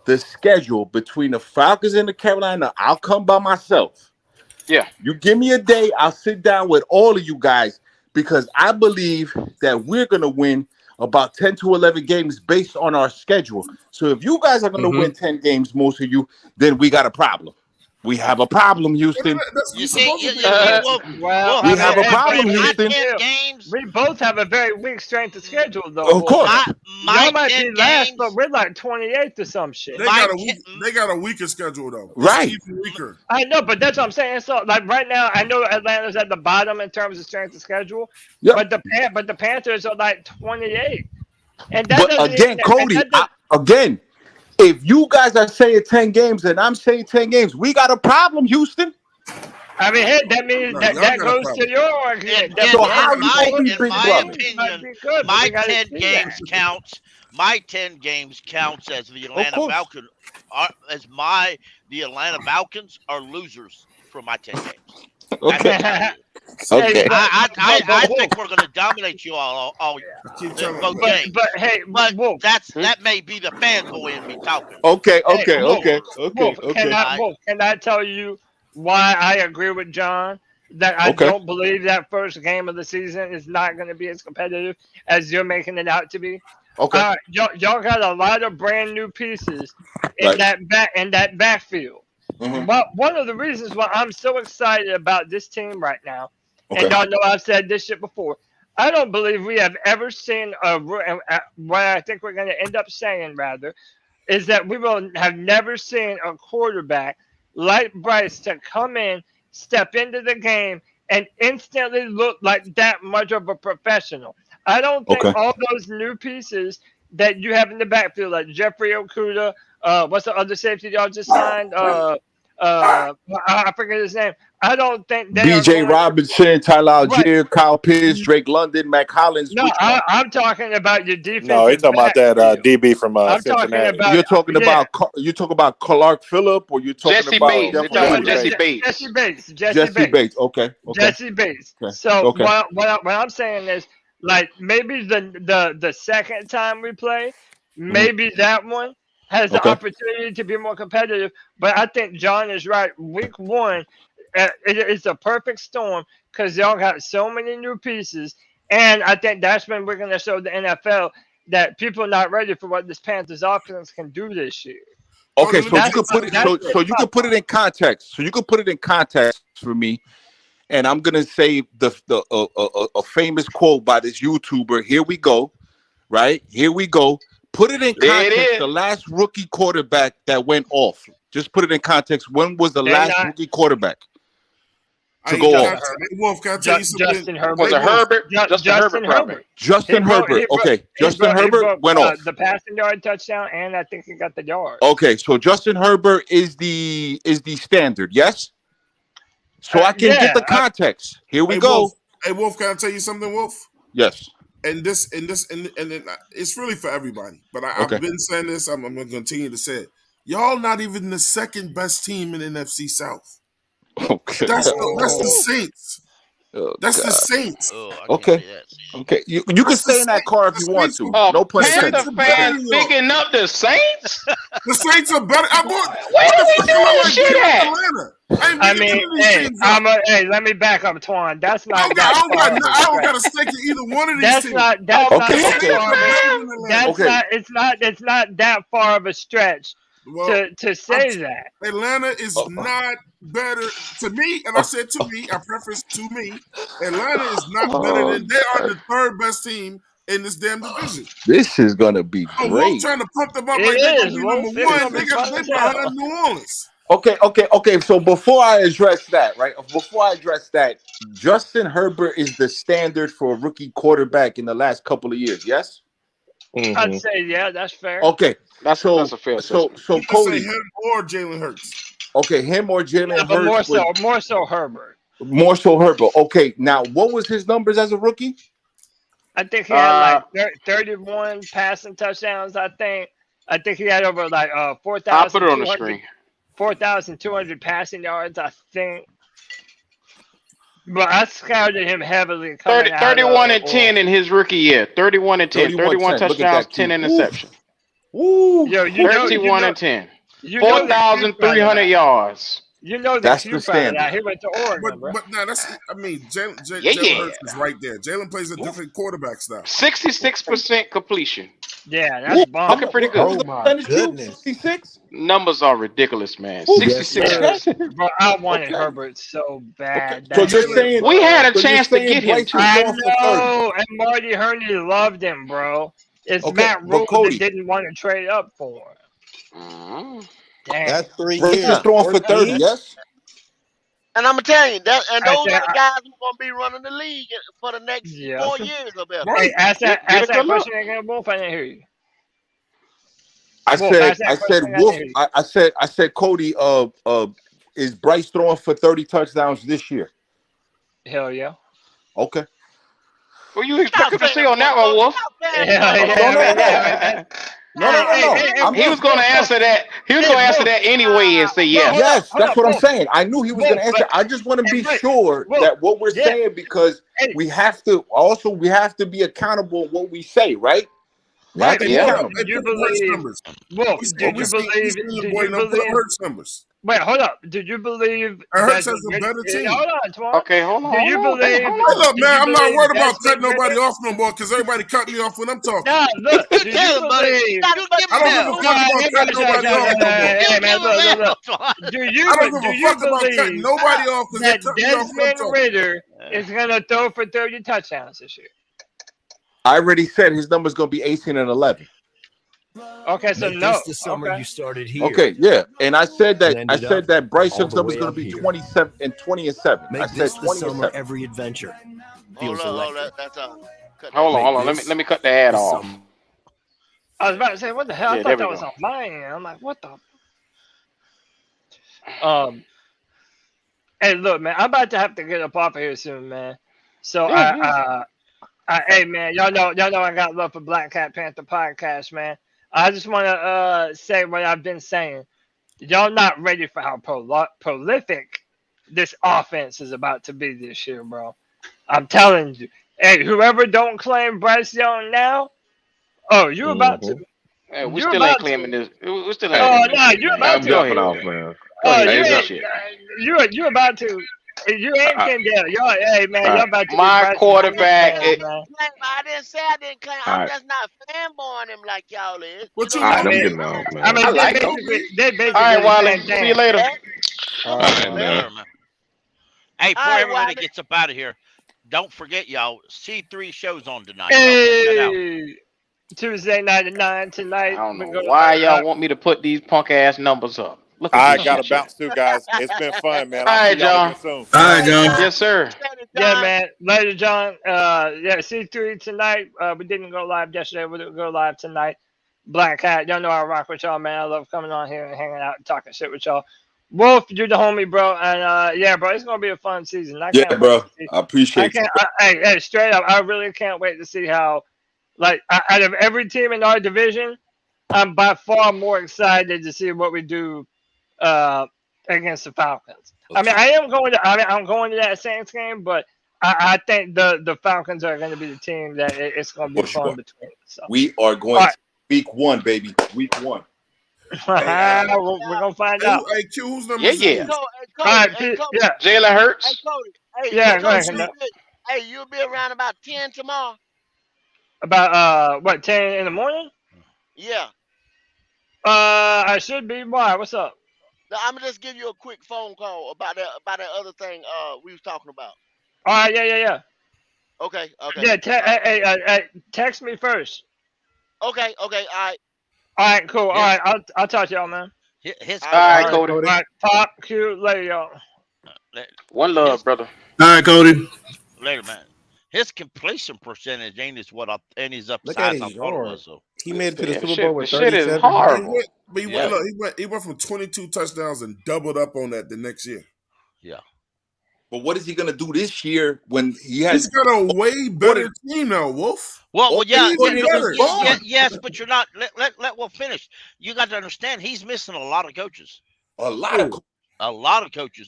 the schedule between the Falcons and the Carolina, I'll come by myself. Yeah. You give me a day, I'll sit down with all of you guys because I believe that we're going to win about 10 to 11 games based on our schedule. So if you guys are going to win 10 games, most of you, then we got a problem. We have a problem, Houston. That's You we see, supposed to be able to Uh, answer. Well, Wolf, I We mean, have a hey, problem, but my Houston. 10 still, games, we both have a very weak strength of schedule, though, Of Wolf. my course. Y'all my might be 10 last, but games, we're like 28th or some shit. They my got a 10, weak. They got a weaker schedule though. It's Right. even weaker. I know, but that's what I'm saying. So, like right now, I know Atlanta's at the bottom in terms of strength of schedule, Yep. but the Panthers are like 28, and that But doesn't even. again, Cody, again, if you guys are saying 10 games and I'm saying 10 games, we got a problem, Houston. I mean, hey, that means No, that y'all that got a goes to problem. your argument that So hey, how the you gonna be closest big my brother? games might opinion, be good, but we my got to 10 see that. games counts. My 10 games counts as the Of Atlanta course. Falcons the Atlanta Falcons are losers for my 10 games. That's Okay. just how it is. Hey, Okay. I Wolf, think we're going to dominate you all I keep telling both look, but games. hey, But Wolf, that may be the fanboy in me talking. Okay. hey, Okay. Wolf, Okay. Okay. Okay. I Wolf, can I tell you why I agree with John that I Okay. don't believe that first game of the season is not going to be as competitive as you're making it out to be? Okay. Y'all got a lot of brand new pieces in Right. that backfield. Hmm. But one of the reasons why I'm so excited about this team right now, and Okay. y'all know I've said this shit before, I don't believe we have ever seen what I think we're going to end up saying rather is that we will have never seen a quarterback like Bryce to come in, step into the game, and instantly look like that much of a professional. I don't think Okay. all those new pieces that you have in the backfield, like Jeffrey Okuda, what's the other safety y'all just signed? I forget his name. I don't think they are B.J. going to. Robinson, Tyler Right. Algier, Kyle Pitts, Drake London, Mac Hollins. No, Which one? I'm talking about your No, he defensive talking about back that field. DB from I'm talking Cincinnati. about You're talking yeah. about Clark Phillip, or you're talking Jesse about Bates. No, They're Jeff talking no, about Okuda? Jesse Bates. Jesse Bates. Jesse Jesse Bates. Bates. Okay. Jesse Bates. Okay. So Okay. what I'm saying is, like, maybe the second time we play, Mhm. maybe that one has the Okay. opportunity to be more competitive. But I think John is right. Week one, it's a perfect storm because y'all got so many new pieces, and I think that's when we're gonna show the NFL that people are not ready for what this Panthers offense can do this year. Hold Okay. on, let So me you say could put something it. real That's quick. So you could put it in context. So you could put it in context for me. And I'm gonna say a famous quote by this YouTuber. Here we go. Right here we go. Put it in There it context. The is. last rookie quarterback that went off. Just put it in context. When was the they're last not rookie quarterback to Hey, go Justin off? Herbert. hey, Wolf, can I tell you something? Justin Was Herbert. Hey, it Wolf. Herbert? Justin Justin Herbert, probably. Herbert. Justin Herbert. Okay. Justin Herbert went off. The passing yard touchdown, and I think he got the yards. Okay. So Justin Herbert is the standard. Yes. So I can get Yeah. the context. Here we Hey, Wolf. go. Hey, Wolf, can I tell you something, Wolf? Yes. And it's really for everybody. But I've Okay. been saying this. I'm going to continue to say it. Y'all not even the second best team in NFC South. Okay. That's the Oh, Saints. Oh That's the God. Saints. Oh, I can't Okay. say that. Okay. You can That's the stay in that Saints. car if The you want Saints. to. No pun The Panther Saints intended. are better fans than y'all. bigging up the Saints? The Saints are better. Where What are the we fuck am I saying like shit beating up at? Atlanta? I ain't I beating mean, none of these teams up. hey, let me back up, Twan. That's I not don't got, that I don't far got, of a I don't stretch. got a stake in either one of these That's teams. not A that Okay. Panther Okay. far of a. Better fan? than Atlanta. That's Okay. not. It's not that far of a stretch Well, to I'm, say that. Atlanta is not better to me, and I said to me, I preface to me, Atlanta is not better Oh, than they are God. the third best team in this damn division. This is gonna be So Wolf great. trying to pump them up like they're It gonna is, be number Wolf. It's one. gonna be fun They as hell. behind New Orleans. Okay. So before I address that, right? Before I address that, Justin Herbert is the standard for a rookie quarterback in the last couple of years. Yes. I'd Mm-hmm. say yeah, that's fair. Okay. That's So a fair so assessment. so You can say Cody. him or Jalen Hurts. Okay, him or Yeah, Jalen but Hurts, but more so Herbert. more so Herbert. Okay. Now, what was his numbers as a rookie? I think he had Uh, like 31 passing touchdowns. I think he had over like I'll put it on the screen. 4,200 passing yards. I think. But I scouted him heavily coming 30, out 31 of and Oregon. 10 in his rookie year. 31 and 10. 31 31-10. Look at touchdowns, that 10 Q. Ooh. interceptions. Ooh. Yo, 31 and 10. you know the cute part of 4,300 that. yards. You know the That's the cute part of standard. that. He went to Oregon, bro. But no, Yeah, Jalen yeah. Hurts is right there. Jalen plays a different quarterback style. 66% completion. Yeah, Ooh. that's How, bomb. Looking pretty what was good. Oh the my percentage Q? goodness. 66? Numbers are ridiculous, man. Ooh. Yes, sir. Okay. 66%. Bro, I wanted Okay. Herbert so Okay. bad So that you're year, Jalen, saying We bro. had a so you're chance to saying get him Bryce is too. I throwing for 30. know, and Marty Herney loved him, bro. It's Okay, Matt but Rule that Cody, didn't want to trade up for him. Mhm. Damn. That's 3 Bryce is Yeah. years. throwing for 30, 14. yes? And I'm gonna tell you that, and I those said, are the guys who gonna be running the league for the next yeah. 4 years or better. Hey, right? Get a ask that good look. question again, Wolf. I didn't hear you. I Wolf, said ask that I said question. I didn't Wolf hear you. I said Cody is Bryce throwing for 30 touchdowns this year? Hell yeah. Okay. What you Stop expected to saying see that, on boy. that one, Wolf? Stop saying Hell boy. yeah. No, I no, mean, no, yeah. no. I mean, that's, No, no, no, no. I'm He was Wolf, gonna Wolf, Wolf. answer that. He was Hey, gonna answer Wolf. that anyway and say Bro, yes. yes, that's what I'm Wolf. saying. I knew he was Wolf, gonna answer. but I just want to hey, be wait, sure Wolf. that what we're Yeah. saying, because Hey, we have to be accountable in what we say, right? We have right. to Hey, be Yeah. put up, accountable. Do you put up Hurts believe, numbers. Wolf? We seen your Do boy. you Now put up believe? Hurts numbers. Wait, hold up. Did you believe And that Hurts has the a better team. hold on, Twan? Okay, hold on, Do you hold on. Hey, believe? hold Hey, on. look, Do man, you I'm not believe worried about Desmond cutting nobody Ritter? off no more because everybody cut me off when I'm talking. No, look. Do you Tell him, buddy. believe? Got You but give I him don't give a hell. No, fuck about cutting nobody off no more. hey You man, give him look. hell. I don't give Do a you fuck about cutting believe nobody off because they that cut me off when I'm Desmond talking. Ritter is gonna throw for 30 touchdowns this year? I already said his number's gonna be 18 and 11. Okay, so Make this no. the summer Okay. you started here Okay, yeah. And I said and that ended up all Bryson's the number's way gonna up be here. 27 and 20 and 7. I Make said this the 20 and summer 7. every adventure hold feels up, electric. that's cut that Hold on, off. Make hold on. this Let me cut the ad the off. summer. I was about to say, what the hell? I Yeah, there thought we that was go. on my end. I'm like, what the? Hey, look, man, I'm about to have to get up off of here soon, man. So Yeah. hey, man, y'all know I got love for Black Cat Panther podcast, man. I just want to say what I've been saying. Y'all not ready for how prolific this offense is about to be this year, bro. I'm telling you. Hey, whoever don't claim Bryce Young now, oh, you about to, Hey, we you still ain't about to. claiming this. We still ain't Hey, Oh claiming this no, shit, you man. about I'm to. Go jumping ahead, off, man. man. Go ahead, You do Hey, your ain't. look, shit. You about to. You ain't Uh, Kendall. Y'all, hey man, all y'all right. about to get My Bryce's I biggest didn't say quarterback. fans, I man. didn't claim. I didn't say I didn't claim. All I'm right. just not fanboying him like y'all is. You What know you what All I'm right, know, I'm saying? getting man? off, I man. mean, I they like him. basically, they All right, basically the same Wally. See you thing. later. All All right, right, man. man. Later, man. Hey, All before right, everybody Wiley. gets up out of here, don't forget, y'all. C3 shows on tonight, y'all. Check that out. Hey, Tuesday night at 9 I tonight. don't We're know gonna. why y'all want me to put these punk ass numbers up. Look at I this got to shit here. bounce too, guys. It's been fun, man. All I'll see right, y'all y'all. again soon. All All right, right, John. John. Yes, sir. Later, Yeah, John. man. Later, John. Yeah, C3 tonight. We didn't go live yesterday. We'll go live tonight. Black Hat. Y'all know I rock with y'all, man. I love coming on here and hanging out and talking shit with y'all. Wolf, you're the homie, bro. And yeah, bro, it's gonna be a fun season. I Yeah, can't wait bro. to see. I I appreciate you. can't. Hey, straight up, I really can't wait to see how. Like, out of every team in our division, I'm by far more excited to see what we do uh, against the Falcons. I mean, Okay. I am going to. I mean, I'm going to that Saints game, but I think the Falcons are going to be the team that it's going to be For fun sure. between. So, We are all going to week one, baby. Week one. Hey, Hey, hey, we're going to find Hey, out. hey, Q, whose number Yeah, is yeah. these? Hey, All Cody. right, Hey, Cody. yeah, Jalen Hey, Hurts. Cody. Hey, yeah. Go Cody. ahead, Sweet. Kendall. You'll be around about 10 tomorrow. About what 10 in the morning? Yeah. I should be. Why? What's up? Now, I'm gonna just give you a quick phone call about that other thing we was talking about. All right, yeah. Okay. Yeah, text me first. Okay. All right. All right, cool. All His right, I'll talk to y'all, man. his All All right. right, All right, complete. Cody. all right. Pop, Q, later, y'all. One His love, brother. All right, Cody. later, man. His completion percentage ain't as up as Look high at as I his thought it yard. was. So He made it to the Yeah, Super Bowl the with shit is 37 But he horrible. yards. went, but yeah, look, he went from 22 touchdowns and doubled up on that the next year. yeah. but what is he gonna do this year when he He's has got a way better quarter, team now, Wolf. Well, all his yeah, Even yeah, coordinators better. gone? yes, but you're not. Let Will finish. You got to understand, he's missing a lot of coaches, A lot of Oh,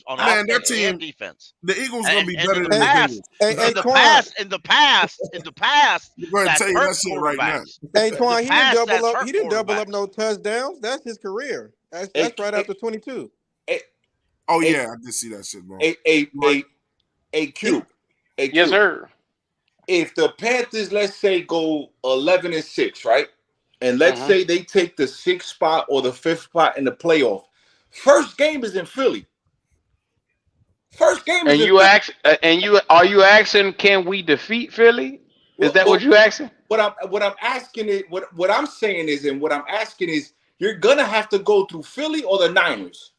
on man, that offense and team, defense. the Eagles gonna be And better in the than the Hey, past, Bengals. hey, Twan. in the past, I'm going to that's tell you hurt that shit right now. quarterbacks. Hey, In the Twan. He didn't past, double that's up. hurt He didn't double up quarterbacks. no touchdowns. That's his career. a, That's right a, after 22. a, Oh a, yeah, I did see that shit, bro. a, a, You right. a, a Q. A Yes, Q. sir. If the Panthers, let's say, go 11-6, right? And let's Hmm. say they take the sixth spot or the fifth spot in the playoff. First game is in Philly. First game is And in you Philly. ask, and you are you asking, can we defeat Philly? Is that what Well, you asking? what I'm asking is what I'm saying is, and what I'm asking is, you're gonna have to go through Philly or the Niners.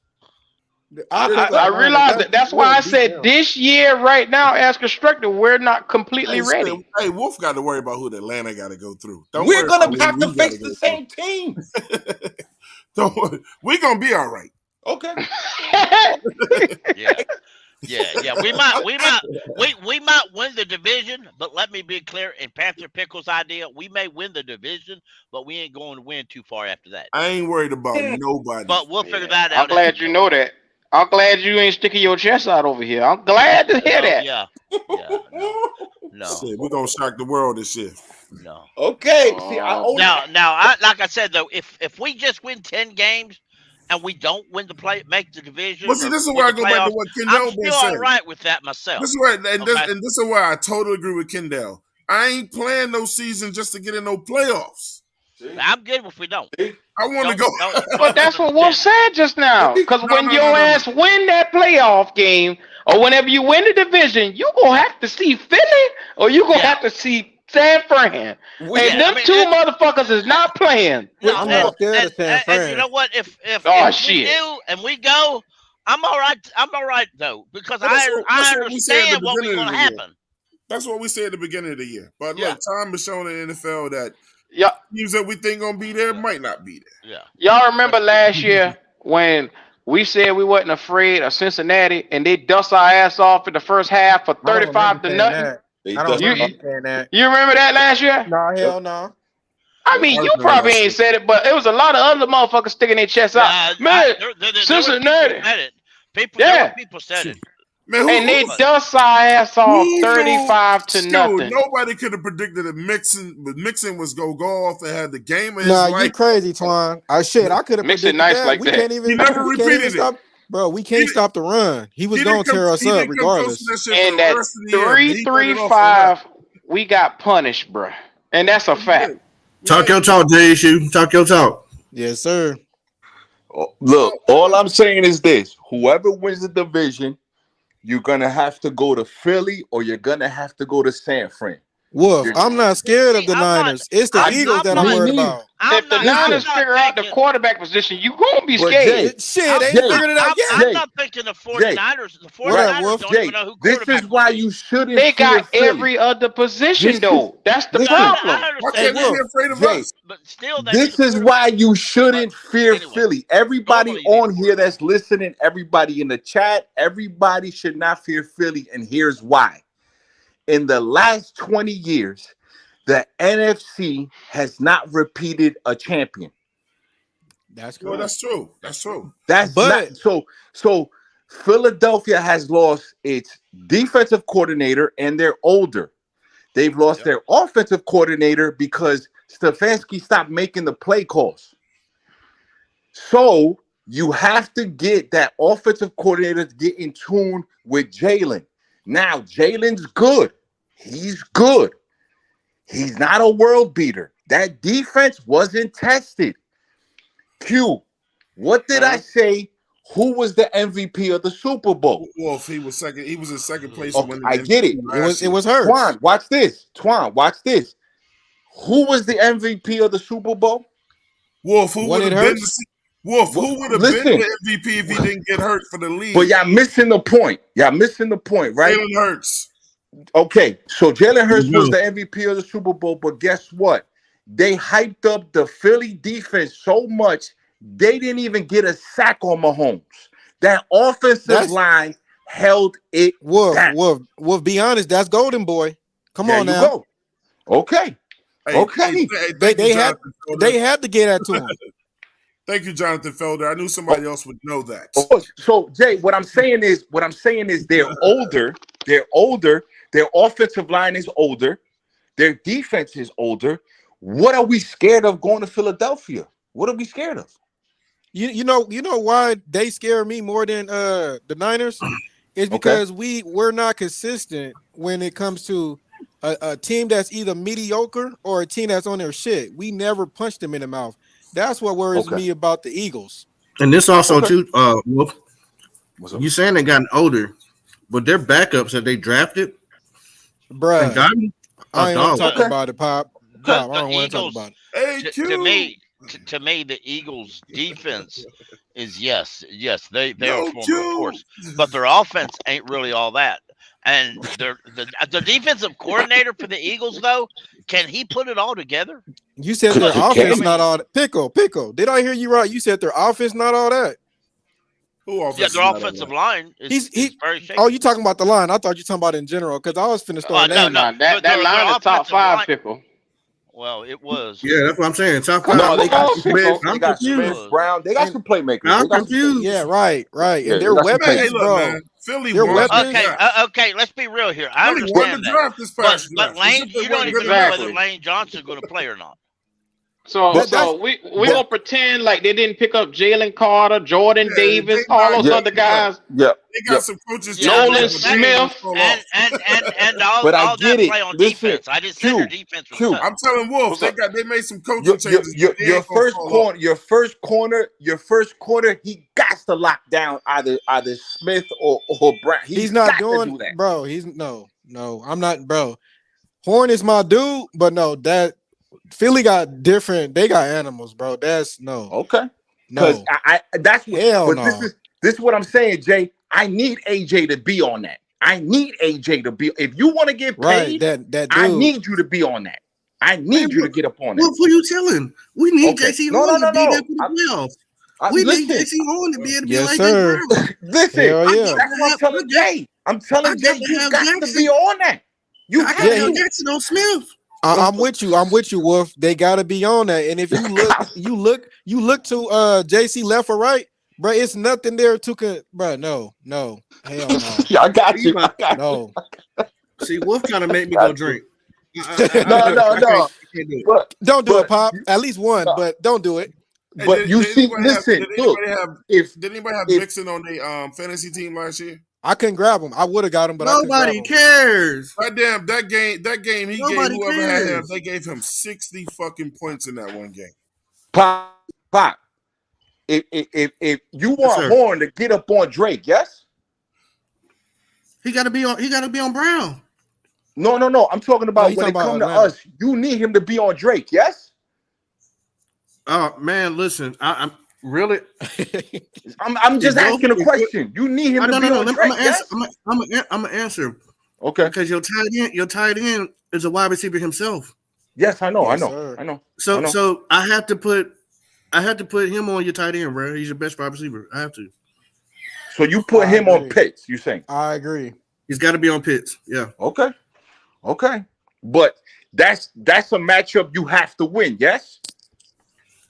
I You're take I the gonna, Niners. realize that. That's why We'll I beat said them. this year, right now, as constructed, we're not Hey, completely shit. ready. Hey, Wolf got to worry about who the Atlanta got to go through. Don't we're worry about gonna who have to we got to face go the same team. through. Don't worry. We gonna be all right. Okay. Yeah, yeah. We might win the division, but let me be clear. In Panther Pickle's idea, we may win the division, but we ain't going to win too far after that. I ain't worried about nobody. But we'll figure Yeah, that I'm out as we glad you go. know that. I'm glad you ain't sticking your chest out over here. I'm glad to hear No, that. yeah, yeah, no, Shit, we're gonna shock the world this year. no. Okay. See, I Oh only boy. Like I said though, if we just win 10 games and we don't win make the But division see, or this is win where I the go back to playoffs, what I'm Kendall been still all saying. right with that This myself. is where, Okay. and this is why I totally agree with Kendall. I ain't playing no season just to get in no playoffs. see, I'm good if we don't. see, I want to Don't go. But that's what Wolf misunderstand me. said just now. see. Because No, when no, no, your no, no. ass win that playoff game, or whenever you win the division, you gonna have to see Philly, or you gonna Yeah. have to see San Fran. We And Yeah. I them mean, two motherfuckers is not playing. no, I'm and not scared and of San and you Fran. know what? If Oh we shit. do and we go, I'm all right. I'm all right though because But I that's what we said at the understand what we're beginning going of to the year. happen. That's what we said at the beginning of the year. But Yeah. look, time has shown in the NFL that Yeah. teams that we think gonna be there might not be Yeah. Y'all remember Especially last year when we said we wasn't afraid of Cincinnati, and they dust our ass off in the first half for I don't remember 35 to saying nothing. that. They I don't dust You remember off. you saying that. you remember that last year? No, Yep. hell no. I I mean, you remember probably that ain't shit. said it, but it was a lot of other motherfuckers sticking their chests out. Yeah, Man, there were people Cincinnati, said it. There were yeah, people said it. Man, and they But dust our ass off who knew? 35 to Shoot, nothing. nobody could have predicted that Mixon was gonna go off and have the game of his Nah, you life. crazy, Twan. I could have Mix it predicted nice that. like that. He never We can't even repeated it. stop, bro. We He can't stop the run. He was gonna tear us he up didn't come close to regardless. that shit for And the that rest of the year, but he went it off for that. 3-3-5, we got punished, bruh. And that's a Yeah, he fact. did. Talk Yeah, your talk, J issue. Talk your talk. Yes, sir. Oh, look, all I'm saying is this: whoever wins the division, you're gonna have to go to Philly or you're gonna have to go to San Fran. Wolf, You're, I'm not scared of see, the I'm not. Niners. It's the I Eagles that I'm not. me worried neither. about. If the I'm Niners Listen, not figure out the thinking. quarterback position, you gonna be but scared. Jay, Shit, I'm, they ain't Jay, figured it out I'm yet. Jay, not thinking the Jay, 49ers. The What right, up, 49ers Wolf? don't even Jay. know who This quarterback is gonna why be. you shouldn't They fear got Philly. every other position This is though. That's the No, Listen, problem. I why hey understand can't they that, be Wolf. afraid of Jay. us? but still, they need This a is why quarterback. you But shouldn't fear anyway, Philly. Everybody normally you need a on here quarterback. that's listening, everybody in the chat, everybody should not fear Philly. And here's why. In the last 20 years, the NFC has not repeated a champion. That's Well, correct. that's true. That's true. That's But not so Philadelphia has lost its defensive coordinator and they're older. They've lost Yep. their offensive coordinator because Stefanski stopped making the play calls. So you have to get that offensive coordinator to get in tune with Jalen. Now, Jalen's good. He's good. He's not a world beater. That defense wasn't tested. Q, what did I Mhm. say? Who was the MVP of the Super Bowl? Wolf, he was second. He was in second place for Okay, winning I the get MVP it. last it year. was Hurts. Twan, watch this. Twan, watch this. Who was the MVP of the Super Bowl? Wolf, who When would it have been hurts, Wolf? What, Who would have been listen, the MVP if he didn't get hurt for the but league? y'all missing the point. Y'all missing the point, right? Jalen Hurts. Okay, so Jalen There Hurts you was go. the MVP of the Super Bowl, but guess what? They hyped up the Philly defense so much they didn't even get a sack on Mahomes. That offensive that's line held it Wolf. down. Wolf. Be honest, that's Golden Boy. Come There on you now. go. Okay, okay. They Thank you, they had Jonathan Felder. they had to get that to him. Thank you, Jonathan Felder. I knew Oh, somebody else would know that. so Jay, what I'm saying is they're older. They're older. Their offensive line is older. Their defense is older. What are we scared of going to Philadelphia? What are we scared of? You know why they scare me more than the Niners? It's Okay. because we're not consistent when it comes to a team that's either mediocre or a team that's on their shit. We never punch them in the mouth. That's what worries Okay. me about the Eagles. And this also Okay. too, Wolf, What's up? you saying they gotten older, but their backups that they drafted and Bruh, gotten a I ain't want to dog. talk Okay. about it, Pop. Okay. Pop, I The don't want to talk Eagles, about it. Hey, to Q. me, to me, the Eagles' defense is yes, they are Yo, formidable, of Q. course, but their offense ain't really all that. And the defensive coordinator for the Eagles, though, can he put it all together? You said their Because I offense Can not mean, all that. Pickle. Did I hear you right? You said their offense not all that. Who yeah, offense is their not on offensive that? line He's is he. very Oh, shaky. you talking about the line? I thought you talking about in general because I was finna start No, naming. no, Nah, that line their is top offensive 5 line. pickle. Well, it was. Yeah, that's what I'm saying. Top Come five. No, they got on, Smith. pickle. They I'm got It Smith, confused. was. Brown. They got And some playmakers. They I'm got some confused. yeah, playmakers. right. Yeah, And they their got some Man, hey, weapons, playmakers. look, bro. man. Philly Their won this weapons. draft. Okay. Let's be real here. I Philly won the understand that, draft this past but draft. It's Lane, just they you don't weren't good even know enough. whether Exactly. Lane Johnson's going to play or not. So But That's so we but gonna pretend like they didn't pick up Jalen Carter, Jordan Yeah, they Davis, all knocked those yeah, other Philly up. guys, yeah, They yeah. got some coaches Yeah, changes, Nolan but they ain't gonna Smith. fall off. and But I all get that it. play on Listen, defense. I didn't say their Q, defense was Q. tough. I'm telling Wolf, What's up? they made some Your coaching your changes, but your they your ain't gonna first fall off. corner, your first corner, he got to lock down either Smith or Brown. he's He's not got to doing, do that. bro. He's no. I'm not, bro. Horn is my dude, but no, that Philly got different. They got animals, bro. That's no, Okay. Because no, I that's what hell but no. this is what I'm saying, Jay. I need AJ to be on that. I need AJ to be if you want to get Right, paid, that I dude. need you to be on that. I Man, need you to get up on that. what are you telling? We need Okay. JC No, Horn no, to no, be there no. for the playoffs. I'm We need listen. JC Horn to be able to be Yes, like Jay sir. Brown. Listen, Hell I yeah. got that's to what I'm have telling Jay. I'm I telling got Jay, to you have got to be Jackson. on that. You I got have to Yeah, have to. he. Jackson on Smith. I'm with you. I'm with you, Wolf. They gotta be on that. And if you look to JC left or right, bro. It's nothing there bro. No, hell no, Yeah, I got See, you. I got you. no. see, Wolf trying to make me go Got you. drink. I No, can't. no, no. I can't do it. But Don't do it, but Pop. At least one, no, but don't do it. Hey, but you see, listen, look, if did anybody have if Mixon on the fantasy team last year? I couldn't grab him. I would have got him, but I couldn't grab Nobody him. cares. Goddamn, that game he gave Nobody whoever had him, cares. they gave him 60 fucking points in that one game. Pop, if you Yes, want sir. Horn to get up on Drake, yes? He got to be on. He got to be on Brown. No. I'm talking No, about you when talking it about come to Atlanta? us. You need him to be on Drake, yes? Oh man, listen. I'm really. I'm just asking a question. You need him to be No. on I'm Drake, gonna answer. yes? I'm gonna answer Okay. because your tight end is a wide receiver himself. Yes, I know. Yes, sir. So I have to put him on your tight end, bro. He's your best wide receiver. I have to. So you put I him on agree. Pitts, you saying? I agree. He's got to be on Pitts. Yeah. Okay. But that's a matchup you have to win, yes?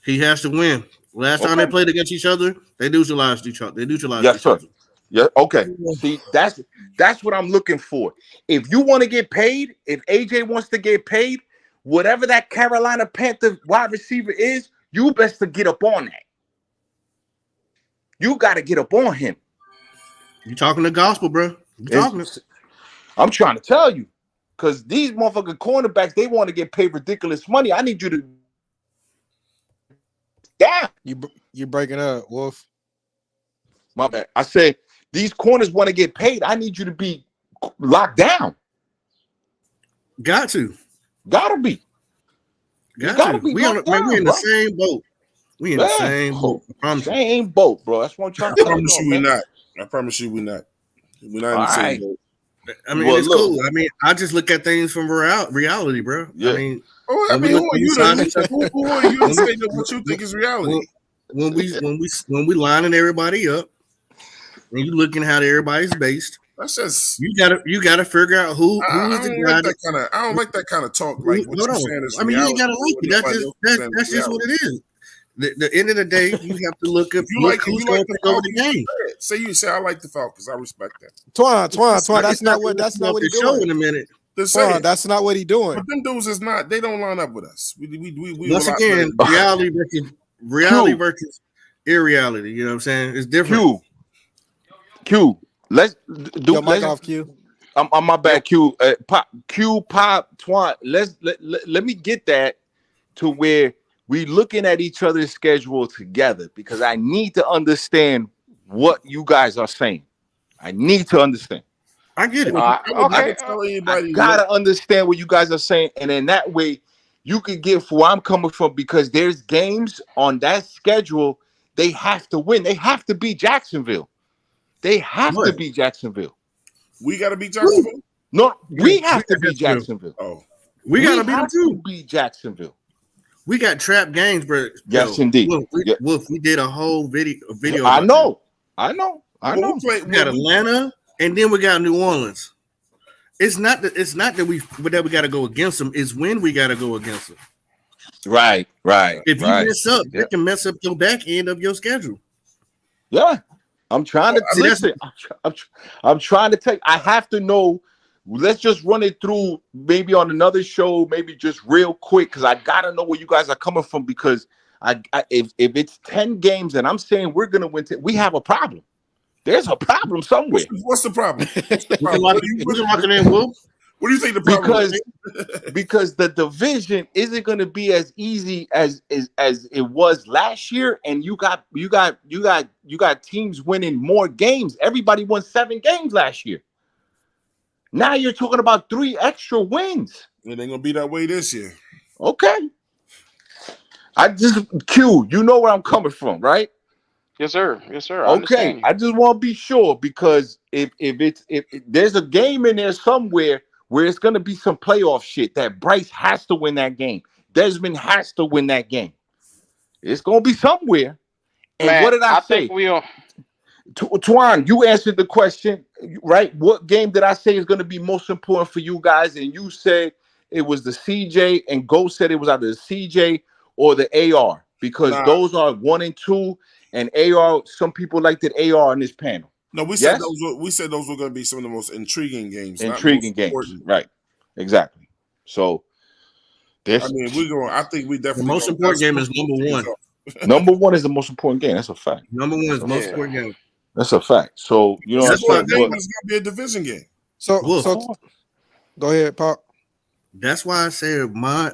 He has to win. Last time they played against each other, they neutralized each other. Yes, sir. Yeah, okay. See, that's what I'm looking for. If you want to get paid, if AJ wants to get paid, whatever that Carolina Panther wide receiver is, you best to get up on that. You got to get up on him. You talking the gospel, bro. I'm trying to tell you, because these motherfucking cornerbacks, they want to get paid ridiculous money. I need you to down. You breaking up, Wolf. My bad. I said these corners want to get paid. I need you to be locked down. Got to be. Gotta be We locked down, we in bro. the same boat. We in the same boat. Same boat, bro. That's what I'm trying to tell you. I promise you, we're not. We're not All in the same right. boat. I mean, it's cool. I mean, I just look at things from reality, bro. Yeah. I mean, who are you to say that what you think is reality? When we lining everybody up, and you looking how everybody's based, that's just you gotta figure out who is the guy. I don't like that kind of talk. Like what you're saying is I mean, you ain't gotta like it. That's just what it is. The end of the day, you have to look up who's going to take over the game. Say you say I like the Falcons. I respect that. Twan. That's not what he's doing. In a minute. Twan, that's not what he's doing. But them dudes is not. They don't line up with us. We once again, reality versus irreality. You know what I'm saying? It's different. Q. Let's do. Yo, mic off, Q. I'm on my back, Q. Pop, Twan. Let me get that to where we looking at each other's schedule together, because I need to understand what you guys are saying. I need to understand. I get it. I gotta understand what you guys are saying, and in that way, you can get where I'm coming from, because there's games on that schedule they have to win. They have to beat Jacksonville. They have to beat Jacksonville. We gotta beat Jacksonville. No, we have to beat Jacksonville. Oh, we gotta beat Jacksonville. We got trap games, bro. Yes, indeed. Wolf, we did a whole video. I know. We got Atlanta, and then we got New Orleans. It's not that we got to go against them. It's when we got to go against them. Right. If you mess up, it can mess up your back end of your schedule. Yeah, I'm trying to listen. I'm trying to take. I have to know. Let's just run it through, maybe on another show, maybe just real quick, because I gotta know where you guys are coming from. Because if it's 10 games and I'm saying we're gonna win, we have a problem. There's a problem somewhere. What's the problem? What do you think the problem is? Because the division isn't going to be as easy as it was last year, and you got teams winning more games. Everybody won 7 games last year. Now you're talking about 3 extra wins. It ain't gonna be that way this year. Okay. Q, you know where I'm coming from, right? Yes, sir. Okay, I just want to be sure, because if there's a game in there somewhere where it's gonna be some playoff shit that Bryce has to win that game, Desmond has to win that game. It's gonna be somewhere, And what Man, did I I think say? we'll. Twan, you answered the question, right? What game did I say is going to be most important for you guys? And you said it was the CJ, and Go said it was either the CJ or the AR because Nah, those are 1 and 2, and AR. Some people liked the AR in this panel. no, Yes, we said those were going to be some of the most intriguing games, not most intriguing games, important. right? Exactly. So I this mean, we're going. I think we The definitely most going. Gotta important game split is both number these one. up. number one is the most important game. That's a fact. Number one That's is the a most fact. Yeah. important game. That's a fact. So you The know what I'm That's second why. saying, That's game but why. is going to be a division game. So Wolf. so go ahead, Pop. That's why I said my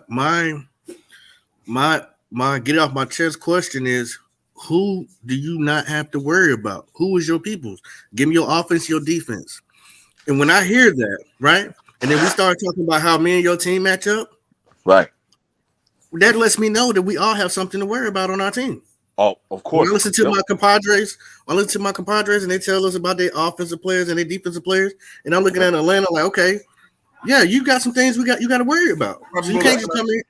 get off my chest question is who do you not have to worry about? Who is your peoples? Give me your offense, your defense. And when I hear that, right, and then we start talking about how me and your team match up, right. that lets me know that we all have something to worry about on our team. Oh, of When I course. listen to Yep. my compadres, and they tell us about their offensive players and their defensive players, and I'm looking Yep. at Atlanta like, okay, yeah, you got some things you got to worry about. Papa So you Bullets, can't Yep. just come in.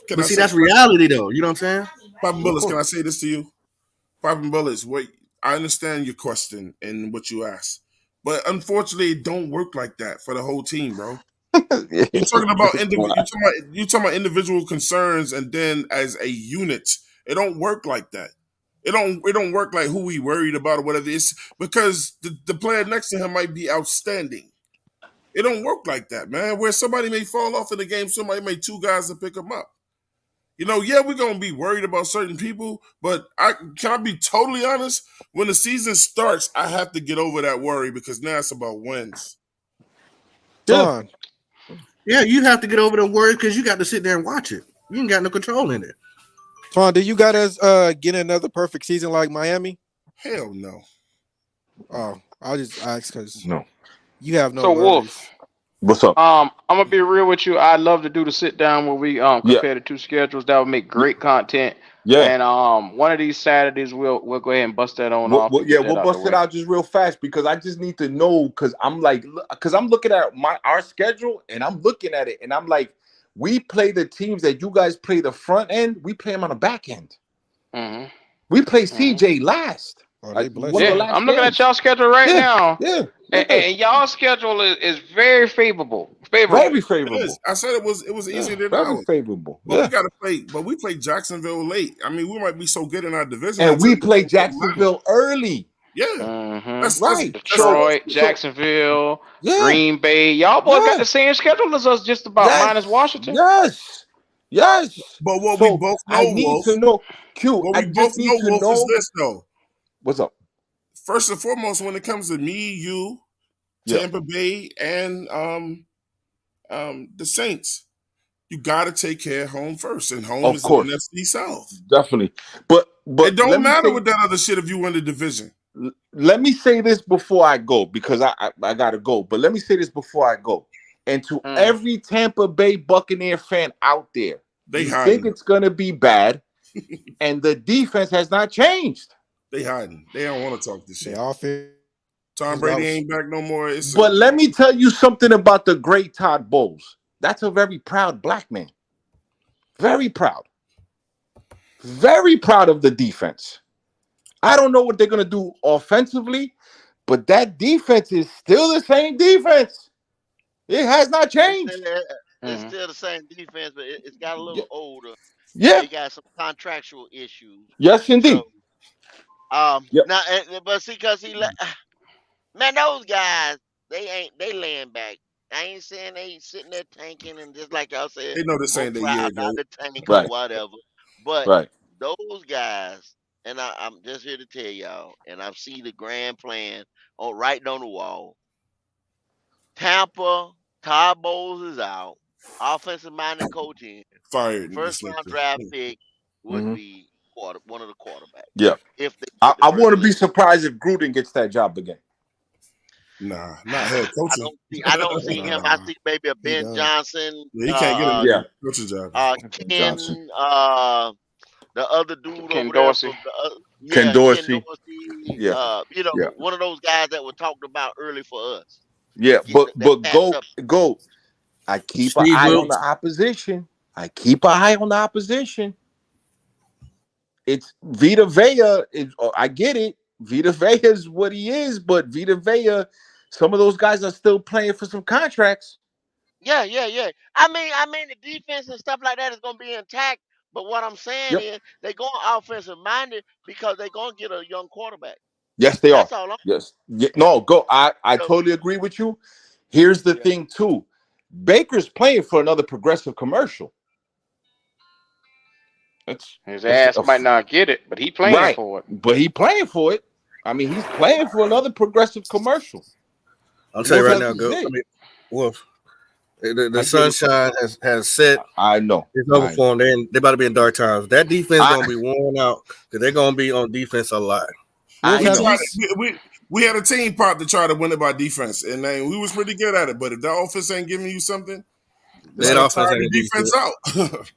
can But I see, say? that's reality though. You know what I'm saying? Papa Of Bullets, can course. I say this to you? Papa Bullets, wait. I understand your question and what you asked, but unfortunately, it don't work like that for the whole team, bro. You're talking about Why? you talking about individual concerns, and then as a unit, it don't work like that. It don't work like who we worried about or whatever. It's because the player next to him might be outstanding. It don't work like that, man. Where somebody may fall off in the game, somebody may two guys to pick them up. Yeah, we're gonna be worried about certain people, but I be totally honest. When the season starts, I have to get over that worry because now it's about wins. Yeah. Twan. Yeah, you have to get over the worry because you got to sit there and watch it. You ain't got no control in it. Twan, do you got us getting another perfect season like Miami? Hell no. Oh, I'll just ask because No. you have no So Wolf, worries. What's up? I'm gonna be real with you. I'd love to do the sit down where we Yeah. compare the two schedules. That would make Y- great content. Yeah. And one of these Saturdays we'll go ahead and bust that on off and Yeah, get that we'll out the bust it way. out just real fast because I just need to know because I'm like, because I'm looking at our schedule and I'm looking at it and I'm like, we play the teams that you guys play the front end, we play them on the back end. Hmm. We play Hmm. CJ last, Oh, they like bless one of the Yeah, y'all. last I'm looking at games. y'all schedule right Yeah, now, yeah, and, yeah. y'all schedule is very favorable. Very Favorable. It is. favorable. I said it was Yeah, easier than very ours. favorable. But we Yeah. gotta play. But we play Jacksonville late. I mean, we might be so good in our division And until we the play game don't matter. Jacksonville early. Yeah, Hmm. Right. that's So Detroit, so Jacksonville, yeah, Green Bay. Y'all boys got yeah. the same schedule as us, just about minus Yes, Washington. yes, yes. But what we So both I know, need Wolf. to know, Q. What I we both just need know, to Wolf, is know this though. what's up. First and foremost, when it comes to me, you, Yeah, Tampa Bay, and the Saints, you got to take care of home first, and home of is the course, NFC South. definitely. But It let don't me matter say with that other shit if you win the division. let me say this before I go because I gotta go. But let me say this before I go. And to Mm. every Tampa Bay Buccaneer fan out there, They you think hiding. it's gonna be bad, and the defense has not changed. They hiding. They don't want to talk this The shit. offense Tom got Brady ain't back no more. It's But let me tell you something about the great Todd Bowles. That's a very proud black man. Very proud. Very proud of the defense. I don't know what they're gonna do offensively, but that defense is still the same defense. It has not It's still, changed. it's Hmm. still the same defense, but it's got a Yeah. little older, and Yeah. they got some contractual issues. Yes, So indeed. Yep. now, but see, cause man, those guys they laying back. I ain't saying they sitting there tanking and just like y'all said, they know this more ain't their year, proud not though. to tank or Right. whatever. But Right. those guys, and I'm just here to tell y'all, and I see the grand plan on right on the wall. Tampa, Todd Bowles is out. Offensive minded coach in. Fired First this round year. draft pick would Hmm. be one of the quarterbacks Yeah. if they I, get the I first wouldn't be pick. surprised if Gruden gets that job again. Nah, not head coaching. I don't see him. I nah. see maybe a He Ben done. Johnson, Yeah, he can't get Yeah. another coaching job. Johnson. Ken, the other dude Ken over there Dorsey. from Ken Ken Dorsey. Dorsey. Yeah. Yeah. One of those guys that were talked about early for us. Yeah. Get that But passed up. go. I keep an Steve eye on the Wilkes. opposition. I keep an eye on the opposition. it's Vita Vea. I get it. Vita Vea is what he is, but Vita Vea, some of those guys are still playing for some contracts. Yeah. I mean, the defense and stuff like that is gonna be intact. But what I'm saying Yep. is, they going offensive minded because they gonna get a young quarterback. Yes, they are. That's all I'm. Yes. No, go. I So, totally agree with you. Here's the yeah. thing, too. Baker's playing for another progressive commercial. His That's ass might not get it, but he playing right. for it. But he playing for it. I mean, he's playing for another progressive commercial. I'll tell you Wolf right has now, to go. I say. mean, Wolf. The I get it. sunshine has set. I know. It's over I know. for them. They about to be in dark times. That defense I gonna be worn out because they're gonna be on defense a lot. Wolf, I We have know. you? tried. We had a team part to try to win it by defense, and we was pretty good at it. But if the offense ain't giving you something, it's That gonna offense tire ain't the gonna give you defense out.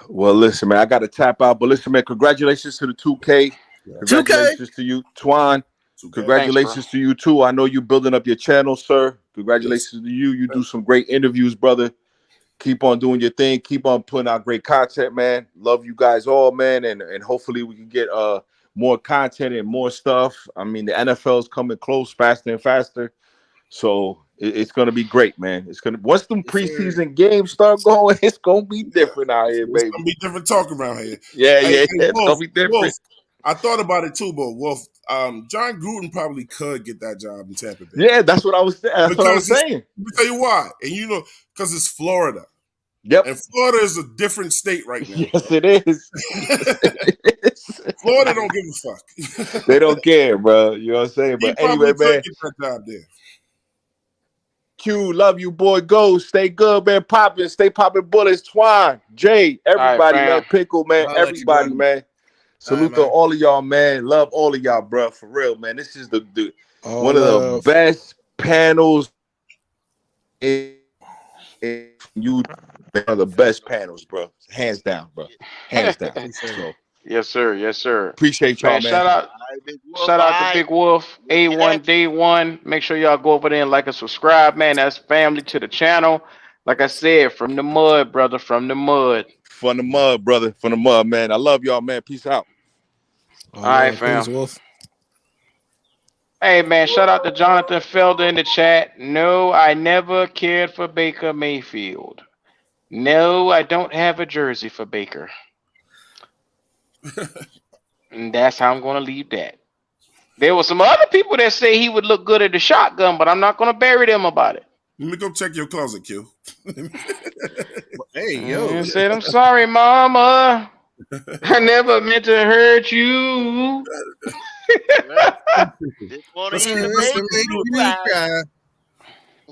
Well, listen, man, I got to tap out. But listen, man, congratulations to the 2K. Yeah. 2K. Congratulations to you, Twan. It's okay. Thanks, bro. Congratulations to you, too. I know you're building up your channel, sir. Yes. Congratulations to you. You do some great interviews, brother. Keep on doing your thing. Keep on putting out great content, man. Love you guys all, man. And hopefully we can get more content and more stuff. I mean, the NFL is coming close faster and faster. So it's gonna be great, man. It's gonna once them Yes, sir. preseason games start going, it's gonna be Yeah. different out here, It's gonna baby. be different talk around here. Yeah, Hey, it's Wolf, gonna be different. Wolf. I thought about it too, but Wolf, John Gruden probably could get that job in Tampa Bay Yeah, that's what I was. That's what I was because it's. saying. Let me tell you why, and because it's Florida, Yep. and Florida is a different state right now, Yes, bro. it is. Yes, it is. Florida don't give a fuck. They don't care, bro. You know what I'm saying? He But probably anyway, could man. get that job there. Q, love you, boy. Go, stay good, man. Popping, stay popping bullets. Twine, Jay, All right, everybody, man. fam. Pickle, man. I'll let you, boy. Everybody, man. All right, Salute to man. all of y'all, man. Love all of y'all, bro. For real, man. This is the All one of the love. best panels in you. One of the best panels, bro. Hands down, bro. Hands down. Appreciate it. So Yes, sir. Yes, sir. appreciate y'all, Man, man. All right, Big Wolf. shout All out to right. Big Wolf, We'll get A1 at you. Day One. Make sure y'all go over there and like and subscribe, man. That's family to the channel. Like I said, from the mud, brother, from the mud. From the mud, brother. From the mud, man. I love y'all, man. Peace out. All All right, love. Peace, fam. Wolf. Hey, man, shout out to Jonathan Felder in the chat. No, I never cared for Baker Mayfield. No, I don't have a jersey for Baker. And that's how I'm going to leave that. There were some other people that say he would look good at the shotgun, but I'm not going to bury them about it. Let me go check your closet, Q. Hey, yo. I said, I'm sorry, Mama. I never meant to hurt you. Well, just want to Let's hear keep the let's, baby To make let's me cry.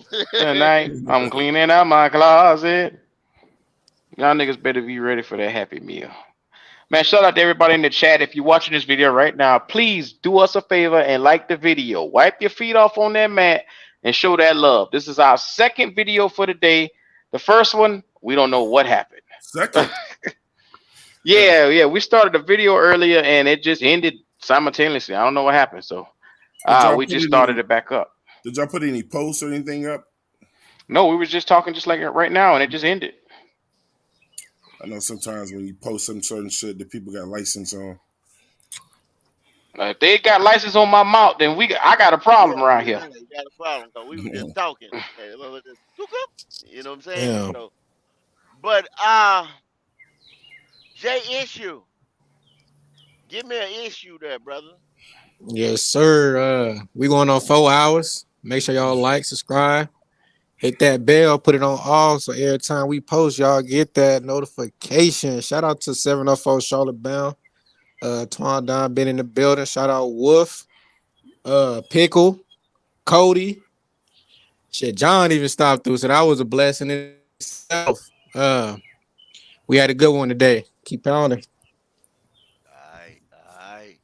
cry. Tonight, I'm cleaning out my closet. Y'all niggas better be ready for that Happy Meal. Man, shout out to everybody in the chat. If you're watching this video right now, please do us a favor and like the video. Wipe your feet off on that mat and show that love. This is our second video for the day. The first one, we don't know what happened. second. Yeah. We started a video earlier and it just ended simultaneously. I don't know what happened. So we just started it back up. Did y'all put any posts or anything up? No, we was just talking just like right now and it just ended. I know sometimes when you post some certain shit that people got license on. If they got license on my mouth, then I got a problem around here. You got a problem because we were just talking. And it was just, you know what I'm saying? Yeah. So, but J issue, give me an issue there, brother. Yes, sir. We going on 4 hours. Make sure y'all like, subscribe, hit that bell, put it on all, so every time we post, y'all get that notification. Shout out to 704 Charlotte Bound. Twan Don been in the building. Shout out Wolf, Pickle, Cody. Shit, John even stopped through, so that was a blessing in itself. We had a good one today. Keep pounding. All right.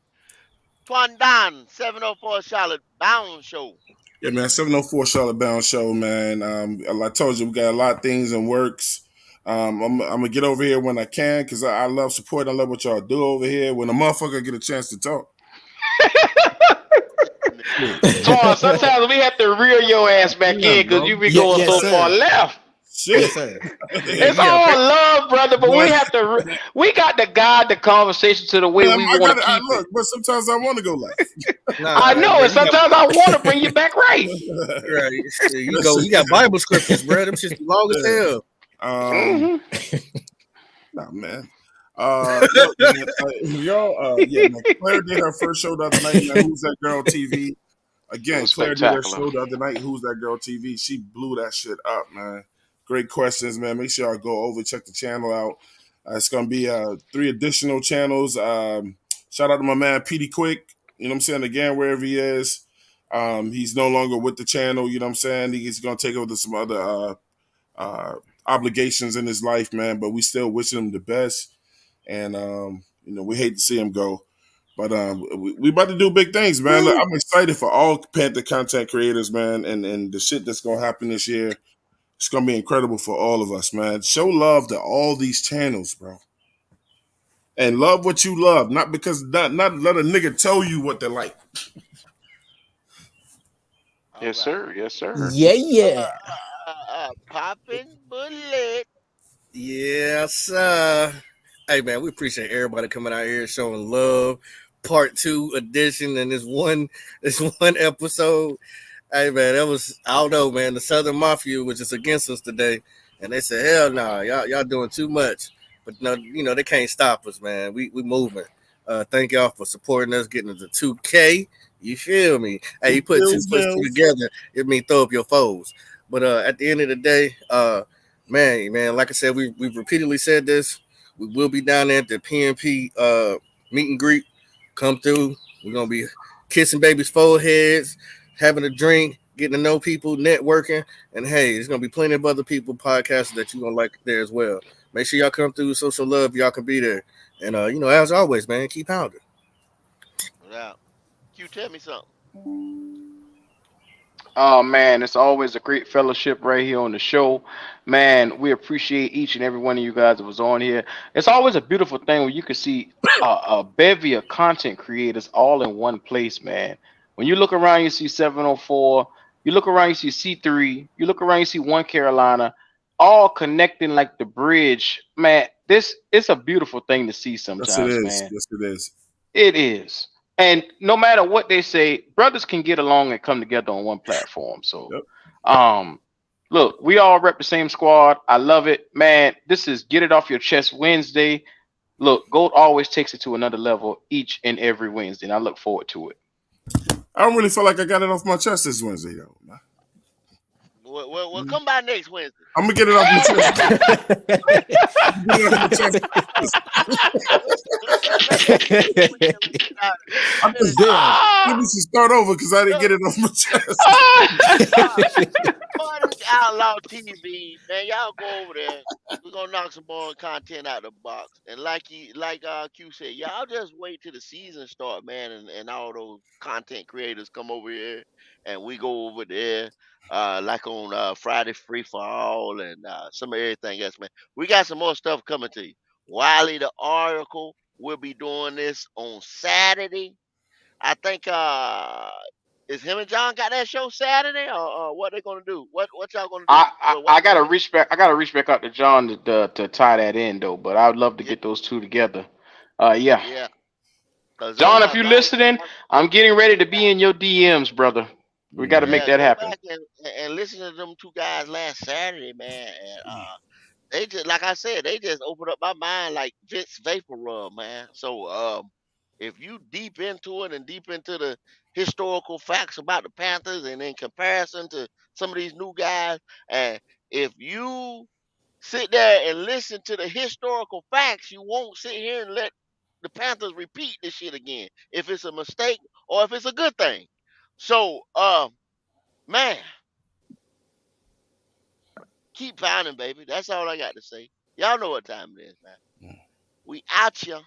Twandan, 704 Charlotte Bound Show. Yeah, man, 704 Charlotte Bound Show, man. I told you, we got a lot of things in works. I'm going to get over here when I can because I love support. I love what y'all do over here. When a motherfucker get a chance to talk. Sometimes we have to reel your ass back in because you be going so far left. Shit. Yes, sir. Yeah, It's you got all love, brother, but we But have to. We got to guide the conversation to the way man, we I want got to to keep it. look. But sometimes I want to go left. I nah, know, bro. and You got sometimes I want to bring you back right. right. Shit, you go. Listen, You got Bible scriptures, bro. Them shit's long as yeah. hell. Um, Hmm. nah, man. Look, man. Y'all, yeah, man. Claire did her first show the other night, man. Who's that girl? TV. It Again, was Claire did her spectacular. show the other night. Who's that girl? TV. She blew that shit up, man. Great questions, man. Make sure y'all go over, check the channel out. It's gonna be 3 additional channels. Shout out to my man Petey Quick. You know what I'm saying? Again, wherever he is, he's no longer with the channel. You know what I'm saying? He's gonna take over to some other uh, obligations in his life, man. But we still wishing him the best, and we hate to see him go. But we about to do big things, man. Look, Woo. I'm excited for all Panther content creators, man, and the shit that's gonna happen this year. It's gonna be incredible for all of us, man. Show love to all these channels, bro, and love what you love, not because not let a nigga tell you what they like. All Yes, right. sir. Yes, sir. Yeah, yeah. Popping bullet. Yes, hey man, we appreciate everybody coming out here showing love. Part 2 edition and this one episode. Hey man, that was I don't know, man. The Southern Mafia was just against us today, and they said, "Hell no, y'all doing too much." But no, they can't stop us, man. We moving. Thank y'all for supporting us, getting us to 2K. You feel me? Hey, you put two Bills, plus two bills. together, it mean throw up your foes. But at the end of the day, man, like I said, we've repeatedly said this. We will be down there at the PNP meet and greet. Come through. We're gonna be kissing babies' foreheads, having a drink, getting to know people, networking, and hey, there's gonna be plenty of other people podcasts that you're gonna like there as well. Make sure y'all come through social love, y'all can be there. And as always, man, keep pounding. Now, Q, tell me something. Oh man, it's always a great fellowship right here on the show. Man, we appreciate each and every one of you guys that was on here. It's always a beautiful thing when you can see a bevy of content creators all in one place, man. When you look around, you see 704. You look around, you see C3. You look around, you see One Carolina, all connecting like the bridge. Man, this it's a beautiful thing to see Yes, it sometimes, is. man. Yes, it is. It is. And no matter what they say, brothers can get along and come together on one platform. So, Yep. um, look, we all rep the same squad. I love it, man. This is Get It Off Your Chest Wednesday. Look, Gold always takes it to another level each and every Wednesday, and I look forward to it. I don't really feel like I got it off my chest this Wednesday, though. Well, come by next Wednesday. I'm gonna get it off my chest. Get it off my chest. I just Damn. maybe we should start over because I didn't get it off my chest. Party Outlaw TV, man. Y'all go over there. We're gonna knock some more content out the box. And like Q said, y'all just wait till the season start, man, and all those content creators come over here and we go over there. Like on Friday Free for All and some of everything else, man. We got some more stuff coming to you. Wiley the Oracle will be doing this on Saturday. I think is him and John got that show Saturday or what they gonna do? What y'all gonna do? I gotta reach back. I gotta reach back out to John to tie that in though. But I would love to Yeah, get those two together. Yeah, yeah. Cause John, if y'all you're go listening, I'm getting ready to be in your DMs, brother. We got to make Mm. yeah, that go happen. back and listen to them two guys last Saturday, man. And they just like I said, they just opened up my mind like Vince Vapor Rub, man. So if you deep into it and deep into the historical facts about the Panthers and in comparison to some of these new guys, and if you sit there and listen to the historical facts, you won't sit here and let the Panthers repeat this shit again. If it's a mistake or if it's a good thing. So man, keep pounding, baby. That's all I got to say. Y'all know what time it is, man. We out ya.